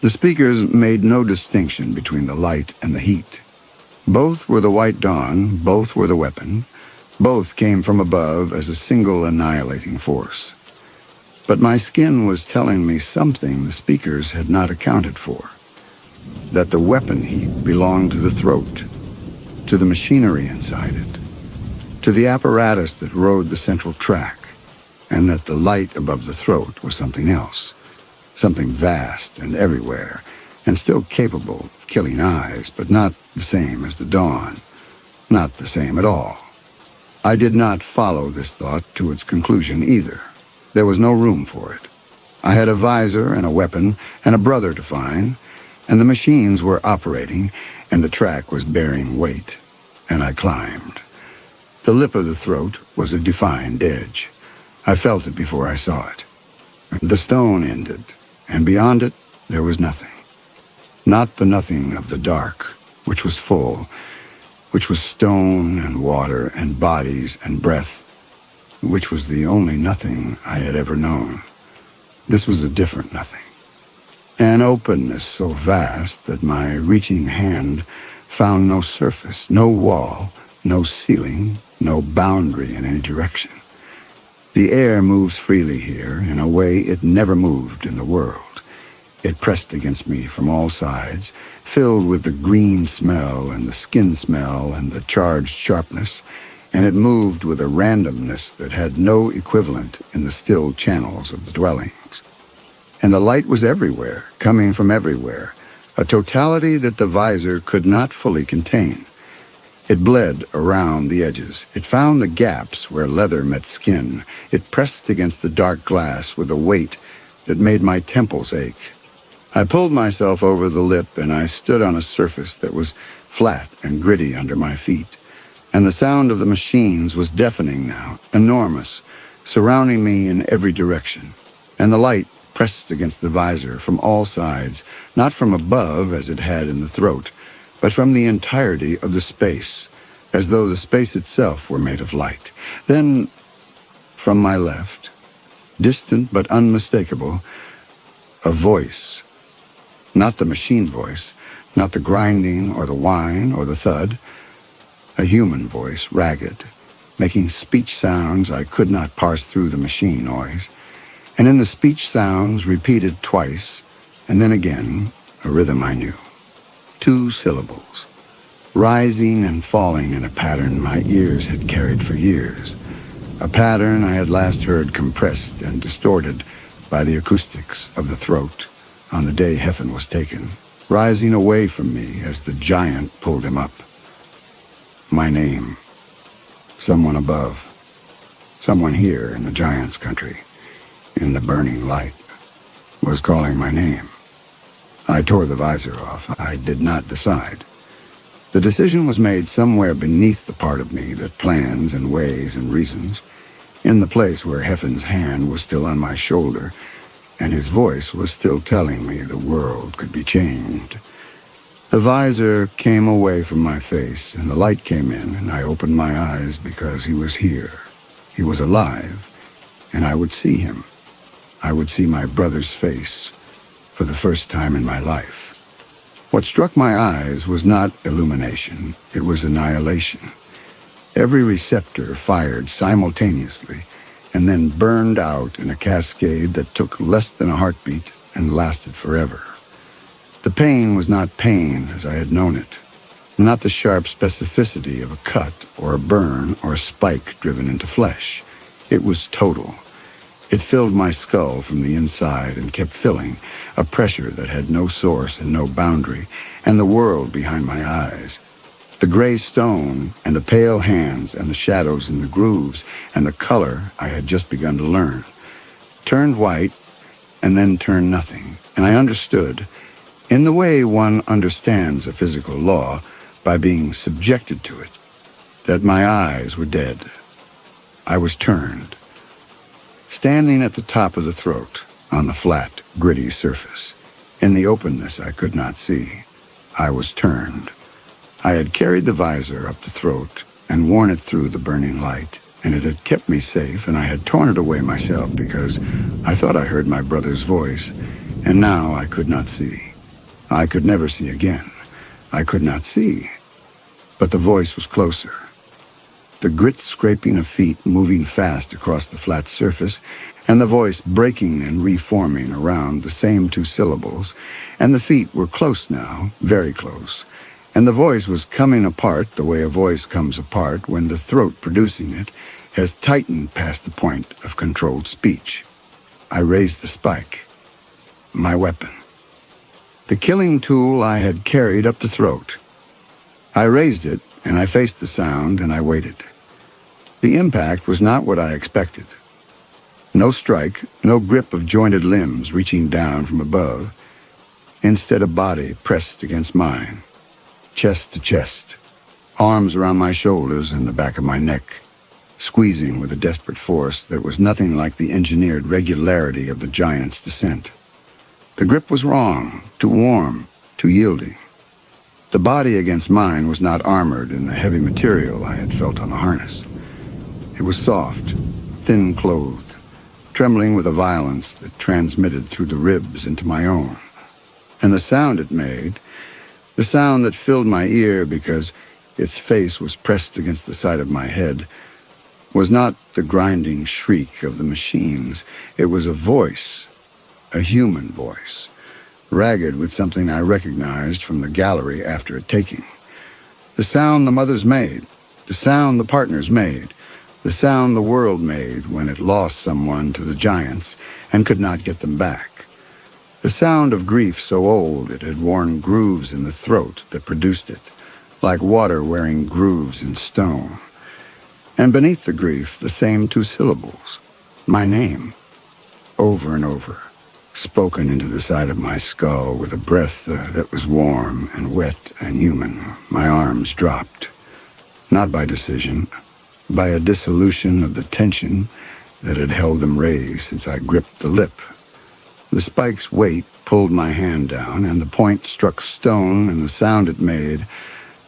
The speakers made no distinction between the light and the heat. Both were the white dawn, both were the weapon, both came from above as a single annihilating force. But my skin was telling me something the speakers had not accounted for. That the weapon heat belonged to the throat, to the machinery inside it, to the apparatus that rode the central track, and that the light above the throat was something else, something vast and everywhere, and still capable of killing eyes, but not the same as the dawn, not the same at all. I did not follow this thought to its conclusion either. There was no room for it. I had a visor and a weapon and a brother to find, and the machines were operating, and the track was bearing weight, and I climbed. The lip of the throat was a defined edge. I felt it before I saw it. The stone ended, and beyond it there was nothing. Not the nothing of the dark, which was full, which was stone and water and bodies and breath, which was the only nothing I had ever known. This was a different nothing. An openness so vast that my reaching hand found no surface, no wall, no ceiling, no boundary in any direction. The air moves freely here in a way it never moved in the world. It pressed against me from all sides, filled with the green smell and the skin smell and the charged sharpness, and it moved with a randomness that had no equivalent in the still channels of the dwellings. And the light was everywhere, coming from everywhere, a totality that the visor could not fully contain. It bled around the edges. It found the gaps where leather met skin. It pressed against the dark glass with a weight that made my temples ache. I pulled myself over the lip, and I stood on a surface that was flat and gritty under my feet. And the sound of the machines was deafening now, enormous, surrounding me in every direction. And the light pressed against the visor from all sides, not from above as it had in the throat, but from the entirety of the space, as though the space itself were made of light. Then, from my left, distant but unmistakable, a voice, not the machine voice, not the grinding or the whine or the thud, a human voice, ragged, making speech sounds I could not parse through the machine noise, and in the speech sounds repeated twice, and then again, a rhythm I knew. 2 syllables, rising and falling in a pattern my ears had carried for years, a pattern I had last heard compressed and distorted by the acoustics of the throat on the day Heffen was taken, rising away from me as the giant pulled him up. My name. Someone above. Someone here in the giant's country, in the burning light, was calling my name. I tore the visor off. I did not decide. The decision was made somewhere beneath the part of me that plans and weighs and reasons, in the place where Heffen's hand was still on my shoulder, and his voice was still telling me the world could be changed. The visor came away from my face, and the light came in, and I opened my eyes because he was here. He was alive, and I would see him. I would see my brother's face for the first time in my life. What struck my eyes was not illumination, it was annihilation. Every receptor fired simultaneously, and then burned out in a cascade that took less than a heartbeat and lasted forever. The pain was not pain as I had known it, not the sharp specificity of a cut or a burn or a spike driven into flesh. It was total. It filled my skull from the inside and kept filling, a pressure that had no source and no boundary, and the world behind my eyes. The gray stone and the pale hands and the shadows in the grooves and the color I had just begun to learn turned white and then turned nothing, and I understood, in the way one understands a physical law by being subjected to it, that my eyes were dead. I was turned. Standing at the top of the throat, on the flat, gritty surface, in the openness I could not see, I was turned. I had carried the visor up the throat and worn it through the burning light, and it had kept me safe, and I had torn it away myself because I thought I heard my brother's voice, and now I could not see. I could never see again. I could not see. But the voice was closer. The grit scraping of feet moving fast across the flat surface, and the voice breaking and reforming around the same 2 syllables, and the feet were close now, very close, and the voice was coming apart the way a voice comes apart when the throat producing it has tightened past the point of controlled speech. I raised the spike, my weapon, the killing tool I had carried up the throat. I raised it, and I faced the sound, and I waited. The impact was not what I expected. No strike, no grip of jointed limbs reaching down from above. Instead, a body pressed against mine, chest to chest, arms around my shoulders and the back of my neck, squeezing with a desperate force that was nothing like the engineered regularity of the giant's descent. The grip was wrong, too warm, too yielding. The body against mine was not armored in the heavy material I had felt on the harness. It was soft, thin-clothed, trembling with a violence that transmitted through the ribs into my own. And the sound it made, the sound that filled my ear because its face was pressed against the side of my head, was not the grinding shriek of the machines. It was a voice, a human voice, ragged with something I recognized from the gallery after a taking. The sound the mothers made, the sound the partners made, the sound the world made when it lost someone to the giants and could not get them back. The sound of grief so old it had worn grooves in the throat that produced it, like water wearing grooves in stone. And beneath the grief, the same 2 syllables, my name, over and over, spoken into the side of my skull with a breath that was warm and wet and human. My arms dropped, not by decision, by a dissolution of the tension that had held them raised since I gripped the lip. The spike's weight pulled my hand down, and the point struck stone, and the sound it made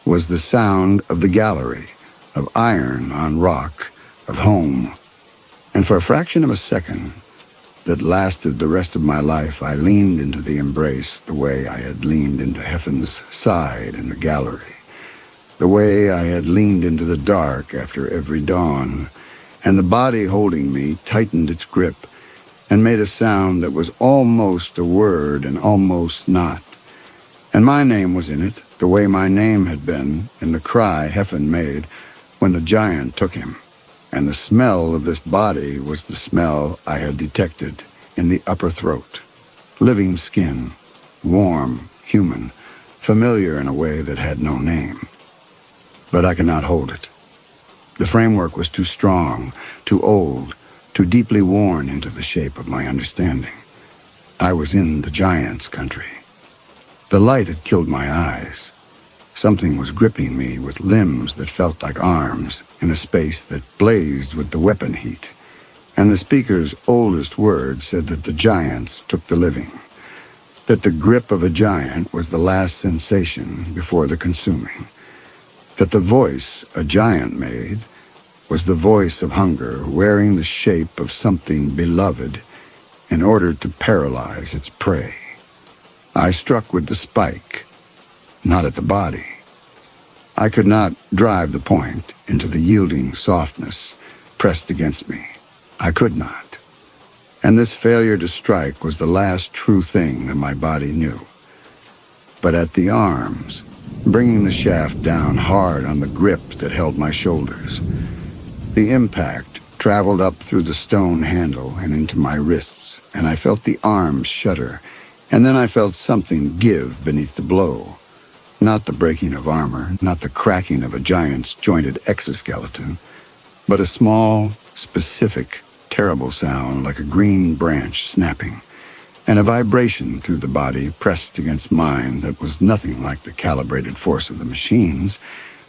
was the sound of the gallery, of iron on rock, of home. And for a fraction of a second that lasted the rest of my life, I leaned into the embrace the way I had leaned into Heffen's side in the gallery, the way I had leaned into the dark after every dawn, and the body holding me tightened its grip and made a sound that was almost a word and almost not. And my name was in it, the way my name had been in the cry Heffen made when the giant took him. And the smell of this body was the smell I had detected in the upper throat. Living skin, warm, human, familiar in a way that had no name. But I could not hold it. The framework was too strong, too old, too deeply worn into the shape of my understanding. I was in the giant's country. The light had killed my eyes. Something was gripping me with limbs that felt like arms in a space that blazed with the weapon heat. And the speaker's oldest word said that the giants took the living, that the grip of a giant was the last sensation before the consuming, that the voice a giant made was the voice of hunger wearing the shape of something beloved in order to paralyze its prey. I struck with the spike, not at the body. I could not drive the point into the yielding softness pressed against me. I could not. And this failure to strike was the last true thing that my body knew. But at the arms, bringing the shaft down hard on the grip that held my shoulders, the impact traveled up through the stone handle and into my wrists, and I felt the arms shudder, and then I felt something give beneath the blow. Not the breaking of armor, not the cracking of a giant's jointed exoskeleton, but a small, specific, terrible sound like a green branch snapping, and a vibration through the body pressed against mine that was nothing like the calibrated force of the machines,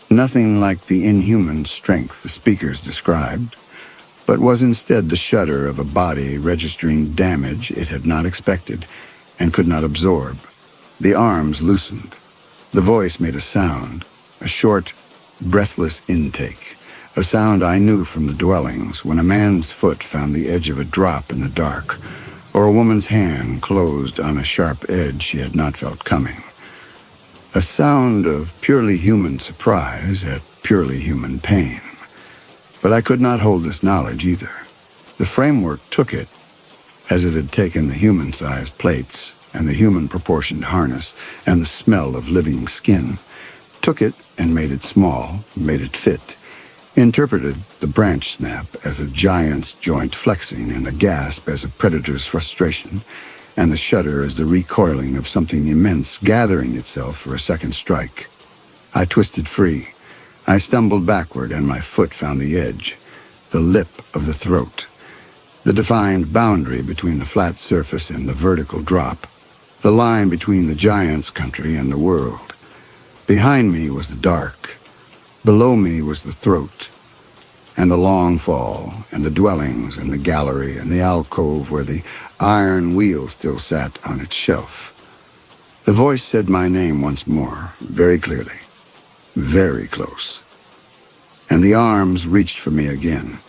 nothing like the inhuman strength the speakers described, but was instead the shudder of a body registering damage it had not expected and could not absorb. The arms loosened. The voice made a sound, a short, breathless intake, a sound I knew from the dwellings when a man's foot found the edge of a drop in the dark, or a woman's hand closed on a sharp edge she had not felt coming. A sound of purely human surprise at purely human pain. But I could not hold this knowledge either. The framework took it, as it had taken the human-sized plates and the human-proportioned harness and the smell of living skin, took it and made it small, made it fit, interpreted the branch snap as a giant's joint flexing and the gasp as a predator's frustration, and the shudder as the recoiling of something immense gathering itself for a second strike. I twisted free. I stumbled backward, and my foot found the edge, the lip of the throat, the defined boundary between the flat surface and the vertical drop, the line between the giant's country and the world. Behind me was the dark. Below me was the throat, and the long fall, and the dwellings, and the gallery, and the alcove where the iron wheel still sat on its shelf. The voice said my name once more, very clearly, very close. And the arms reached for me again.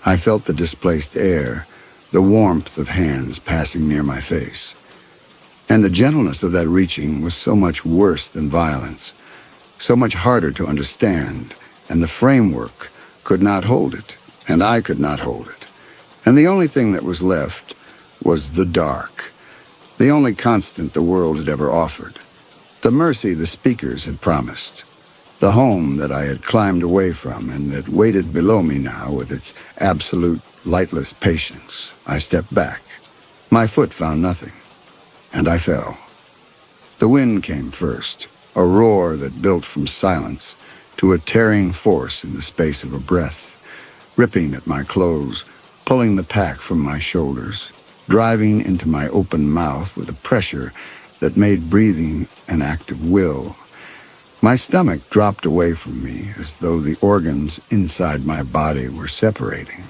I felt the displaced air, the warmth of hands passing near my face. And the gentleness of that reaching was so much worse than violence, so much harder to understand, and the framework could not hold it, and I could not hold it. And the only thing that was left was the dark, the only constant the world had ever offered, the mercy the speakers had promised, the home that I had climbed away from and that waited below me now with its absolute, lightless patience. I stepped back. My foot found nothing, and I fell. The wind came first, a roar that built from silence to a tearing force in the space of a breath, ripping at my clothes, pulling the pack from my shoulders, driving into my open mouth with a pressure that made breathing an act of will. My stomach dropped away from me as though the organs inside my body were separating,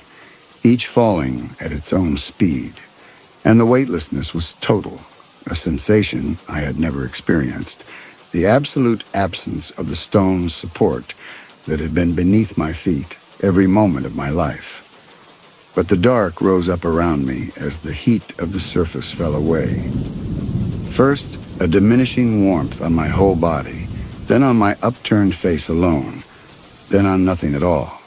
each falling at its own speed. And the weightlessness was total, a sensation I had never experienced, the absolute absence of the stone's support that had been beneath my feet every moment of my life. But the dark rose up around me as the heat of the surface fell away. First, a diminishing warmth on my whole body, then on my upturned face alone, then on nothing at all.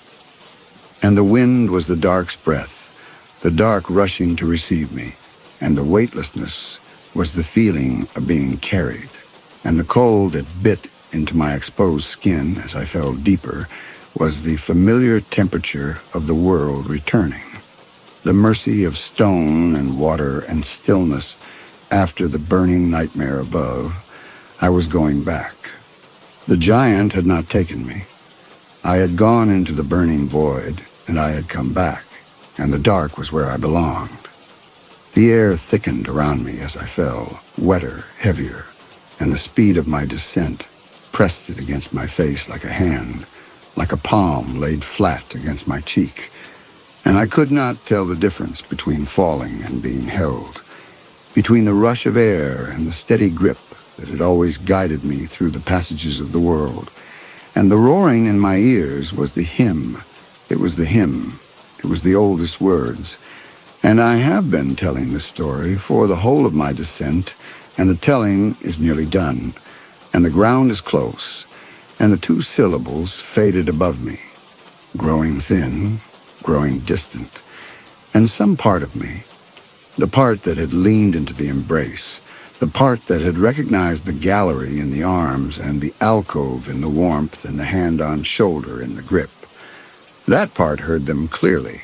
And the wind was the dark's breath, the dark rushing to receive me, and the weightlessness was the feeling of being carried, and the cold that bit into my exposed skin as I fell deeper was the familiar temperature of the world returning, the mercy of stone and water and stillness after the burning nightmare above. I was going back. The giant had not taken me. I had gone into the burning void, and I had come back, and the dark was where I belonged. The air thickened around me as I fell, wetter, heavier, and the speed of my descent pressed it against my face like a hand, like a palm laid flat against my cheek, and I could not tell the difference between falling and being held, between the rush of air and the steady grip that had always guided me through the passages of the world. And the roaring in my ears was the hymn. It was the hymn. It was the oldest words. And I have been telling the story for the whole of my descent, and the telling is nearly done, and the ground is close, and the two syllables faded above me, growing thin, growing distant, and some part of me, the part that had leaned into the embrace, the part that had recognized the gallery in the arms and the alcove in the warmth and the hand on shoulder in the grip. That part heard them clearly,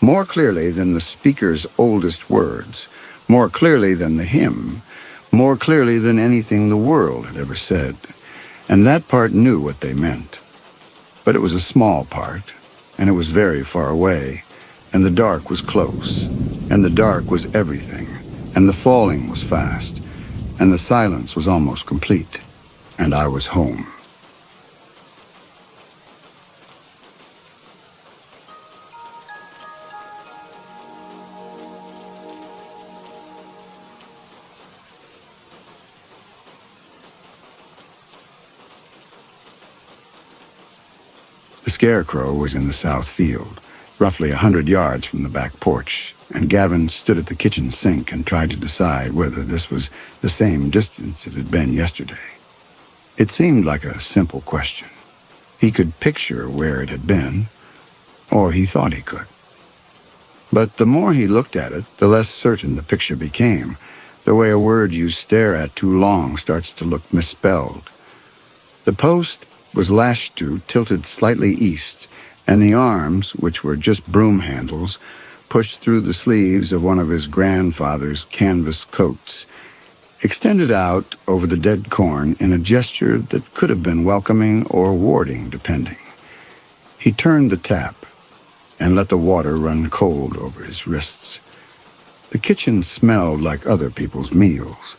more clearly than the speaker's oldest words, more clearly than the hymn, more clearly than anything the world had ever said. And that part knew what they meant. But it was a small part, and it was very far away, and the dark was close, and the dark was everything, and the falling was fast, and the silence was almost complete, and I was home. The scarecrow was in the south field, roughly 100 yards from the back porch, and Gavin stood at the kitchen sink and tried to decide whether this was the same distance it had been yesterday. It seemed like a simple question. He could picture where it had been, or he thought he could. But the more he looked at it, the less certain the picture became, the way a word you stare at too long starts to look misspelled. The post was lashed to, tilted slightly east, and the arms, which were just broom handles, pushed through the sleeves of one of his grandfather's canvas coats, extended out over the dead corn in a gesture that could have been welcoming or warding, depending. He turned the tap and let the water run cold over his wrists. The kitchen smelled like other people's meals,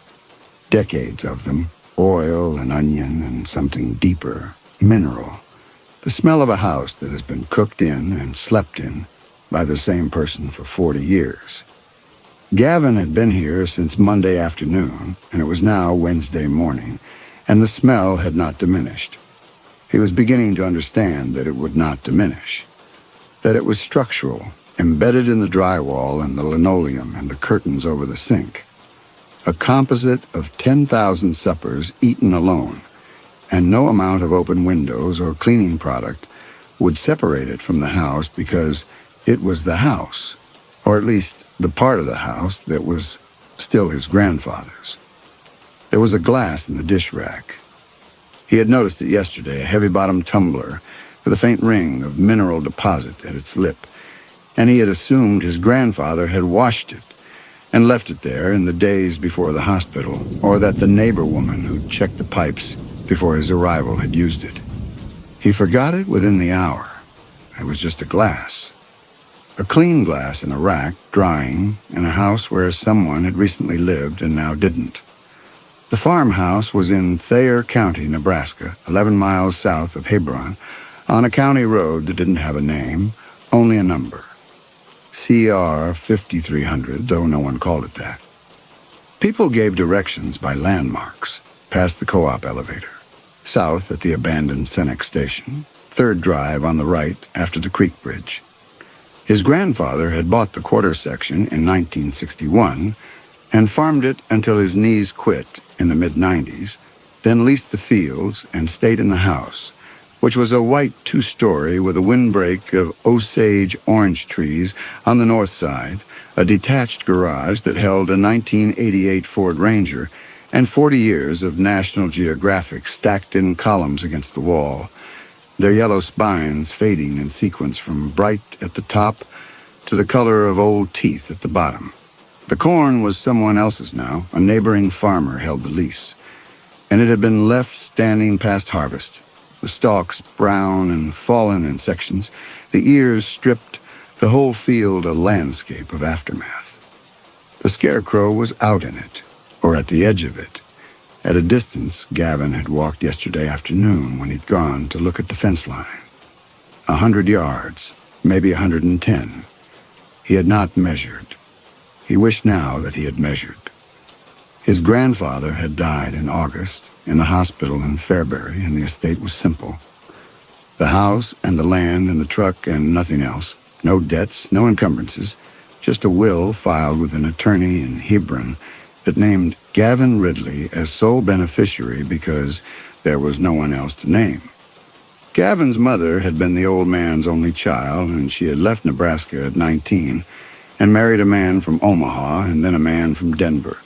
decades of them, oil and onion and something deeper, mineral. The smell of a house that has been cooked in and slept in by the same person for 40 years. Gavin had been here since Monday afternoon, and it was now Wednesday morning, and the smell had not diminished. He was beginning to understand that it would not diminish, that it was structural, embedded in the drywall and the linoleum and the curtains over the sink. A composite of 10,000 suppers eaten alone, and no amount of open windows or cleaning product would separate it from the house because it was the house, or at least the part of the house that was still his grandfather's. There was a glass in the dish rack. He had noticed it yesterday, a heavy-bottomed tumbler with a faint ring of mineral deposit at its lip, and he had assumed his grandfather had washed it and left it there in the days before the hospital, or that the neighbor woman who'd checked the pipes before his arrival had used it. He forgot it within the hour. It was just a glass. A clean glass in a rack, drying, in a house where someone had recently lived and now didn't. The farmhouse was in Thayer County, Nebraska, 11 miles south of Hebron, on a county road that didn't have a name, only a number. CR 5300, though no one called it that. People gave directions by landmarks, past the co-op elevator, south at the abandoned Senex station, third drive on the right after the creek bridge. His grandfather had bought the quarter section in 1961 and farmed it until his knees quit in the mid-90s, then leased the fields and stayed in the house, which was a white two-story with a windbreak of Osage orange trees on the north side, a detached garage that held a 1988 Ford Ranger, and 40 years of National Geographic stacked in columns against the wall, their yellow spines fading in sequence from bright at the top to the color of old teeth at the bottom. The corn was someone else's now. A neighboring farmer held the lease, and it had been left standing past harvest, the stalks brown and fallen in sections, the ears stripped, the whole field a landscape of aftermath. The scarecrow was out in it, or at the edge of it. At a distance, Gavin had walked yesterday afternoon when he'd gone to look at the fence line. 100 yards, maybe 110. He had not measured. He wished now that he had measured. His grandfather had died in August in the hospital in Fairbury, and the estate was simple. The house and the land and the truck and nothing else. No debts, no encumbrances, just a will filed with an attorney in Hebron that named Gavin Ridley as sole beneficiary because there was no one else to name. Gavin's mother had been the old man's only child, and she had left Nebraska at 19 and married a man from Omaha and then a man from Denver,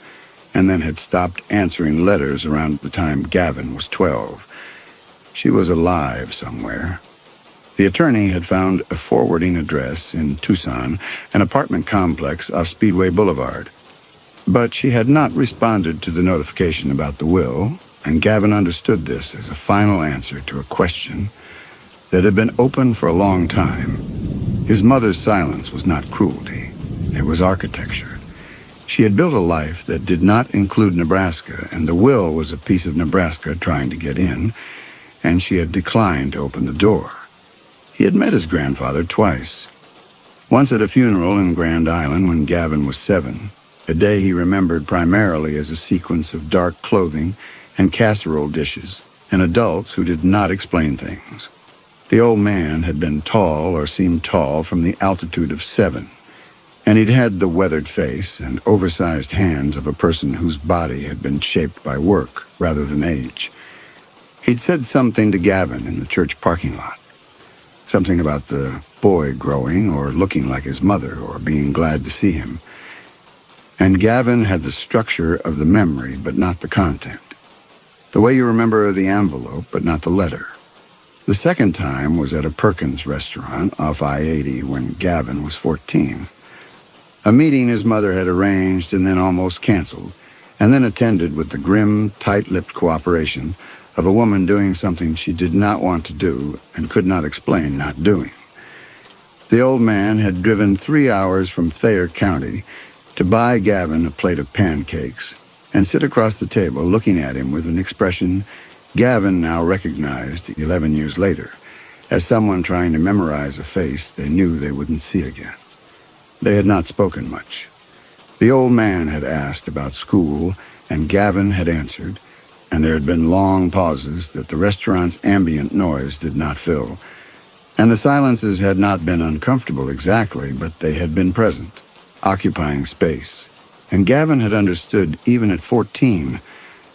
and then had stopped answering letters around the time Gavin was 12. She was alive somewhere. The attorney had found a forwarding address in Tucson, an apartment complex off Speedway Boulevard. But she had not responded to the notification about the will, and Gavin understood this as a final answer to a question that had been open for a long time. His mother's silence was not cruelty. It was architecture. She had built a life that did not include Nebraska, and the will was a piece of Nebraska trying to get in, and she had declined to open the door. He had met his grandfather twice. Once at a funeral in Grand Island when Gavin was 7, a day he remembered primarily as a sequence of dark clothing and casserole dishes, and adults who did not explain things. The old man had been tall or seemed tall from the altitude of 7, and he'd had the weathered face and oversized hands of a person whose body had been shaped by work rather than age. He'd said something to Gavin in the church parking lot, something about the boy growing or looking like his mother or being glad to see him. And Gavin had the structure of the memory but not the content, the way you remember the envelope but not the letter. The second time was at a Perkins restaurant off I-80 when Gavin was 14. A meeting his mother had arranged and then almost canceled, and then attended with the grim, tight-lipped cooperation of a woman doing something she did not want to do and could not explain not doing. The old man had driven 3 hours from Thayer County to buy Gavin a plate of pancakes and sit across the table looking at him with an expression Gavin now recognized 11 years later as someone trying to memorize a face they knew they wouldn't see again. They had not spoken much. The old man had asked about school, and Gavin had answered, and there had been long pauses that the restaurant's ambient noise did not fill, and the silences had not been uncomfortable exactly, but they had been present, occupying space, and Gavin had understood, even at 14,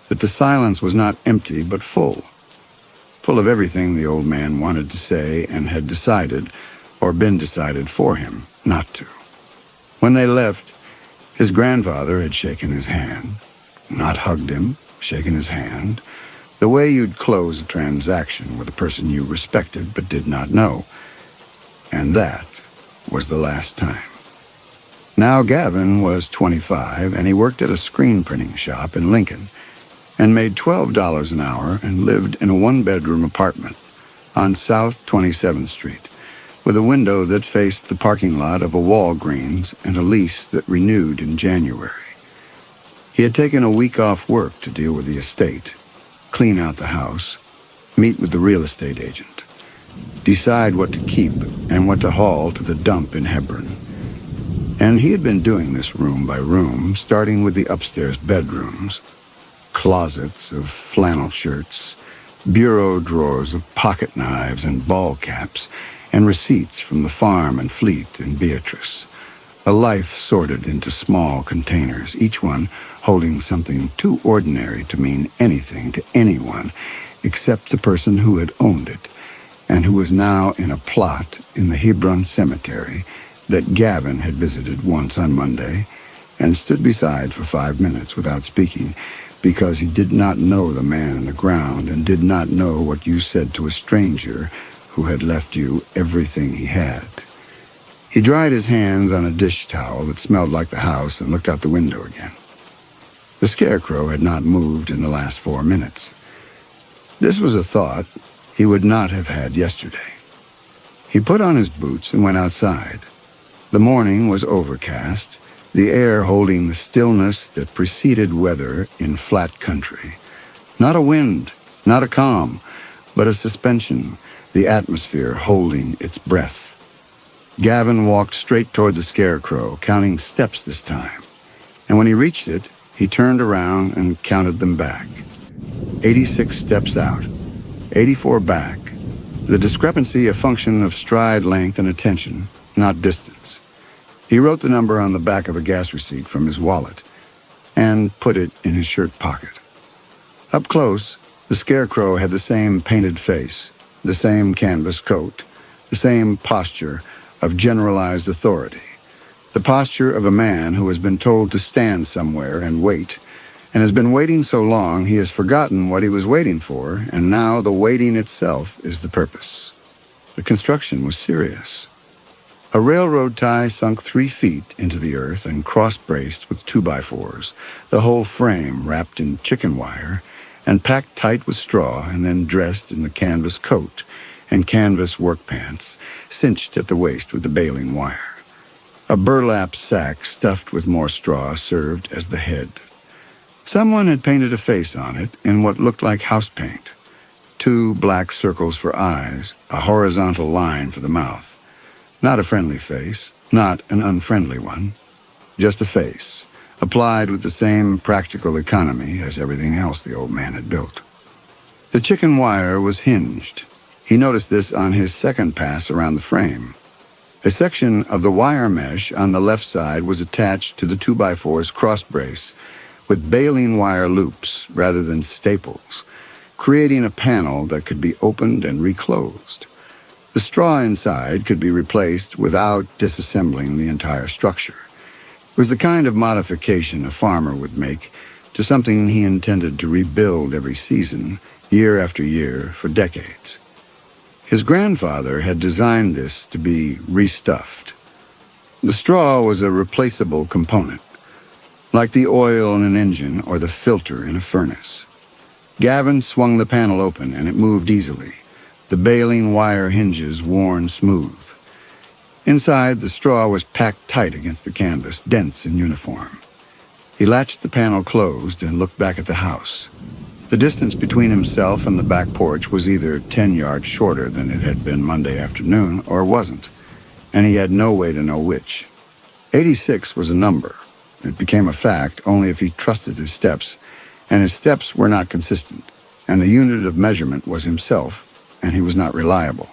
that the silence was not empty but full of everything the old man wanted to say and had decided, or been decided for him, not to. When they left, his grandfather had shaken his hand, not hugged him, shaken his hand, the way you'd close a transaction with a person you respected but did not know. And that was the last time. Now Gavin was 25, and he worked at a screen printing shop in Lincoln, and made $12 an hour and lived in a one-bedroom apartment on South 27th Street, with a window that faced the parking lot of a Walgreens and a lease that renewed in January. He had taken a week off work to deal with the estate, clean out the house, meet with the real estate agent, decide what to keep and what to haul to the dump in Hebron. And he had been doing this room by room, starting with the upstairs bedrooms. Closets of flannel shirts, bureau drawers of pocket knives and ball caps, and receipts from the farm and fleet in Beatrice. A life sorted into small containers, each one holding something too ordinary to mean anything to anyone except the person who had owned it, and who was now in a plot in the Hebron cemetery that Gavin had visited once on Monday and stood beside for 5 minutes without speaking, because he did not know the man in the ground and did not know what you said to a stranger who had left you everything he had. He dried his hands on a dish towel that smelled like the house and looked out the window again. The scarecrow had not moved in the last 4 minutes. This was a thought he would not have had yesterday. He put on his boots and went outside. The morning was overcast, the air holding the stillness that preceded weather in flat country. Not a wind, not a calm, but a suspension, the atmosphere holding its breath. Gavin walked straight toward the scarecrow, counting steps this time. And when he reached it, he turned around and counted them back. 86 steps out, 84 back. The discrepancy a function of stride length and attention, not distance. He wrote the number on the back of a gas receipt from his wallet and put it in his shirt pocket. Up close, the scarecrow had the same painted face, the same canvas coat, the same posture of generalized authority, the posture of a man who has been told to stand somewhere and wait, and has been waiting so long he has forgotten what he was waiting for, and now the waiting itself is the purpose. The construction was serious. A railroad tie sunk 3 feet into the earth and cross-braced with 2x4s, the whole frame wrapped in chicken wire and packed tight with straw and then dressed in the canvas coat and canvas work pants, cinched at the waist with the baling wire. A burlap sack stuffed with more straw served as the head. Someone had painted a face on it in what looked like house paint. 2 black circles for eyes, a horizontal line for the mouth. Not a friendly face, not an unfriendly one. Just a face, applied with the same practical economy as everything else the old man had built. The chicken wire was hinged. He noticed this on his second pass around the frame. A section of the wire mesh on the left side was attached to the 2x4's cross brace with baling wire loops rather than staples, creating a panel that could be opened and reclosed. The straw inside could be replaced without disassembling the entire structure. It was the kind of modification a farmer would make to something he intended to rebuild every season, year after year, for decades. His grandfather had designed this to be restuffed. The straw was a replaceable component, like the oil in an engine or the filter in a furnace. Gavin swung the panel open and it moved easily, the baling wire hinges worn smooth. Inside, the straw was packed tight against the canvas, dense and uniform. He latched the panel closed and looked back at the house. The distance between himself and the back porch was either 10 yards shorter than it had been Monday afternoon, or wasn't, and he had no way to know which. 86 was a number. It became a fact only if he trusted his steps, and his steps were not consistent, and the unit of measurement was himself, and he was not reliable.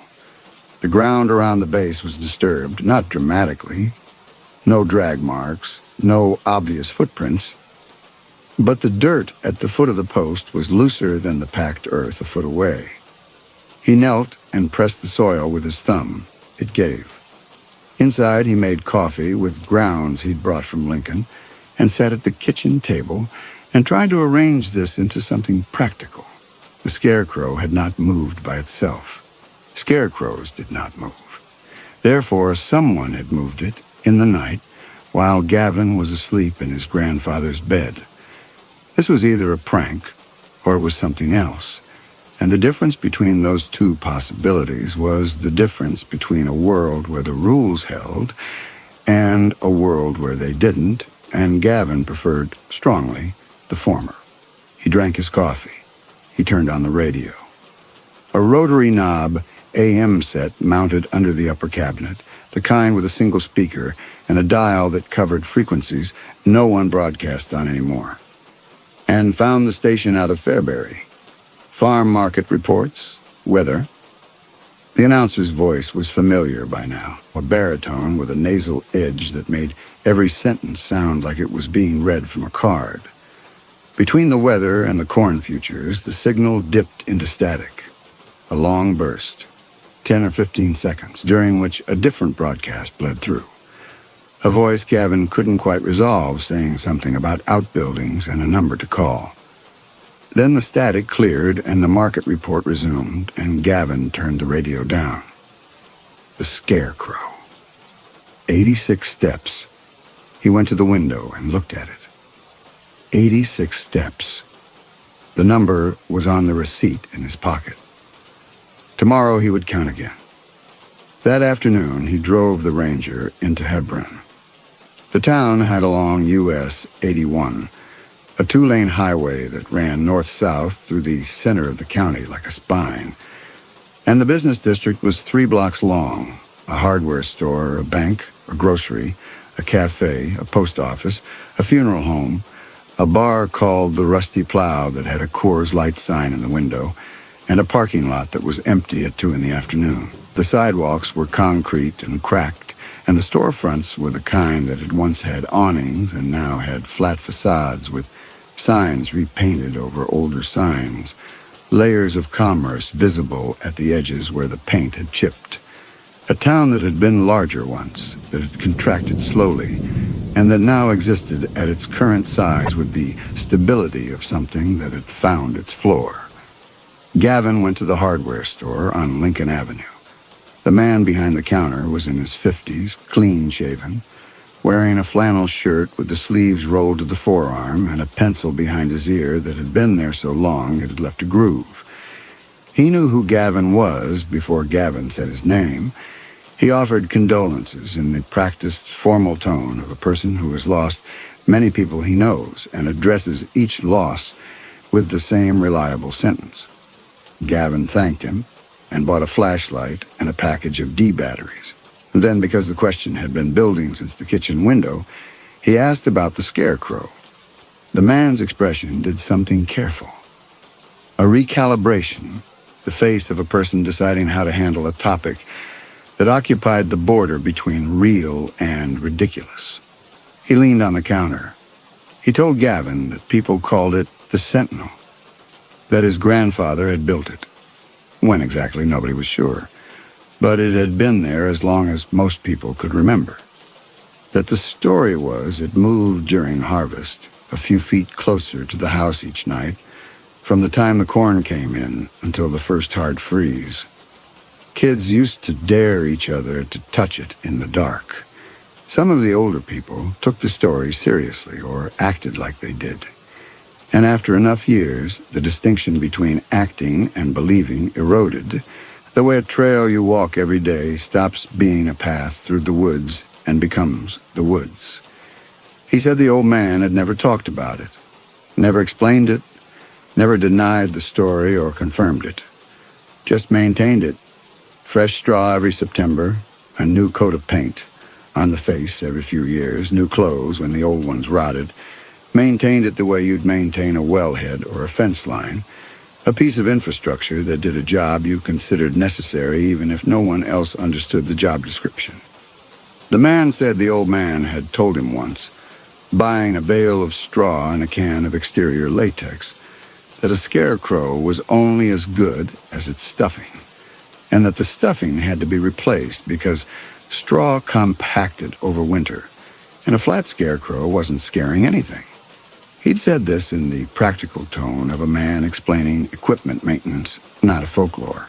The ground around the base was disturbed, not dramatically. No drag marks, no obvious footprints. But the dirt at the foot of the post was looser than the packed earth a foot away. He knelt and pressed the soil with his thumb. It gave. Inside, he made coffee with grounds he'd brought from Lincoln and sat at the kitchen table and tried to arrange this into something practical. The scarecrow had not moved by itself. Scarecrows did not move. Therefore, someone had moved it in the night while Gavin was asleep in his grandfather's bed. This was either a prank or it was something else, and the difference between those 2 possibilities was the difference between a world where the rules held and a world where they didn't, and Gavin preferred strongly the former. He drank his coffee. He turned on the radio. A rotary knob AM set mounted under the upper cabinet, the kind with a single speaker and a dial that covered frequencies no one broadcast on anymore. And found the station out of Fairbury. Farm market reports, weather. The announcer's voice was familiar by now, a baritone with a nasal edge that made every sentence sound like it was being read from a card. Between the weather and the corn futures, the signal dipped into static. A long burst, 10 or 15 seconds, during which a different broadcast bled through. A voice Gavin couldn't quite resolve, saying something about outbuildings and a number to call. Then the static cleared and the market report resumed, and Gavin turned the radio down. The Scarecrow. 86 steps. He went to the window and looked at it. 86 steps. The number was on the receipt in his pocket. Tomorrow he would count again. That afternoon he drove the Ranger into Hebron. The town had along US 81, a two-lane highway that ran north-south through the center of the county like a spine. And the business district was 3 blocks long, a hardware store, a bank, a grocery, a cafe, a post office, a funeral home, a bar called the Rusty Plow that had a Coors Light sign in the window, and a parking lot that was empty at 2 in the afternoon. The sidewalks were concrete and cracked, and the storefronts were the kind that had once had awnings and now had flat facades with signs repainted over older signs, layers of commerce visible at the edges where the paint had chipped. A town that had been larger once, that had contracted slowly, and that now existed at its current size with the stability of something that had found its floor. Gavin went to the hardware store on Lincoln Avenue. The man behind the counter was in his 50s, clean-shaven, wearing a flannel shirt with the sleeves rolled to the forearm and a pencil behind his ear that had been there so long it had left a groove. He knew who Gavin was before Gavin said his name. He offered condolences in the practiced, formal tone of a person who has lost many people he knows and addresses each loss with the same reliable sentence. Gavin thanked him and bought a flashlight and a package of D batteries. Then, because the question had been building since the kitchen window, he asked about the Scarecrow. The man's expression did something careful. A recalibration, the face of a person deciding how to handle a topic that occupied the border between real and ridiculous. He leaned on the counter. He told Gavin that people called it the Sentinel, that his grandfather had built it. When exactly, nobody was sure. But it had been there as long as most people could remember. That the story was it moved during harvest, a few feet closer to the house each night, from the time the corn came in until the first hard freeze. Kids used to dare each other to touch it in the dark. Some of the older people took the story seriously or acted like they did. And after enough years, the distinction between acting and believing eroded, the way a trail you walk every day stops being a path through the woods and becomes the woods. He said the old man had never talked about it, never explained it, never denied the story or confirmed it, just maintained it. Fresh straw every September, a new coat of paint on the face every few years, new clothes when the old ones rotted, maintained it the way you'd maintain a wellhead or a fence line, a piece of infrastructure that did a job you considered necessary even if no one else understood the job description. The man said the old man had told him once, buying a bale of straw and a can of exterior latex, that a scarecrow was only as good as its stuffing, and that the stuffing had to be replaced because straw compacted over winter, and a flat scarecrow wasn't scaring anything. He'd said this in the practical tone of a man explaining equipment maintenance, not a folklore.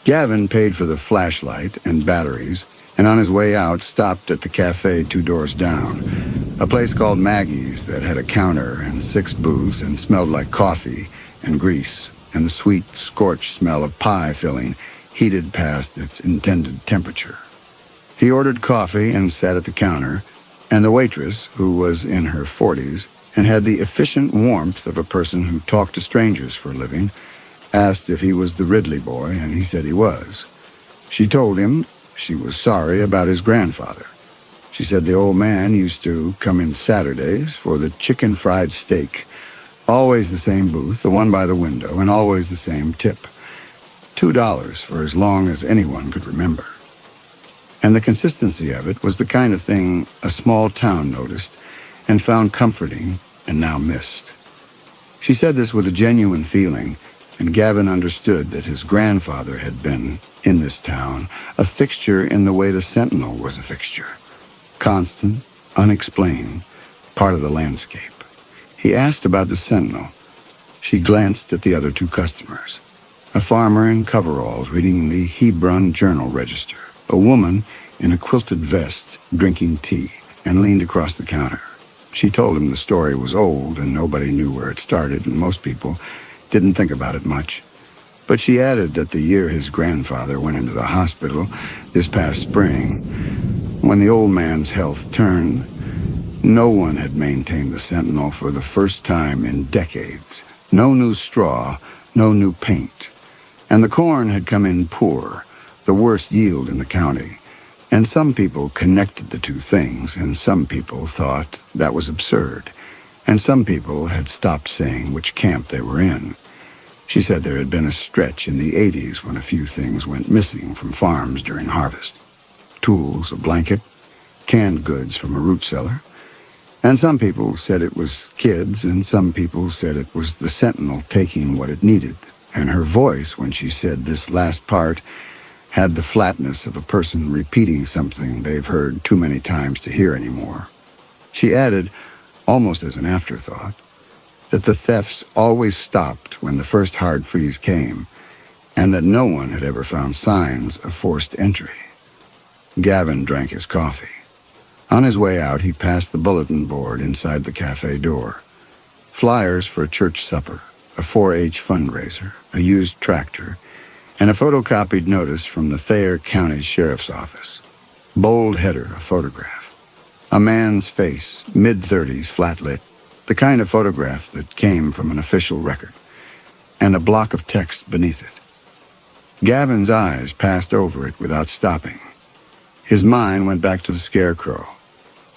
Gavin paid for the flashlight and batteries, and on his way out stopped at the cafe 2 doors down, a place called Maggie's that had a counter and 6 booths and smelled like coffee and grease and the sweet, scorched smell of pie filling heated past its intended temperature. He ordered coffee and sat at the counter, and the waitress, who was in her 40s, and had the efficient warmth of a person who talked to strangers for a living, asked if he was the Ridley boy, and he said he was. She told him, She was sorry about his grandfather. She said the old man used to come in Saturdays for the chicken fried steak. Always the same booth, the one by the window, and always the same tip. $2 for as long as anyone could remember. And the consistency of it was the kind of thing a small town noticed and found comforting and now missed. She said this with a genuine feeling, and Gavin understood that his grandfather had been, in this town, a fixture in the way the Sentinel was a fixture. Constant, unexplained, part of the landscape. He asked about the Sentinel. She glanced at the other two customers. A farmer in coveralls reading the Hebron Journal Register. A woman in a quilted vest drinking tea and leaned across the counter. She told him the story was old and nobody knew where it started, and most people didn't think about it much. But she added that the year his grandfather went into the hospital this past spring, when the old man's health turned, no one had maintained the Sentinel for the first time in decades. No new straw, no new paint. And the corn had come in poor, the worst yield in the county. And some people connected the two things, and some people thought that was absurd. And some people had stopped saying which camp they were in. She said there had been a stretch in the 80s when a few things went missing from farms during harvest. Tools, a blanket, canned goods from a root cellar. And some people said it was kids, and some people said it was the Sentinel taking what it needed. And her voice, when she said this last part, had the flatness of a person repeating something they've heard too many times to hear anymore. She added, almost as an afterthought, that the thefts always stopped when the first hard freeze came, and that no one had ever found signs of forced entry. Gavin drank his coffee. On his way out, he passed the bulletin board inside the cafe door. Flyers for a church supper, a 4-H fundraiser, a used tractor, and a photocopied notice from the Thayer County Sheriff's Office. Bold header, a photograph. A man's face, mid-30s, flat-lit, the kind of photograph that came from an official record, and a block of text beneath it. Gavin's eyes passed over it without stopping. His mind went back to the Scarecrow.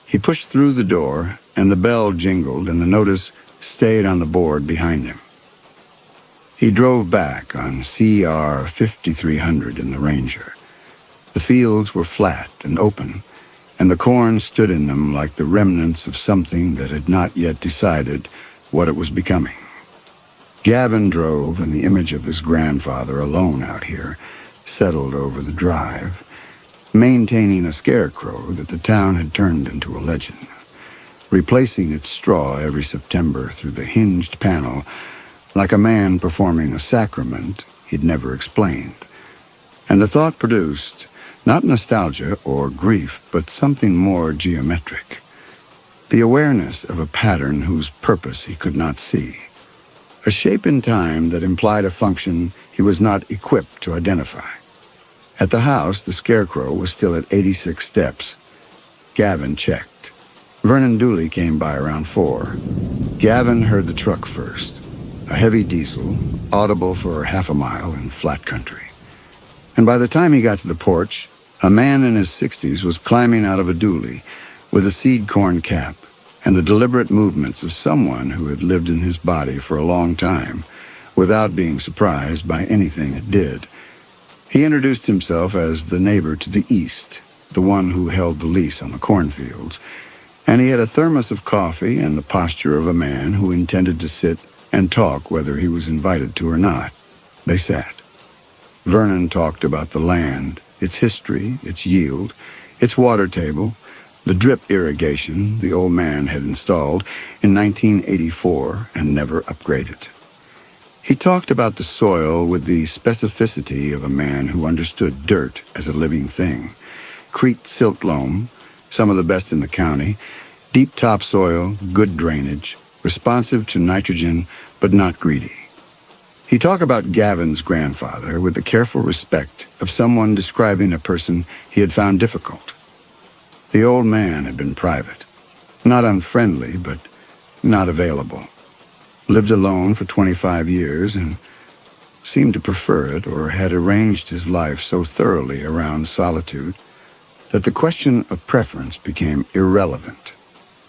He pushed through the door, and the bell jingled, and the notice stayed on the board behind him. He drove back on CR 5300 in the Ranger. The fields were flat and open, and the corn stood in them like the remnants of something that had not yet decided what it was becoming. Gavin drove, and the image of his grandfather alone out here settled over the drive, maintaining a scarecrow that the town had turned into a legend, replacing its straw every September through the hinged panel like a man performing a sacrament he'd never explained. And the thought produced not nostalgia or grief, but something more geometric. The awareness of a pattern whose purpose he could not see. A shape in time that implied a function he was not equipped to identify. At the house, the Scarecrow was still at 86 steps. Gavin checked. Vernon Dooley came by around 4. Gavin heard the truck first. A heavy diesel, audible for half a mile in flat country. And by the time he got to the porch, a man in his 60s was climbing out of a dually with a seed corn cap and the deliberate movements of someone who had lived in his body for a long time without being surprised by anything it did. He introduced himself as the neighbor to the east, the one who held the lease on the cornfields, and he had a thermos of coffee and the posture of a man who intended to sit and talk whether he was invited to or not. They sat. Vernon talked about the land, its history, its yield, its water table, the drip irrigation the old man had installed in 1984 and never upgraded. He talked about the soil with the specificity of a man who understood dirt as a living thing. Crete silt loam, some of the best in the county, deep topsoil, good drainage, responsive to nitrogen, but not greedy. He talked about Gavin's grandfather with the careful respect of someone describing a person he had found difficult. The old man had been private, not unfriendly, but not available. Lived alone for 25 years, and seemed to prefer it or had arranged his life so thoroughly around solitude that the question of preference became irrelevant.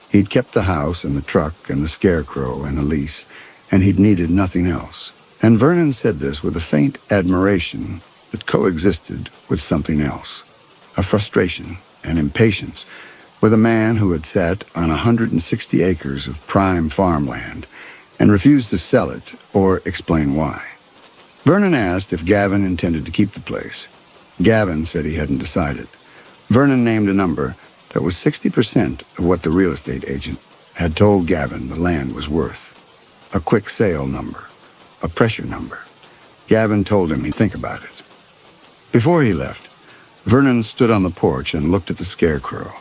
He'd kept the house and the truck and the scarecrow and the lease, and he'd needed nothing else. And Vernon said this with a faint admiration that coexisted with something else, a frustration and impatience with a man who had sat on 160 acres of prime farmland and refused to sell it or explain why. Vernon asked if Gavin intended to keep the place. Gavin said he hadn't decided. Vernon named a number that was 60% of what the real estate agent had told Gavin the land was worth. A quick sale number, a pressure number. Gavin told him he'd think about it. Before he left, Vernon stood on the porch and looked at the scarecrow.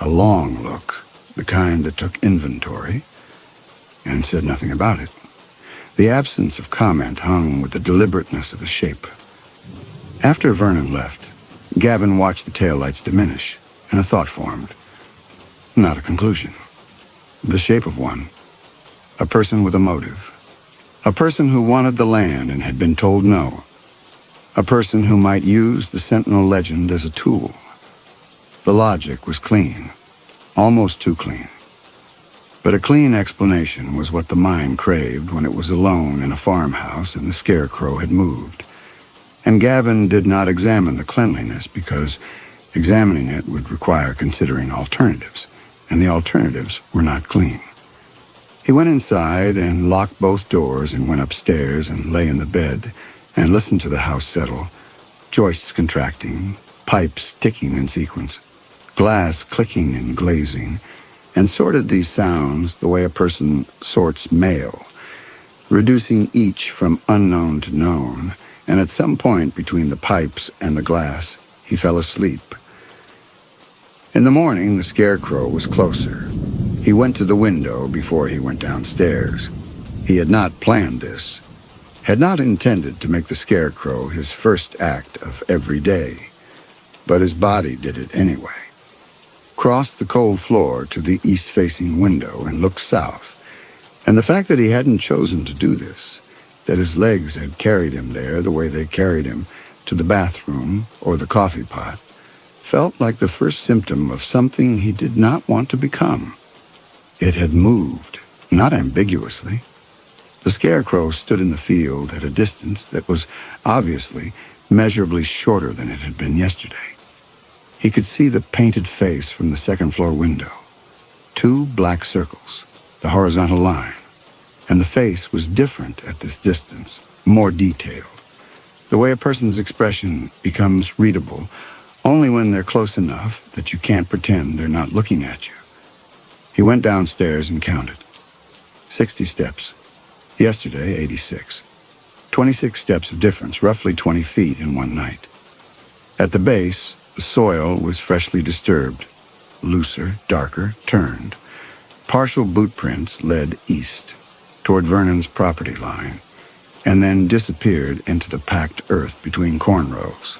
A long look, the kind that took inventory, and said nothing about it. The absence of comment hung with the deliberateness of his shape. After Vernon left, Gavin watched the taillights diminish, and a thought formed. Not a conclusion. The shape of one. A person with a motive. A person who wanted the land and had been told no. A person who might use the Sentinel legend as a tool. The logic was clean, almost too clean. But a clean explanation was what the mind craved when it was alone in a farmhouse and the scarecrow had moved. And Gavin did not examine the cleanliness because examining it would require considering alternatives, and the alternatives were not clean. He went inside and locked both doors and went upstairs and lay in the bed and listened to the house settle, joists contracting, pipes ticking in sequence, glass clicking and glazing, and sorted these sounds the way a person sorts mail, reducing each from unknown to known, and at some point between the pipes and the glass, he fell asleep. In the morning, the scarecrow was closer. He went to the window before he went downstairs. He had not planned this, had not intended to make the scarecrow his first act of every day, but his body did it anyway. Crossed the cold floor to the east-facing window and looked south, and the fact that he hadn't chosen to do this, that his legs had carried him there the way they carried him to the bathroom or the coffee pot, felt like the first symptom of something he did not want to become. It had moved, not ambiguously. The scarecrow stood in the field at a distance that was obviously measurably shorter than it had been yesterday. He could see the painted face from the second-floor window. 2 black circles, the horizontal line. And the face was different at this distance, more detailed. The way a person's expression becomes readable only when they're close enough that you can't pretend they're not looking at you. He went downstairs and counted. 60 steps. Yesterday, 86. 26 steps of difference, roughly 20 feet in one night. At the base, the soil was freshly disturbed, looser, darker, turned. Partial boot prints led east, toward Vernon's property line, and then disappeared into the packed earth between corn rows.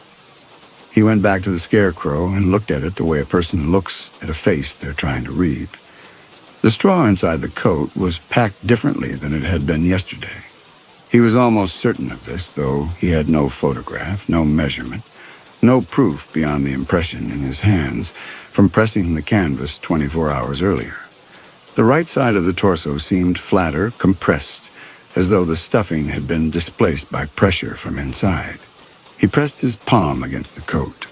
He went back to the scarecrow and looked at it the way a person looks at a face they're trying to read. The straw inside the coat was packed differently than it had been yesterday. He was almost certain of this, though he had no photograph, no measurement, no proof beyond the impression in his hands from pressing the canvas 24 hours earlier. The right side of the torso seemed flatter, compressed, as though the stuffing had been displaced by pressure from inside. He pressed his palm against the coat.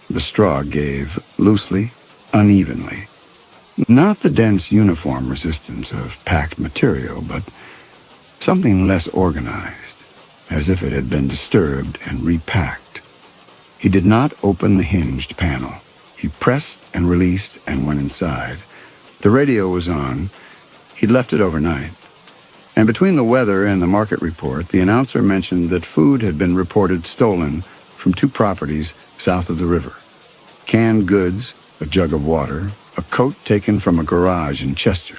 The straw gave loosely, unevenly. Not the dense uniform resistance of packed material, but something less organized, as if it had been disturbed and repacked. He did not open the hinged panel. He pressed and released and went inside. The radio was on. He'd left it overnight. And between the weather and the market report, the announcer mentioned that food had been reported stolen from 2 properties south of the river. Canned goods, a jug of water, a coat taken from a garage in Chester.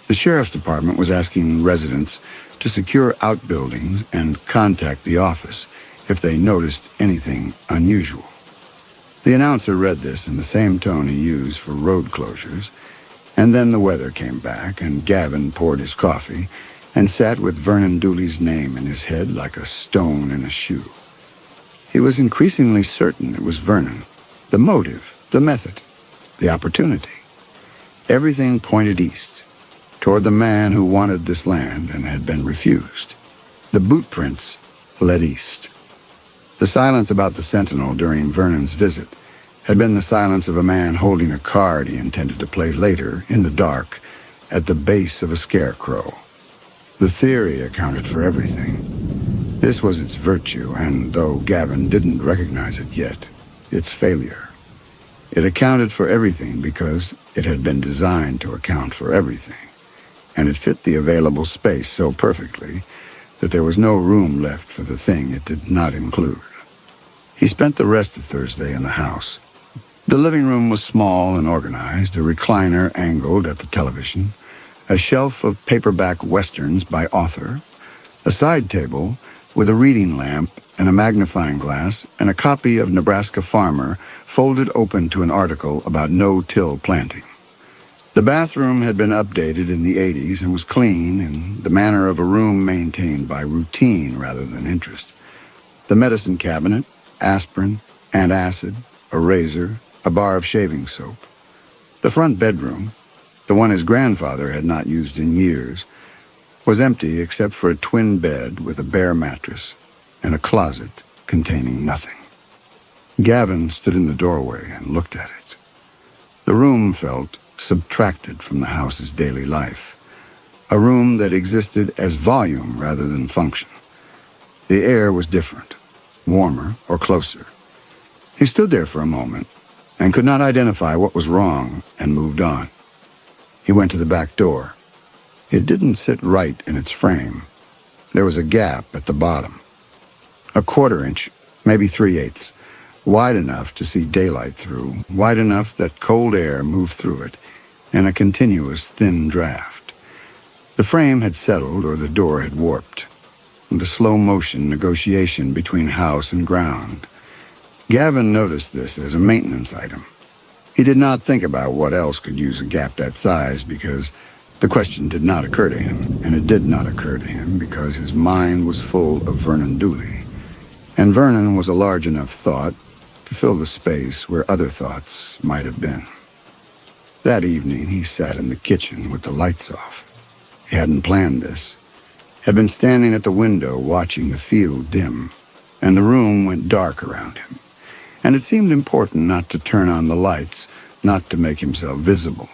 The sheriff's department was asking residents to secure outbuildings and contact the office if they noticed anything unusual. The announcer read this in the same tone he used for road closures, and then the weather came back, and Gavin poured his coffee and sat with Vernon Dooley's name in his head like a stone in a shoe. He was increasingly certain it was Vernon. The motive, the method, the opportunity. Everything pointed east, toward the man who wanted this land and had been refused. The boot prints led east. The silence about the Sentinel during Vernon's visit had been the silence of a man holding a card he intended to play later, in the dark, at the base of a scarecrow. The theory accounted for everything. This was its virtue, and though Gavin didn't recognize it yet, its failure. It accounted for everything because it had been designed to account for everything, and it fit the available space so perfectly that there was no room left for the thing it did not include. He spent the rest of Thursday in the house. The living room was small and organized, a recliner angled at the television, a shelf of paperback westerns by author, a side table with a reading lamp and a magnifying glass, and a copy of Nebraska Farmer folded open to an article about no-till planting. The bathroom had been updated in the 80s and was clean in the manner of a room maintained by routine rather than interest. The medicine cabinet, aspirin, antacid, a razor, a bar of shaving soap. The front bedroom, the one his grandfather had not used in years, was empty except for a twin bed with a bare mattress and a closet containing nothing. Gavin stood in the doorway and looked at it. The room felt subtracted from the house's daily life, a room that existed as volume rather than function. The air was different, warmer or closer. He stood there for a moment and could not identify what was wrong and moved on. He went to the back door. It didn't sit right in its frame. There was a gap at the bottom, a 1/4 inch, maybe 3/8, wide enough to see daylight through, wide enough that cold air moved through it, and a continuous thin draft. The frame had settled or the door had warped. The slow-motion negotiation between house and ground. Gavin noticed this as a maintenance item. He did not think about what else could use a gap that size because the question did not occur to him, and it did not occur to him because his mind was full of Vernon Dooley, and Vernon was a large enough thought to fill the space where other thoughts might have been. That evening he sat in the kitchen with the lights off. He hadn't planned this. Had been standing at the window watching the field dim, and the room went dark around him. And it seemed important not to turn on the lights, not to make himself visible.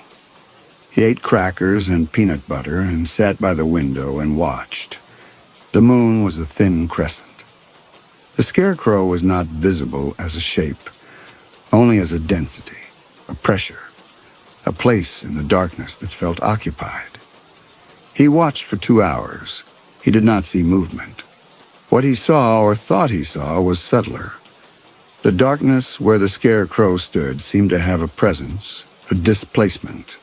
He ate crackers and peanut butter and sat by the window and watched. The moon was a thin crescent. The scarecrow was not visible as a shape, only as a density, a pressure, a place in the darkness that felt occupied. He watched for 2 hours. He did not see movement. What he saw or thought he saw was subtler. The darkness where the scarecrow stood seemed to have a presence, a displacement.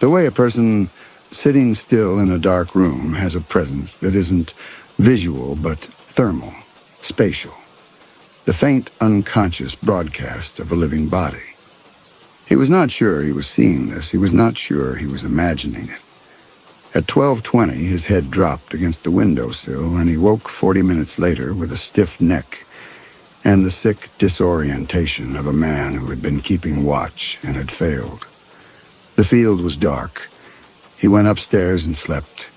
The way a person sitting still in a dark room has a presence that isn't visual but thermal, spatial. The faint, unconscious broadcast of a living body. He was not sure he was seeing this. He was not sure he was imagining it. At 12:20, his head dropped against the windowsill, and he woke 40 minutes later with a stiff neck and the sick disorientation of a man who had been keeping watch and had failed. The field was dark. He went upstairs and slept.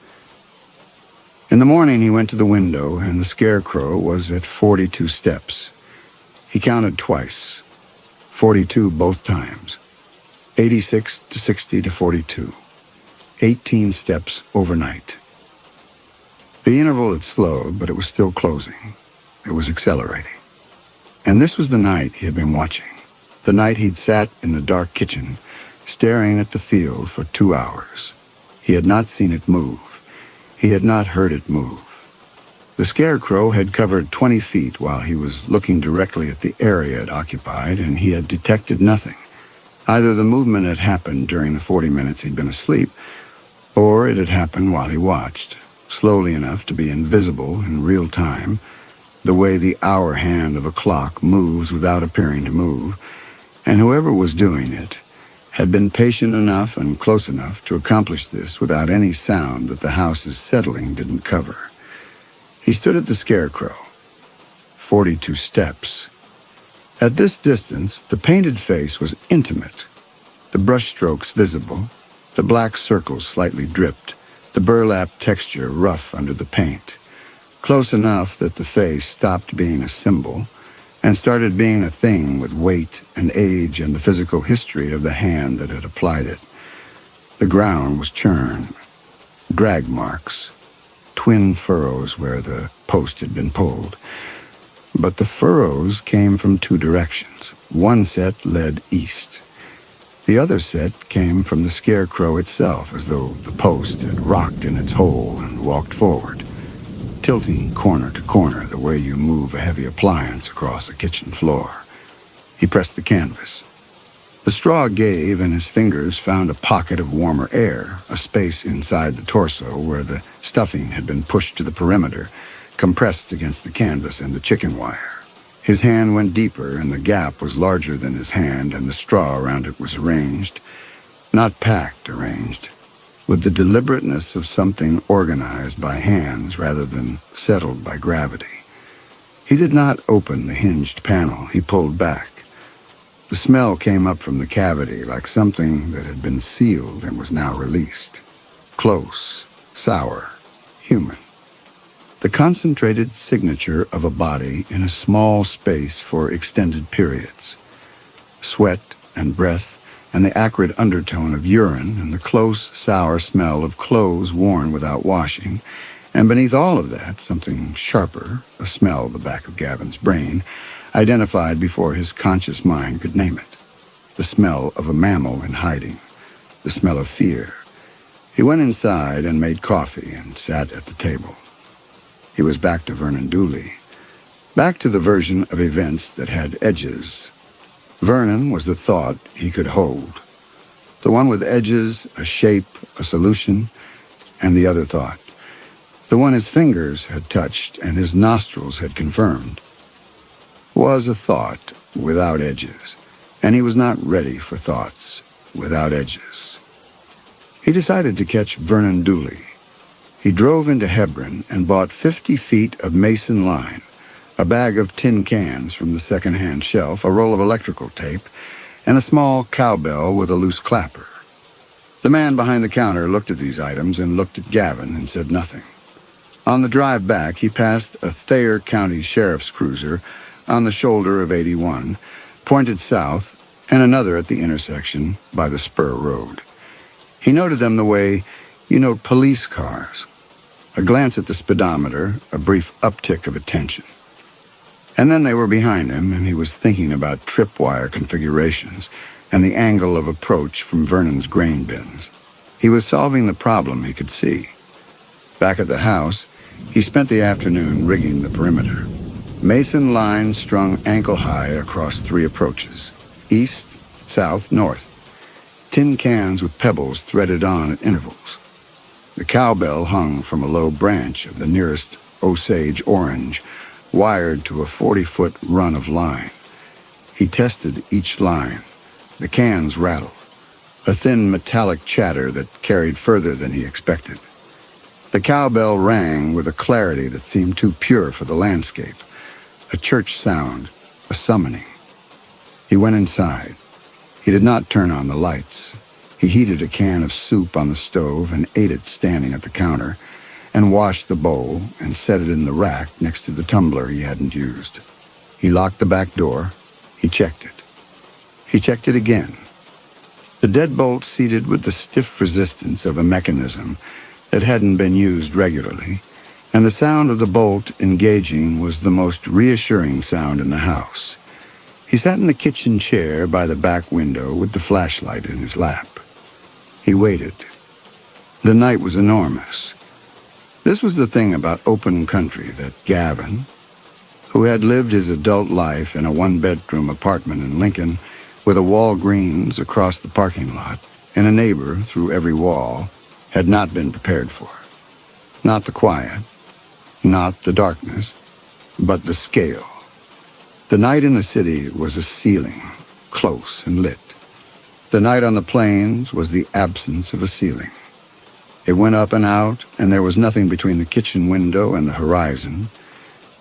In the morning, he went to the window, and the scarecrow was at 42 steps. He counted twice, 42 both times, 86 to 60 to 42, 18 steps overnight. The interval had slowed, but it was still closing. It was accelerating. And this was the night he had been watching, the night he'd sat in the dark kitchen, staring at the field for 2 hours. He had not seen it move. He had not heard it move. The scarecrow had covered 20 feet while he was looking directly at the area it occupied, and he had detected nothing. Either the movement had happened during the 40 minutes he'd been asleep, or it had happened while he watched, slowly enough to be invisible in real time, the way the hour hand of a clock moves without appearing to move, and whoever was doing it had been patient enough and close enough to accomplish this without any sound that the house's settling didn't cover. He stood at the scarecrow. 42 steps. At this distance, the painted face was intimate. The brushstrokes visible, the black circles slightly dripped, the burlap texture rough under the paint. Close enough that the face stopped being a symbol and started being a thing with weight and age and the physical history of the hand that had applied it. The ground was churn, drag marks, twin furrows where the post had been pulled. But the furrows came from two directions. One set led east. The other set came from the scarecrow itself, as though the post had rocked in its hole and walked forward, tilting corner to corner the way you move a heavy appliance across a kitchen floor. He pressed the canvas. The straw gave, and his fingers found a pocket of warmer air, a space inside the torso where the stuffing had been pushed to the perimeter, compressed against the canvas and the chicken wire. His hand went deeper, and the gap was larger than his hand, and the straw around it was arranged, not packed, arranged, with the deliberateness of something organized by hands rather than settled by gravity. He did not open the hinged panel. He pulled back. The smell came up from the cavity like something that had been sealed and was now released. Close, sour, human. The concentrated signature of a body in a small space for extended periods. Sweat and breath and the acrid undertone of urine and the close, sour smell of clothes worn without washing, and beneath all of that, something sharper, a smell the back of Gavin's brain, identified before his conscious mind could name it. The smell of a mammal in hiding, the smell of fear. He went inside and made coffee and sat at the table. He was back to Vernon Dooley, back to the version of events that had edges. Vernon was the thought he could hold. The one with edges, a shape, a solution, and the other thought. The one his fingers had touched and his nostrils had confirmed. Was a thought without edges, and he was not ready for thoughts without edges. He decided to catch Vernon Dooley. He drove into Hebron and bought 50 feet of mason line, a bag of tin cans from the second-hand shelf, a roll of electrical tape, and a small cowbell with a loose clapper. The man behind the counter looked at these items and looked at Gavin and said nothing. On the drive back, he passed a Thayer County Sheriff's cruiser on the shoulder of 81, pointed south, and another at the intersection by the spur road. He noted them the way you note police cars. A glance at the speedometer, a brief uptick of attention. And then they were behind him, and he was thinking about tripwire configurations and the angle of approach from Vernon's grain bins. He was solving the problem he could see. Back at the house, he spent the afternoon rigging the perimeter. Mason lines strung ankle-high across 3 approaches, east, south, north. Tin cans with pebbles threaded on at intervals. The cowbell hung from a low branch of the nearest Osage orange, wired to a 40-foot run of line. He tested each line. The cans rattled, a thin metallic chatter that carried further than he expected. The cowbell rang with a clarity that seemed too pure for the landscape, a church sound, a summoning. He went inside. He did not turn on the lights. He heated a can of soup on the stove and ate it standing at the counter, and washed the bowl and set it in the rack next to the tumbler he hadn't used. He locked the back door. He checked it. He checked it again. The deadbolt seated with the stiff resistance of a mechanism that hadn't been used regularly, and the sound of the bolt engaging was the most reassuring sound in the house. He sat in the kitchen chair by the back window with the flashlight in his lap. He waited. The night was enormous. This was the thing about open country that Gavin, who had lived his adult life in a one-bedroom apartment in Lincoln with a Walgreens across the parking lot and a neighbor through every wall, had not been prepared for. Not the quiet, not the darkness, but the scale. The night in the city was a ceiling, close and lit. The night on the plains was the absence of a ceiling. It went up and out, and there was nothing between the kitchen window and the horizon,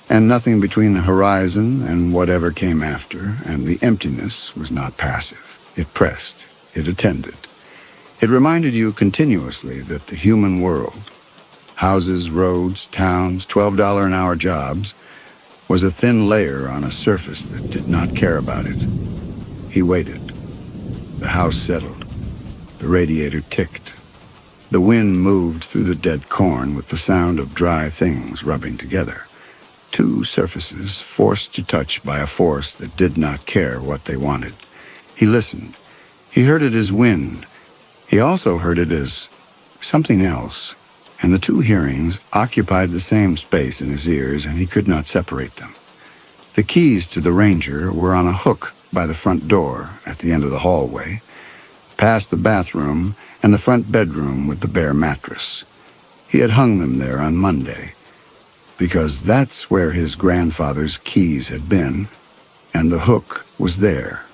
and nothing between the horizon and whatever came after, and the emptiness was not passive. It pressed. It attended. It reminded you continuously that the human world, houses, roads, towns, $12 an hour jobs, was a thin layer on a surface that did not care about it. He waited. The house settled. The radiator ticked. The wind moved through the dead corn with the sound of dry things rubbing together. Two surfaces forced to touch by a force that did not care what they wanted. He listened. He heard it as wind. He also heard it as something else, and the two hearings occupied the same space in his ears, and he could not separate them. The keys to the Ranger were on a hook by the front door at the end of the hallway, past the bathroom and the front bedroom with the bare mattress. He had hung them there on Monday, because that's where his grandfather's keys had been, and the hook was there,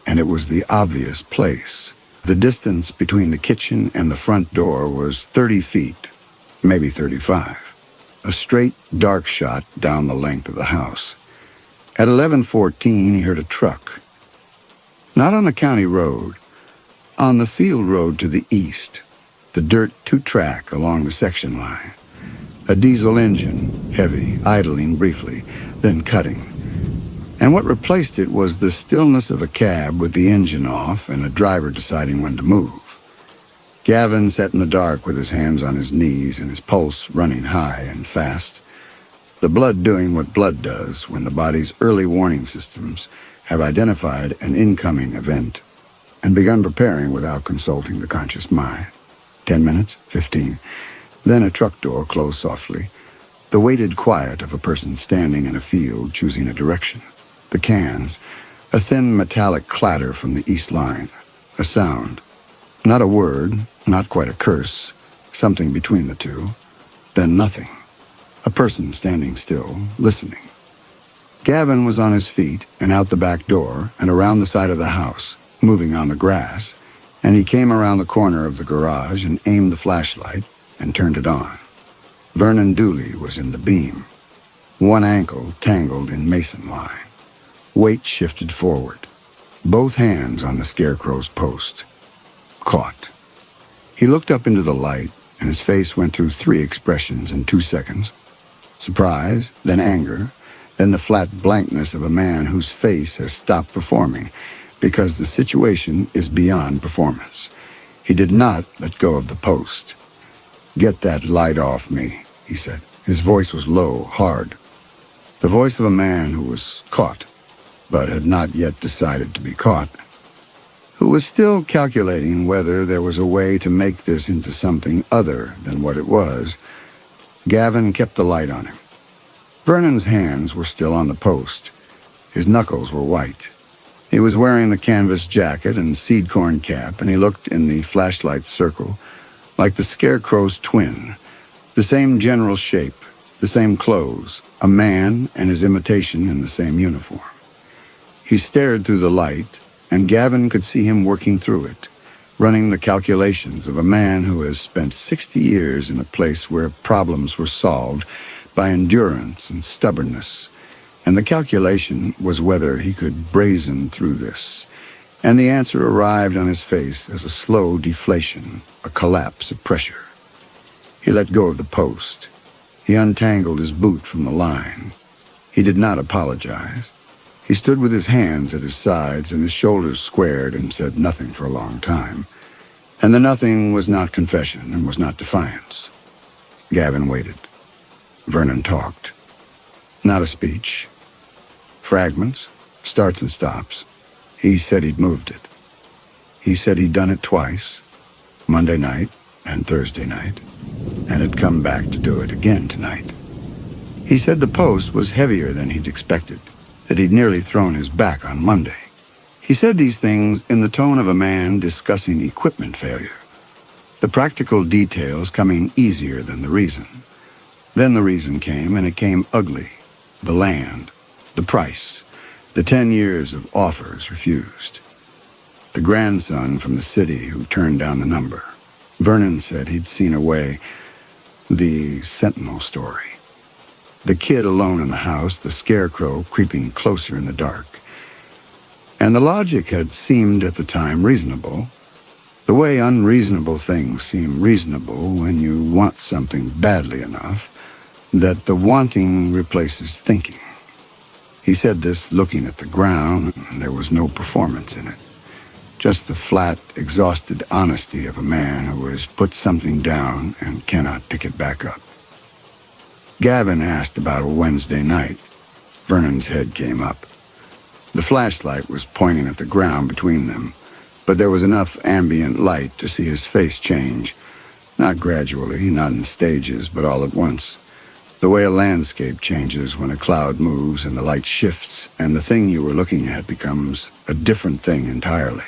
and it was the obvious place. The distance between the kitchen and the front door was 30 feet, maybe 35, a straight, dark shot down the length of the house. At 11:14, he heard a truck. Not on the county road, on the field road to the east, the dirt two-track along the section line. A diesel engine, heavy, idling briefly, then cutting. And what replaced it was the stillness of a cab with the engine off and a driver deciding when to move. Gavin sat in the dark with his hands on his knees and his pulse running high and fast, the blood doing what blood does when the body's early warning systems have identified an incoming event and begun preparing without consulting the conscious mind. 10 minutes, 15. Then a truck door closed softly, the weighted quiet of a person standing in a field choosing a direction. The cans, a thin metallic clatter from the east line, a sound. Not a word, not quite a curse, something between the two. Then nothing. A person standing still, listening. Gavin was on his feet and out the back door and around the side of the house, moving on the grass, and he came around the corner of the garage and aimed the flashlight and turned it on. Vernon Dooley was in the beam, one ankle tangled in mason line. Weight shifted forward, both hands on the scarecrow's post. Caught. He looked up into the light, and his face went through 3 expressions in 2 seconds. Surprise, then anger, then the flat blankness of a man whose face has stopped performing because the situation is beyond performance. He did not let go of the post. "Get that light off me," he said. His voice was low, hard. The voice of a man who was caught, but had not yet decided to be caught, who was still calculating whether there was a way to make this into something other than what it was. Gavin kept the light on him. Vernon's hands were still on the post. His knuckles were white. He was wearing the canvas jacket and seed corn cap, and he looked in the flashlight circle like the scarecrow's twin, the same general shape, the same clothes, a man and his imitation in the same uniform. He stared through the light, and Gavin could see him working through it, running the calculations of a man who has spent 60 years in a place where problems were solved by endurance and stubbornness, and the calculation was whether he could brazen through this, and the answer arrived on his face as a slow deflation, a collapse of pressure. He let go of the post. He untangled his boot from the line. He did not apologize. He stood with his hands at his sides and his shoulders squared and said nothing for a long time. And the nothing was not confession and was not defiance. Gavin waited. Vernon talked. Not a speech. Fragments, starts and stops. He said he'd moved it. He said he'd done it twice, Monday night and Thursday night, and had come back to do it again tonight. He said the post was heavier than he'd expected, that he'd nearly thrown his back on Monday. He said these things in the tone of a man discussing equipment failure, the practical details coming easier than the reason. Then the reason came, and it came ugly. The land, the price, the 10 years of offers refused. the grandson from the city who turned down the number. Vernon said he'd seen a way, the Sentinel story. The kid alone in the house, the scarecrow creeping closer in the dark. And the logic had seemed at the time reasonable, the way unreasonable things seem reasonable when you want something badly enough that the wanting replaces thinking. He said this looking at the ground, and there was no performance in it. Just the flat, exhausted honesty of a man who has put something down and cannot pick it back up. Gavin asked about a Wednesday night. Vernon's head came up. The flashlight was pointing at the ground between them, but there was enough ambient light to see his face change. Not gradually, not in stages, but all at once. The way a landscape changes when a cloud moves and the light shifts, and the thing you were looking at becomes a different thing entirely.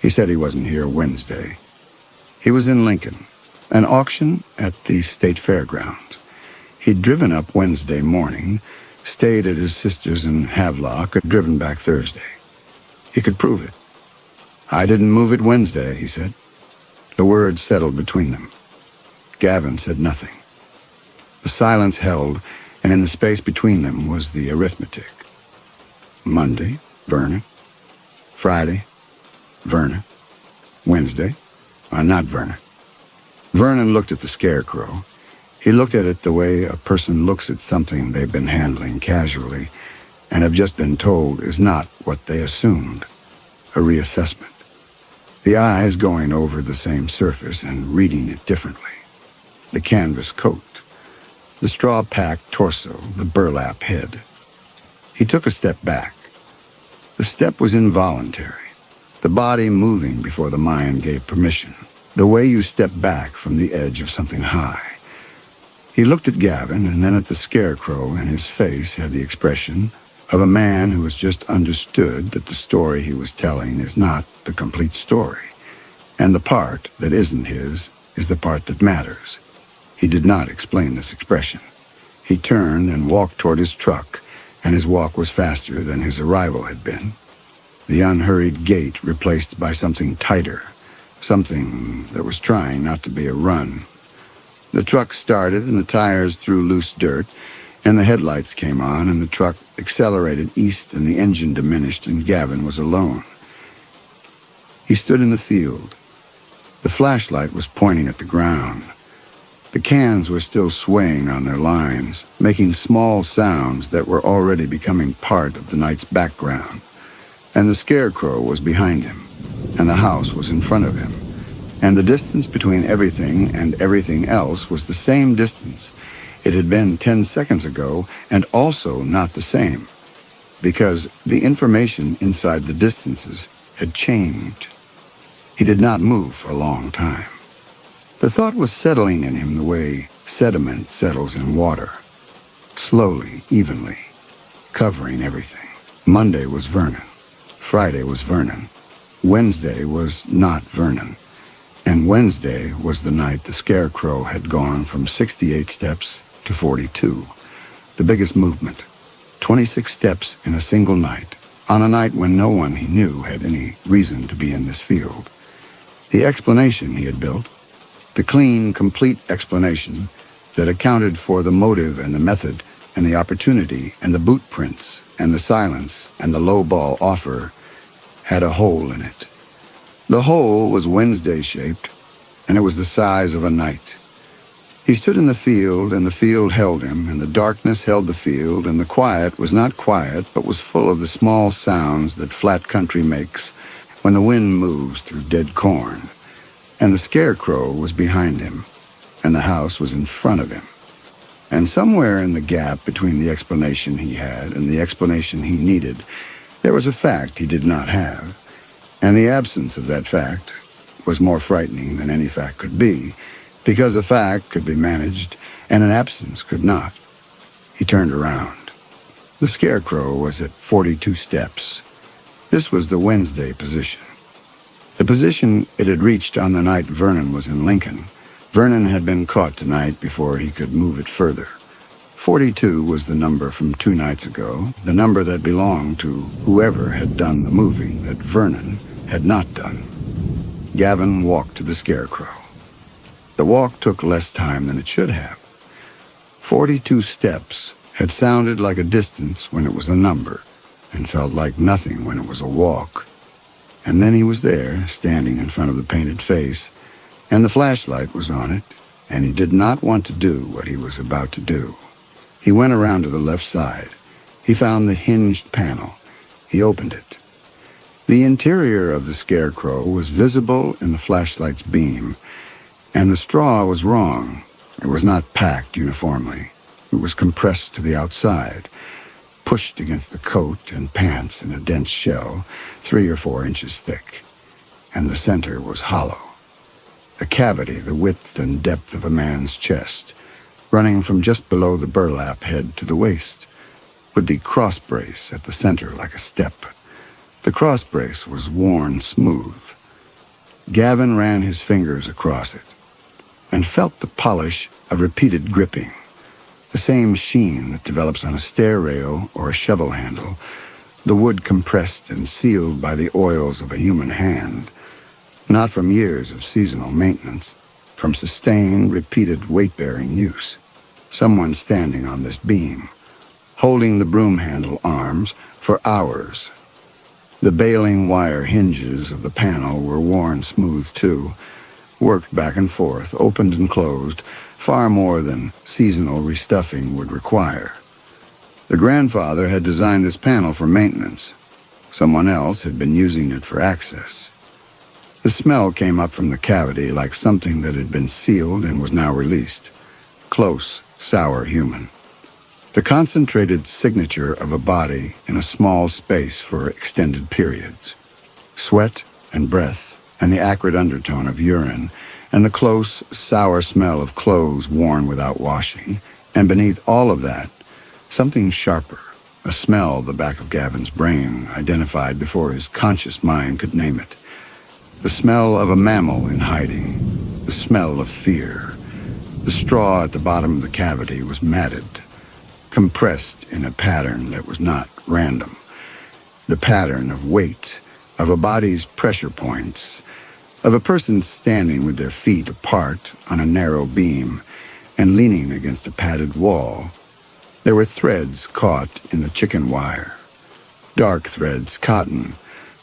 He said he wasn't here Wednesday. He was in Lincoln, an auction at the state fairgrounds. He'd driven up Wednesday morning, stayed at his sister's in Havelock, and driven back Thursday. He could prove it. I didn't move it Wednesday, he said. The words settled between them. Gavin said nothing. The silence held, and in the space between them was the arithmetic. Monday, Vernon. Friday, Vernon. Wednesday, not Vernon. Vernon looked at the scarecrow. He looked at it the way a person looks at something they've been handling casually and have just been told is not what they assumed, a reassessment. The eyes going over the same surface and reading it differently. The canvas coat, the straw-packed torso, the burlap head. He took a step back. The step was involuntary, the body moving before the mind gave permission, the way you step back from the edge of something high. He looked at Gavin and then at the scarecrow, and his face had the expression of a man who has just understood that the story he was telling is not the complete story, and the part that isn't his is the part that matters. He did not explain this expression. He turned and walked toward his truck, and his walk was faster than his arrival had been. The unhurried gait replaced by something tighter, something that was trying not to be a run. The truck started, and the tires threw loose dirt, and the headlights came on, and the truck accelerated east, and the engine diminished, and Gavin was alone. He stood in the field. The flashlight was pointing at the ground. The cans were still swaying on their lines, making small sounds that were already becoming part of the night's background. And the scarecrow was behind him, and the house was in front of him. And the distance between everything and everything else was the same distance it had been 10 seconds ago, and also not the same, because the information inside the distances had changed. He did not move for a long time. The thought was settling in him the way sediment settles in water, slowly, evenly, covering everything. Monday was Vernon. Friday was Vernon. Wednesday was not Vernon. And Wednesday was the night the scarecrow had gone from 68 steps to 42. The biggest movement. 26 steps in a single night, on a night when no one he knew had any reason to be in this field. The explanation he had built, the clean, complete explanation that accounted for the motive and the method and the opportunity and the boot prints and the silence and the low-ball offer, had a hole in it. The hole was Wednesday-shaped, and it was the size of a night. He stood in the field, and the field held him, and the darkness held the field, and the quiet was not quiet, but was full of the small sounds that flat country makes when the wind moves through dead corn. And the scarecrow was behind him, and the house was in front of him. And somewhere in the gap between the explanation he had and the explanation he needed, there was a fact he did not have. And the absence of that fact was more frightening than any fact could be, because a fact could be managed and an absence could not. He turned around. The scarecrow was at 42 steps. This was the Wednesday position. The position it had reached on the night Vernon was in Lincoln. Vernon had been caught tonight before he could move it further. 42 was the number from 2 nights ago, the number that belonged to whoever had done the moving that Vernon had not done. Gavin walked to the scarecrow. The walk took less time than it should have. 42 steps had sounded like a distance when it was a number, and felt like nothing when it was a walk. And then he was there, standing in front of the painted face, and the flashlight was on it, and he did not want to do what he was about to do. He went around to the left side. He found the hinged panel. He opened it. The interior of the scarecrow was visible in the flashlight's beam, and the straw was wrong. It was not packed uniformly. It was compressed to the outside, pushed against the coat and pants in a dense shell, 3 or 4 inches thick, and the center was hollow. A cavity the width and depth of a man's chest, running from just below the burlap head to the waist, with the cross brace at the center like a step. The cross brace was worn smooth. Gavin ran his fingers across it and felt the polish of repeated gripping, the same sheen that develops on a stair rail or a shovel handle, the wood compressed and sealed by the oils of a human hand, not from years of seasonal maintenance, from sustained, repeated weight-bearing use. Someone standing on this beam, holding the broom handle arms for hours. The baling wire hinges of the panel were worn smooth too, worked back and forth, opened and closed, far more than seasonal restuffing would require. The grandfather had designed this panel for maintenance. Someone else had been using it for access. The smell came up from the cavity like something that had been sealed and was now released. Close, sour human. The concentrated signature of a body in a small space for extended periods. Sweat and breath and the acrid undertone of urine and the close, sour smell of clothes worn without washing. And beneath all of that, something sharper, a smell the back of Gavin's brain identified before his conscious mind could name it. The smell of a mammal in hiding, the smell of fear. The straw at the bottom of the cavity was matted, compressed in a pattern that was not random. The pattern of weight, of a body's pressure points, of a person standing with their feet apart on a narrow beam and leaning against a padded wall. There were threads caught in the chicken wire. Dark threads, cotton,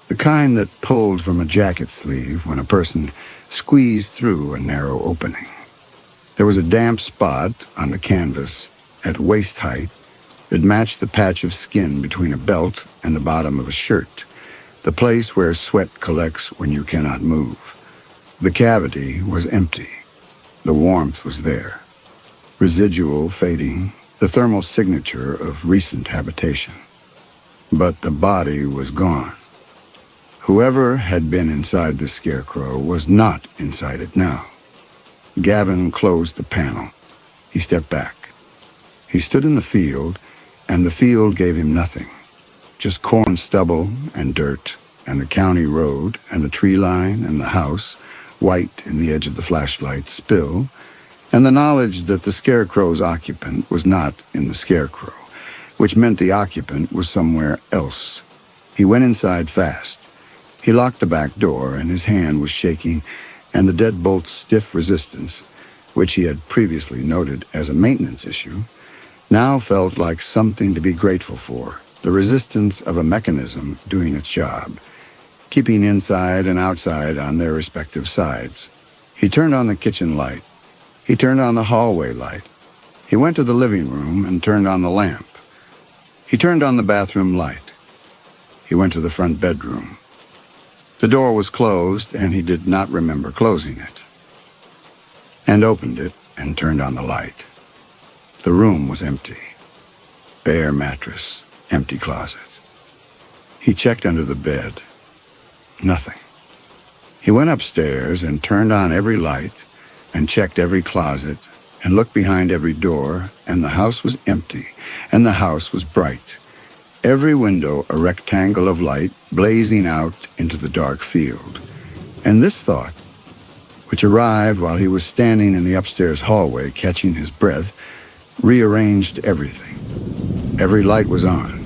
the kind that pulled from a jacket sleeve when a person squeezed through a narrow opening. There was a damp spot on the canvas at waist height that matched the patch of skin between a belt and the bottom of a shirt, the place where sweat collects when you cannot move. The cavity was empty. The warmth was there. Residual fading, the thermal signature of recent habitation. But the body was gone. Whoever had been inside the scarecrow was not inside it now. Gavin closed the panel. He stepped back. He stood in the field, and the field gave him nothing. Just corn stubble and dirt, and the county road, and the tree line, and the house, white in the edge of the flashlight spill, and the knowledge that the scarecrow's occupant was not in the scarecrow, which meant the occupant was somewhere else. He went inside fast. He locked the back door, and his hand was shaking, and the deadbolt's stiff resistance, which he had previously noted as a maintenance issue, now felt like something to be grateful for, the resistance of a mechanism doing its job, keeping inside and outside on their respective sides. He turned on the kitchen light. He turned on the hallway light. He went to the living room and turned on the lamp. He turned on the bathroom light. He went to the front bedroom. The door was closed, and he did not remember closing it, and opened it and turned on the light. The room was empty. Bare mattress, empty closet. He checked under the bed. Nothing. He went upstairs and turned on every light and checked every closet and looked behind every door, and the house was empty, and the house was bright. Every window a rectangle of light blazing out into the dark field. And this thought, which arrived while he was standing in the upstairs hallway catching his breath, rearranged everything. Every light was on.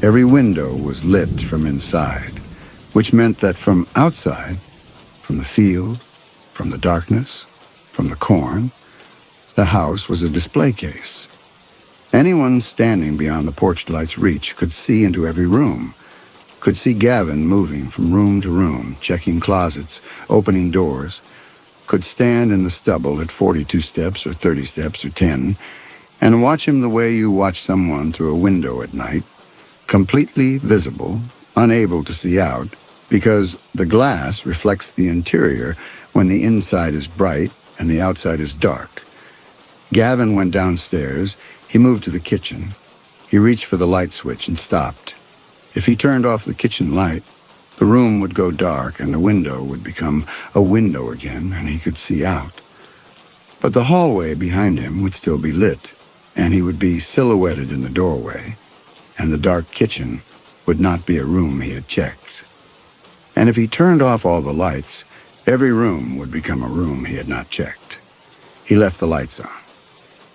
Every window was lit from inside, which meant that from outside, from the field, from the darkness, from the corn, the house was a display case. Anyone standing beyond the porch light's reach could see into every room, could see Gavin moving from room to room, checking closets, opening doors, could stand in the stubble at 42 steps or 30 steps or 10, and watch him the way you watch someone through a window at night, completely visible, unable to see out, because the glass reflects the interior when the inside is bright and the outside is dark. Gavin went downstairs. He moved to the kitchen. He reached for the light switch and stopped. If he turned off the kitchen light, the room would go dark and the window would become a window again and he could see out. But the hallway behind him would still be lit, and he would be silhouetted in the doorway, and the dark kitchen would not be a room he had checked. And if he turned off all the lights, every room would become a room he had not checked. He left the lights on.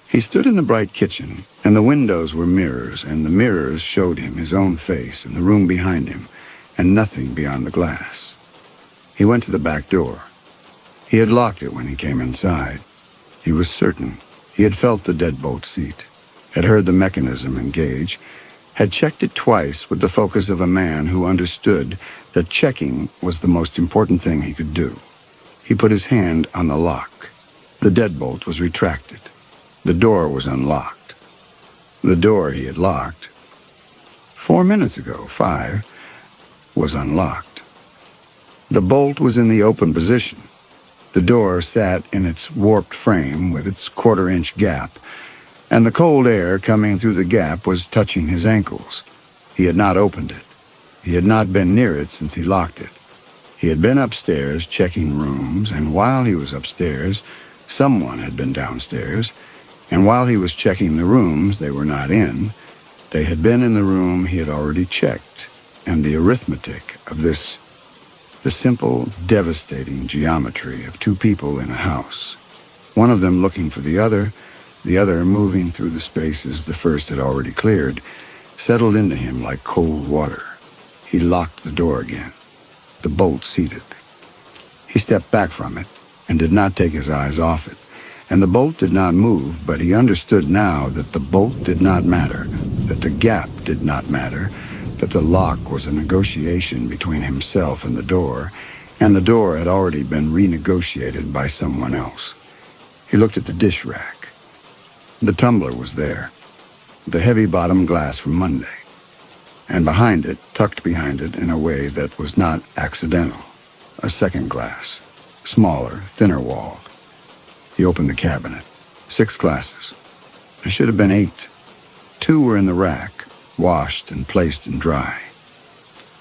He stood in the bright kitchen, and the windows were mirrors, and the mirrors showed him his own face and the room behind him, and nothing beyond the glass. He went to the back door. He had locked it when he came inside. He was certain. He had felt the deadbolt seat, had heard the mechanism engage, had checked it twice with the focus of a man who understood that checking was the most important thing he could do. He put his hand on the lock. The deadbolt was retracted. The door was unlocked. The door he had locked 4 minutes ago, 5, was unlocked. The bolt was in the open position. The door sat in its warped frame with its quarter-inch gap, and the cold air coming through the gap was touching his ankles. He had not opened it. He had not been near it since he locked it. He had been upstairs checking rooms, and while he was upstairs, someone had been downstairs, and while he was checking the rooms they were not in, they had been in the room he had already checked, and the arithmetic of this, the simple, devastating geometry of two people in a house, one of them looking for the other moving through the spaces the first had already cleared, settled into him like cold water. He locked the door again, the bolt seated. He stepped back from it and did not take his eyes off it, and the bolt did not move, but he understood now that the bolt did not matter, that the gap did not matter, that the lock was a negotiation between himself and the door had already been renegotiated by someone else. He looked at the dish rack. The tumbler was there, the heavy-bottom glass from Monday, and behind it, tucked behind it in a way that was not accidental, a second glass, smaller, thinner-walled. He opened the cabinet. 6 glasses. There should have been 8. 2 were in the rack, washed and placed and dry.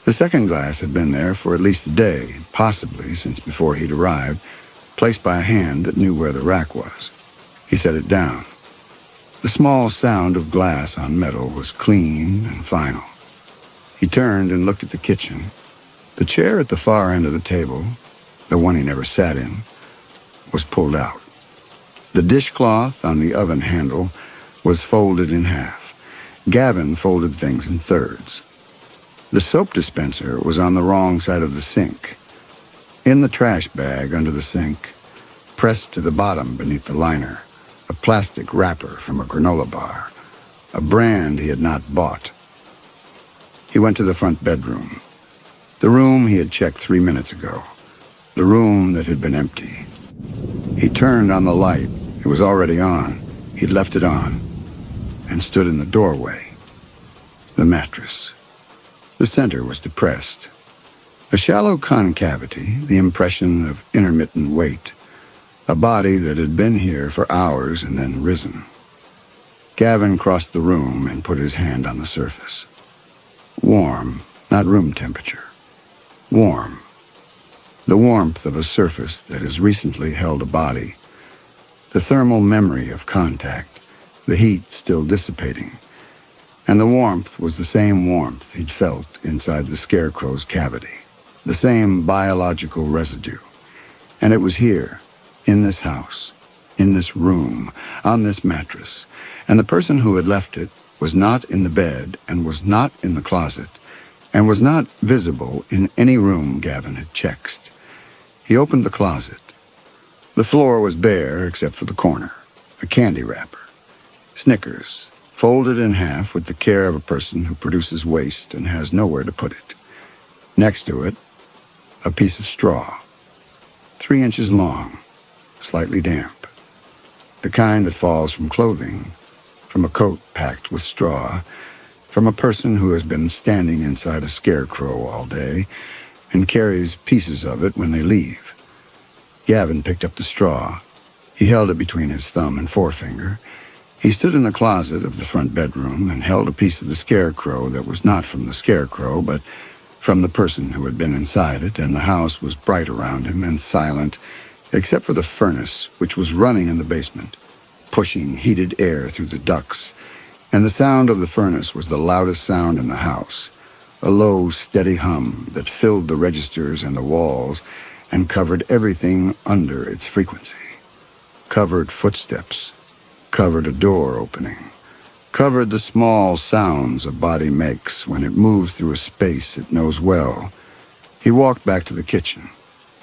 The second glass had been there for at least a day, possibly since before he'd arrived, placed by a hand that knew where the rack was. He set it down. The small sound of glass on metal was clean and final. He turned and looked at the kitchen. The chair at the far end of the table, the one he never sat in, was pulled out. The dishcloth on the oven handle was folded in half. Gavin folded things in thirds. The soap dispenser was on the wrong side of the sink. In the trash bag under the sink, pressed to the bottom beneath the liner, a plastic wrapper from a granola bar, a brand he had not bought. He went to the front bedroom, the room he had checked 3 minutes ago, the room that had been empty. He turned on the light. It was already on. He'd left it on and stood in the doorway. The mattress. The center was depressed. A shallow concavity, the impression of intermittent weight. A body that had been here for hours and then risen. Gavin crossed the room and put his hand on the surface. Warm, not room temperature. Warm. The warmth of a surface that has recently held a body. The thermal memory of contact, the heat still dissipating. And the warmth was the same warmth he'd felt inside the scarecrow's cavity. The same biological residue. And it was here, in this house, in this room, on this mattress. And the person who had left it was not in the bed and was not in the closet. and was not visible in any room Gavin had checked. He opened the closet. The floor was bare except for the corner, a candy wrapper. Snickers, folded in half with the care of a person who produces waste and has nowhere to put it. Next to it, a piece of straw, 3 inches long, slightly damp. The kind that falls from clothing, from a coat packed with straw, from a person who has been standing inside a scarecrow all day and carries pieces of it when they leave. Gavin picked up the straw. He held it between his thumb and forefinger. He stood in the closet of the front bedroom and held a piece of the scarecrow that was not from the scarecrow, but from the person who had been inside it, and the house was bright around him and silent, except for the furnace, which was running in the basement, pushing heated air through the ducts, and the sound of the furnace was the loudest sound in the house, a low, steady hum that filled the registers and the walls and covered everything under its frequency. Covered footsteps, covered a door opening, covered the small sounds a body makes when it moves through a space it knows well. He walked back to the kitchen.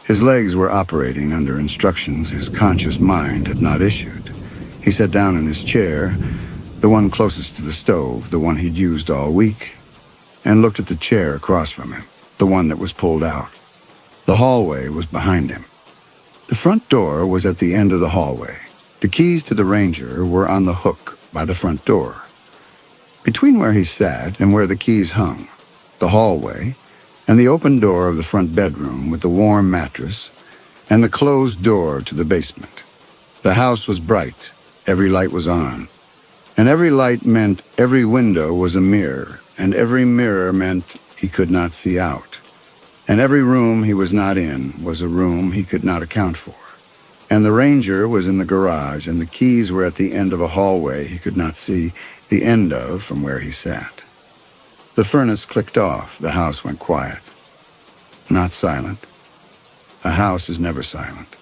His legs were operating under instructions his conscious mind had not issued. He sat down in his chair, the one closest to the stove, the one he'd used all week, and looked at the chair across from him, the one that was pulled out. The hallway was behind him. The front door was at the end of the hallway. The keys to the Ranger were on the hook by the front door. Between where he sat and where the keys hung, the hallway, and the open door of the front bedroom with the warm mattress, and the closed door to the basement. The house was bright. Every light was on. And every light meant every window was a mirror, and every mirror meant he could not see out. And every room he was not in was a room he could not account for. And the Ranger was in the garage, and the keys were at the end of a hallway he could not see the end of from where he sat. The furnace clicked off. The house went quiet. Not silent. A house is never silent.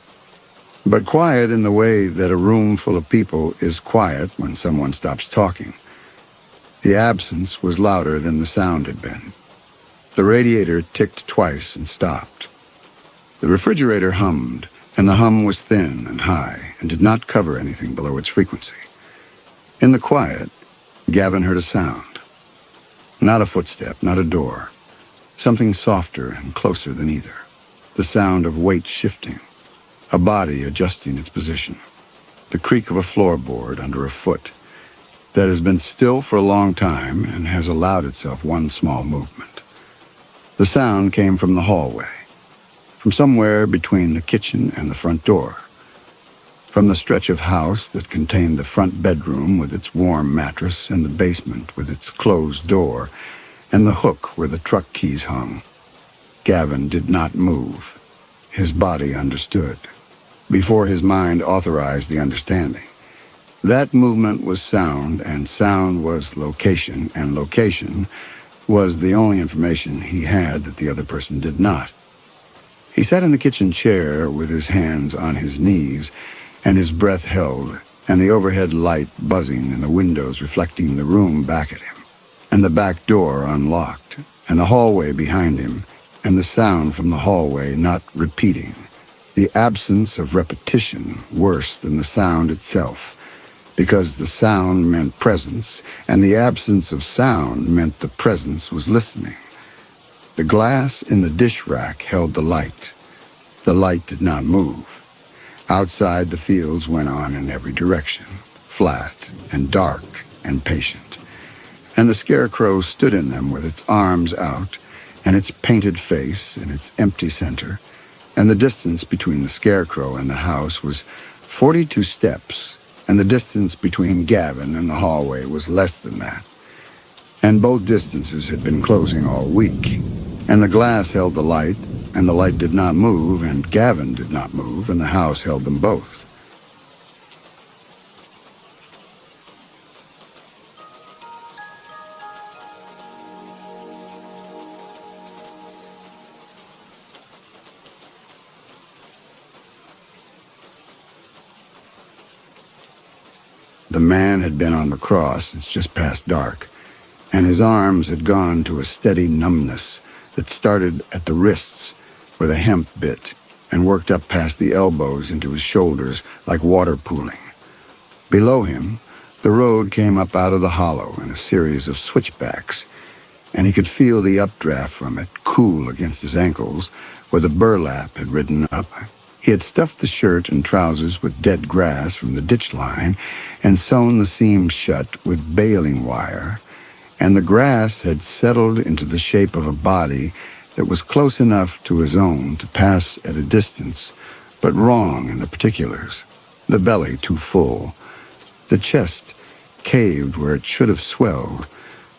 But quiet in the way that a room full of people is quiet when someone stops talking. The absence was louder than the sound had been. The radiator ticked twice and stopped. The refrigerator hummed, and the hum was thin and high and did not cover anything below its frequency. In the quiet, Gavin heard a sound. Not a footstep, not a door. Something softer and closer than either. The sound of weight shifting, a body adjusting its position. The creak of a floorboard under a foot that has been still for a long time and has allowed itself one small movement. The sound came from the hallway, from somewhere between the kitchen and the front door, from the stretch of house that contained the front bedroom with its warm mattress and the basement with its closed door and the hook where the truck keys hung. Gavin did not move. His body understood, before his mind authorized the understanding. That movement was sound, and sound was location, and location was the only information he had that the other person did not. He sat in the kitchen chair with his hands on his knees and his breath held, and the overhead light buzzing and the windows reflecting the room back at him, and the back door unlocked, and the hallway behind him, and the sound from the hallway not repeating, the absence of repetition worse than the sound itself, because the sound meant presence, and the absence of sound meant the presence was listening. The glass in the dish rack held the light. The light did not move. Outside, the fields went on in every direction, flat and dark and patient. And the scarecrow stood in them with its arms out, and its painted face and its empty center, and the distance between the scarecrow and the house was 42 steps, and the distance between Gavin and the hallway was less than that. And both distances had been closing all week, and the glass held the light, and the light did not move, and Gavin did not move, and the house held them both. The man had been on the cross since just past dark, and his arms had gone to a steady numbness that started at the wrists where the hemp bit and worked up past the elbows into his shoulders like water pooling. Below him, the road came up out of the hollow in a series of switchbacks, and he could feel the updraft from it cool against his ankles where the burlap had ridden up. He had stuffed the shirt and trousers with dead grass from the ditch line and sewn the seams shut with baling wire, and the grass had settled into the shape of a body that was close enough to his own to pass at a distance, but wrong in the particulars. The belly too full, the chest caved where it should have swelled,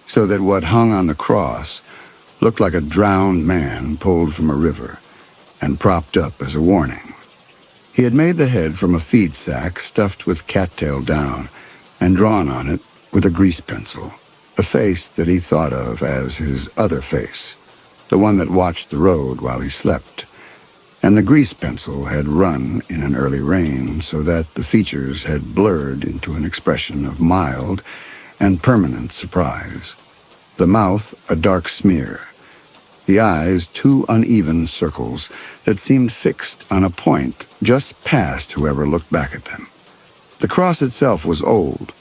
so that what hung on the cross looked like a drowned man pulled from a river and propped up as a warning. He had made the head from a feed sack stuffed with cattail down and drawn on it with a grease pencil, a face that he thought of as his other face, the one that watched the road while he slept. And the grease pencil had run in an early rain so that the features had blurred into an expression of mild and permanent surprise. The mouth a dark smear, the eyes two uneven circles that seemed fixed on a point just past whoever looked back at them. The cross itself was old.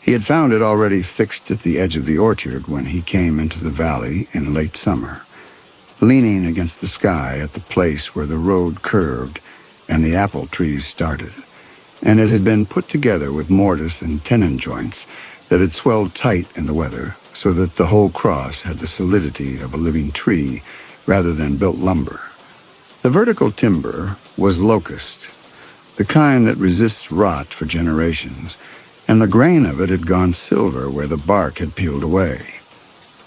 He had found it already fixed at the edge of the orchard when he came into the valley in late summer, leaning against the sky at the place where the road curved and the apple trees started, and it had been put together with mortise and tenon joints that had swelled tight in the weather so that the whole cross had the solidity of a living tree rather than built lumber. The vertical timber was locust, the kind that resists rot for generations, and the grain of it had gone silver where the bark had peeled away.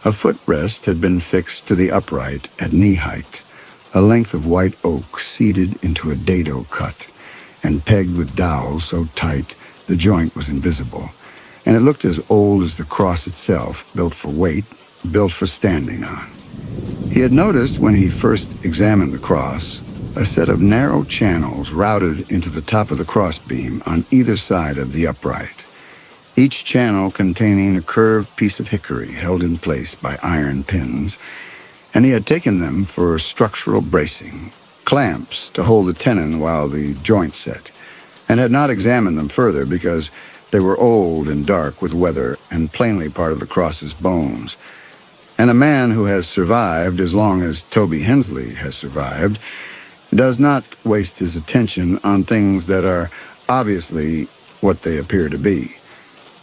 A footrest had been fixed to the upright at knee height, a length of white oak seated into a dado cut and pegged with dowels so tight the joint was invisible, and it looked as old as the cross itself, built for weight, built for standing on. He had noticed when he first examined the cross a set of narrow channels routed into the top of the crossbeam on either side of the upright, each channel containing a curved piece of hickory held in place by iron pins, and he had taken them for structural bracing, clamps to hold the tenon while the joint set, and had not examined them further because they were old and dark with weather and plainly part of the cross's bones. And a man who has survived as long as Toby Hensley has survived does not waste his attention on things that are obviously what they appear to be.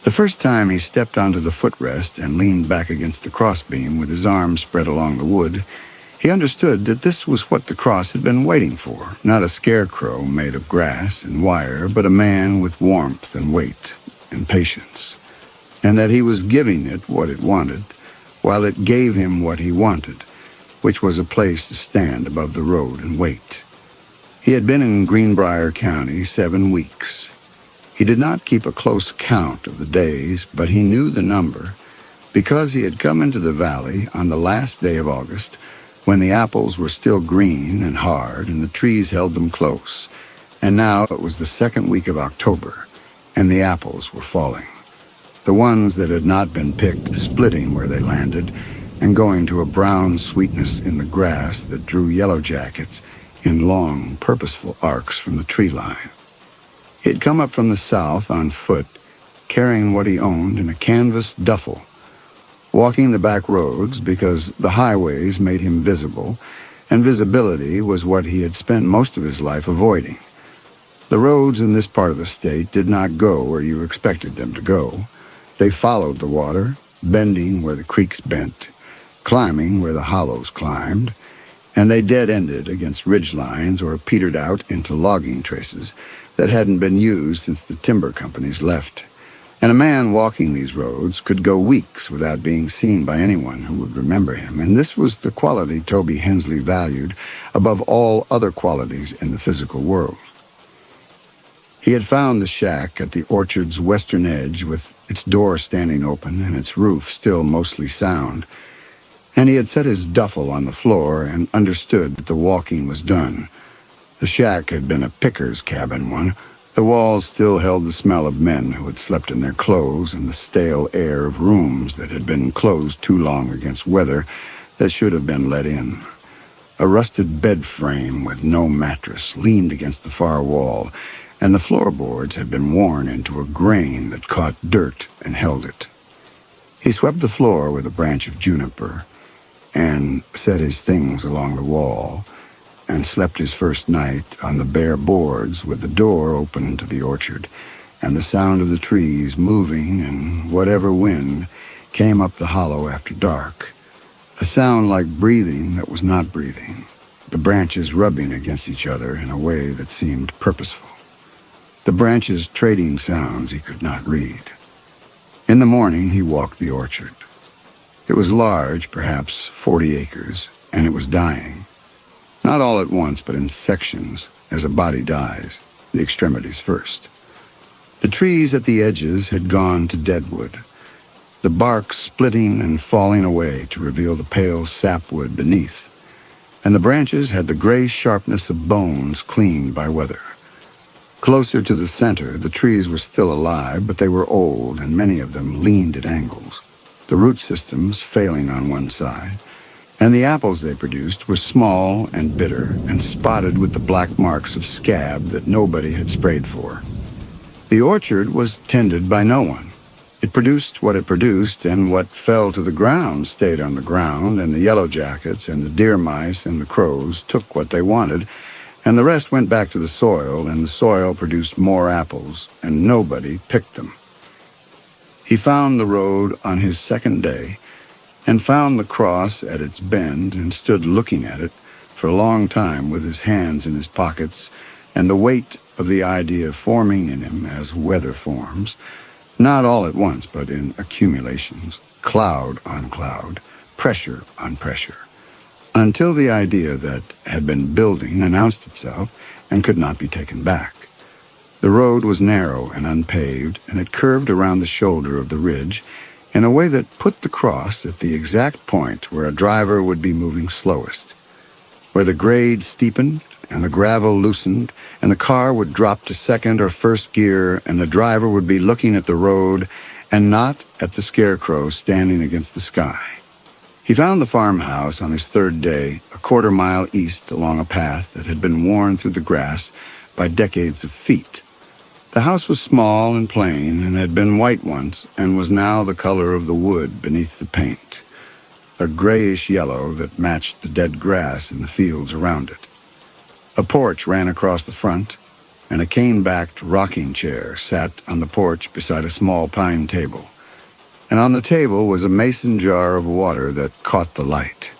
The first time he stepped onto the footrest and leaned back against the crossbeam with his arms spread along the wood, he understood that this was what the cross had been waiting for, not a scarecrow made of grass and wire, but a man with warmth and weight and patience, and that he was giving it what it wanted, while it gave him what he wanted, which was a place to stand above the road and wait. He had been in Greenbrier County 7 weeks. He did not keep a close count of the days, but he knew the number, because he had come into the valley on the last day of August, when the apples were still green and hard and the trees held them close, and now it was the 2nd week of October, and the apples were falling. The ones that had not been picked splitting where they landed and going to a brown sweetness in the grass that drew yellow jackets in long, purposeful arcs from the tree line. He had come up from the south on foot, carrying what he owned in a canvas duffel, walking the back roads because the highways made him visible, and visibility was what he had spent most of his life avoiding. The roads in this part of the state did not go where you expected them to go. They followed the water, bending where the creeks bent, climbing where the hollows climbed, and they dead-ended against ridge lines or petered out into logging traces that hadn't been used since the timber companies left. And a man walking these roads could go weeks without being seen by anyone who would remember him, and this was the quality Toby Hensley valued above all other qualities in the physical world. He had found the shack at the orchard's western edge with its door standing open and its roof still mostly sound, and he had set his duffel on the floor and understood that the walking was done. The shack had been a picker's cabin one, The walls still held the smell of men who had slept in their clothes and the stale air of rooms that had been closed too long against weather that should have been let in. A rusted bed frame with no mattress leaned against the far wall, and the floorboards had been worn into a grain that caught dirt and held it. He swept the floor with a branch of juniper and set his things along the wall and slept his first night on the bare boards with the door open to the orchard and the sound of the trees moving and whatever wind came up the hollow after dark. A sound like breathing that was not breathing, the branches rubbing against each other in a way that seemed purposeful. The branches trading sounds he could not read. In the morning, he walked the orchard. It was large, perhaps 40 acres, and it was dying. Not all at once, but in sections, as a body dies, the extremities first. The trees at the edges had gone to deadwood, the bark splitting and falling away to reveal the pale sapwood beneath, and the branches had the gray sharpness of bones cleaned by weather. Closer to the center, the trees were still alive, but they were old, and many of them leaned at angles, the root systems failing on one side, and the apples they produced were small and bitter and spotted with the black marks of scab that nobody had sprayed for. The orchard was tended by no one. It produced what it produced, and what fell to the ground stayed on the ground, and the yellow jackets and the deer mice and the crows took what they wanted, and the rest went back to the soil, and the soil produced more apples, and nobody picked them. He found the road on his second day, and found the cross at its bend, and stood looking at it for a long time with his hands in his pockets, and the weight of the idea forming in him as weather forms, not all at once, but in accumulations, cloud on cloud, pressure on pressure, until the idea that had been building announced itself and could not be taken back. The road was narrow and unpaved, and it curved around the shoulder of the ridge in a way that put the cross at the exact point where a driver would be moving slowest, where the grade steepened and the gravel loosened, and the car would drop to second or first gear, and the driver would be looking at the road and not at the scarecrow standing against the sky. He found the farmhouse on his third day, a quarter-mile east along a path that had been worn through the grass by decades of feet. The house was small and plain and had been white once and was now the color of the wood beneath the paint, a grayish yellow that matched the dead grass in the fields around it. A porch ran across the front, and a cane-backed rocking chair sat on the porch beside a small pine table. And on the table was a mason jar of water that caught the light.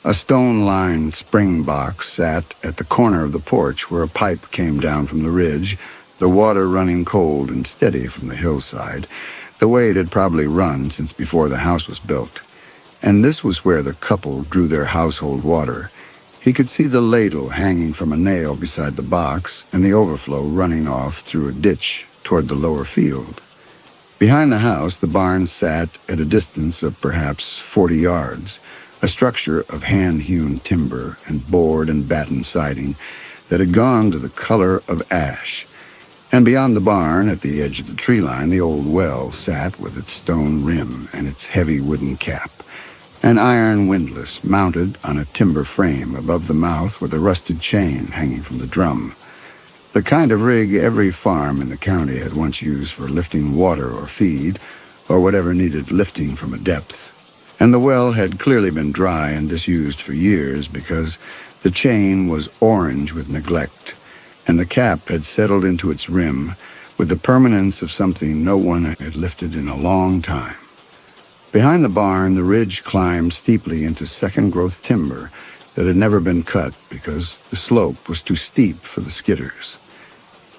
A stone-lined spring box sat at the corner of the porch where a pipe came down from the ridge, the water running cold and steady from the hillside, the way it had probably run since before the house was built. And this was where the couple drew their household water. He could see the ladle hanging from a nail beside the box and the overflow running off through a ditch toward the lower field. Behind the house, the barn sat at a distance of perhaps 40 yards, a structure of hand-hewn timber and board and batten siding that had gone to the color of ash. And beyond the barn, at the edge of the tree line, the old well sat with its stone rim and its heavy wooden cap, an iron windlass mounted on a timber frame above the mouth with a rusted chain hanging from the drum, the kind of rig every farm in the county had once used for lifting water or feed, or whatever needed lifting from a depth. And the well had clearly been dry and disused for years because the chain was orange with neglect, and the cap had settled into its rim with the permanence of something no one had lifted in a long time. Behind the barn, the ridge climbed steeply into second-growth timber that had never been cut because the slope was too steep for the skidders.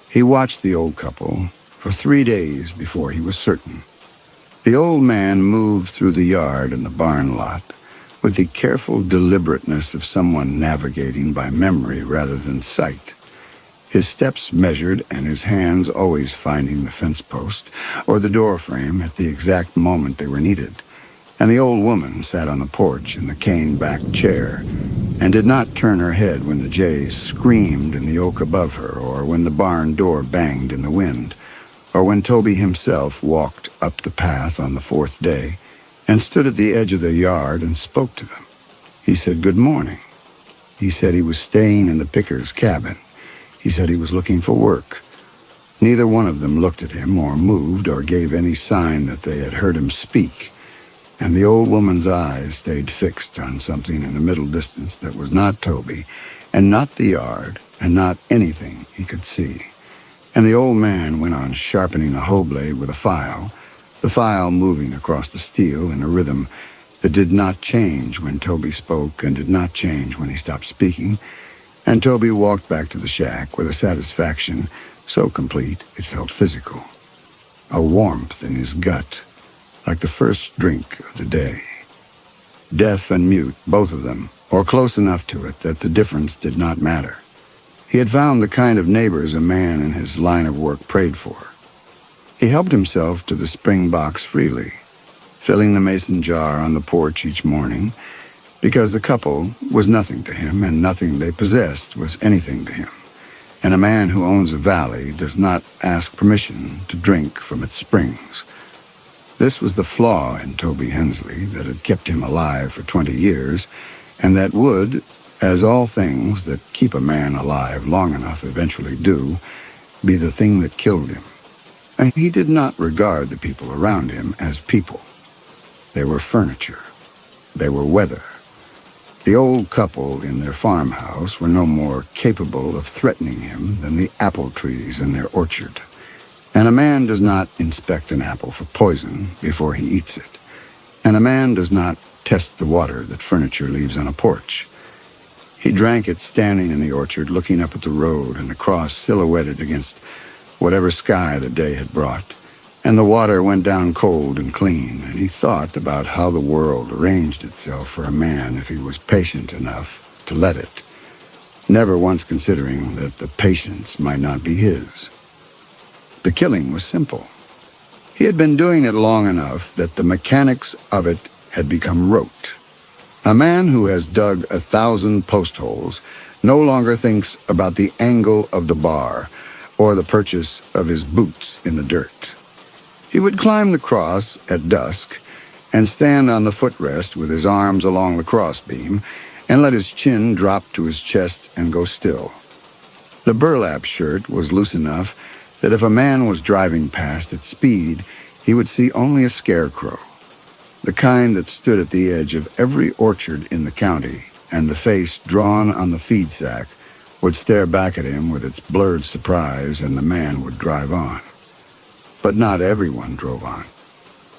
He watched the old couple for 3 days before he was certain. The old man moved through the yard and the barn lot with the careful deliberateness of someone navigating by memory rather than sight. His steps measured and his hands always finding the fence post or the door frame at the exact moment they were needed. And the old woman sat on the porch in the cane-backed chair, and did not turn her head when the jays screamed in the oak above her, or when the barn door banged in the wind, or when Toby himself walked up the path on the fourth day and stood at the edge of the yard and spoke to them. He said good morning. He said he was staying in the picker's cabin. He said he was looking for work. Neither one of them looked at him or moved or gave any sign that they had heard him speak, and the old woman's eyes stayed fixed on something in the middle distance that was not Toby, and not the yard, and not anything he could see. And the old man went on sharpening a hoe blade with a file, the file moving across the steel in a rhythm that did not change when Toby spoke and did not change when he stopped speaking, and Toby walked back to the shack with a satisfaction so complete it felt physical, a warmth in his gut, like the first drink of the day. Deaf and mute, both of them, or close enough to it that the difference did not matter. He had found the kind of neighbors a man in his line of work prayed for. He helped himself to the spring box freely, filling the mason jar on the porch each morning, because the couple was nothing to him, and nothing they possessed was anything to him. And a man who owns a valley does not ask permission to drink from its springs. This was the flaw in Toby Hensley that had kept him alive for 20 years, and that would, as all things that keep a man alive long enough eventually do, be the thing that killed him. And he did not regard the people around him as people. They were furniture. They were weather. The old couple in their farmhouse were no more capable of threatening him than the apple trees in their orchard. And a man does not inspect an apple for poison before he eats it. And a man does not test the water that furniture leaves on a porch. He drank it standing in the orchard, looking up at the road and the cross silhouetted against whatever sky the day had brought. And the water went down cold and clean, and he thought about how the world arranged itself for a man if he was patient enough to let it, never once considering that the patience might not be his. The killing was simple. He had been doing it long enough that the mechanics of it had become rote. A man who has dug 1,000 post holes no longer thinks about the angle of the bar or the purchase of his boots in the dirt. He would climb the cross at dusk and stand on the footrest with his arms along the crossbeam and let his chin drop to his chest and go still. The burlap shirt was loose enough that if a man was driving past at speed, he would see only a scarecrow, the kind that stood at the edge of every orchard in the county, and the face drawn on the feed sack would stare back at him with its blurred surprise, and the man would drive on. But not everyone drove on.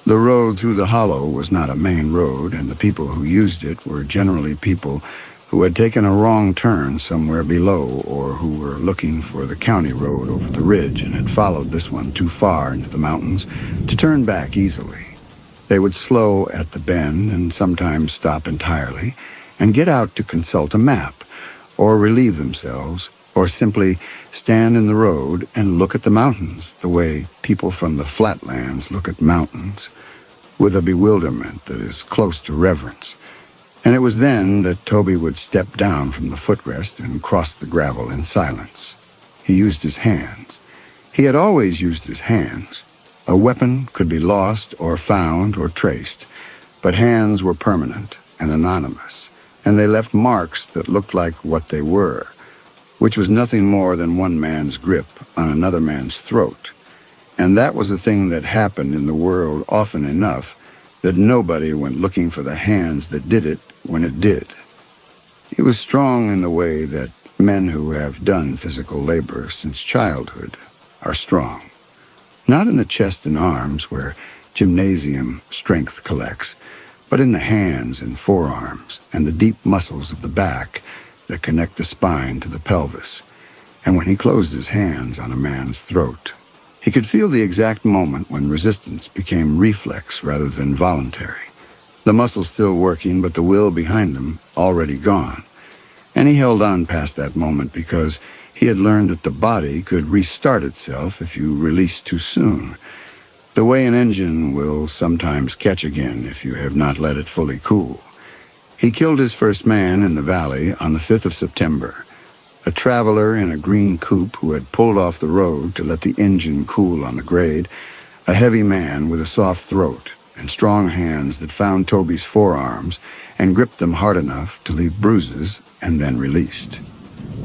The road through the hollow was not a main road, and the people who used it were generally people who had taken a wrong turn somewhere below, or who were looking for the county road over the ridge and had followed this one too far into the mountains to turn back easily. They would slow at the bend and sometimes stop entirely and get out to consult a map, or relieve themselves, or simply stand in the road and look at the mountains the way people from the flatlands look at mountains, with a bewilderment that is close to reverence. And it was then that Toby would step down from the footrest and cross the gravel in silence. He used his hands. He had always used his hands. A weapon could be lost or found or traced, but hands were permanent and anonymous, and they left marks that looked like what they were, which was nothing more than one man's grip on another man's throat. And that was a thing that happened in the world often enough that nobody went looking for the hands that did it when it did. He was strong in the way that men who have done physical labor since childhood are strong. Not in the chest and arms where gymnasium strength collects, but in the hands and forearms and the deep muscles of the back that connect the spine to the pelvis. And when he closed his hands on a man's throat, he could feel the exact moment when resistance became reflex rather than voluntary. The muscles still working, but the will behind them already gone. And he held on past that moment because he had learned that the body could restart itself if you release too soon, the way an engine will sometimes catch again if you have not let it fully cool. He killed his first man in the valley on the 5th of September, a traveler in a green coupe who had pulled off the road to let the engine cool on the grade, a heavy man with a soft throat and strong hands that found Toby's forearms and gripped them hard enough to leave bruises and then released.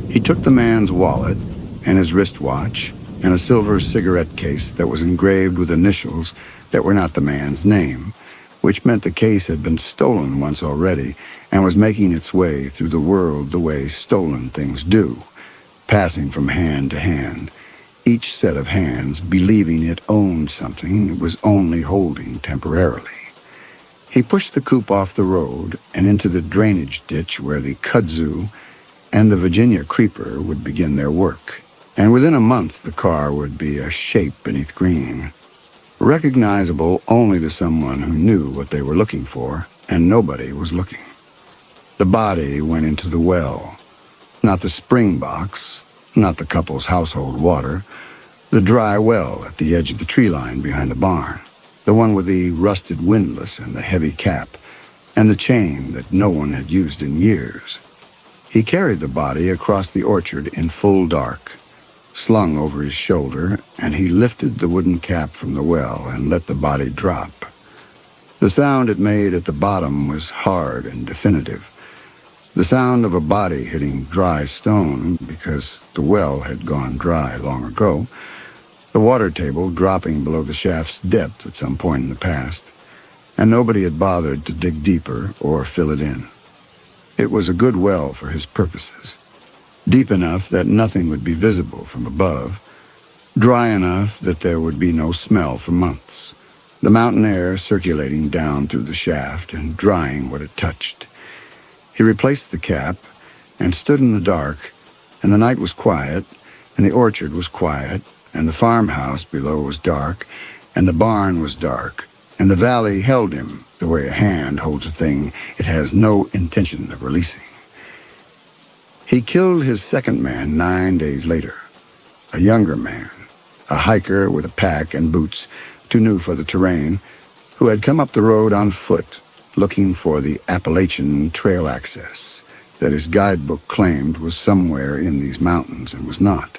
He took the man's wallet and his wristwatch and a silver cigarette case that was engraved with initials that were not the man's name, which meant the case had been stolen once already and was making its way through the world the way stolen things do, passing from hand to hand, each set of hands believing it owned something it was only holding temporarily. He pushed the coupe off the road and into the drainage ditch where the kudzu and the Virginia creeper would begin their work, and within a month the car would be a shape beneath green, recognizable only to someone who knew what they were looking for, and nobody was looking. The body went into the well, not the spring box, not the couple's household water, the dry well at the edge of the tree line behind the barn, the one with the rusted windlass and the heavy cap, and the chain that no one had used in years. He carried the body across the orchard in full dark, slung over his shoulder, and he lifted the wooden cap from the well and let the body drop. The sound it made at the bottom was hard and definitive, the sound of a body hitting dry stone because the well had gone dry long ago, the water table dropping below the shaft's depth at some point in the past, and nobody had bothered to dig deeper or fill it in. It was a good well for his purposes, deep enough that nothing would be visible from above, dry enough that there would be no smell for months, the mountain air circulating down through the shaft and drying what it touched. He replaced the cap and stood in the dark, and the night was quiet, and the orchard was quiet, and the farmhouse below was dark, and the barn was dark, and the valley held him the way a hand holds a thing it has no intention of releasing. He killed his second man 9 days later, a younger man, a hiker with a pack and boots too new for the terrain, who had come up the road on foot looking for the Appalachian Trail access that his guidebook claimed was somewhere in these mountains and was not.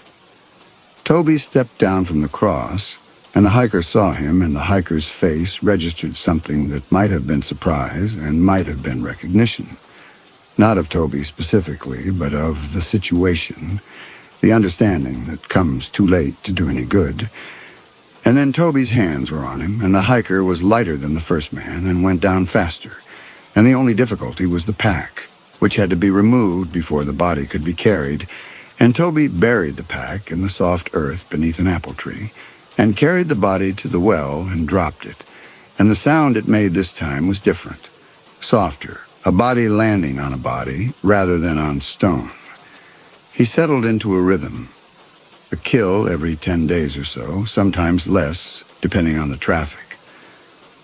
Toby stepped down from the cross, and the hiker saw him, and the hiker's face registered something that might have been surprise and might have been recognition. Not of Toby specifically, but of the situation, the understanding that comes too late to do any good. And then Toby's hands were on him, and the hiker was lighter than the first man and went down faster. And the only difficulty was the pack, which had to be removed before the body could be carried, and Toby buried the pack in the soft earth beneath an apple tree, and carried the body to the well and dropped it. And the sound it made this time was different, softer, a body landing on a body rather than on stone. He settled into a rhythm, a kill every 10 days or so, sometimes less, depending on the traffic.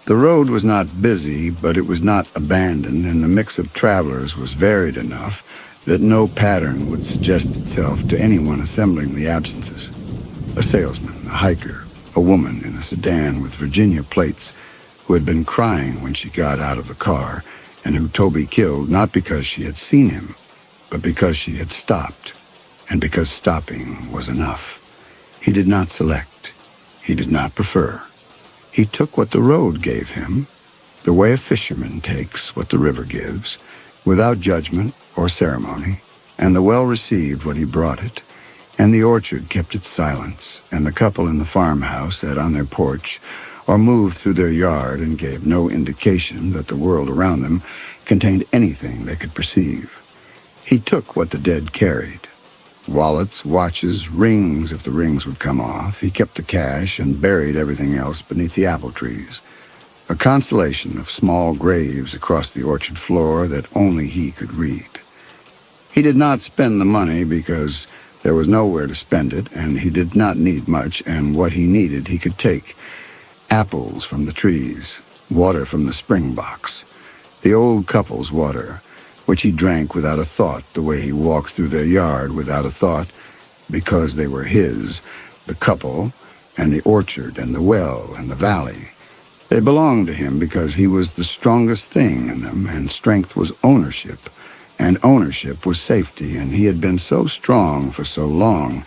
The road was not busy, but it was not abandoned, and the mix of travelers was varied enough that no pattern would suggest itself to anyone assembling the absences. A salesman, a hiker, a woman in a sedan with Virginia plates who had been crying when she got out of the car and who Toby killed not because she had seen him, but because she had stopped, and because stopping was enough. He did not select. He did not prefer. He took what the road gave him, the way a fisherman takes what the river gives, without judgment or ceremony, and the well received what he brought it, and the orchard kept its silence, and the couple in the farmhouse sat on their porch or moved through their yard and gave no indication that the world around them contained anything they could perceive. He took what the dead carried. Wallets, watches, rings if the rings would come off. He kept the cash and buried everything else beneath the apple trees, a constellation of small graves across the orchard floor that only he could read. He did not spend the money because there was nowhere to spend it, and he did not need much, and what he needed he could take. Apples from the trees, water from the spring box, the old couple's water, which he drank without a thought, the way he walked through their yard without a thought, because they were his, the couple, and the orchard, and the well, and the valley, They belonged to him because he was the strongest thing in them, and strength was ownership, and ownership was safety, and he had been so strong for so long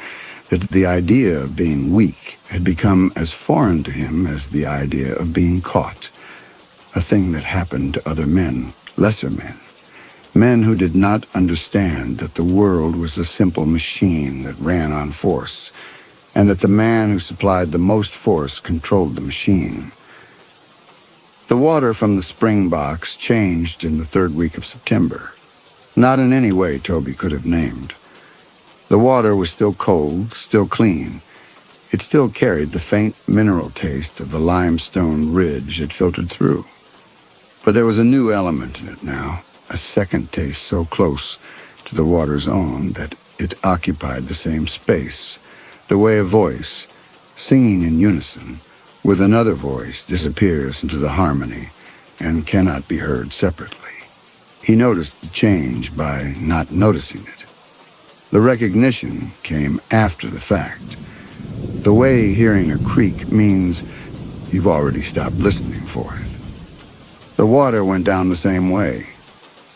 that the idea of being weak had become as foreign to him as the idea of being caught, a thing that happened to other men, lesser men, men who did not understand that the world was a simple machine that ran on force, and that the man who supplied the most force controlled the machine. The water from the spring box changed in the third week of September, not in any way Toby could have named. The water was still cold, still clean. It still carried the faint mineral taste of the limestone ridge it filtered through. But there was a new element in it now, a second taste so close to the water's own that it occupied the same space, the way a voice, singing in unison, with another voice disappears into the harmony and cannot be heard separately. He noticed the change by not noticing it. The recognition came after the fact. The way hearing a creak means you've already stopped listening for it. The water went down the same way.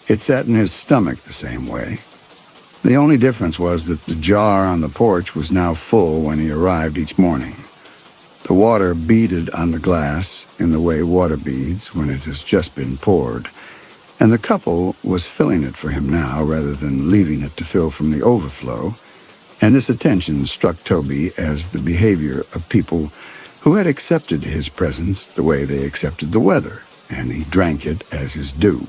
It sat in his stomach the same way. The only difference was that the jar on the porch was now full when he arrived each morning. The water beaded on the glass in the way water beads when it has just been poured, and the couple was filling it for him now rather than leaving it to fill from the overflow, and this attention struck Toby as the behavior of people who had accepted his presence the way they accepted the weather, and he drank it as his due.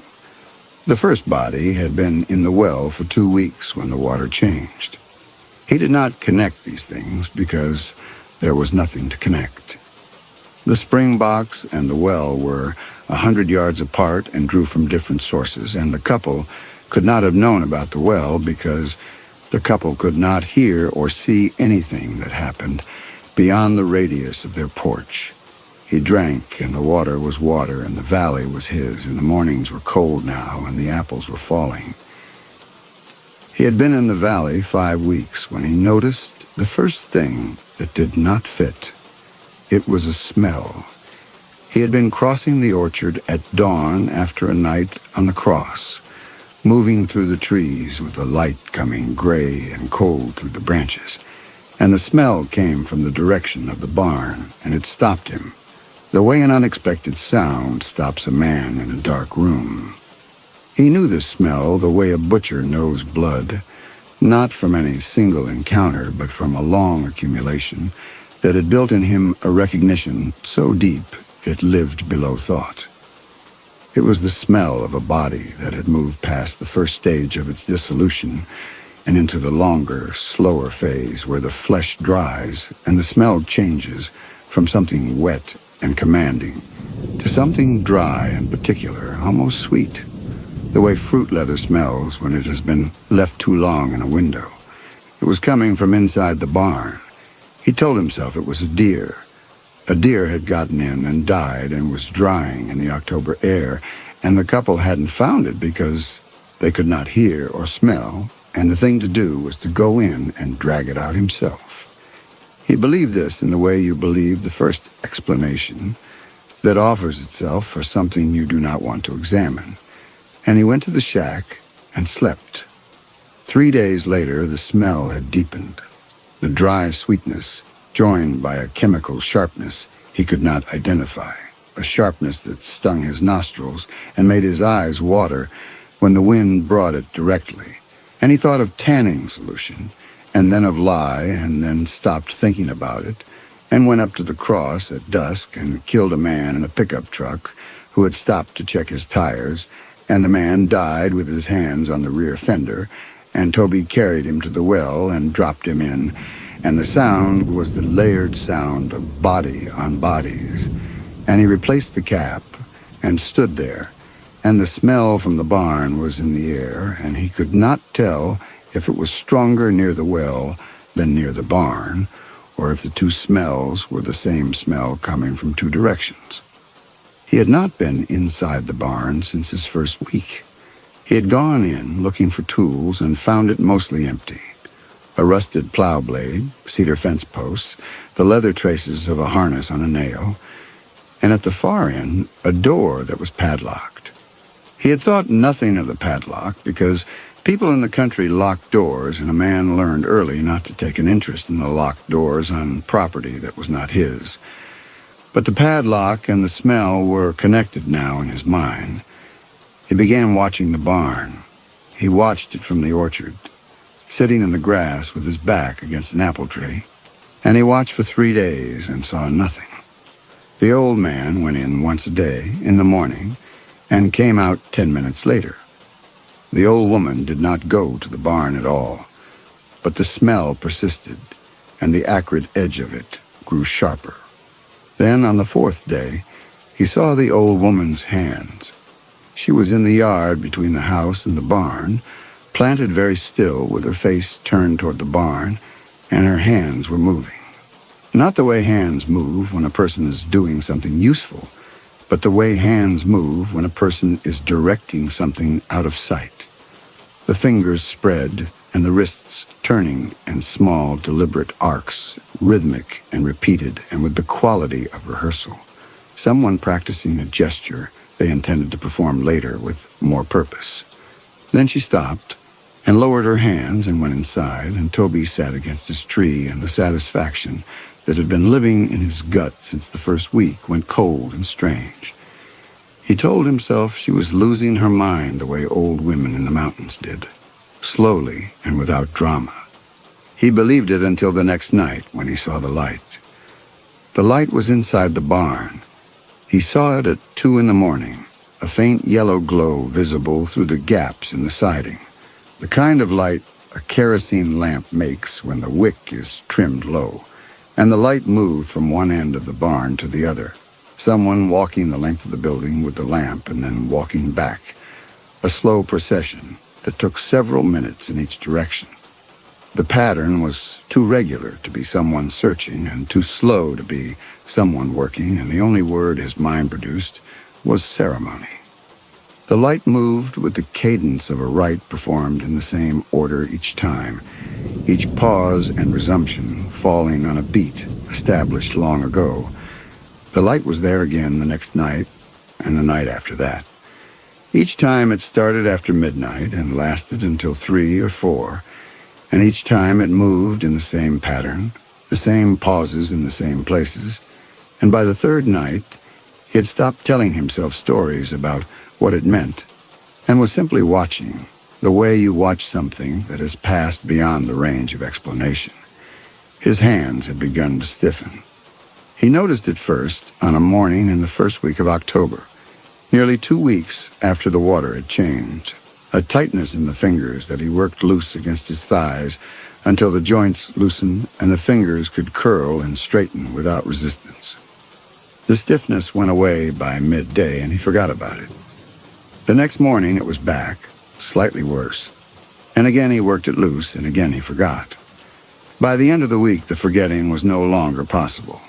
The first body had been in the well for 2 weeks when the water changed. He did not connect these things because there was nothing to connect. The spring box and the well were 100 yards apart and drew from different sources, and the couple could not have known about the well because the couple could not hear or see anything that happened beyond the radius of their porch. He drank, and the water was water, and the valley was his, and the mornings were cold now, and the apples were falling. He had been in the valley 5 weeks when he noticed the first thing that did not fit. It was a smell. He had been crossing the orchard at dawn after a night on the cross, moving through the trees with the light coming gray and cold through the branches, and the smell came from the direction of the barn, and it stopped him, the way an unexpected sound stops a man in a dark room. He knew this smell the way a butcher knows blood, not from any single encounter, but from a long accumulation that had built in him a recognition so deep it lived below thought. It was the smell of a body that had moved past the first stage of its dissolution and into the longer, slower phase where the flesh dries and the smell changes from something wet and commanding to something dry and particular, almost sweet, the way fruit leather smells when it has been left too long in a window. It was coming from inside the barn. He told himself it was a deer. A deer had gotten in and died and was drying in the October air, and the couple hadn't found it because they could not hear or smell, and the thing to do was to go in and drag it out himself. He believed this in the way you believe the first explanation that offers itself for something you do not want to examine. And he went to the shack and slept. 3 days later, the smell had deepened. The dry sweetness, joined by a chemical sharpness he could not identify, a sharpness that stung his nostrils and made his eyes water when the wind brought it directly. And he thought of tanning solution, and then of lye, and then stopped thinking about it, and went up to the cross at dusk and killed a man in a pickup truck who had stopped to check his tires, and the man died with his hands on the rear fender, and Toby carried him to the well and dropped him in, and the sound was the layered sound of body on bodies. And he replaced the cap and stood there, and the smell from the barn was in the air, and he could not tell if it was stronger near the well than near the barn, or if the two smells were the same smell coming from two directions. He had not been inside the barn since his first week. He had gone in looking for tools and found it mostly empty. A rusted plow blade, cedar fence posts, the leather traces of a harness on a nail. and at the far end, a door that was padlocked. He had thought nothing of the padlock because people in the country locked doors, and a man learned early not to take an interest in the locked doors on property that was not his. But the padlock and the smell were connected now in his mind. He began watching the barn. He watched it from the orchard, sitting in the grass with his back against an apple tree, and he watched for 3 days and saw nothing. The old man went in once a day in the morning and came out 10 minutes later. The old woman did not go to the barn at all, but the smell persisted, and the acrid edge of it grew sharper. Then, on the 4th day, he saw the old woman's hands. She was in the yard between the house and the barn, planted very still with her face turned toward the barn, and her hands were moving. Not the way hands move when a person is doing something useful, but the way hands move when a person is directing something out of sight. The fingers spread and the wrists turning in small, deliberate arcs, rhythmic and repeated and with the quality of rehearsal. Someone practicing a gesture they intended to perform later with more purpose. Then she stopped and lowered her hands and went inside, and Toby sat against his tree, and the satisfaction that had been living in his gut since the first week went cold and strange. He told himself she was losing her mind the way old women in the mountains did, slowly and without drama. He believed it until the next night when he saw the light. The light was inside the barn. He saw it at 2 in the morning, a faint yellow glow visible through the gaps in the siding, the kind of light a kerosene lamp makes when the wick is trimmed low, and the light moved from one end of the barn to the other, someone walking the length of the building with the lamp and then walking back, a slow procession that took several minutes in each direction. The pattern was too regular to be someone searching and too slow to be someone working, and the only word his mind produced was ceremony. The light moved with the cadence of a rite performed in the same order each time, each pause and resumption falling on a beat established long ago. The light was there again the next night and the night after that. Each time it started after midnight and lasted until 3 or 4, and each time it moved in the same pattern, the same pauses in the same places, and by the 3rd night he had stopped telling himself stories about what it meant and was simply watching, the way you watch something that has passed beyond the range of explanation. His hands had begun to stiffen. He noticed it first on a morning in the first week of October, nearly 2 weeks after the water had changed, a tightness in the fingers that he worked loose against his thighs until the joints loosened and the fingers could curl and straighten without resistance. The stiffness went away by midday and he forgot about it. The next morning it was back, slightly worse, and again he worked it loose and again he forgot. By the end of the week the forgetting was no longer possible.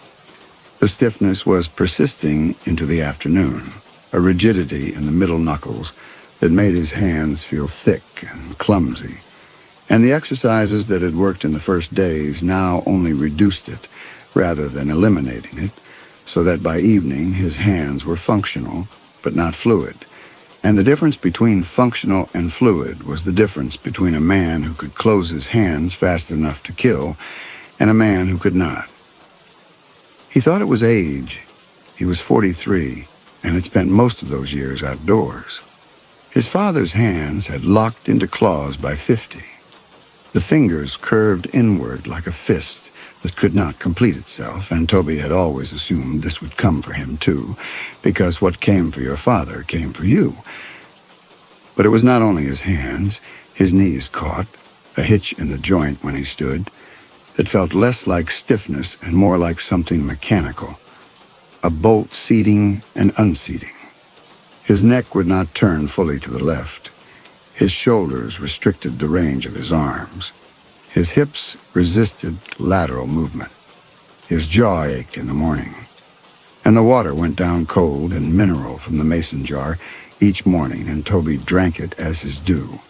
The stiffness was persisting into the afternoon, a rigidity in the middle knuckles that made his hands feel thick and clumsy, and the exercises that had worked in the first days now only reduced it rather than eliminating it, so that by evening his hands were functional but not fluid, and the difference between functional and fluid was the difference between a man who could close his hands fast enough to kill and a man who could not. He thought it was age. He was 43 and had spent most of those years outdoors. His father's hands had locked into claws by 50. The fingers curved inward like a fist that could not complete itself, and Toby had always assumed this would come for him too, because what came for your father came for you. But it was not only his hands. His knees caught, a hitch in the joint when he stood, that felt less like stiffness and more like something mechanical, a bolt seating and unseating. His neck would not turn fully to the left. His shoulders restricted the range of his arms. His hips resisted lateral movement. His jaw ached in the morning. And the water went down cold and mineral from the mason jar each morning, and Toby drank it as his due.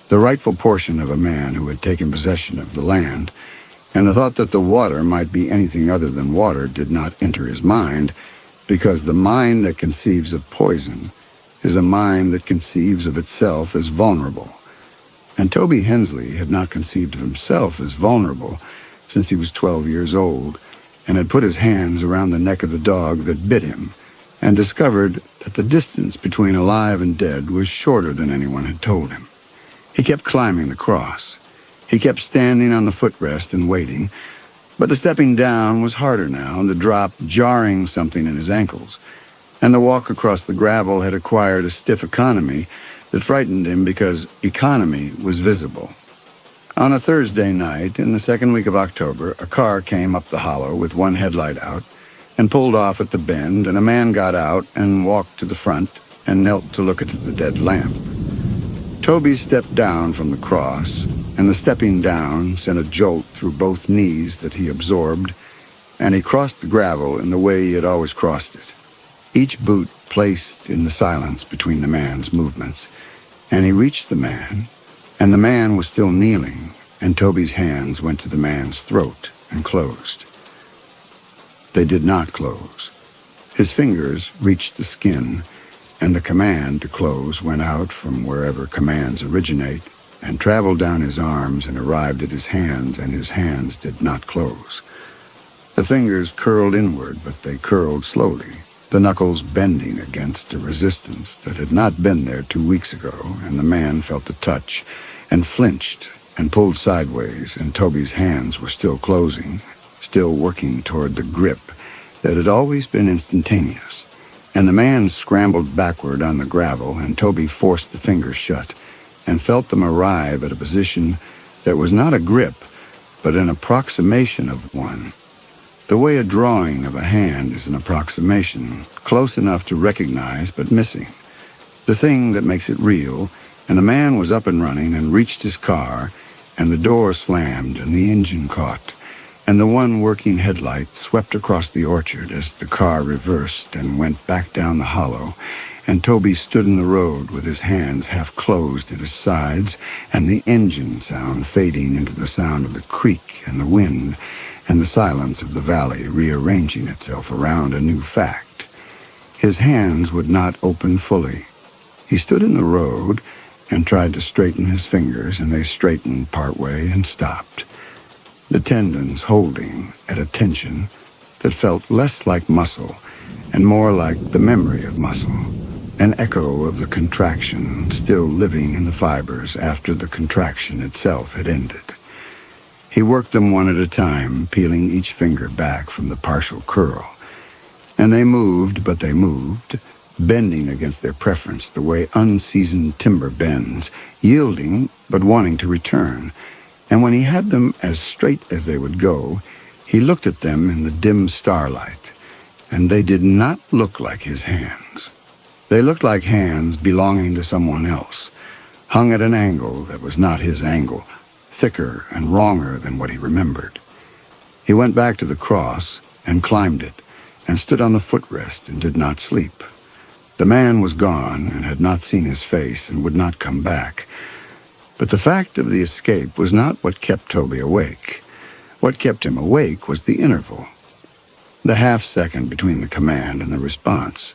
The rightful portion of a man who had taken possession of the land, and the thought that the water might be anything other than water did not enter his mind, because the mind that conceives of poison is a mind that conceives of itself as vulnerable. And Toby Hensley had not conceived of himself as vulnerable since he was 12 years old, and had put his hands around the neck of the dog that bit him, and discovered that the distance between alive and dead was shorter than anyone had told him. He kept climbing the cross. He kept standing on the footrest and waiting, but the stepping down was harder now, and the drop jarring something in his ankles, and the walk across the gravel had acquired a stiff economy that frightened him because economy was visible. On a Thursday night in the second week of October, a car came up the hollow with one headlight out and pulled off at the bend, and a man got out and walked to the front and knelt to look at the dead lamp. Toby stepped down from the cross, and the stepping down sent a jolt through both knees that he absorbed, and he crossed the gravel in the way he had always crossed it, each boot placed in the silence between the man's movements. And he reached the man, and the man was still kneeling, and Toby's hands went to the man's throat and closed. They did not close. His fingers reached the skin, and the command to close went out from wherever commands originate and traveled down his arms and arrived at his hands, and his hands did not close. The fingers curled inward, but they curled slowly, the knuckles bending against a resistance that had not been there 2 weeks ago, and the man felt the touch and flinched and pulled sideways, and Toby's hands were still closing, still working toward the grip that had always been instantaneous. And the man scrambled backward on the gravel, and Toby forced the fingers shut and felt them arrive at a position that was not a grip, but an approximation of one. The way a drawing of a hand is an approximation, close enough to recognize but missing. The thing that makes it real, and the man was up and running and reached his car, and the door slammed and the engine caught, and the one working headlight swept across the orchard as the car reversed and went back down the hollow, and Toby stood in the road with his hands half closed at his sides, and the engine sound fading into the sound of the creek and the wind, and the silence of the valley rearranging itself around a new fact. His hands would not open fully. He stood in the road and tried to straighten his fingers, and they straightened partway and stopped, the tendons holding at a tension that felt less like muscle and more like the memory of muscle, an echo of the contraction still living in the fibers after the contraction itself had ended. He worked them one at a time, peeling each finger back from the partial curl. And they moved, but they moved, bending against their preference the way unseasoned timber bends, yielding but wanting to return. And when he had them as straight as they would go, he looked at them in the dim starlight, and they did not look like his hands. They looked like hands belonging to someone else, hung at an angle that was not his angle, thicker and wronger than what he remembered. He went back to the cross and climbed it and stood on the footrest and did not sleep. The man was gone and had not seen his face and would not come back. But the fact of the escape was not what kept Toby awake. What kept him awake was the interval, the half-second between the command and the response,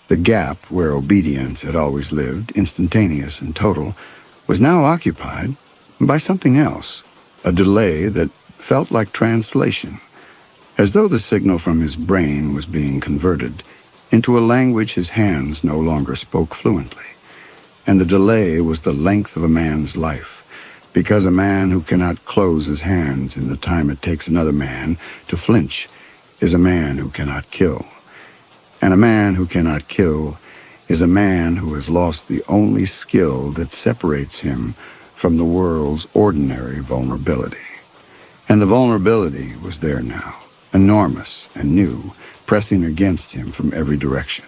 the gap where obedience had always lived, instantaneous and total, was now occupied by something else, a delay that felt like translation, as though the signal from his brain was being converted into a language his hands no longer spoke fluently. And the delay was the length of a man's life, because a man who cannot close his hands in the time it takes another man to flinch is a man who cannot kill. And a man who cannot kill is a man who has lost the only skill that separates him from the world's ordinary vulnerability. And the vulnerability was there now, enormous and new, pressing against him from every direction.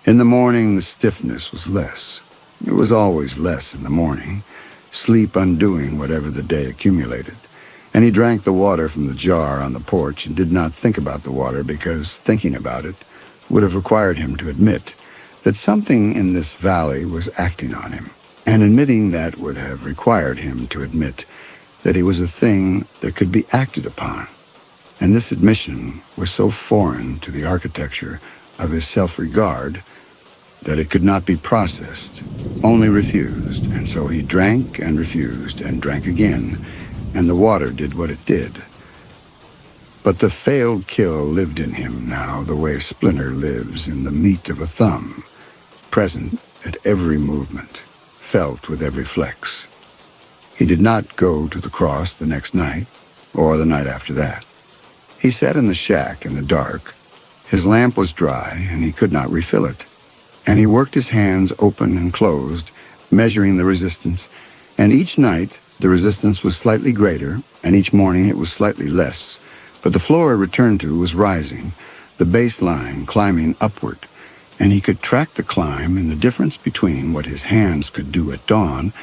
In the morning, the stiffness was less. It was always less in the morning, sleep undoing whatever the day accumulated. And he drank the water from the jar on the porch and did not think about the water because thinking about it would have required him to admit that something in this valley was acting on him. And admitting that would have required him to admit that he was a thing that could be acted upon. And this admission was so foreign to the architecture of his self-regard that it could not be processed, only refused. And so he drank and refused and drank again, and the water did what it did. But the failed kill lived in him now the way Splinter lives in the meat of a thumb, present at every movement, felt with every flex. He did not go to the cross the next night, or the night after that. He sat in the shack in the dark. His lamp was dry, and he could not refill it. And he worked his hands open and closed, measuring the resistance. And each night, the resistance was slightly greater, and each morning it was slightly less. But the floor it returned to was rising, the baseline climbing upward, and he could track the climb in the difference between what his hands could do at dawn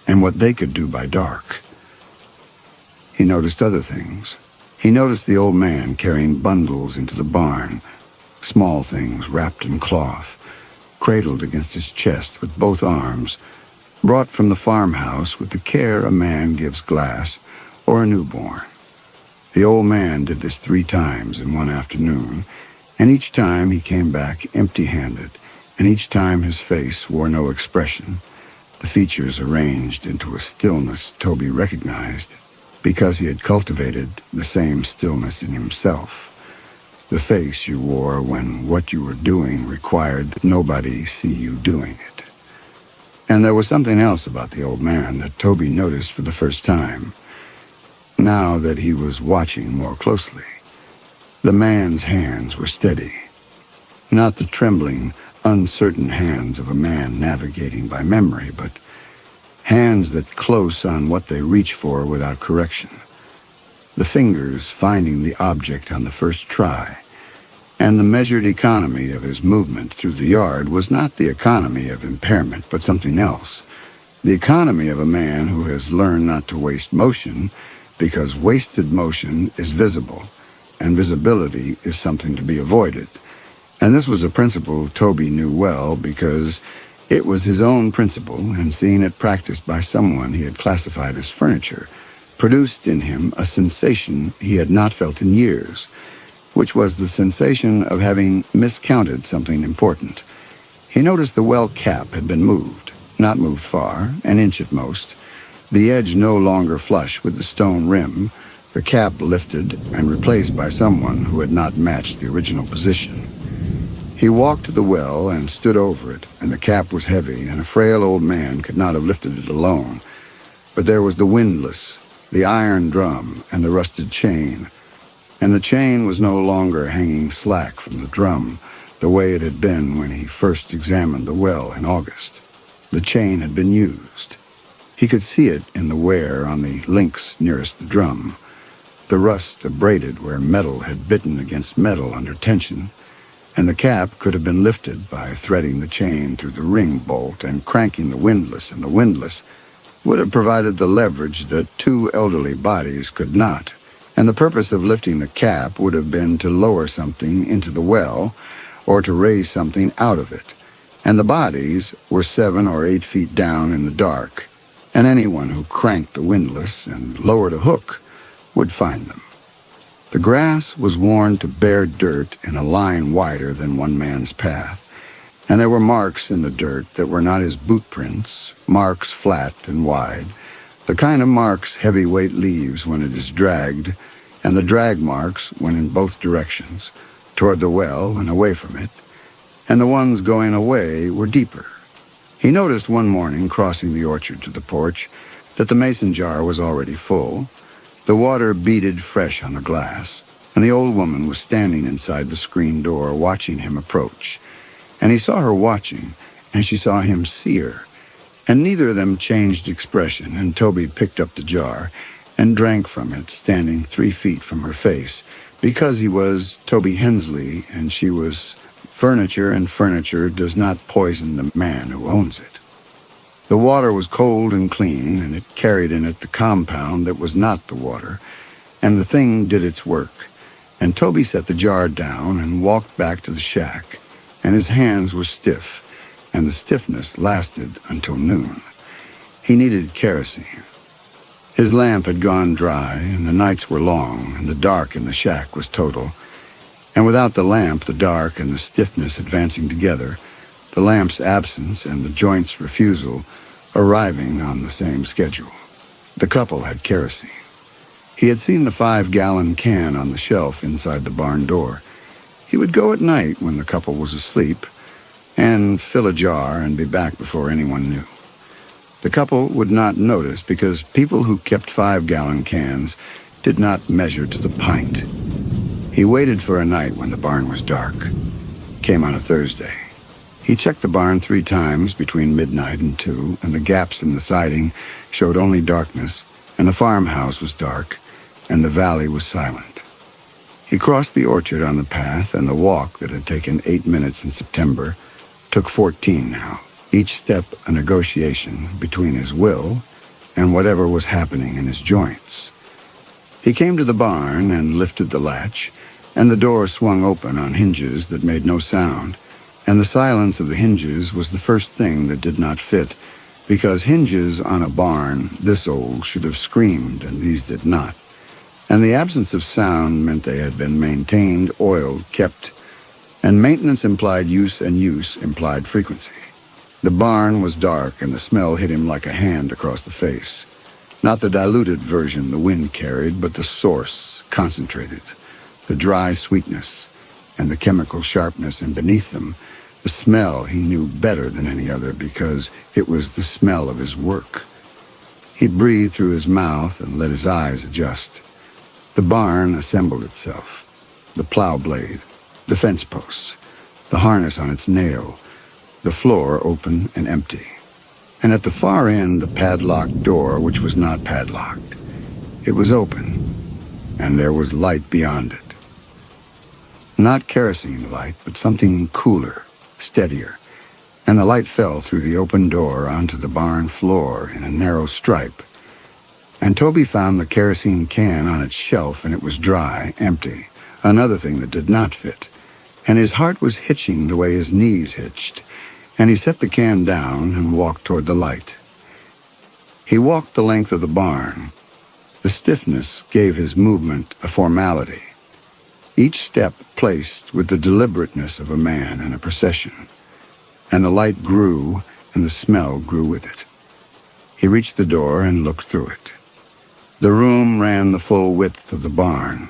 and what they could do by dark. He noticed other things. He noticed the old man carrying bundles into the barn, small things wrapped in cloth, cradled against his chest with both arms, brought from the farmhouse with the care a man gives glass or a newborn. The old man did this 3 times in one afternoon, and each time he came back empty-handed, and each time his face wore no expression, the features arranged into a stillness Toby recognized because he had cultivated the same stillness in himself, the face you wore when what you were doing required that nobody see you doing it. And there was something else about the old man that Toby noticed for the first time, now that he was watching more closely. The man's hands were steady, not the trembling, uncertain hands of a man navigating by memory, but hands that close on what they reach for without correction. The fingers finding the object on the first try, and the measured economy of his movement through the yard was not the economy of impairment, but something else. The economy of a man who has learned not to waste motion, because wasted motion is visible, and visibility is something to be avoided. And this was a principle Toby knew well because it was his own principle, and seeing it practiced by someone he had classified as furniture, produced in him a sensation he had not felt in years, which was the sensation of having miscounted something important. He noticed the well cap had been moved, not moved far, an inch at most, the edge no longer flush with the stone rim, the cap lifted and replaced by someone who had not matched the original position. He walked to the well and stood over it, and the cap was heavy, and a frail old man could not have lifted it alone. But there was the windlass, the iron drum, and the rusted chain, and the chain was no longer hanging slack from the drum, the way it had been when he first examined the well in August. The chain had been used. He could see it in the wear on the links nearest the drum, the rust abraded where metal had bitten against metal under tension, and the cap could have been lifted by threading the chain through the ring bolt and cranking the windlass, and the windlass would have provided the leverage that 2 elderly bodies could not, and the purpose of lifting the cap would have been to lower something into the well or to raise something out of it, and the bodies were 7 or 8 feet down in the dark, and anyone who cranked the windlass and lowered a hook would find them. The grass was worn to bare dirt in a line wider than one man's path, and there were marks in the dirt that were not his boot prints, marks flat and wide, the kind of marks heavyweight leaves when it is dragged, and the drag marks when in both directions, toward the well and away from it, and the ones going away were deeper. He noticed one morning, crossing the orchard to the porch, that the mason jar was already full. The water beaded fresh on the glass, and the old woman was standing inside the screen door watching him approach. And he saw her watching, and she saw him see her, and neither of them changed expression, and Toby picked up the jar and drank from it, standing 3 feet from her face, because he was Toby Hensley, and she was furniture, and furniture does not poison the man who owns it. The water was cold and clean, and it carried in it the compound that was not the water, and the thing did its work. And Toby set the jar down and walked back to the shack, and his hands were stiff, and the stiffness lasted until noon. He needed kerosene. His lamp had gone dry, and the nights were long, and the dark in the shack was total. And without the lamp, the dark and the stiffness advancing together, the lamp's absence and the joint's refusal arriving on the same schedule. The couple had kerosene. He had seen the 5-gallon can on the shelf inside the barn door. He would go at night when the couple was asleep and fill a jar and be back before anyone knew. The couple would not notice because people who kept 5-gallon cans did not measure to the pint. He waited for a night when the barn was dark. Came on a Thursday. He checked the barn 3 times between midnight and 2, and the gaps in the siding showed only darkness, and the farmhouse was dark, and the valley was silent. He crossed the orchard on the path, and the walk that had taken 8 minutes in September took 14 now, each step a negotiation between his will and whatever was happening in his joints. He came to the barn and lifted the latch, and the door swung open on hinges that made no sound, and the silence of the hinges was the first thing that did not fit, because hinges on a barn this old should have screamed, and these did not. And the absence of sound meant they had been maintained, oiled, kept, and maintenance implied use, and use implied frequency. The barn was dark, and the smell hit him like a hand across the face. Not the diluted version the wind carried, but the source, concentrated, the dry sweetness, and the chemical sharpness, and beneath them, the smell he knew better than any other because it was the smell of his work. He breathed through his mouth and let his eyes adjust. The barn assembled itself. The plow blade, the fence posts, the harness on its nail, the floor open and empty. And at the far end, the padlocked door, which was not padlocked. It was open, and there was light beyond it. Not kerosene light, but something cooler, steadier, and the light fell through the open door onto the barn floor in a narrow stripe. And Toby found the kerosene can on its shelf, and it was dry, empty, another thing that did not fit. And his heart was hitching the way his knees hitched, and he set the can down and walked toward the light. He walked the length of the barn. The stiffness gave his movement a formality, each step placed with the deliberateness of a man in a procession. And the light grew, and the smell grew with it. He reached the door and looked through it. The room ran the full width of the barn.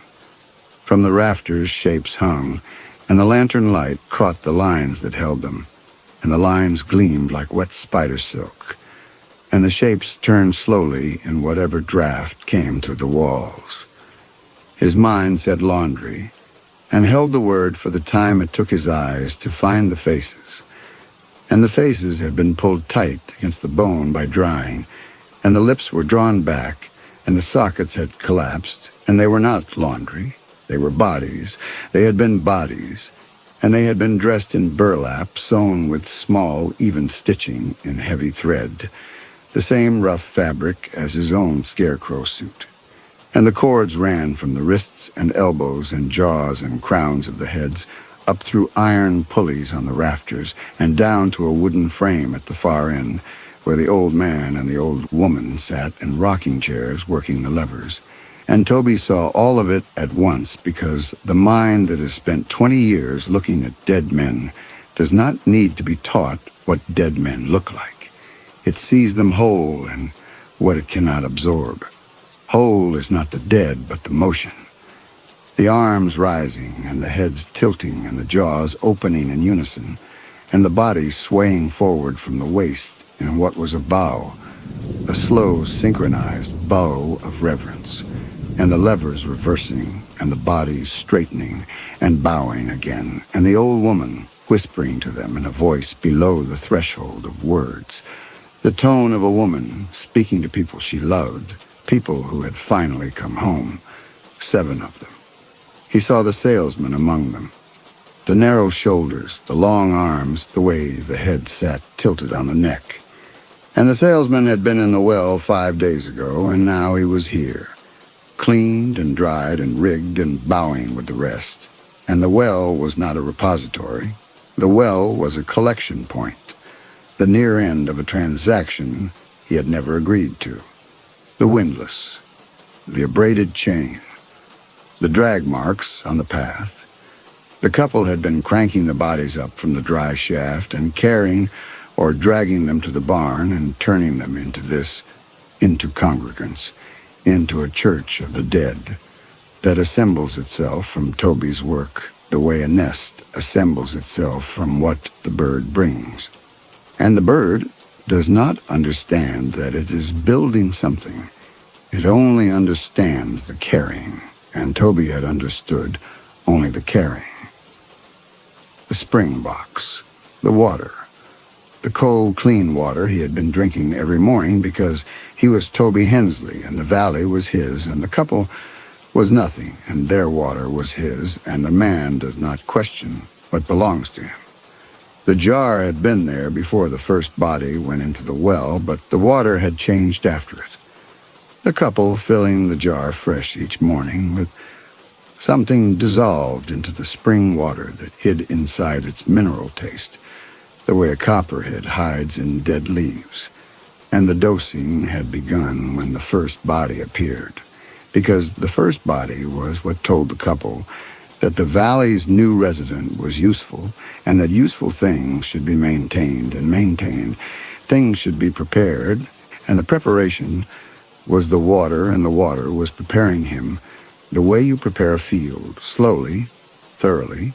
From the rafters shapes hung, and the lantern light caught the lines that held them, and the lines gleamed like wet spider silk, and the shapes turned slowly in whatever draft came through the walls. His mind said laundry, and held the word for the time it took his eyes to find the faces. And the faces had been pulled tight against the bone by drying, and the lips were drawn back, and the sockets had collapsed, and they were not laundry. They were bodies. They had been bodies, and they had been dressed in burlap, sewn with small, even stitching in heavy thread, the same rough fabric as his own scarecrow suit. And the cords ran from the wrists and elbows and jaws and crowns of the heads, up through iron pulleys on the rafters, and down to a wooden frame at the far end, where the old man and the old woman sat in rocking chairs working the levers. And Toby saw all of it at once, because the mind that has spent 20 years looking at dead men does not need to be taught what dead men look like. It sees them whole and what it cannot absorb. Whole is not the dead, but the motion. The arms rising and the heads tilting and the jaws opening in unison, and the body swaying forward from the waist in what was a bow, a slow, synchronized bow of reverence, and the levers reversing, and the bodies straightening and bowing again, and the old woman whispering to them in a voice below the threshold of words, the tone of a woman speaking to people she loved, people who had finally come home, 7 of them. He saw the salesman among them, the narrow shoulders, the long arms, the way the head sat tilted on the neck. And the salesman had been in the well 5 days ago, and now he was here, cleaned and dried and rigged and bowing with the rest. And the well was not a repository. The well was a collection point, the near end of a transaction he had never agreed to. The windlass, the abraded chain, the drag marks on the path. The couple had been cranking the bodies up from the dry shaft and carrying or dragging them to the barn and turning them into congregants, into a church of the dead that assembles itself from Toby's work the way a nest assembles itself from what the bird brings. And the bird does not understand that it is building something. It only understands the carrying, and Toby had understood only the carrying. The spring box, the water, the cold, clean water he had been drinking every morning because he was Toby Hensley and the valley was his and the couple was nothing and their water was his, and a man does not question what belongs to him. The jar had been there before the first body went into the well, but the water had changed after it. The couple filling the jar fresh each morning with something dissolved into the spring water that hid inside its mineral taste, the way a copperhead hides in dead leaves. And the dosing had begun when the first body appeared, because the first body was what told the couple that the valley's new resident was useful, and that useful things should be maintained and maintained. Things should be prepared, and the preparation was the water, and the water was preparing him the way you prepare a field, slowly, thoroughly,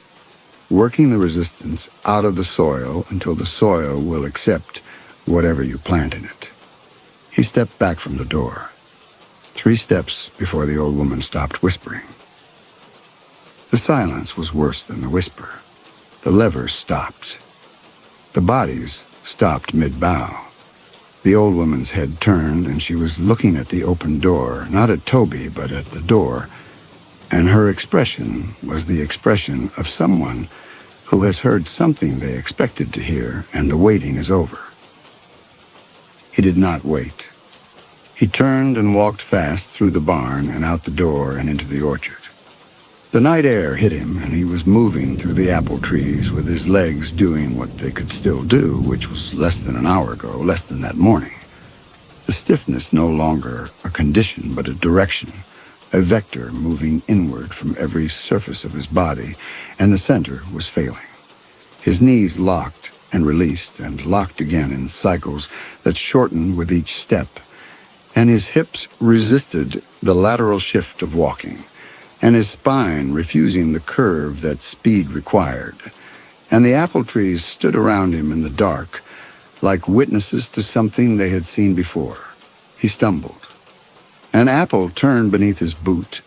working the resistance out of the soil until the soil will accept whatever you plant in it. He stepped back from the door, 3 steps before the old woman stopped whispering. The silence was worse than the whisper. The levers stopped. The bodies stopped mid-bow. The old woman's head turned, and she was looking at the open door, not at Toby, but at the door, and her expression was the expression of someone who has heard something they expected to hear, and the waiting is over. He did not wait. He turned and walked fast through the barn and out the door and into the orchard. The night air hit him, and he was moving through the apple trees with his legs doing what they could still do, which was less than an hour ago, less than that morning. The stiffness no longer a condition, but a direction, a vector moving inward from every surface of his body, and the center was failing. His knees locked and released and locked again in cycles that shortened with each step, and his hips resisted the lateral shift of walking, and his spine refusing the curve that speed required, and the apple trees stood around him in the dark like witnesses to something they had seen before. He stumbled. An apple turned beneath his boot,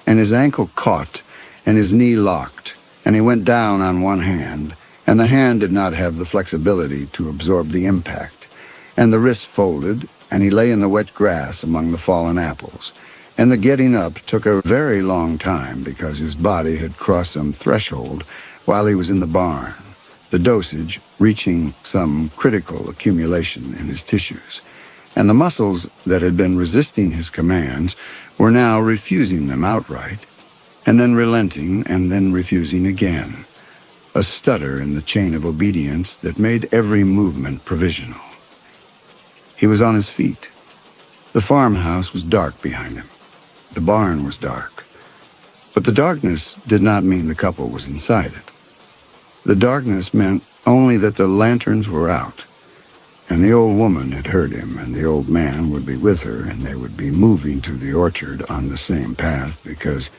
and his ankle caught, and his knee locked, and he went down on one hand, and the hand did not have the flexibility to absorb the impact, and the wrist folded, and he lay in the wet grass among the fallen apples, and the getting up took a very long time because his body had crossed some threshold while he was in the barn, the dosage reaching some critical accumulation in his tissues. And the muscles that had been resisting his commands were now refusing them outright, and then relenting, and then refusing again, a stutter in the chain of obedience that made every movement provisional. He was on his feet. The farmhouse was dark behind him. The barn was dark. But the darkness did not mean the couple was inside it. The darkness meant only that the lanterns were out, and the old woman had heard him, and the old man would be with her, and they would be moving through the orchard on the same path because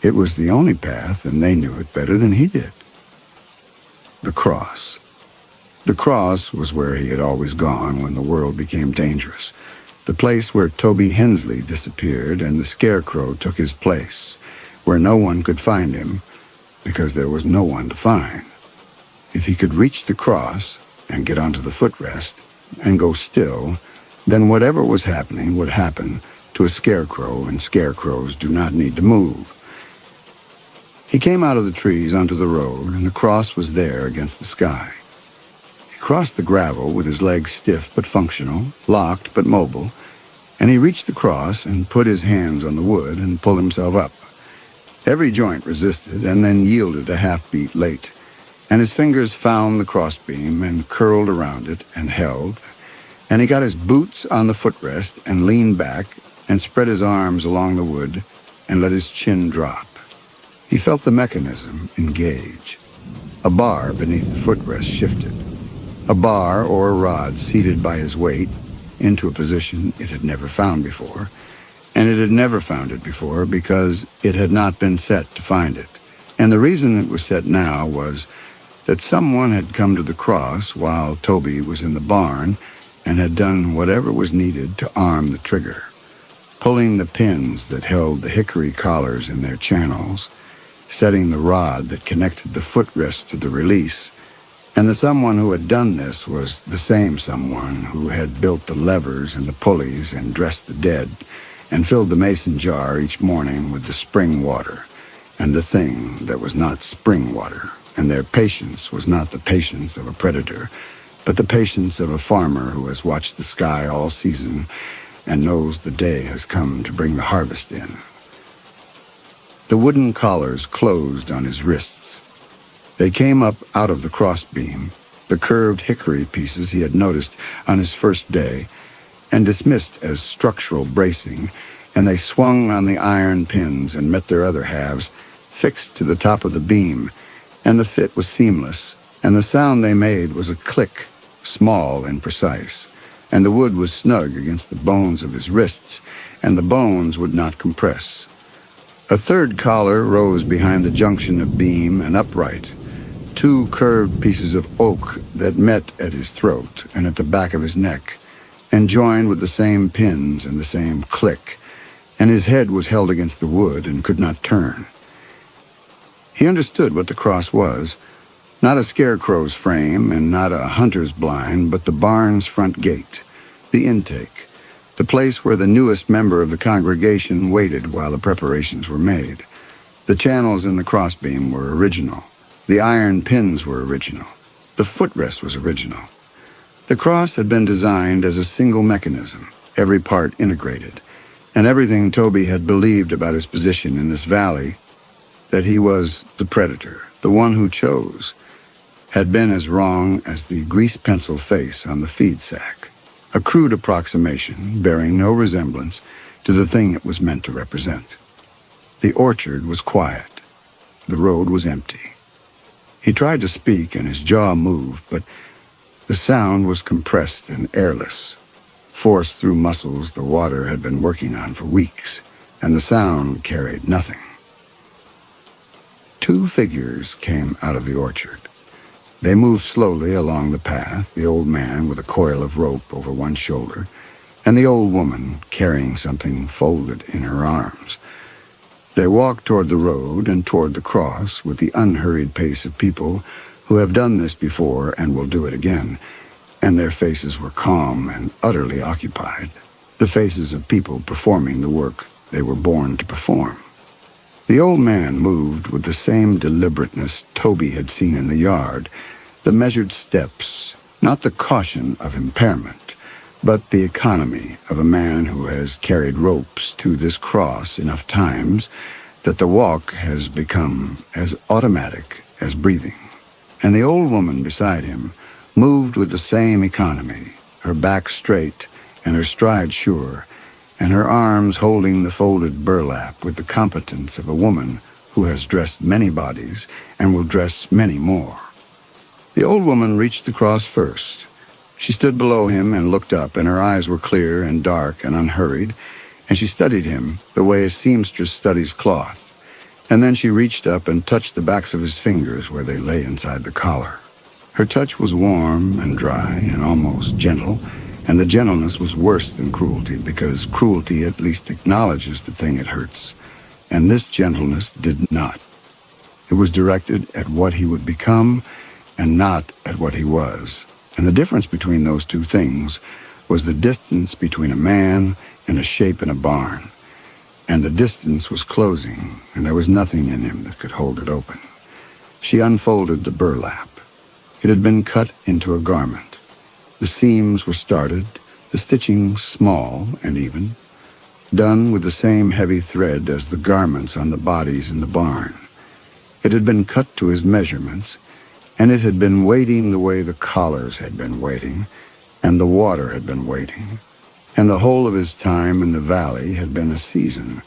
it was the only path, and they knew it better than he did. The cross. The cross was where he had always gone when the world became dangerous, the place where Toby Hensley disappeared and the scarecrow took his place, where no one could find him because there was no one to find. If he could reach the cross and get onto the footrest and go still, then whatever was happening would happen to a scarecrow, and scarecrows do not need to move. He came out of the trees onto the road, and the cross was there against the sky. He crossed the gravel with his legs stiff but functional, locked but mobile, and he reached the cross and put his hands on the wood and pulled himself up. Every joint resisted and then yielded a half-beat late, and his fingers found the crossbeam and curled around it and held, and he got his boots on the footrest and leaned back and spread his arms along the wood and let his chin drop. He felt the mechanism engage. A bar beneath the footrest shifted. A bar or a rod seated by his weight into a position it had never found before, and it had never found it before because it had not been set to find it. And the reason it was set now was that someone had come to the cross while Toby was in the barn and had done whatever was needed to arm the trigger, pulling the pins that held the hickory collars in their channels, setting the rod that connected the footrest to the release. And the someone who had done this was the same someone who had built the levers and the pulleys and dressed the dead and filled the mason jar each morning with the spring water and the thing that was not spring water. And their patience was not the patience of a predator, but the patience of a farmer who has watched the sky all season and knows the day has come to bring the harvest in. The wooden collars closed on his wrists. They came up out of the crossbeam, the curved hickory pieces he had noticed on his first day, and dismissed as structural bracing, and they swung on the iron pins and met their other halves, fixed to the top of the beam, and the fit was seamless, and the sound they made was a click, small and precise, and the wood was snug against the bones of his wrists, and the bones would not compress. A third collar rose behind the junction of beam and upright, two curved pieces of oak that met at his throat and at the back of his neck, and joined with the same pins and the same click, and his head was held against the wood and could not turn. He understood what the cross was, not a scarecrow's frame and not a hunter's blind, but the barn's front gate, the intake, the place where the newest member of the congregation waited while the preparations were made. The channels in the crossbeam were original. The iron pins were original. The footrest was original. The cross had been designed as a single mechanism, every part integrated, and everything Toby had believed about his position in this valley, that he was the predator, the one who chose, had been as wrong as the grease pencil face on the feed sack, a crude approximation bearing no resemblance to the thing it was meant to represent. The orchard was quiet. The road was empty. He tried to speak and his jaw moved, but the sound was compressed and airless, forced through muscles the water had been working on for weeks, and the sound carried nothing. Two figures came out of the orchard. They moved slowly along the path, the old man with a coil of rope over one shoulder, and the old woman carrying something folded in her arms. They walked toward the road and toward the cross with the unhurried pace of people who have done this before and will do it again, and their faces were calm and utterly occupied, the faces of people performing the work they were born to perform. The old man moved with the same deliberateness Toby had seen in the yard, the measured steps, not the caution of impairment, but the economy of a man who has carried ropes to this cross enough times that the walk has become as automatic as breathing. And the old woman beside him moved with the same economy, her back straight and her stride sure, and her arms holding the folded burlap with the competence of a woman who has dressed many bodies and will dress many more. The old woman reached the cross first. She stood below him and looked up, and her eyes were clear and dark and unhurried, and she studied him the way a seamstress studies cloth. And then she reached up and touched the backs of his fingers where they lay inside the collar. Her touch was warm and dry and almost gentle, and the gentleness was worse than cruelty, because cruelty at least acknowledges the thing it hurts, and this gentleness did not. It was directed at what he would become and not at what he was. And the difference between those two things was the distance between a man and a shape in a barn. And the distance was closing, and there was nothing in him that could hold it open. She unfolded the burlap. It had been cut into a garment. The seams were started, the stitching small and even, done with the same heavy thread as the garments on the bodies in the barn. It had been cut to his measurements, and it had been waiting the way the collars had been waiting, and the water had been waiting. And the whole of his time in the valley had been a season,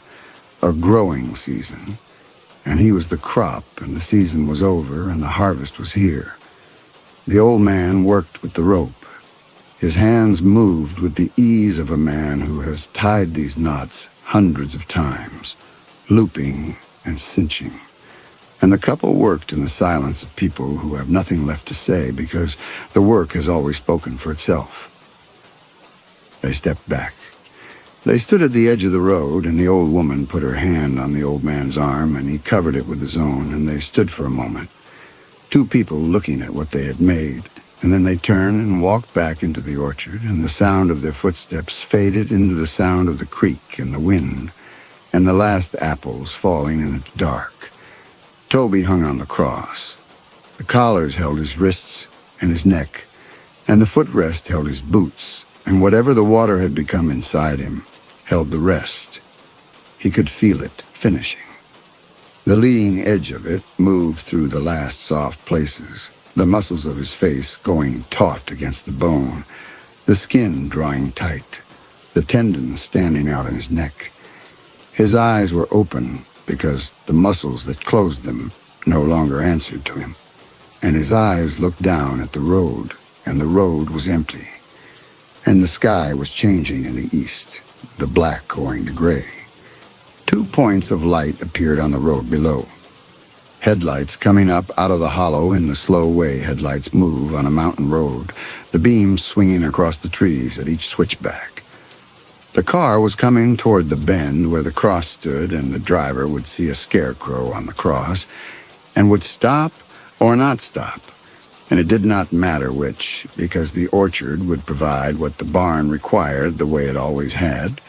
a growing season. And he was the crop, and the season was over, and the harvest was here. The old man worked with the rope. His hands moved with the ease of a man who has tied these knots hundreds of times, looping and cinching. And the couple worked in the silence of people who have nothing left to say because the work has always spoken for itself. They stepped back. They stood at the edge of the road, and the old woman put her hand on the old man's arm, and he covered it with his own, and they stood for a moment, two people looking at what they had made, and then they turned and walked back into the orchard, and the sound of their footsteps faded into the sound of the creek and the wind, and the last apples falling in the dark. Toby hung on the cross. The collars held his wrists and his neck, and the footrest held his boots, and whatever the water had become inside him held the rest. He could feel it finishing. The leading edge of it moved through the last soft places, the muscles of his face going taut against the bone, the skin drawing tight, the tendons standing out in his neck. His eyes were open because the muscles that closed them no longer answered to him, and his eyes looked down at the road, and the road was empty, and the sky was changing in the east, the black going to gray. 2 points of light appeared on the road below. Headlights coming up out of the hollow in the slow way headlights move on a mountain road, the beams swinging across the trees at each switchback. The car was coming toward the bend where the cross stood, and the driver would see a scarecrow on the cross and would stop or not stop. And it did not matter which, because the orchard would provide what the barn required the way it always had.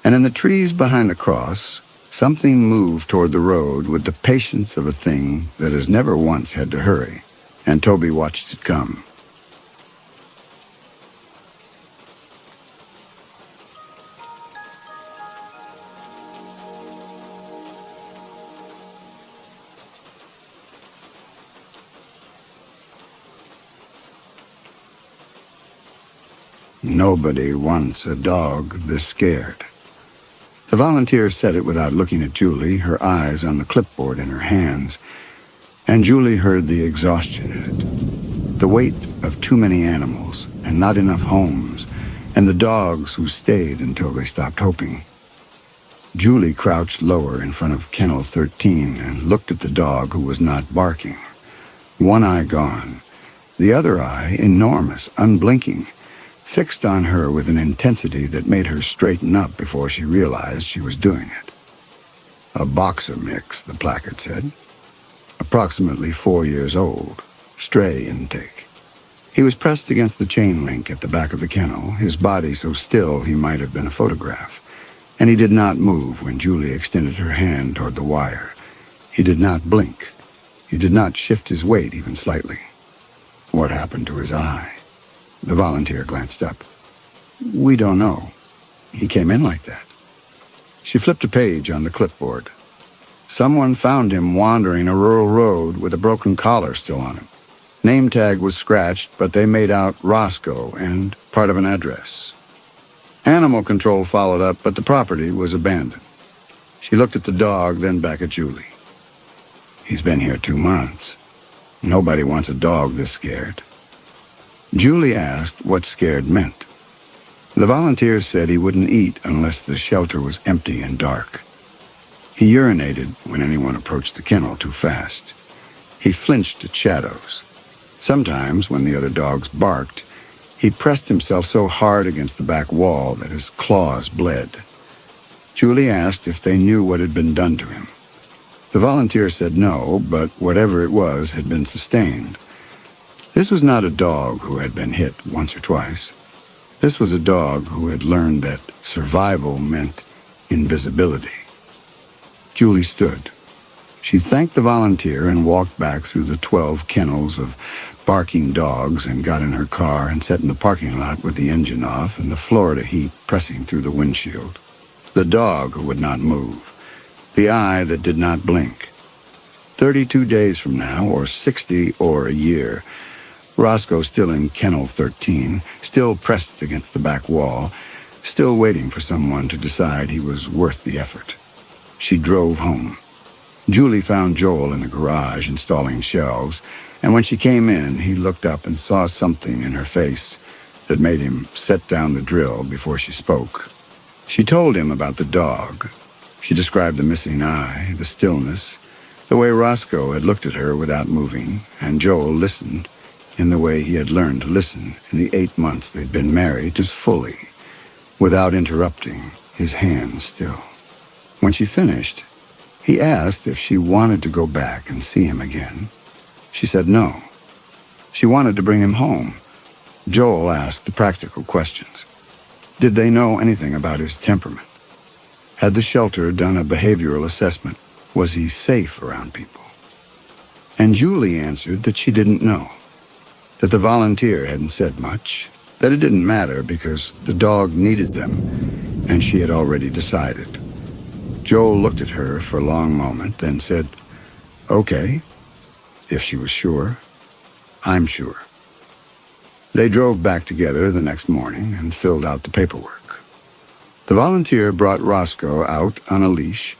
And in the trees behind the cross, something moved toward the road with the patience of a thing that has never once had to hurry, and Toby watched it come. Nobody wants a dog this scared. The volunteer said it without looking at Julie, her eyes on the clipboard in her hands, and Julie heard the exhaustion in it, the weight of too many animals and not enough homes, and the dogs who stayed until they stopped hoping. Julie crouched lower in front of Kennel 13 and looked at the dog who was not barking. One eye gone, the other eye enormous, unblinking, fixed on her with an intensity that made her straighten up before she realized she was doing it. A boxer mix, the placard said. Approximately 4 years old. Stray intake. He was pressed against the chain link at the back of the kennel, his body so still he might have been a photograph. And he did not move when Julie extended her hand toward the wire. He did not blink. He did not shift his weight even slightly. What happened to his eye? The volunteer glanced up. We don't know. He came in like that. She flipped a page on the clipboard. Someone found him wandering a rural road with a broken collar still on him. Name tag was scratched, but they made out Roscoe and part of an address. Animal control followed up, but the property was abandoned. She looked at the dog, then back at Julie. He's been here 2 months. Nobody wants a dog this scared. Julie asked what scared meant. The volunteer said he wouldn't eat unless the shelter was empty and dark. He urinated when anyone approached the kennel too fast. He flinched at shadows. Sometimes, when the other dogs barked, he pressed himself so hard against the back wall that his claws bled. Julie asked if they knew what had been done to him. The volunteer said no, but whatever it was had been sustained. This was not a dog who had been hit once or twice. This was a dog who had learned that survival meant invisibility. Julie stood. She thanked the volunteer and walked back through the 12 kennels of barking dogs and got in her car and sat in the parking lot with the engine off and the Florida heat pressing through the windshield. The dog who would not move. The eye that did not blink. 32 days from now, or 60 or a year, Roscoe still in Kennel 13, still pressed against the back wall, still waiting for someone to decide he was worth the effort. She drove home. Julie found Joel in the garage installing shelves, and when she came in, he looked up and saw something in her face that made him set down the drill before she spoke. She told him about the dog. She described the missing eye, the stillness, the way Roscoe had looked at her without moving, and Joel listened in the way he had learned to listen in the 8 months they'd been married, just fully, without interrupting, his hands still. When she finished, he asked if she wanted to go back and see him again. She said no. She wanted to bring him home. Joel asked the practical questions. Did they know anything about his temperament? Had the shelter done a behavioral assessment? Was he safe around people? And Julie answered that she didn't know, that the volunteer hadn't said much, that it didn't matter because the dog needed them, and she had already decided. Joel looked at her for a long moment, then said, "Okay, if she was sure. I'm sure." They drove back together the next morning and filled out the paperwork. The volunteer brought Roscoe out on a leash,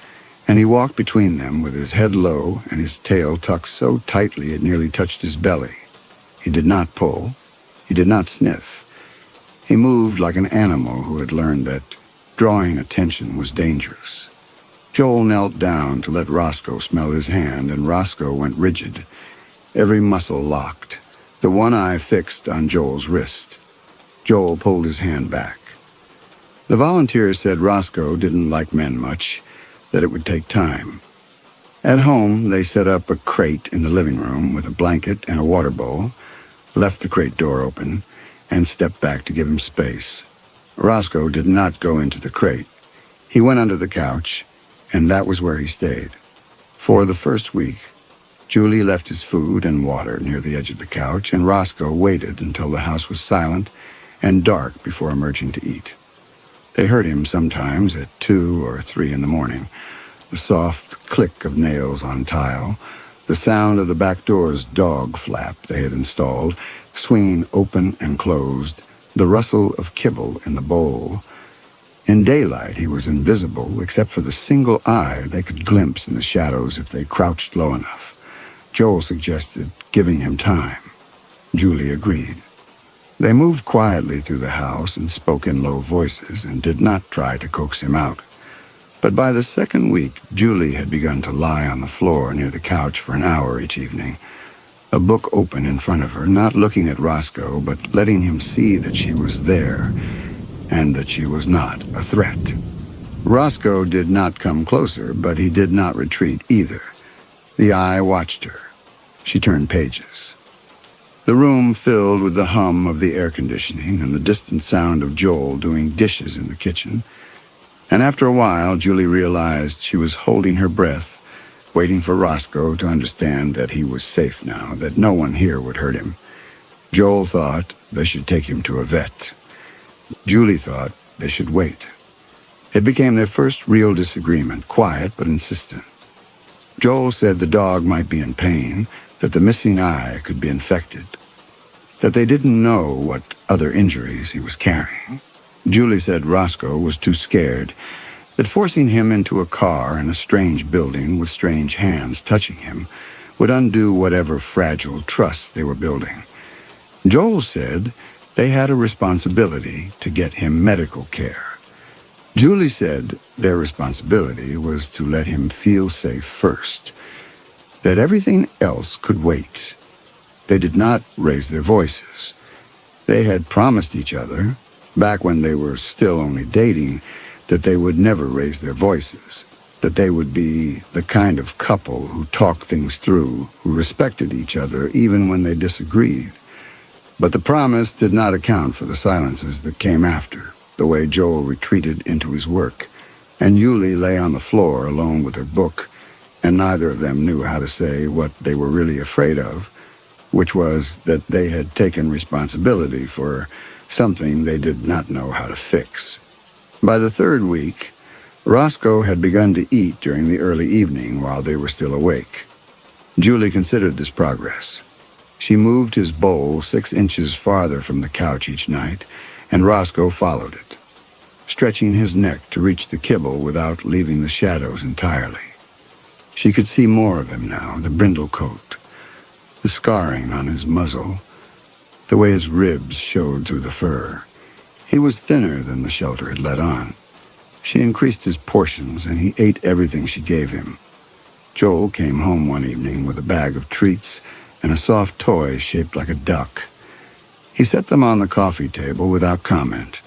and he walked between them with his head low and his tail tucked so tightly it nearly touched his belly. He did not pull. He did not sniff. He moved like an animal who had learned that drawing attention was dangerous. Joel knelt down to let Roscoe smell his hand, and Roscoe went rigid, every muscle locked, the one eye fixed on Joel's wrist. Joel pulled his hand back. The volunteer said Roscoe didn't like men much, that it would take time. At home, they set up a crate in the living room with a blanket and a water bowl, left the crate door open, and stepped back to give him space. Roscoe did not go into the crate. He went under the couch, and that was where he stayed. For the first week, Julie left his food and water near the edge of the couch, and Roscoe waited until the house was silent and dark before emerging to eat. They heard him sometimes at 2 or 3 in the morning, the soft click of nails on tile, the sound of the back door's dog flap they had installed, swinging open and closed, the rustle of kibble in the bowl. In daylight, he was invisible except for the single eye they could glimpse in the shadows if they crouched low enough. Joel suggested giving him time. Julie agreed. They moved quietly through the house and spoke in low voices and did not try to coax him out. But by the second week, Julie had begun to lie on the floor near the couch for an hour each evening, a book open in front of her, not looking at Roscoe, but letting him see that she was there and that she was not a threat. Roscoe did not come closer, but he did not retreat either. The eye watched her. She turned pages. The room filled with the hum of the air conditioning and the distant sound of Joel doing dishes in the kitchen. And after a while, Julie realized she was holding her breath, waiting for Roscoe to understand that he was safe now, that no one here would hurt him. Joel thought they should take him to a vet. Julie thought they should wait. It became their first real disagreement, quiet but insistent. Joel said the dog might be in pain, that the missing eye could be infected, that they didn't know what other injuries he was carrying. Julie said Roscoe was too scared, that forcing him into a car in a strange building with strange hands touching him would undo whatever fragile trust they were building. Joel said they had a responsibility to get him medical care. Julie said their responsibility was to let him feel safe first, that everything else could wait. They did not raise their voices. They had promised each other, back when they were still only dating, that they would never raise their voices, that they would be the kind of couple who talked things through, who respected each other even when they disagreed. But the promise did not account for the silences that came after, the way Joel retreated into his work, and Julie lay on the floor alone with her book, and neither of them knew how to say what they were really afraid of, which was that they had taken responsibility for something they did not know how to fix. By the third week, Roscoe had begun to eat during the early evening while they were still awake. Julie considered this progress. She moved his bowl 6 inches farther from the couch each night, and Roscoe followed it. stretching his neck to reach the kibble without leaving the shadows entirely. She could see more of him now, the brindle coat, the scarring on his muzzle, the way his ribs showed through the fur. He was thinner than the shelter had let on. She increased his portions, and he ate everything she gave him. Joel came home one evening with a bag of treats and a soft toy shaped like a duck. He set them on the coffee table without comment,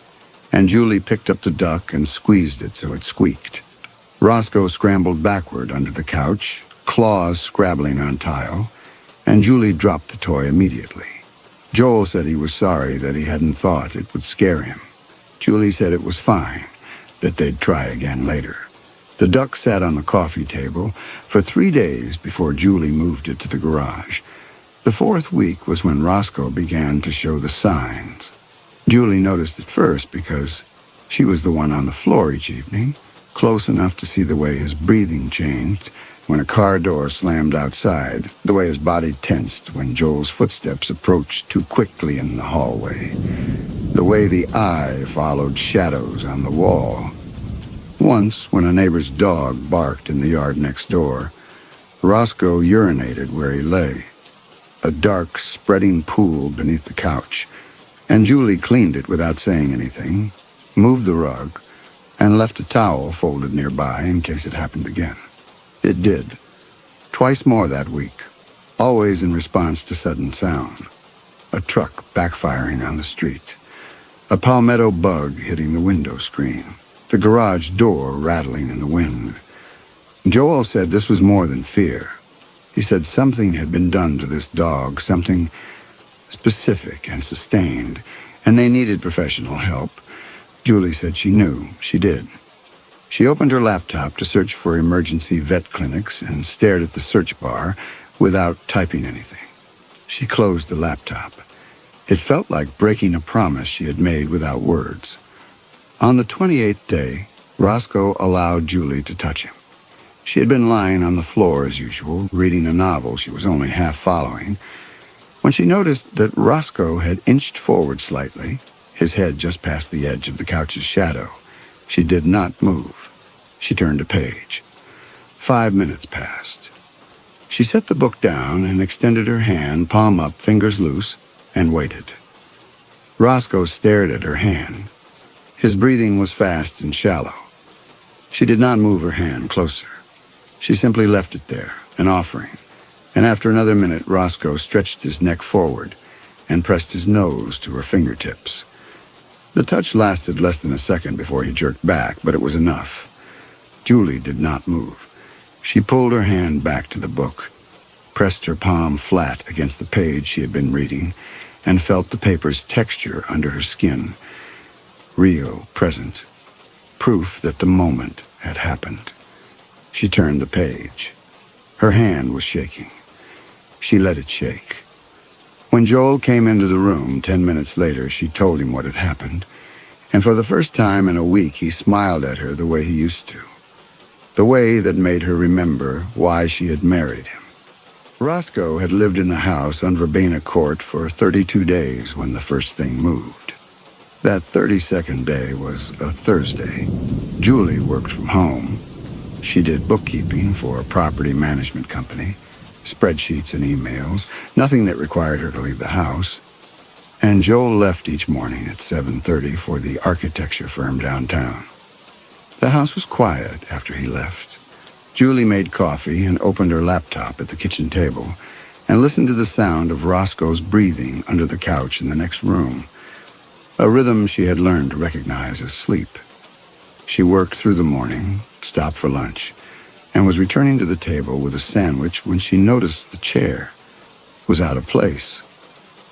and Julie picked up the duck and squeezed it so it squeaked. Roscoe scrambled backward under the couch, claws scrabbling on tile, and Julie dropped the toy immediately. Joel said he was sorry that he hadn't thought it would scare him. Julie said it was fine, that they'd try again later. The duck sat on the coffee table for 3 days before Julie moved it to the garage. The 4th week was when Roscoe began to show the signs. Julie noticed it first because she was the one on the floor each evening, close enough to see the way his breathing changed when a car door slammed outside, the way his body tensed when Joel's footsteps approached too quickly in the hallway, the way the eye followed shadows on the wall. Once, when a neighbor's dog barked in the yard next door, Roscoe urinated where he lay, a dark, spreading pool beneath the couch, and Julie cleaned it without saying anything, moved the rug, and left a towel folded nearby in case it happened again. It did. Twice more that week, always in response to sudden sound. A truck backfiring on the street, a palmetto bug hitting the window screen, the garage door rattling in the wind. Joel said this was more than fear. He said something had been done to this dog, something specific and sustained, and they needed professional help. Julie said she knew. She did. She opened her laptop to search for emergency vet clinics and stared at the search bar without typing anything. She closed the laptop. It felt like breaking a promise she had made without words. On the 28th day, Roscoe allowed Julie to touch him. She had been lying on the floor as usual, reading a novel she was only half following, when she noticed that Roscoe had inched forward slightly, his head just past the edge of the couch's shadow. She did not move. She turned a page. 5 minutes passed. She set the book down and extended her hand, palm up, fingers loose, and waited. Roscoe stared at her hand. His breathing was fast and shallow. She did not move her hand closer. She simply left it there, an offering, and after another minute, Roscoe stretched his neck forward and pressed his nose to her fingertips. The touch lasted less than a second before he jerked back, but it was enough. Julie did not move. She pulled her hand back to the book, pressed her palm flat against the page she had been reading, and felt the paper's texture under her skin. Real, present, proof that the moment had happened. She turned the page. Her hand was shaking. She let it shake. When Joel came into the room 10 minutes later, she told him what had happened, and for the first time in a week he smiled at her the way he used to, the way that made her remember why she had married him. Roscoe had lived in the house on Verbena Court for 32 days when the first thing moved. That 32nd day was a Thursday. Julie worked from home. She did bookkeeping for a property management company, spreadsheets and emails, nothing that required her to leave the house. And Joel left each morning at 7:30 for the architecture firm downtown. The house was quiet after he left. Julie made coffee and opened her laptop at the kitchen table and listened to the sound of Roscoe's breathing under the couch in the next room, a rhythm she had learned to recognize as sleep. She worked through the morning, stopped for lunch, and was returning to the table with a sandwich when she noticed the chair was out of place,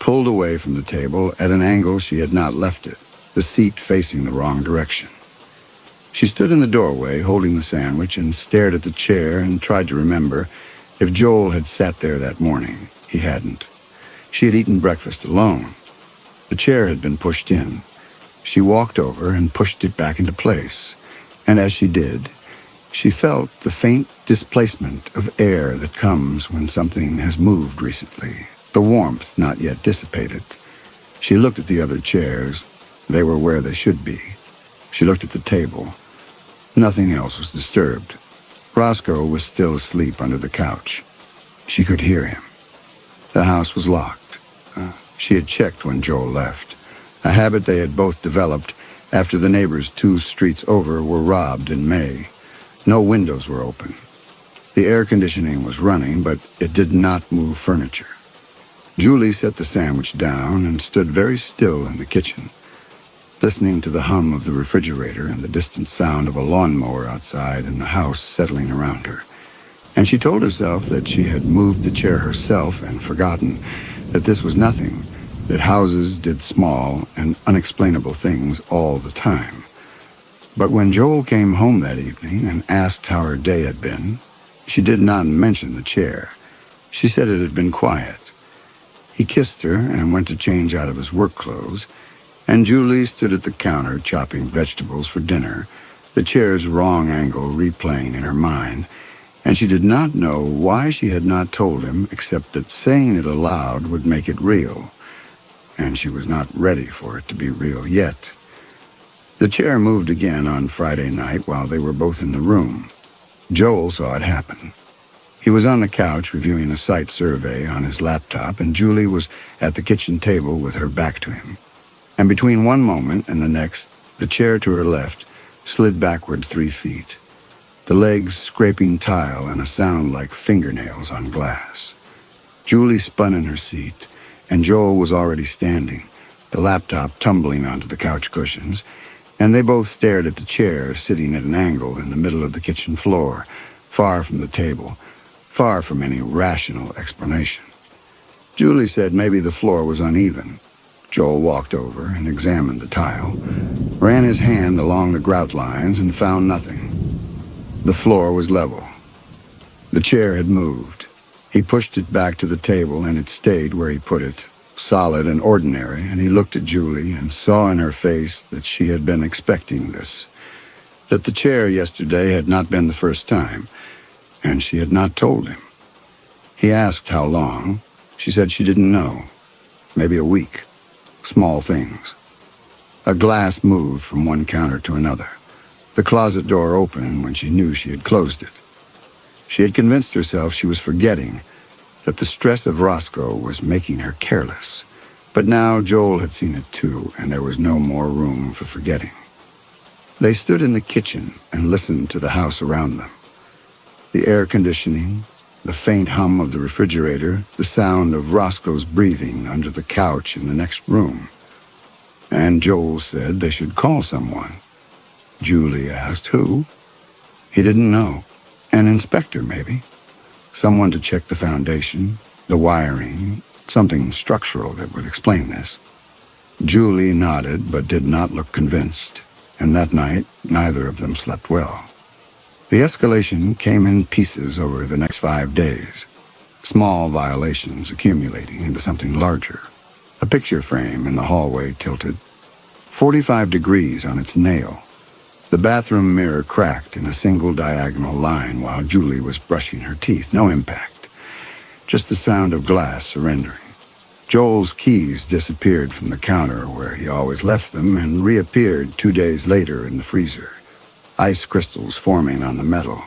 pulled away from the table at an angle she had not left it, the seat facing the wrong direction. She stood in the doorway holding the sandwich and stared at the chair and tried to remember if Joel had sat there that morning. He hadn't. She had eaten breakfast alone. The chair had been pushed in. She walked over and pushed it back into place, and as she did, she felt the faint displacement of air that comes when something has moved recently, the warmth not yet dissipated. She looked at the other chairs. They were where they should be. She looked at the table. Nothing else was disturbed. Roscoe was still asleep under the couch. She could hear him. The house was locked. She had checked when Joel left, a habit they had both developed after the neighbors 2 streets over were robbed in May. No windows were open. The air conditioning was running, but it did not move furniture. Julie set the sandwich down and stood very still in the kitchen, listening to the hum of the refrigerator and the distant sound of a lawnmower outside and the house settling around her. And she told herself that she had moved the chair herself and forgotten that this was nothing, that houses did small and unexplainable things all the time. But when Joel came home that evening and asked how her day had been, she did not mention the chair. She said it had been quiet. He kissed her and went to change out of his work clothes, and Julie stood at the counter chopping vegetables for dinner, the chair's wrong angle replaying in her mind, and she did not know why she had not told him except that saying it aloud would make it real, and she was not ready for it to be real yet. The chair moved again on Friday night while they were both in the room. Joel saw it happen. He was on the couch reviewing a site survey on his laptop, and Julie was at the kitchen table with her back to him. And between one moment and the next, the chair to her left slid backward 3 feet, the legs scraping tile and a sound like fingernails on glass. Julie spun in her seat, and Joel was already standing, the laptop tumbling onto the couch cushions, and they both stared at the chair sitting at an angle in the middle of the kitchen floor, far from the table, far from any rational explanation. Julie said maybe the floor was uneven. Joel walked over and examined the tile, ran his hand along the grout lines and found nothing. The floor was level. The chair had moved. He pushed it back to the table and it stayed where he put it, solid and ordinary, and he looked at Julie and saw in her face that she had been expecting this, that the chair yesterday had not been the first time, and she had not told him. He asked how long. She said she didn't know. Maybe a week. Small things. A glass moved from one counter to another. The closet door opened when she knew she had closed it. She had convinced herself she was forgetting, that the stress of Roscoe was making her careless. But now Joel had seen it too, and there was no more room for forgetting. They stood in the kitchen and listened to the house around them. The air conditioning, the faint hum of the refrigerator, the sound of Roscoe's breathing under the couch in the next room. And Joel said they should call someone. Julie asked who. He didn't know. An inspector, maybe. Someone to check the foundation, the wiring, something structural that would explain this. Julie nodded but did not look convinced, and that night neither of them slept well. The escalation came in pieces over the next 5 days, small violations accumulating into something larger. A picture frame in the hallway tilted 45 degrees on its nail. The bathroom mirror cracked in a single diagonal line while Julie was brushing her teeth. No impact, just the sound of glass surrendering. Joel's keys disappeared from the counter where he always left them and reappeared 2 days later in the freezer. Ice crystals forming on the metal.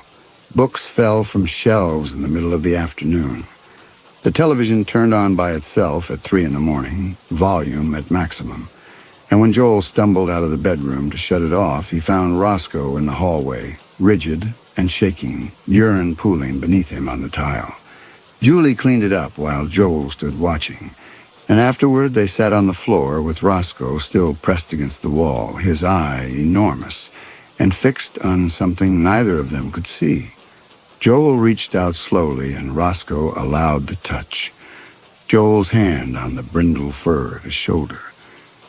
Books fell from shelves in the middle of the afternoon. The television turned on by itself at 3 a.m, volume at maximum. And when Joel stumbled out of the bedroom to shut it off, he found Roscoe in the hallway, rigid and shaking, urine pooling beneath him on the tile. Julie cleaned it up while Joel stood watching, and afterward they sat on the floor with Roscoe still pressed against the wall, his eye enormous, and fixed on something neither of them could see. Joel reached out slowly, and Roscoe allowed the touch. Joel's hand on the brindle fur at his shoulder.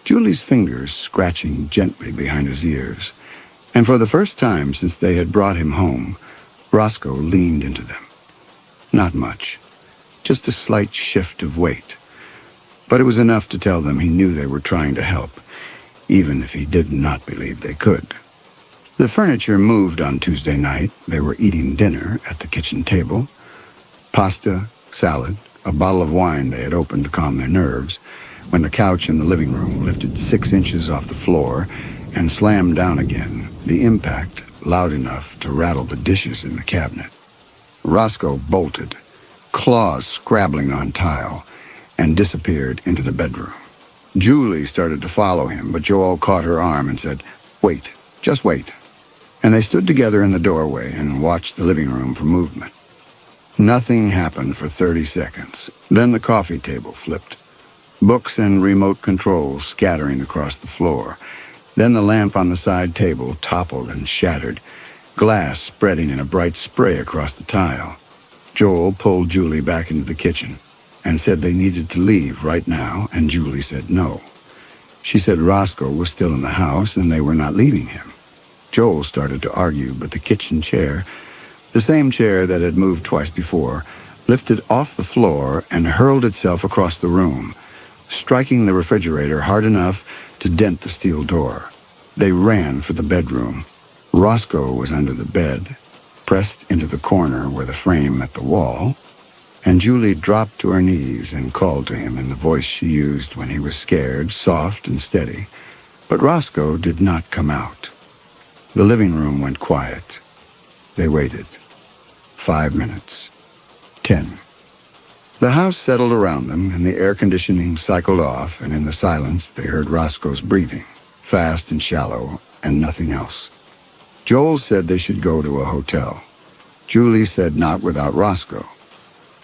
Julie's fingers scratching gently behind his ears. And for the first time since they had brought him home, Roscoe leaned into them. Not much. Just a slight shift of weight. But it was enough to tell them he knew they were trying to help, even if he did not believe they could. The furniture moved on Tuesday night. They were eating dinner at the kitchen table. Pasta, salad, a bottle of wine they had opened to calm their nerves, when the couch in the living room lifted 6 inches off the floor, and slammed down again, the impact loud enough to rattle the dishes in the cabinet. Roscoe bolted, claws scrabbling on tile, and disappeared into the bedroom. Julie started to follow him, but Joel caught her arm and said, "Wait, just wait." And they stood together in the doorway and watched the living room for movement. Nothing happened for 30 seconds. Then the coffee table flipped, books and remote controls scattering across the floor. Then the lamp on the side table toppled and shattered, glass spreading in a bright spray across the tile. Joel pulled Julie back into the kitchen and said they needed to leave right now, and Julie said no. She said Roscoe was still in the house and they were not leaving him. Joel started to argue, but the kitchen chair, the same chair that had moved twice before, lifted off the floor and hurled itself across the room, striking the refrigerator hard enough to dent the steel door. They ran for the bedroom. Roscoe was under the bed, pressed into the corner where the frame met the wall, and Julie dropped to her knees and called to him in the voice she used when he was scared, soft and steady. But Roscoe did not come out. The living room went quiet. They waited. 5 minutes. 10. The house settled around them, and the air conditioning cycled off, and in the silence they heard Roscoe's breathing, fast and shallow, and nothing else. Joel said they should go to a hotel. Julie said not without Roscoe.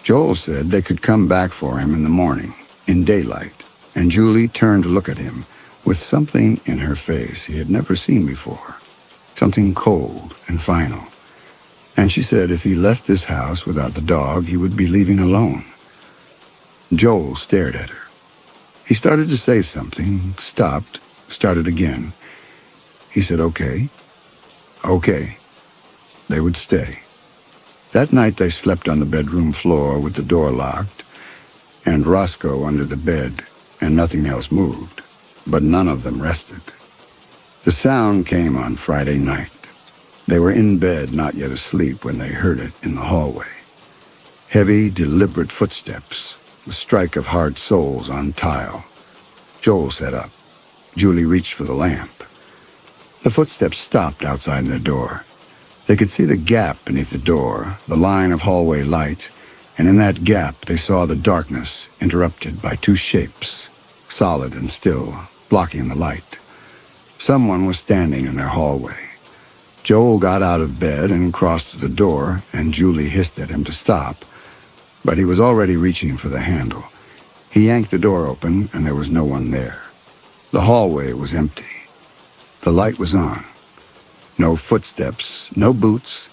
Joel said they could come back for him in the morning, in daylight, and Julie turned to look at him with something in her face he had never seen before, something cold and final. And she said if he left this house without the dog, he would be leaving alone. Joel stared at her. He started to say something, stopped, started again. He said, "Okay. Okay." They would stay. That night they slept on the bedroom floor with the door locked, and Roscoe under the bed, and nothing else moved. But none of them rested. The sound came on Friday night. They were in bed, not yet asleep, when they heard it in the hallway. Heavy, deliberate footsteps, the strike of hard soles on tile. Joel sat up. Julie reached for the lamp. The footsteps stopped outside their door. They could see the gap beneath the door, the line of hallway light, and in that gap they saw the darkness interrupted by two shapes, solid and still, blocking the light. Someone was standing in their hallway. Joel got out of bed and crossed to the door, and Julie hissed at him to stop, but he was already reaching for the handle. He yanked the door open, and there was no one there. The hallway was empty. The light was on. No footsteps, no boots,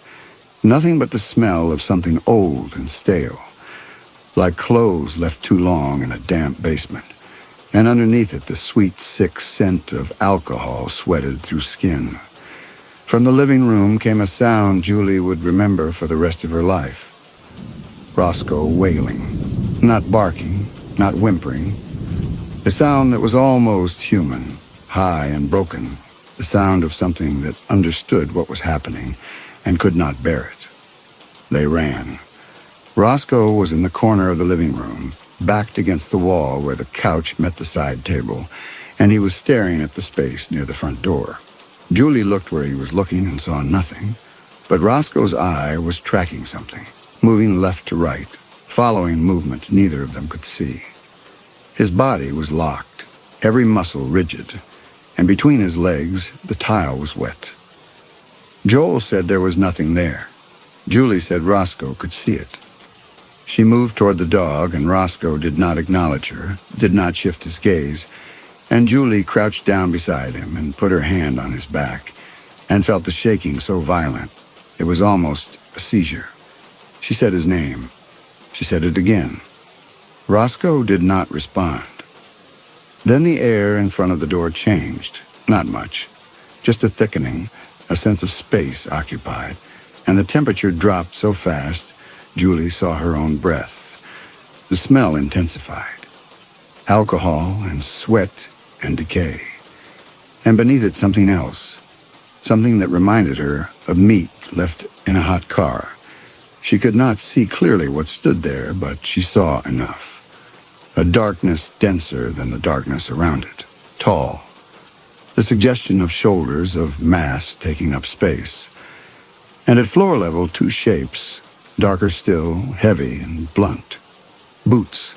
nothing but the smell of something old and stale, like clothes left too long in a damp basement, and underneath it the sweet, sick scent of alcohol sweated through skin. From the living room came a sound Julie would remember for the rest of her life. Roscoe wailing, not barking, not whimpering. A sound that was almost human, high and broken, the sound of something that understood what was happening and could not bear it. They ran. Roscoe was in the corner of the living room, backed against the wall where the couch met the side table, and he was staring at the space near the front door. Julie looked where he was looking and saw nothing, but Roscoe's eye was tracking something, moving left to right, following movement neither of them could see. His body was locked, every muscle rigid, and between his legs the tile was wet. Joel said there was nothing there. Julie said Roscoe could see it. She moved toward the dog, and Roscoe did not acknowledge her, did not shift his gaze, and Julie crouched down beside him and put her hand on his back, and felt the shaking so violent it was almost a seizure. She said his name. She said it again. Roscoe did not respond. Then the air in front of the door changed. Not much. Just a thickening, a sense of space occupied, and the temperature dropped so fast Julie saw her own breath. The smell intensified. Alcohol and sweat and decay. And beneath it something else. Something that reminded her of meat left in a hot car. She could not see clearly what stood there, but she saw enough. A darkness denser than the darkness around it. Tall. the suggestion of shoulders, of mass taking up space. And at floor level, two shapes, darker still, heavy and blunt. Boots.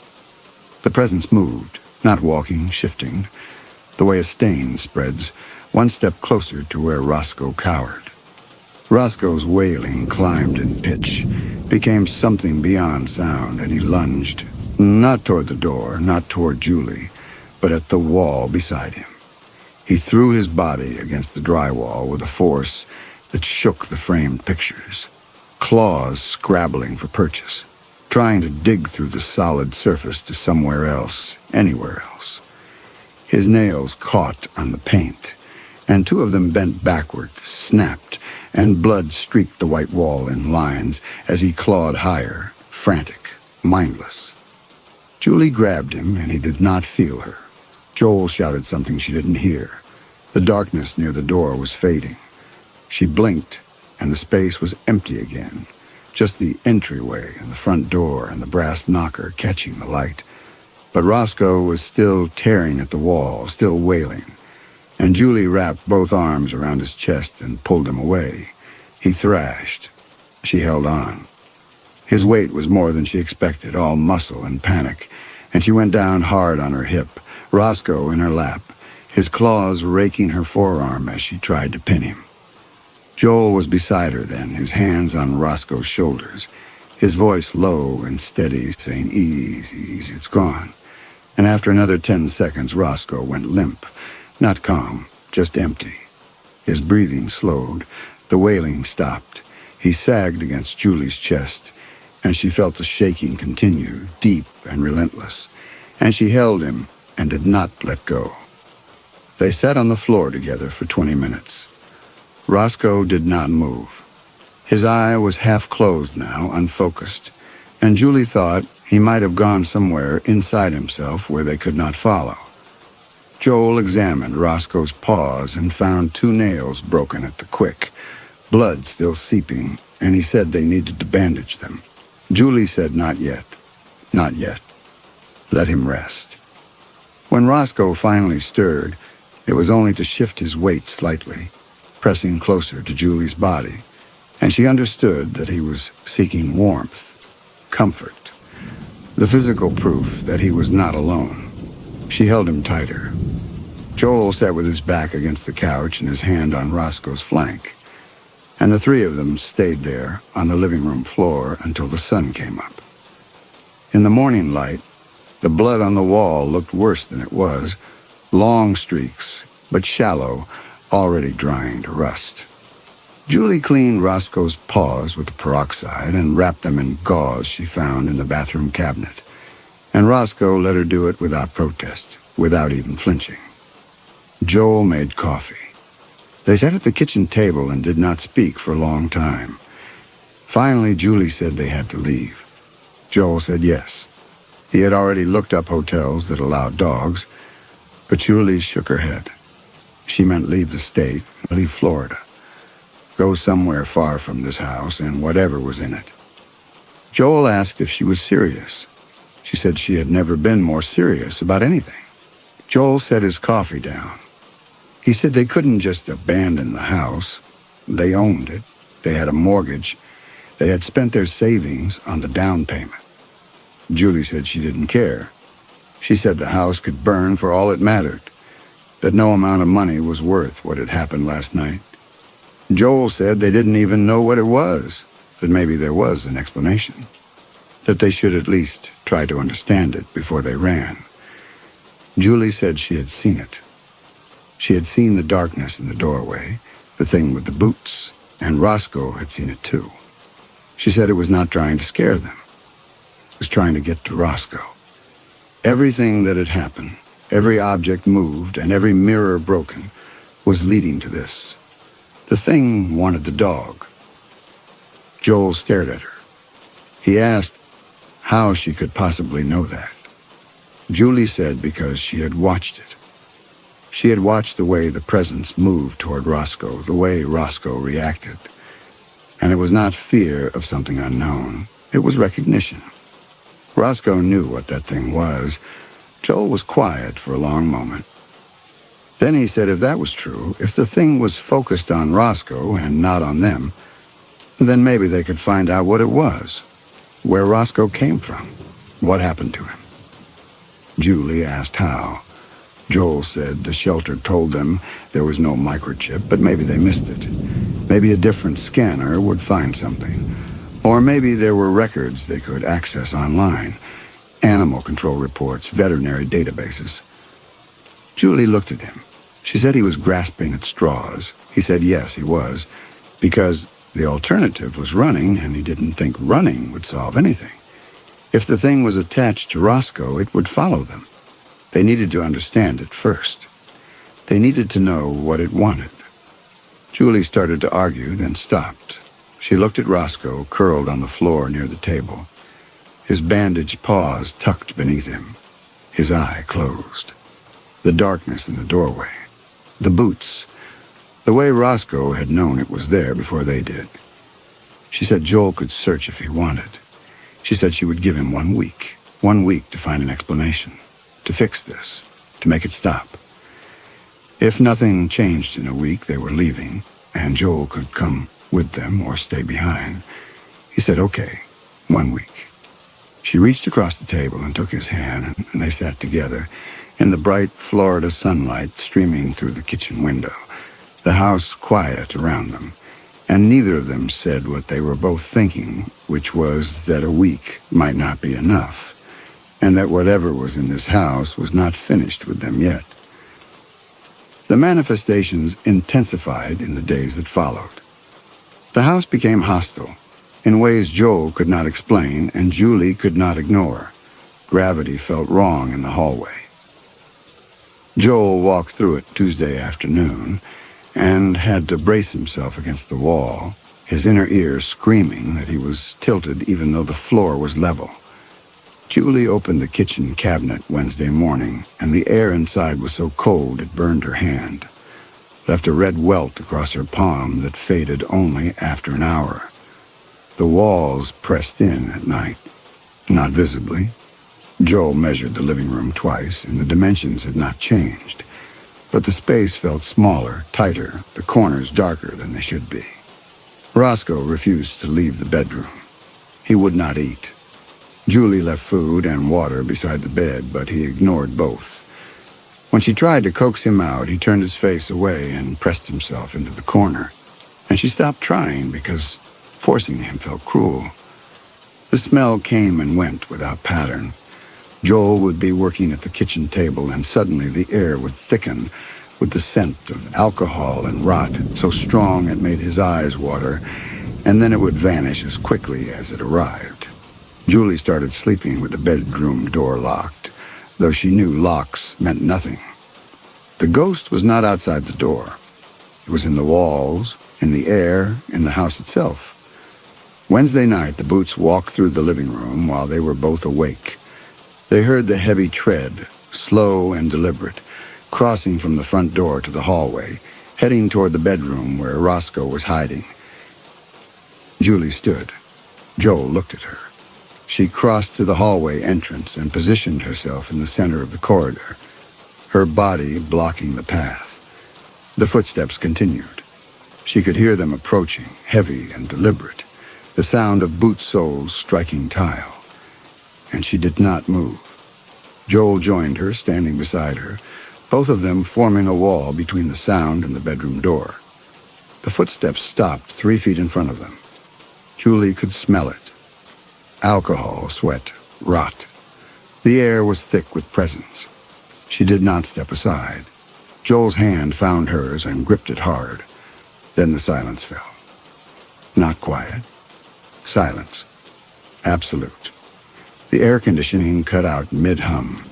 The presence moved, not walking, shifting, the way a stain spreads, one step closer to where Roscoe cowered. Roscoe's wailing climbed in pitch, became something beyond sound, and he lunged, not toward the door, not toward Julie, but at the wall beside him. He threw his body against the drywall with a force that shook the framed pictures, claws scrabbling for purchase, trying to dig through the solid surface to somewhere else, anywhere else. His nails caught on the paint, and two of them bent backward, snapped, and blood streaked the white wall in lines as he clawed higher, frantic, mindless. Julie grabbed him, and he did not feel her. Joel shouted something she didn't hear. The darkness near the door was fading. She blinked, and the space was empty again, just the entryway and the front door and the brass knocker catching the light. But Roscoe was still tearing at the wall, still wailing, and Julie wrapped both arms around his chest and pulled him away. He thrashed. She held on. His weight was more than she expected, all muscle and panic, and she went down hard on her hip, Roscoe in her lap, his claws raking her forearm as she tried to pin him. Joel was beside her then, his hands on Roscoe's shoulders, his voice low and steady, saying, "Ease, ease, it's gone." And after another 10 seconds, Roscoe went limp, not calm, just empty. His breathing slowed, the wailing stopped. He sagged against Julie's chest, and she felt the shaking continue, deep and relentless. And she held him and did not let go. They sat on the floor together for 20 minutes. Roscoe did not move. His eye was half closed now, unfocused, and Julie thought he might have gone somewhere inside himself where they could not follow. Joel examined Roscoe's paws and found 2 nails broken at the quick, blood still seeping, and he said they needed to bandage them. Julie said, "Not yet, not yet. Let him rest." When Roscoe finally stirred, it was only to shift his weight slightly, pressing closer to Julie's body, and she understood that he was seeking warmth, comfort, the physical proof that he was not alone. She held him tighter. Joel sat with his back against the couch and his hand on Roscoe's flank, and the 3 of them stayed there on the living room floor until the sun came up. In the morning light, the blood on the wall looked worse than it was, long streaks, but shallow, already drying to rust. Julie cleaned Roscoe's paws with the peroxide and wrapped them in gauze she found in the bathroom cabinet, and Roscoe let her do it without protest, without even flinching. Joel made coffee. They sat at the kitchen table and did not speak for a long time. Finally, Julie said they had to leave. Joel said yes. He had already looked up hotels that allowed dogs, but Julie shook her head. She meant leave the state, leave Florida. Go somewhere far from this house and whatever was in it. Joel asked if she was serious. She said she had never been more serious about anything. Joel set his coffee down. He said they couldn't just abandon the house. They owned it. They had a mortgage. They had spent their savings on the down payment. Julie said she didn't care. She said the house could burn for all it mattered, that no amount of money was worth what had happened last night. Joel said they didn't even know what it was, that maybe there was an explanation, that they should at least try to understand it before they ran. Julie said she had seen it. She had seen the darkness in the doorway, the thing with the boots, and Roscoe had seen it too. She said it was not trying to scare them. It was trying to get to Roscoe. Everything that had happened, every object moved, and every mirror broken, was leading to this. The thing wanted the dog. Joel stared at her. He asked how she could possibly know that. Julie said because she had watched it. She had watched the way the presence moved toward Roscoe, the way Roscoe reacted. And it was not fear of something unknown. It was recognition. Roscoe knew what that thing was. Joel was quiet for a long moment. Then he said if that was true, if the thing was focused on Roscoe and not on them, then maybe they could find out what it was, where Roscoe came from, what happened to him. Julie asked how. Joel said the shelter told them there was no microchip, but maybe they missed it. Maybe a different scanner would find something. Or maybe there were records they could access online. Animal control reports, veterinary databases. Julie looked at him. She said he was grasping at straws. He said yes, he was, because the alternative was running, and he didn't think running would solve anything. If the thing was attached to Roscoe, it would follow them. They needed to understand it first. They needed to know what it wanted. Julie started to argue, then stopped. She looked at Roscoe, curled on the floor near the table, his bandaged paws tucked beneath him, his eye closed. The darkness in the doorway, the boots, the way Roscoe had known it was there before they did. She said Joel could search if he wanted. She said she would give him 1 week to find an explanation, to fix this, to make it stop. If nothing changed in a week, they were leaving, and Joel could come with them or stay behind. He said, okay, 1 week. She reached across the table and took his hand, and they sat together in the bright Florida sunlight streaming through the kitchen window, the house quiet around them. And neither of them said what they were both thinking, which was that a week might not be enough, and that whatever was in this house was not finished with them yet. The manifestations intensified in the days that followed. The house became hostile, in ways Joel could not explain and Julie could not ignore. Gravity felt wrong in the hallway. Joel walked through it Tuesday afternoon, and had to brace himself against the wall, his inner ear screaming that he was tilted even though the floor was level. Julie opened the kitchen cabinet Wednesday morning, and the air inside was so cold it burned her hand, left a red welt across her palm that faded only after an hour. The walls pressed in at night, not visibly. Joel measured the living room twice, and the dimensions had not changed. But the space felt smaller, tighter, the corners darker than they should be. Roscoe refused to leave the bedroom. He would not eat. Julie left food and water beside the bed, but he ignored both. When she tried to coax him out, he turned his face away and pressed himself into the corner. And she stopped trying because forcing him felt cruel. The smell came and went without pattern. Joel would be working at the kitchen table, and suddenly the air would thicken with the scent of alcohol and rot, so strong it made his eyes water, and then it would vanish as quickly as it arrived. Julie started sleeping with the bedroom door locked, though she knew locks meant nothing. The ghost was not outside the door. It was in the walls, in the air, in the house itself. Wednesday night, the Boots walked through the living room while they were both awake. They heard the heavy tread, slow and deliberate, crossing from the front door to the hallway, heading toward the bedroom where Roscoe was hiding. Julie stood. Joel looked at her. She crossed to the hallway entrance and positioned herself in the center of the corridor, her body blocking the path. The footsteps continued. She could hear them approaching, heavy and deliberate, the sound of boot soles striking tile. And she did not move. Joel joined her, standing beside her, both of them forming a wall between the sound and the bedroom door. The footsteps stopped 3 feet in front of them. Julie could smell it. Alcohol, sweat, rot. The air was thick with presence. She did not step aside. Joel's hand found hers and gripped it hard. Then the silence fell. Not quiet. Silence. Absolute. The air conditioning cut out mid-hum.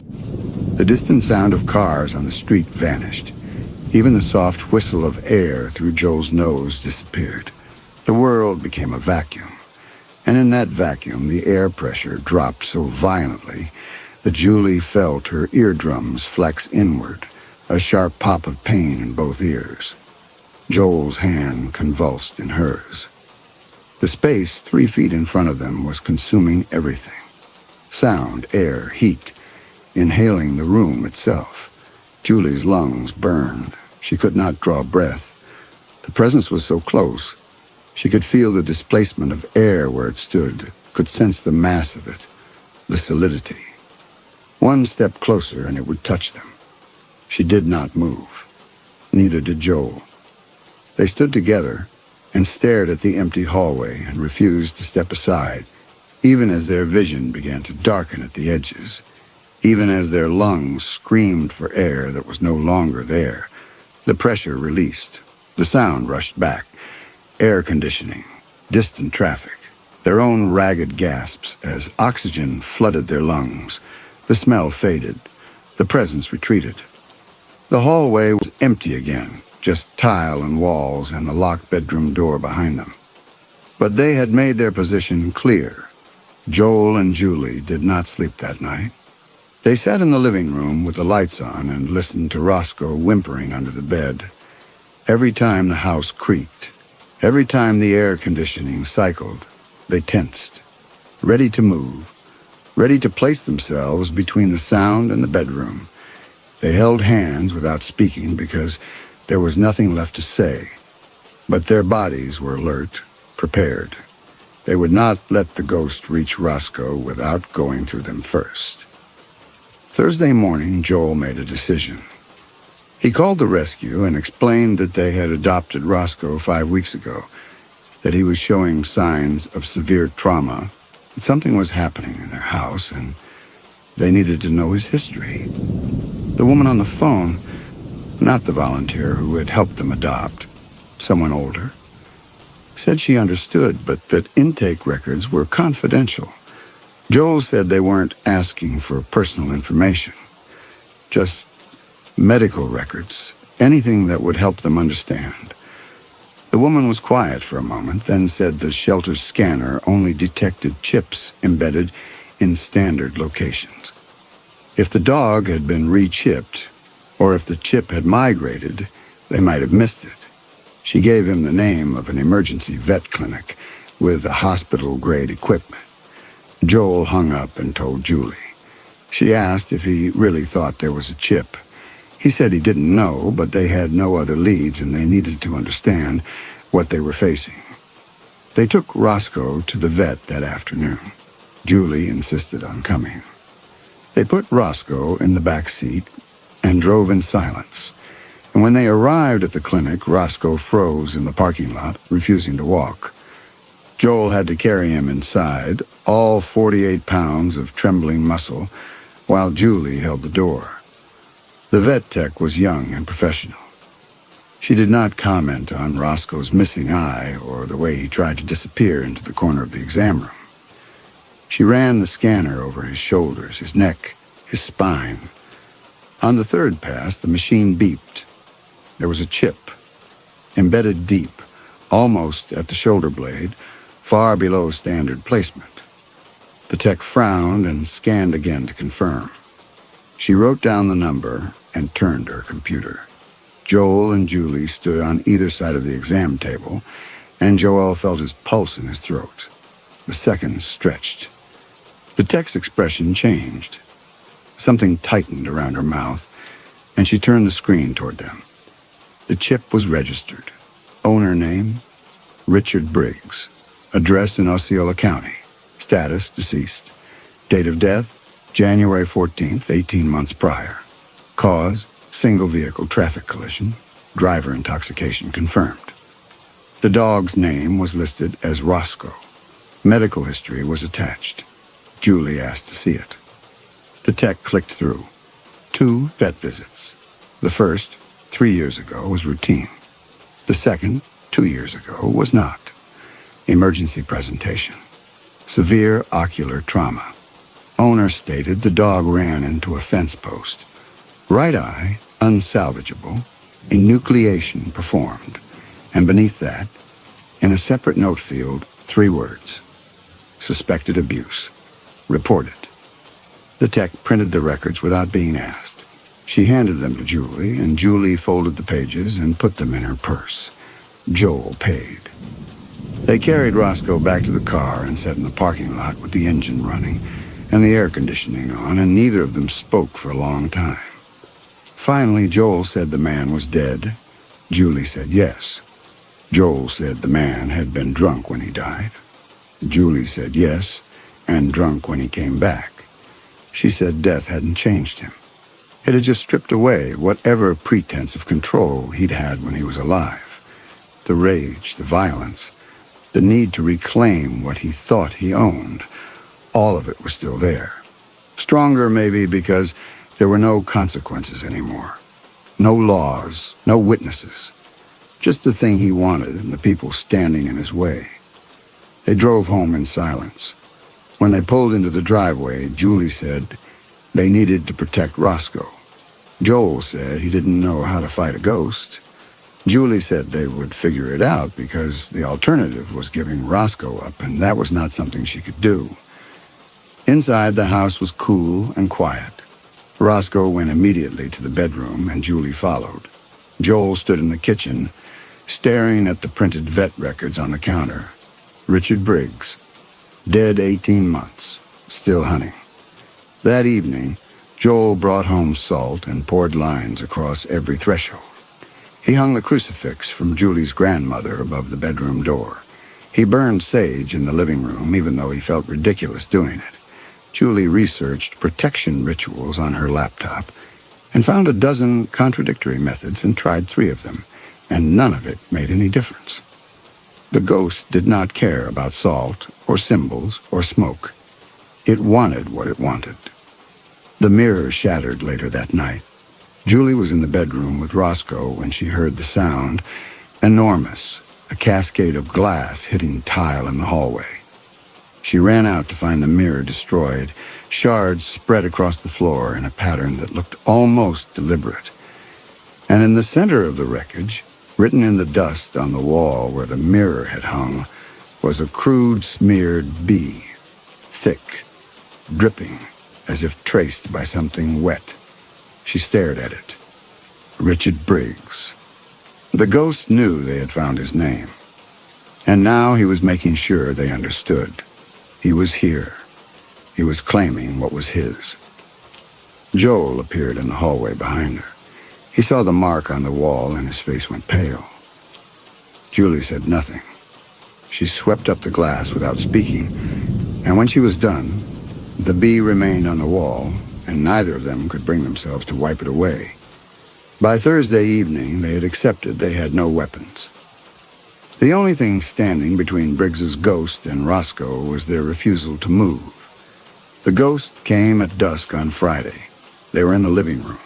The distant sound of cars on the street vanished. Even the soft whistle of air through Joel's nose disappeared. The world became a vacuum. And in that vacuum, the air pressure dropped so violently that Julie felt her eardrums flex inward, a sharp pop of pain in both ears. Joel's hand convulsed in hers. The space 3 feet in front of them was consuming everything. Sound, air, heat, inhaling the room itself. Julie's lungs burned. She could not draw breath. The presence was so close. She could feel the displacement of air where it stood, could sense the mass of it, the solidity. One step closer and it would touch them. She did not move. Neither did Joel. They stood together and stared at the empty hallway and refused to step aside, even as their vision began to darken at the edges, even as their lungs screamed for air that was no longer there. The pressure released. The sound rushed back. Air conditioning, distant traffic, their own ragged gasps as oxygen flooded their lungs. The smell faded. The presence retreated. The hallway was empty again, just tile and walls and the locked bedroom door behind them. But they had made their position clear. Joel and Julie did not sleep that night. They sat in the living room with the lights on and listened to Roscoe whimpering under the bed. Every time the house creaked, every time the air conditioning cycled, they tensed, ready to move, ready to place themselves between the sound and the bedroom. They held hands without speaking because there was nothing left to say. But their bodies were alert, prepared. They would not let the ghost reach Roscoe without going through them first. Thursday morning, Joel made a decision. He called the rescue and explained that they had adopted Roscoe 5 weeks ago, that he was showing signs of severe trauma, that something was happening in their house, and they needed to know his history. The woman on the phone, not the volunteer who had helped them adopt, someone older, said she understood, but that intake records were confidential. Joel said they weren't asking for personal information, just medical records, anything that would help them understand. The woman was quiet for a moment, then said the shelter's scanner only detected chips embedded in standard locations. If the dog had been re-chipped, or if the chip had migrated, they might have missed it. She gave him the name of an emergency vet clinic with the hospital-grade equipment. Joel hung up and told Julie. She asked if he really thought there was a chip. He said he didn't know, but they had no other leads and they needed to understand what they were facing. They took Roscoe to the vet that afternoon. Julie insisted on coming. They put Roscoe in the back seat and drove in silence. And when they arrived at the clinic, Roscoe froze in the parking lot, refusing to walk. Joel had to carry him inside, all 48 pounds of trembling muscle, while Julie held the door. The vet tech was young and professional. She did not comment on Roscoe's missing eye or the way he tried to disappear into the corner of the exam room. She ran the scanner over his shoulders, his neck, his spine. On the third pass, the machine beeped. There was a chip, embedded deep, almost at the shoulder blade, far below standard placement. The tech frowned and scanned again to confirm. She wrote down the number and turned to her computer. Joel and Julie stood on either side of the exam table, and Joel felt his pulse in his throat. The seconds stretched. The tech's expression changed. Something tightened around her mouth, and she turned the screen toward them. The chip was registered. Owner name, Richard Briggs. Address in Osceola County. Status, deceased. Date of death, January 14th, 18 months prior. Cause, single vehicle traffic collision. Driver intoxication confirmed. The dog's name was listed as Roscoe. Medical history was attached. Julie asked to see it. The tech clicked through. 2 vet visits. The first, 3 years ago, was routine. The second, 2 years ago, was not. Emergency presentation. Severe ocular trauma. Owner stated the dog ran into a fence post. Right eye, unsalvageable. Enucleation performed. And beneath that, in a separate note field, 3 words. Suspected abuse. Reported. The tech printed the records without being asked. She handed them to Julie, and Julie folded the pages and put them in her purse. Joel paid. They carried Roscoe back to the car and sat in the parking lot with the engine running and the air conditioning on, and neither of them spoke for a long time. Finally, Joel said the man was dead. Julie said yes. Joel said the man had been drunk when he died. Julie said yes, and drunk when he came back. She said death hadn't changed him. It had just stripped away whatever pretense of control he'd had when he was alive. The rage, the violence, the need to reclaim what he thought he owned, all of it was still there. Stronger, maybe, because there were no consequences anymore. No laws, no witnesses. Just the thing he wanted and the people standing in his way. They drove home in silence. When they pulled into the driveway, Julie said they needed to protect Roscoe. Joel said he didn't know how to fight a ghost. Julie said they would figure it out because the alternative was giving Roscoe up, and that was not something she could do. Inside, the house was cool and quiet. Roscoe went immediately to the bedroom, and Julie followed. Joel stood in the kitchen, staring at the printed vet records on the counter. Richard Briggs, dead 18 months, still hunting. That evening, Joel brought home salt and poured lines across every threshold. He hung the crucifix from Julie's grandmother above the bedroom door. He burned sage in the living room, even though he felt ridiculous doing it. Julie researched protection rituals on her laptop and found a dozen contradictory methods and tried 3 of them, and none of it made any difference. The ghost did not care about salt or symbols or smoke. It wanted what it wanted. The mirror shattered later that night. Julie was in the bedroom with Roscoe when she heard the sound, enormous, a cascade of glass hitting tile in the hallway. She ran out to find the mirror destroyed, shards spread across the floor in a pattern that looked almost deliberate. And in the center of the wreckage, written in the dust on the wall where the mirror had hung, was a crude smeared B, thick, dripping, as if traced by something wet. She stared at it. Richard Briggs. The ghost knew they had found his name. And now he was making sure they understood. He was here. He was claiming what was his. Joel appeared in the hallway behind her. He saw the mark on the wall and his face went pale. Julie said nothing. She swept up the glass without speaking, and when she was done, the bee remained on the wall, and neither of them could bring themselves to wipe it away. By Thursday evening, they had accepted they had no weapons. The only thing standing between Briggs's ghost and Roscoe was their refusal to move. The ghost came at dusk on Friday. They were in the living room.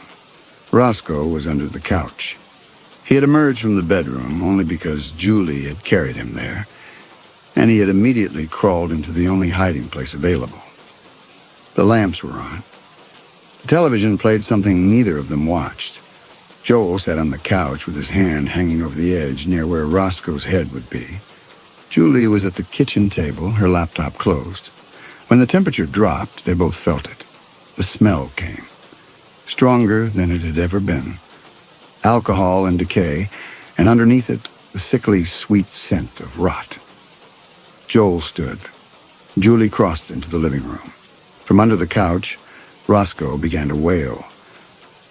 Roscoe was under the couch. He had emerged from the bedroom only because Julie had carried him there, and he had immediately crawled into the only hiding place available. The lamps were on. The television played something neither of them watched. Joel sat on the couch with his hand hanging over the edge near where Roscoe's head would be. Julie was at the kitchen table, her laptop closed. When the temperature dropped, they both felt it. The smell came. Stronger than it had ever been. Alcohol and decay, and underneath it, the sickly sweet scent of rot. Joel stood. Julie crossed into the living room. From under the couch, Roscoe began to wail.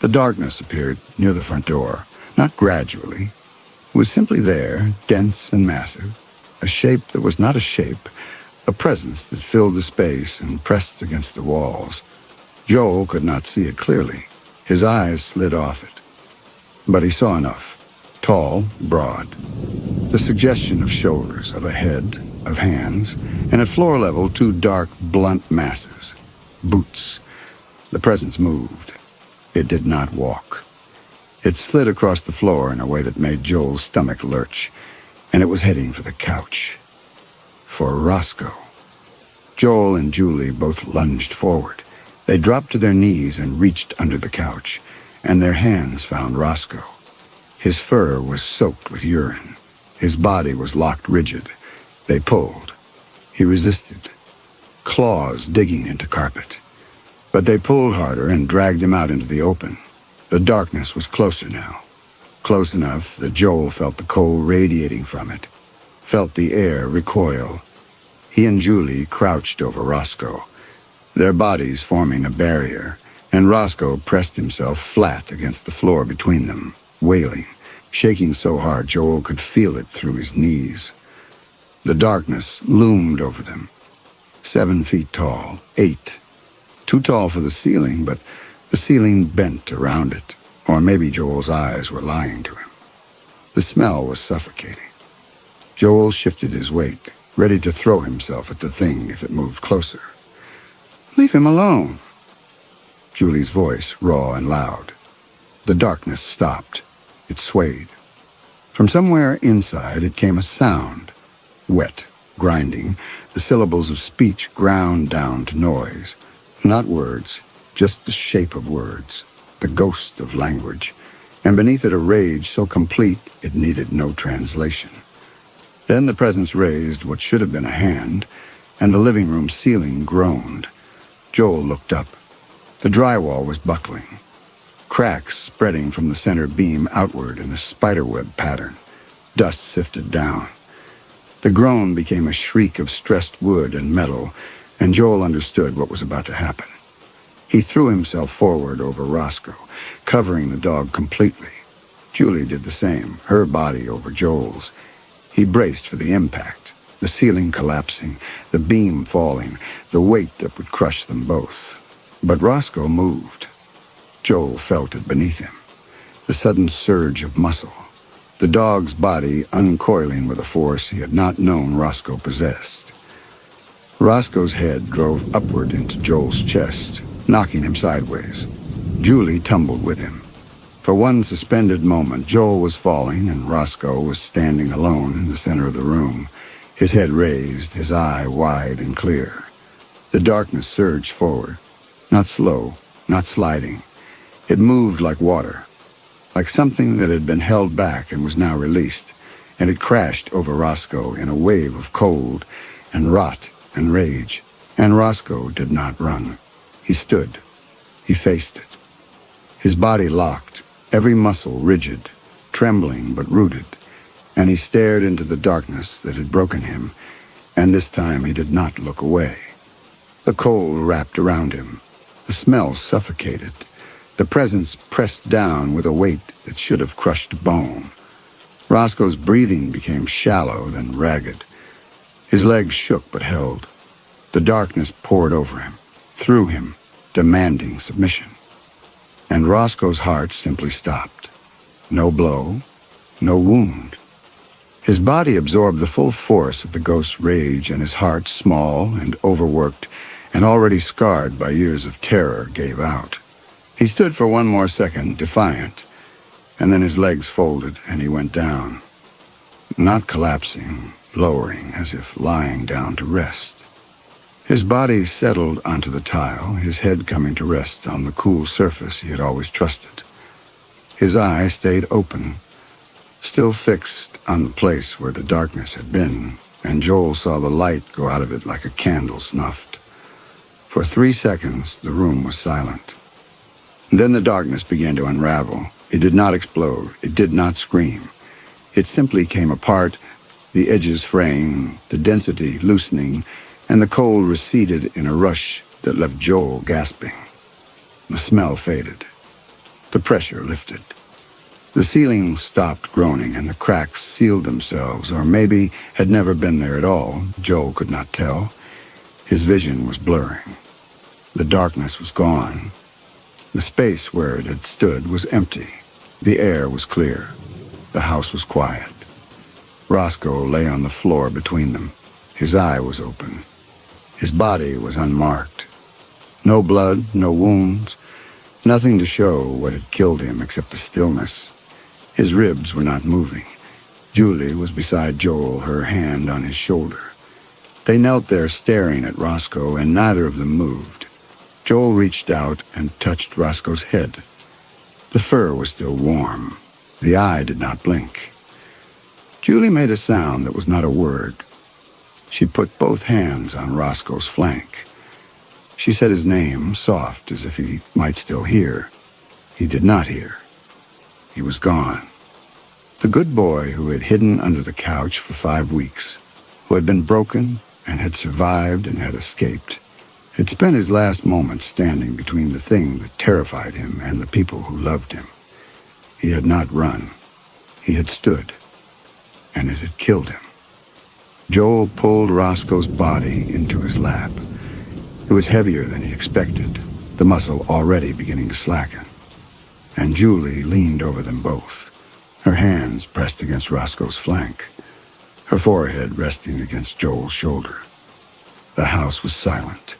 The darkness appeared near the front door, not gradually. It was simply there, dense and massive, a shape that was not a shape, a presence that filled the space and pressed against the walls. Joel could not see it clearly. His eyes slid off it. But he saw enough. Tall, broad. The suggestion of shoulders, of a head, of hands, and at floor level 2 dark, blunt masses. Boots. The presence moved. It did not walk. It slid across the floor in a way that made Joel's stomach lurch, and it was heading for the couch. For Roscoe. Joel and Julie both lunged forward. They dropped to their knees and reached under the couch, and their hands found Roscoe. His fur was soaked with urine. His body was locked rigid. They pulled. He resisted. Claws digging into carpet. But they pulled harder and dragged him out into the open. The darkness was closer now. Close enough that Joel felt the cold radiating from it. Felt the air recoil. He and Julie crouched over Roscoe, their bodies forming a barrier, and Roscoe pressed himself flat against the floor between them, wailing, shaking so hard Joel could feel it through his knees. The darkness loomed over them, 7 feet tall, 8. Too tall for the ceiling, but the ceiling bent around it, or maybe Joel's eyes were lying to him. The smell was suffocating. Joel shifted his weight, ready to throw himself at the thing if it moved closer. "Leave him alone." Julie's voice, raw and loud. The darkness stopped. It swayed. From somewhere inside it came a sound. Wet, grinding, the syllables of speech ground down to noise. Not words, just the shape of words, the ghost of language, and beneath it a rage so complete it needed no translation. Then the presence raised what should have been a hand, and the living room ceiling groaned. Joel looked up. The drywall was buckling, cracks spreading from the center beam outward in a spiderweb pattern. Dust sifted down. The groan became a shriek of stressed wood and metal, and Joel understood what was about to happen. He threw himself forward over Roscoe, covering the dog completely. Julie did the same, her body over Joel's. He braced for the impact, the ceiling collapsing, the beam falling, the weight that would crush them both. But Roscoe moved. Joel felt it beneath him, the sudden surge of muscle, the dog's body uncoiling with a force he had not known Roscoe possessed. Roscoe's head drove upward into Joel's chest, knocking him sideways. Julie tumbled with him. For one suspended moment, Joel was falling and Roscoe was standing alone in the center of the room, his head raised, his eye wide and clear. The darkness surged forward. Not slow, not sliding. It moved like water, like something that had been held back and was now released, and it crashed over Roscoe in a wave of cold and rot and rage. And Roscoe did not run. He stood. He faced it. His body locked, every muscle rigid, trembling but rooted, and he stared into the darkness that had broken him, and this time he did not look away. The cold wrapped around him. The smell suffocated. The presence pressed down with a weight that should have crushed bone. Roscoe's breathing became shallow, then ragged. His legs shook but held. The darkness poured over him, through him, demanding submission. And Roscoe's heart simply stopped. No blow, no wound. His body absorbed the full force of the ghost's rage, and his heart, small and overworked, and already scarred by years of terror, gave out. He stood for one more second, defiant, and then his legs folded and he went down. Not collapsing, lowering, as if lying down to rest. His body settled onto the tile, his head coming to rest on the cool surface he had always trusted. His eye stayed open, still fixed on the place where the darkness had been, and Joel saw the light go out of it like a candle snuffed. For 3 seconds, the room was silent. Then the darkness began to unravel. It did not explode. It did not scream. It simply came apart, the edges fraying, the density loosening, and the cold receded in a rush that left Joel gasping. The smell faded. The pressure lifted. The ceiling stopped groaning, and the cracks sealed themselves, or maybe had never been there at all. Joel could not tell. His vision was blurring. The darkness was gone. The space where it had stood was empty. The air was clear. The house was quiet. Roscoe lay on the floor between them. His eye was open. His body was unmarked. No blood, no wounds, nothing to show what had killed him except the stillness. His ribs were not moving. Julie was beside Joel, her hand on his shoulder. They knelt there staring at Roscoe, and neither of them moved. Joel reached out and touched Roscoe's head. The fur was still warm. The eye did not blink. Julie made a sound that was not a word. She put both hands on Roscoe's flank. She said his name, soft, as if he might still hear. He did not hear. He was gone. The good boy who had hidden under the couch for 5 weeks, who had been broken and had survived and had escaped, He'd spent his last moments standing between the thing that terrified him and the people who loved him. He had not run. He had stood, and it had killed him. Joel pulled Roscoe's body into his lap. It was heavier than he expected, the muscle already beginning to slacken. And Julie leaned over them both, her hands pressed against Roscoe's flank, her forehead resting against Joel's shoulder. The house was silent.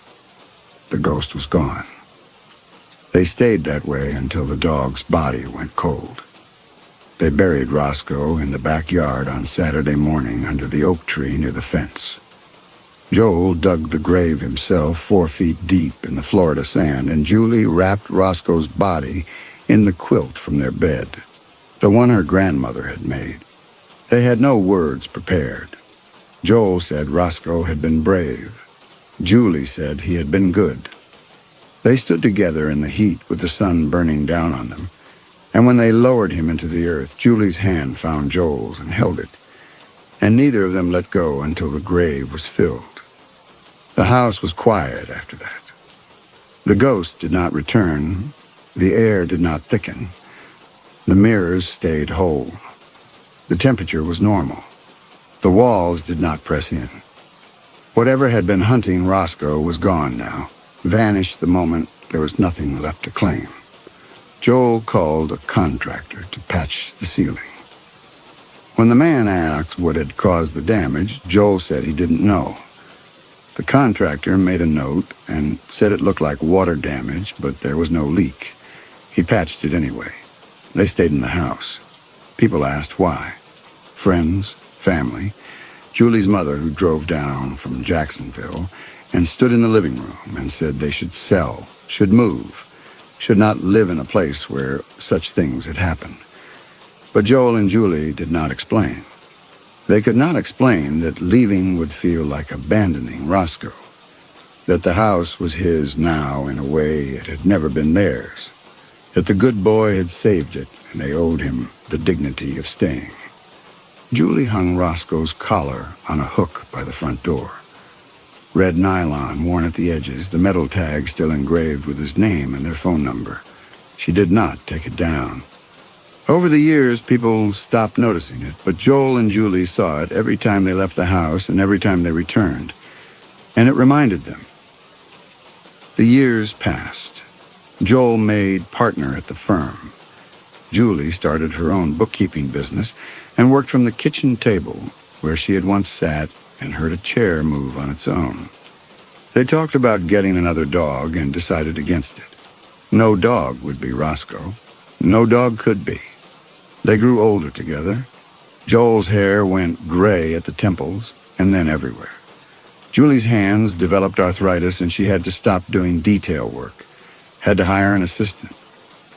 The ghost was gone. They stayed that way until the dog's body went cold. They buried Roscoe in the backyard on Saturday morning under the oak tree near the fence. Joel dug the grave himself 4 feet deep in the Florida sand, and Julie wrapped Roscoe's body in the quilt from their bed, the one her grandmother had made. They had no words prepared. Joel said Roscoe had been brave. Julie said he had been good. They stood together in the heat with the sun burning down on them, and when they lowered him into the earth, Julie's hand found Joel's and held it, and neither of them let go until the grave was filled. The house was quiet after that. The ghost did not return. The air did not thicken. The mirrors stayed whole. The temperature was normal. The walls did not press in. Whatever had been hunting Roscoe was gone now, vanished the moment there was nothing left to claim. Joel called a contractor to patch the ceiling. When the man asked what had caused the damage, Joel said he didn't know. The contractor made a note and said it looked like water damage, but there was no leak. He patched it anyway. They stayed in the house. People asked why. Friends, family, Julie's mother, who drove down from Jacksonville and stood in the living room and said they should sell, should move, should not live in a place where such things had happened. But Joel and Julie did not explain. They could not explain that leaving would feel like abandoning Roscoe, that the house was his now in a way it had never been theirs, that the good boy had saved it and they owed him the dignity of staying. Julie hung Roscoe's collar on a hook by the front door. Red nylon worn at the edges, the metal tag still engraved with his name and their phone number. She did not take it down. Over the years, people stopped noticing it, but Joel and Julie saw it every time they left the house and every time they returned, and it reminded them. The years passed. Joel made partner at the firm. Julie started her own bookkeeping business and worked from the kitchen table where she had once sat and heard a chair move on its own. They talked about getting another dog and decided against it. No dog would be Roscoe. No dog could be. They grew older together. Joel's hair went gray at the temples and then everywhere. Julie's hands developed arthritis and she had to stop doing detail work, had to hire an assistant.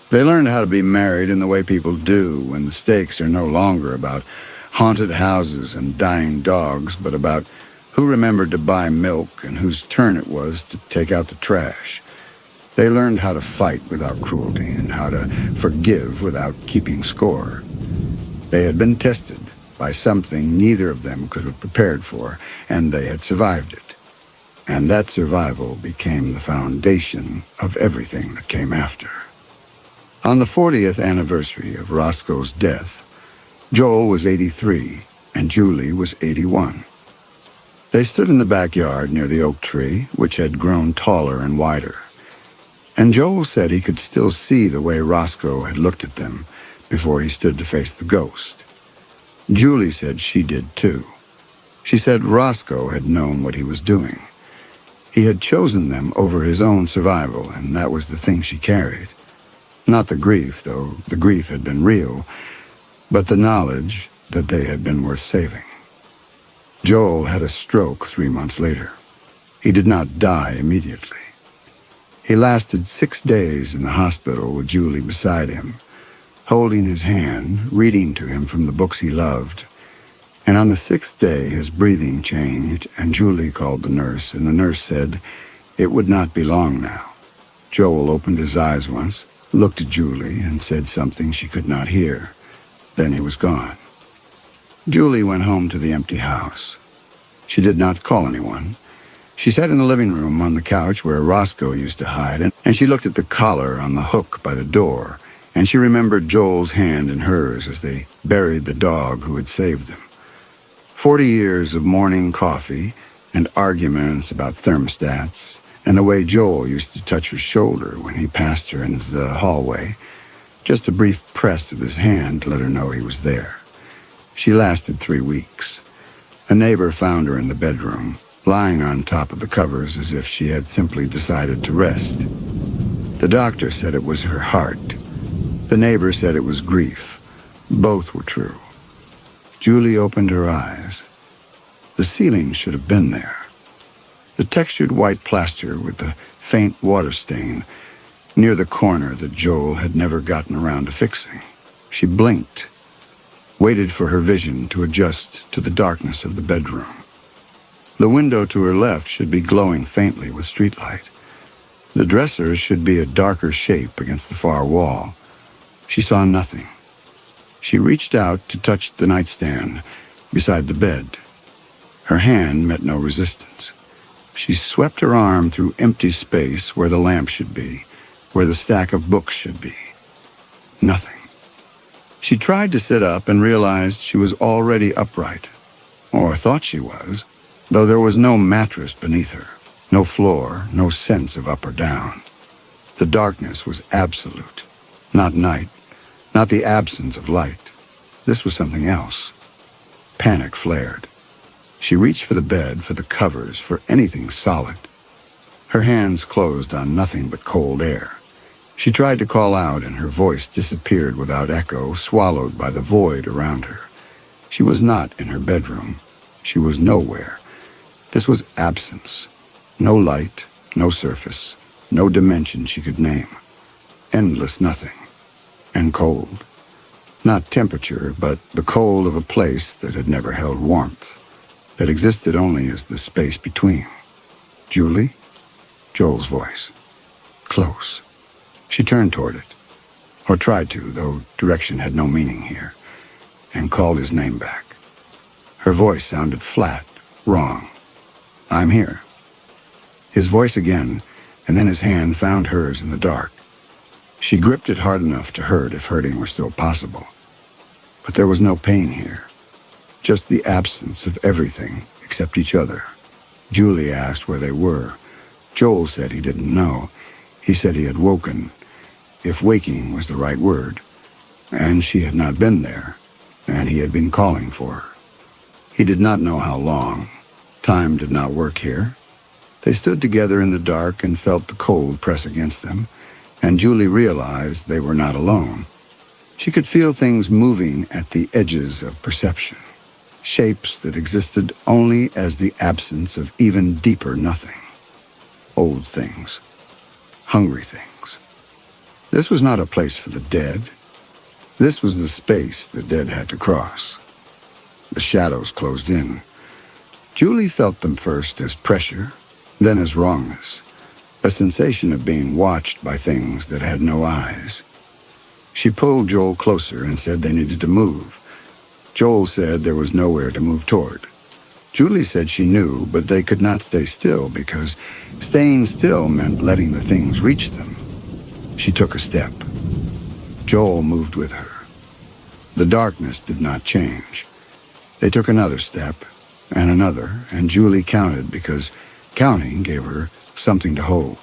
They learned how to be married in the way people do when the stakes are no longer about haunted houses and dying dogs, but about who remembered to buy milk and whose turn it was to take out the trash. They learned how to fight without cruelty and how to forgive without keeping score. They had been tested by something neither of them could have prepared for, and they had survived it. And that survival became the foundation of everything that came after. On the 40th anniversary of Roscoe's death, Joel was 83 and Julie was 81. They stood in the backyard near the oak tree, which had grown taller and wider. And Joel said he could still see the way Roscoe had looked at them before he stood to face the ghost. Julie said she did too. She said Roscoe had known what he was doing. He had chosen them over his own survival, and that was the thing she carried. Not the grief, though the grief had been real, but the knowledge that they had been worth saving. Joel had a stroke 3 months later. He did not die immediately. He lasted 6 days in the hospital with Julie beside him, holding his hand, reading to him from the books he loved. And on the 6th day, his breathing changed, and Julie called the nurse, and the nurse said it would not be long now. Joel opened his eyes once, looked at Julie, and said something she could not hear. Then he was gone. Julie went home to the empty house. She did not call anyone. She sat in the living room on the couch where Roscoe used to hide, and she looked at the collar on the hook by the door, and she remembered Joel's hand in hers as they buried the dog who had saved them. 40 years of morning coffee and arguments about thermostats, and the way Joel used to touch her shoulder when he passed her into the hallway, just a brief press of his hand to let her know he was there. She lasted 3 weeks. A neighbor found her in the bedroom, lying on top of the covers as if she had simply decided to rest. The doctor said it was her heart. The neighbor said it was grief. Both were true. Julie opened her eyes. The ceiling should have been there. The textured white plaster with the faint water stain near the corner that Joel had never gotten around to fixing. She blinked, waited for her vision to adjust to the darkness of the bedroom. The window to her left should be glowing faintly with streetlight. The dresser should be a darker shape against the far wall. She saw nothing. She reached out to touch the nightstand beside the bed. Her hand met no resistance. She swept her arm through empty space where the lamp should be, where the stack of books should be. Nothing. She tried to sit up and realized she was already upright, or thought she was, though there was no mattress beneath her, no floor, no sense of up or down. The darkness was absolute, not night, not the absence of light. This was something else. Panic flared. She reached for the bed, for the covers, for anything solid. Her hands closed on nothing but cold air. She tried to call out, and her voice disappeared without echo, swallowed by the void around her. She was not in her bedroom. She was nowhere. This was absence. No light, no surface, no dimension she could name. Endless nothing. And cold. Not temperature, but the cold of a place that had never held warmth, that existed only as the space between. Julie? Joel's voice. Close. She turned toward it, or tried to, though direction had no meaning here, and called his name back. Her voice sounded flat, wrong. I'm here. His voice again, and then his hand found hers in the dark. She gripped it hard enough to hurt if hurting were still possible. But there was no pain here, just the absence of everything except each other. Julie asked where they were. Joel said he didn't know. He said he had woken, if waking was the right word, and she had not been there, and he had been calling for her. He did not know how long. Time did not work here. They stood together in the dark and felt the cold press against them, and Julie realized they were not alone. She could feel things moving at the edges of perception, shapes that existed only as the absence of even deeper nothing. Old things, hungry things. This was not a place for the dead. This was the space the dead had to cross. The shadows closed in. Julie felt them first as pressure, then as wrongness, a sensation of being watched by things that had no eyes. She pulled Joel closer and said they needed to move. Joel said there was nowhere to move toward. Julie said she knew, but they could not stay still because staying still meant letting the things reach them. She took a step. Joel moved with her. The darkness did not change. They took another step, and another, and Julie counted because counting gave her something to hold.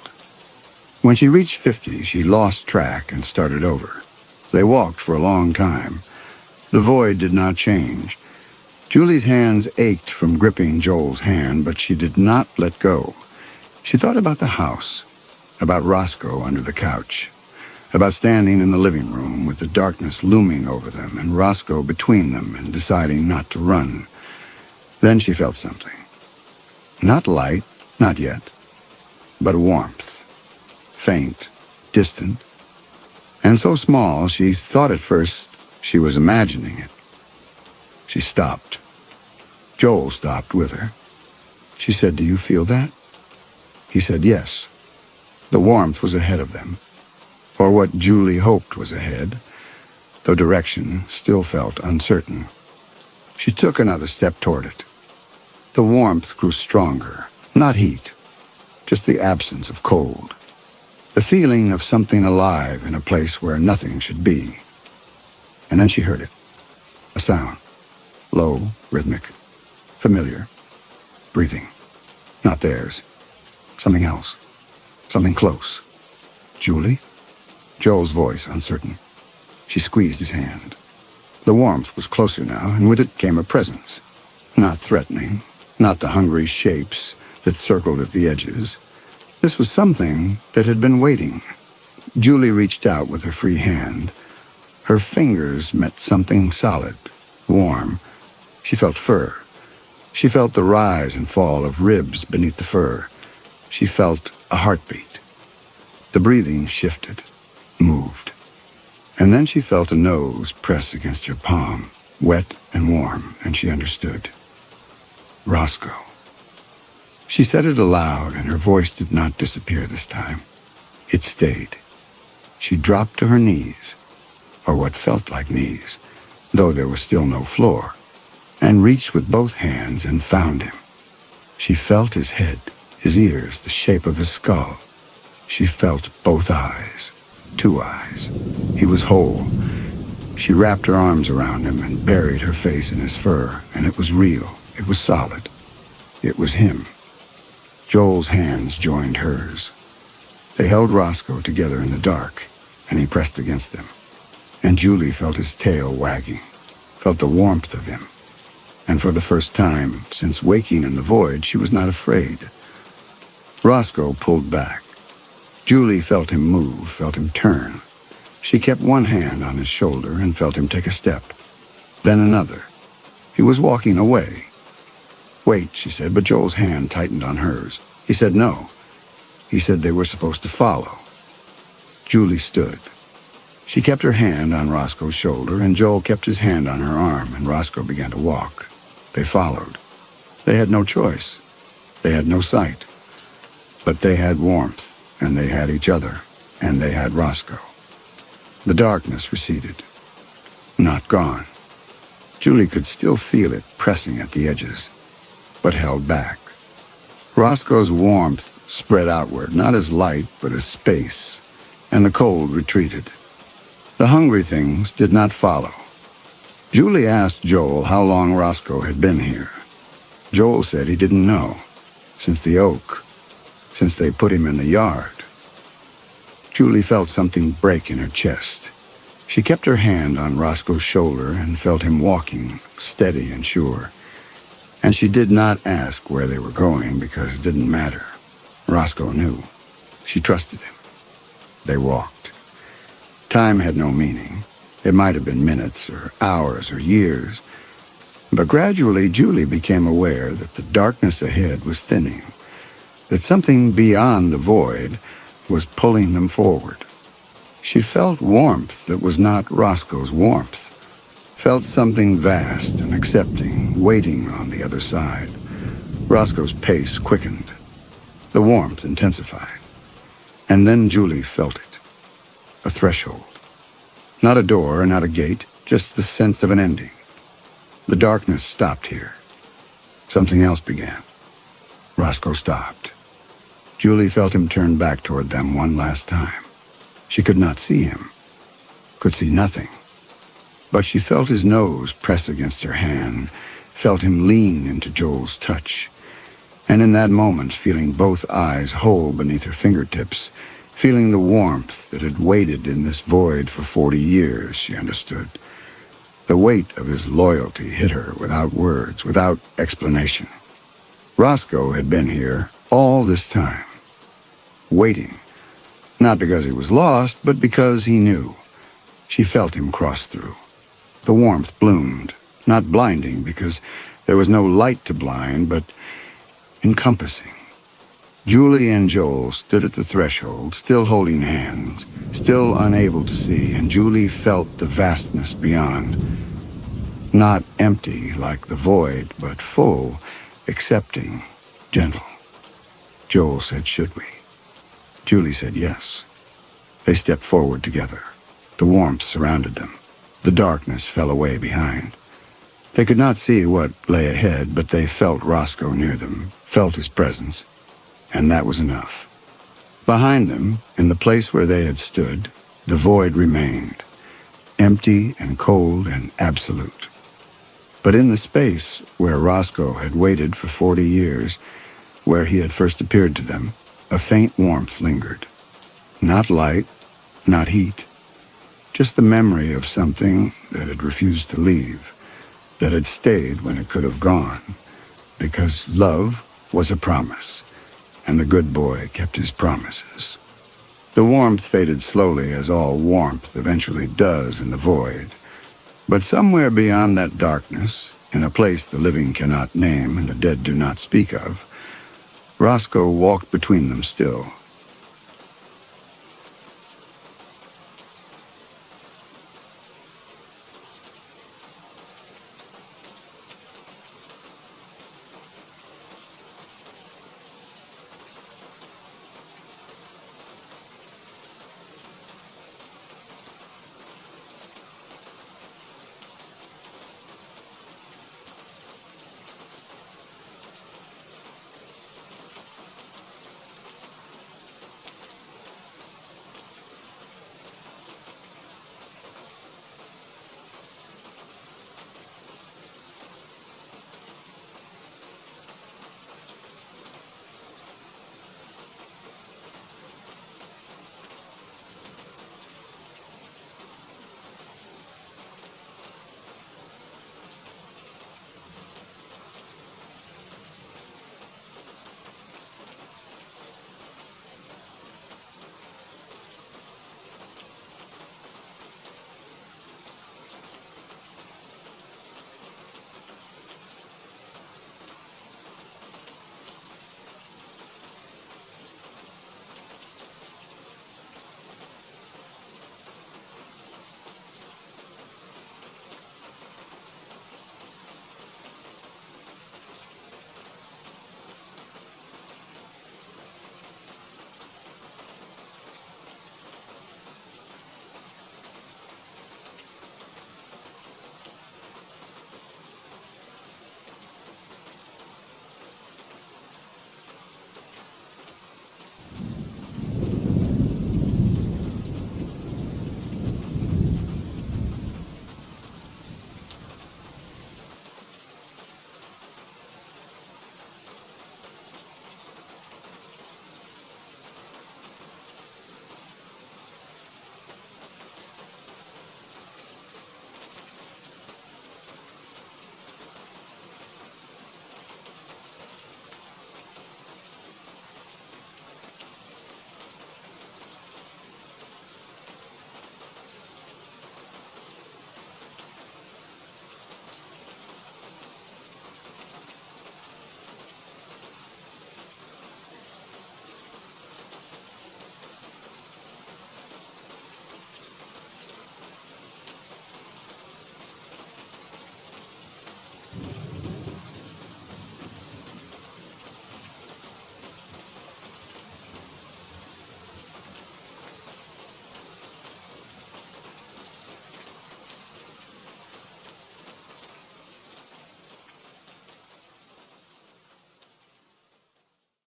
When she reached 50, she lost track and started over. They walked for a long time. The void did not change. Julie's hands ached from gripping Joel's hand, but she did not let go. She thought about the house, about Roscoe under the couch, about standing in the living room with the darkness looming over them and Roscoe between them and deciding not to run. Then she felt something. Not light, not yet, but warmth. Faint, distant, and so small she thought at first she was imagining it. She stopped. Joel stopped with her. She said, "Do you feel that?" He said yes. The warmth was ahead of them, or what Julie hoped was ahead, though direction still felt uncertain. She took another step toward it. The warmth grew stronger, Not heat, just the absence of cold. The feeling of something alive in a place where nothing should be. And then she heard it. A sound. Low, rhythmic, familiar. Breathing. Not theirs. Something else. Something close. Julie? Joel's voice, uncertain. She squeezed his hand. The warmth was closer now, and with it came a presence. Not threatening, not the hungry shapes that circled at the edges. This was something that had been waiting. Julie reached out with her free hand. Her fingers met something solid, warm. She felt fur. She felt the rise and fall of ribs beneath the fur. She felt a heartbeat. The breathing shifted, moved. And then she felt a nose press against her palm, wet and warm, and she understood. Roscoe. She said it aloud, and her voice did not disappear this time. It stayed. She dropped to her knees, or what felt like knees, though there was still no floor, and reached with both hands and found him. She felt his head, his ears, the shape of his skull. She felt both eyes, 2 eyes. He was whole. She wrapped her arms around him and buried her face in his fur, and it was real. It was solid. It was him. Joel's hands joined hers. They held Roscoe together in the dark, and he pressed against them. And Julie felt his tail wagging, felt the warmth of him. And for the first time since waking in the void, she was not afraid. Roscoe pulled back. Julie felt him move, felt him turn. She kept one hand on his shoulder and felt him take a step, then another. He was walking away. Wait, she said, but Joel's hand tightened on hers. He said no. He said they were supposed to follow. Julie stood. She kept her hand on Roscoe's shoulder, and Joel kept his hand on her arm, and Roscoe began to walk. They followed. They had no choice. They had no sight. But they had warmth, and they had each other, and they had Roscoe. The darkness receded. Not gone. Julie could still feel it pressing at the edges, but held back. Roscoe's warmth spread outward, not as light, but as space, and the cold retreated. The hungry things did not follow. Julie asked Joel how long Roscoe had been here. Joel said he didn't know, since the oak, since they put him in the yard. Julie felt something break in her chest. She kept her hand on Roscoe's shoulder and felt him walking, steady and sure. And she did not ask where they were going because it didn't matter. Roscoe knew. She trusted him. They walked. Time had no meaning. It might have been minutes or hours or years. But gradually Julie became aware that the darkness ahead was thinning, that something beyond the void was pulling them forward. She felt warmth that was not Roscoe's warmth, felt something vast and accepting, waiting on the other side. Roscoe's pace quickened. The warmth intensified. And then Julie felt it. A threshold. Not a door, not a gate, just the sense of an ending. The darkness stopped here. Something else began. Roscoe stopped. Julie felt him turn back toward them one last time. She could not see him, could see nothing. But she felt his nose press against her hand, felt him lean into Joel's touch. And in that moment, feeling both eyes whole beneath her fingertips, feeling the warmth that had waited in this void for 40 years, she understood. The weight of his loyalty hit her without words, without explanation. Roscoe had been here all this time, waiting, not because he was lost, but because he knew. She felt him cross through. The warmth bloomed, not blinding because there was no light to blind, but encompassing. Julie and Joel stood at the threshold, still holding hands, still unable to see, and Julie felt the vastness beyond. Not empty like the void, but full, accepting, gentle. Joel said, "Should we?" Julie said yes. They stepped forward together. The warmth surrounded them. The darkness fell away behind. They could not see what lay ahead, but they felt Roscoe near them, felt his presence, and that was enough. Behind them, in the place where they had stood, the void remained, empty and cold and absolute. But in the space where Roscoe had waited for 40 years, where he had first appeared to them, a faint warmth lingered. Not light, not heat, just the memory of something that had refused to leave, that had stayed when it could have gone, because love was a promise, and the good boy kept his promises. The warmth faded slowly, as all warmth eventually does in the void. But somewhere beyond that darkness, in a place the living cannot name and the dead do not speak of, Roscoe walked between them still,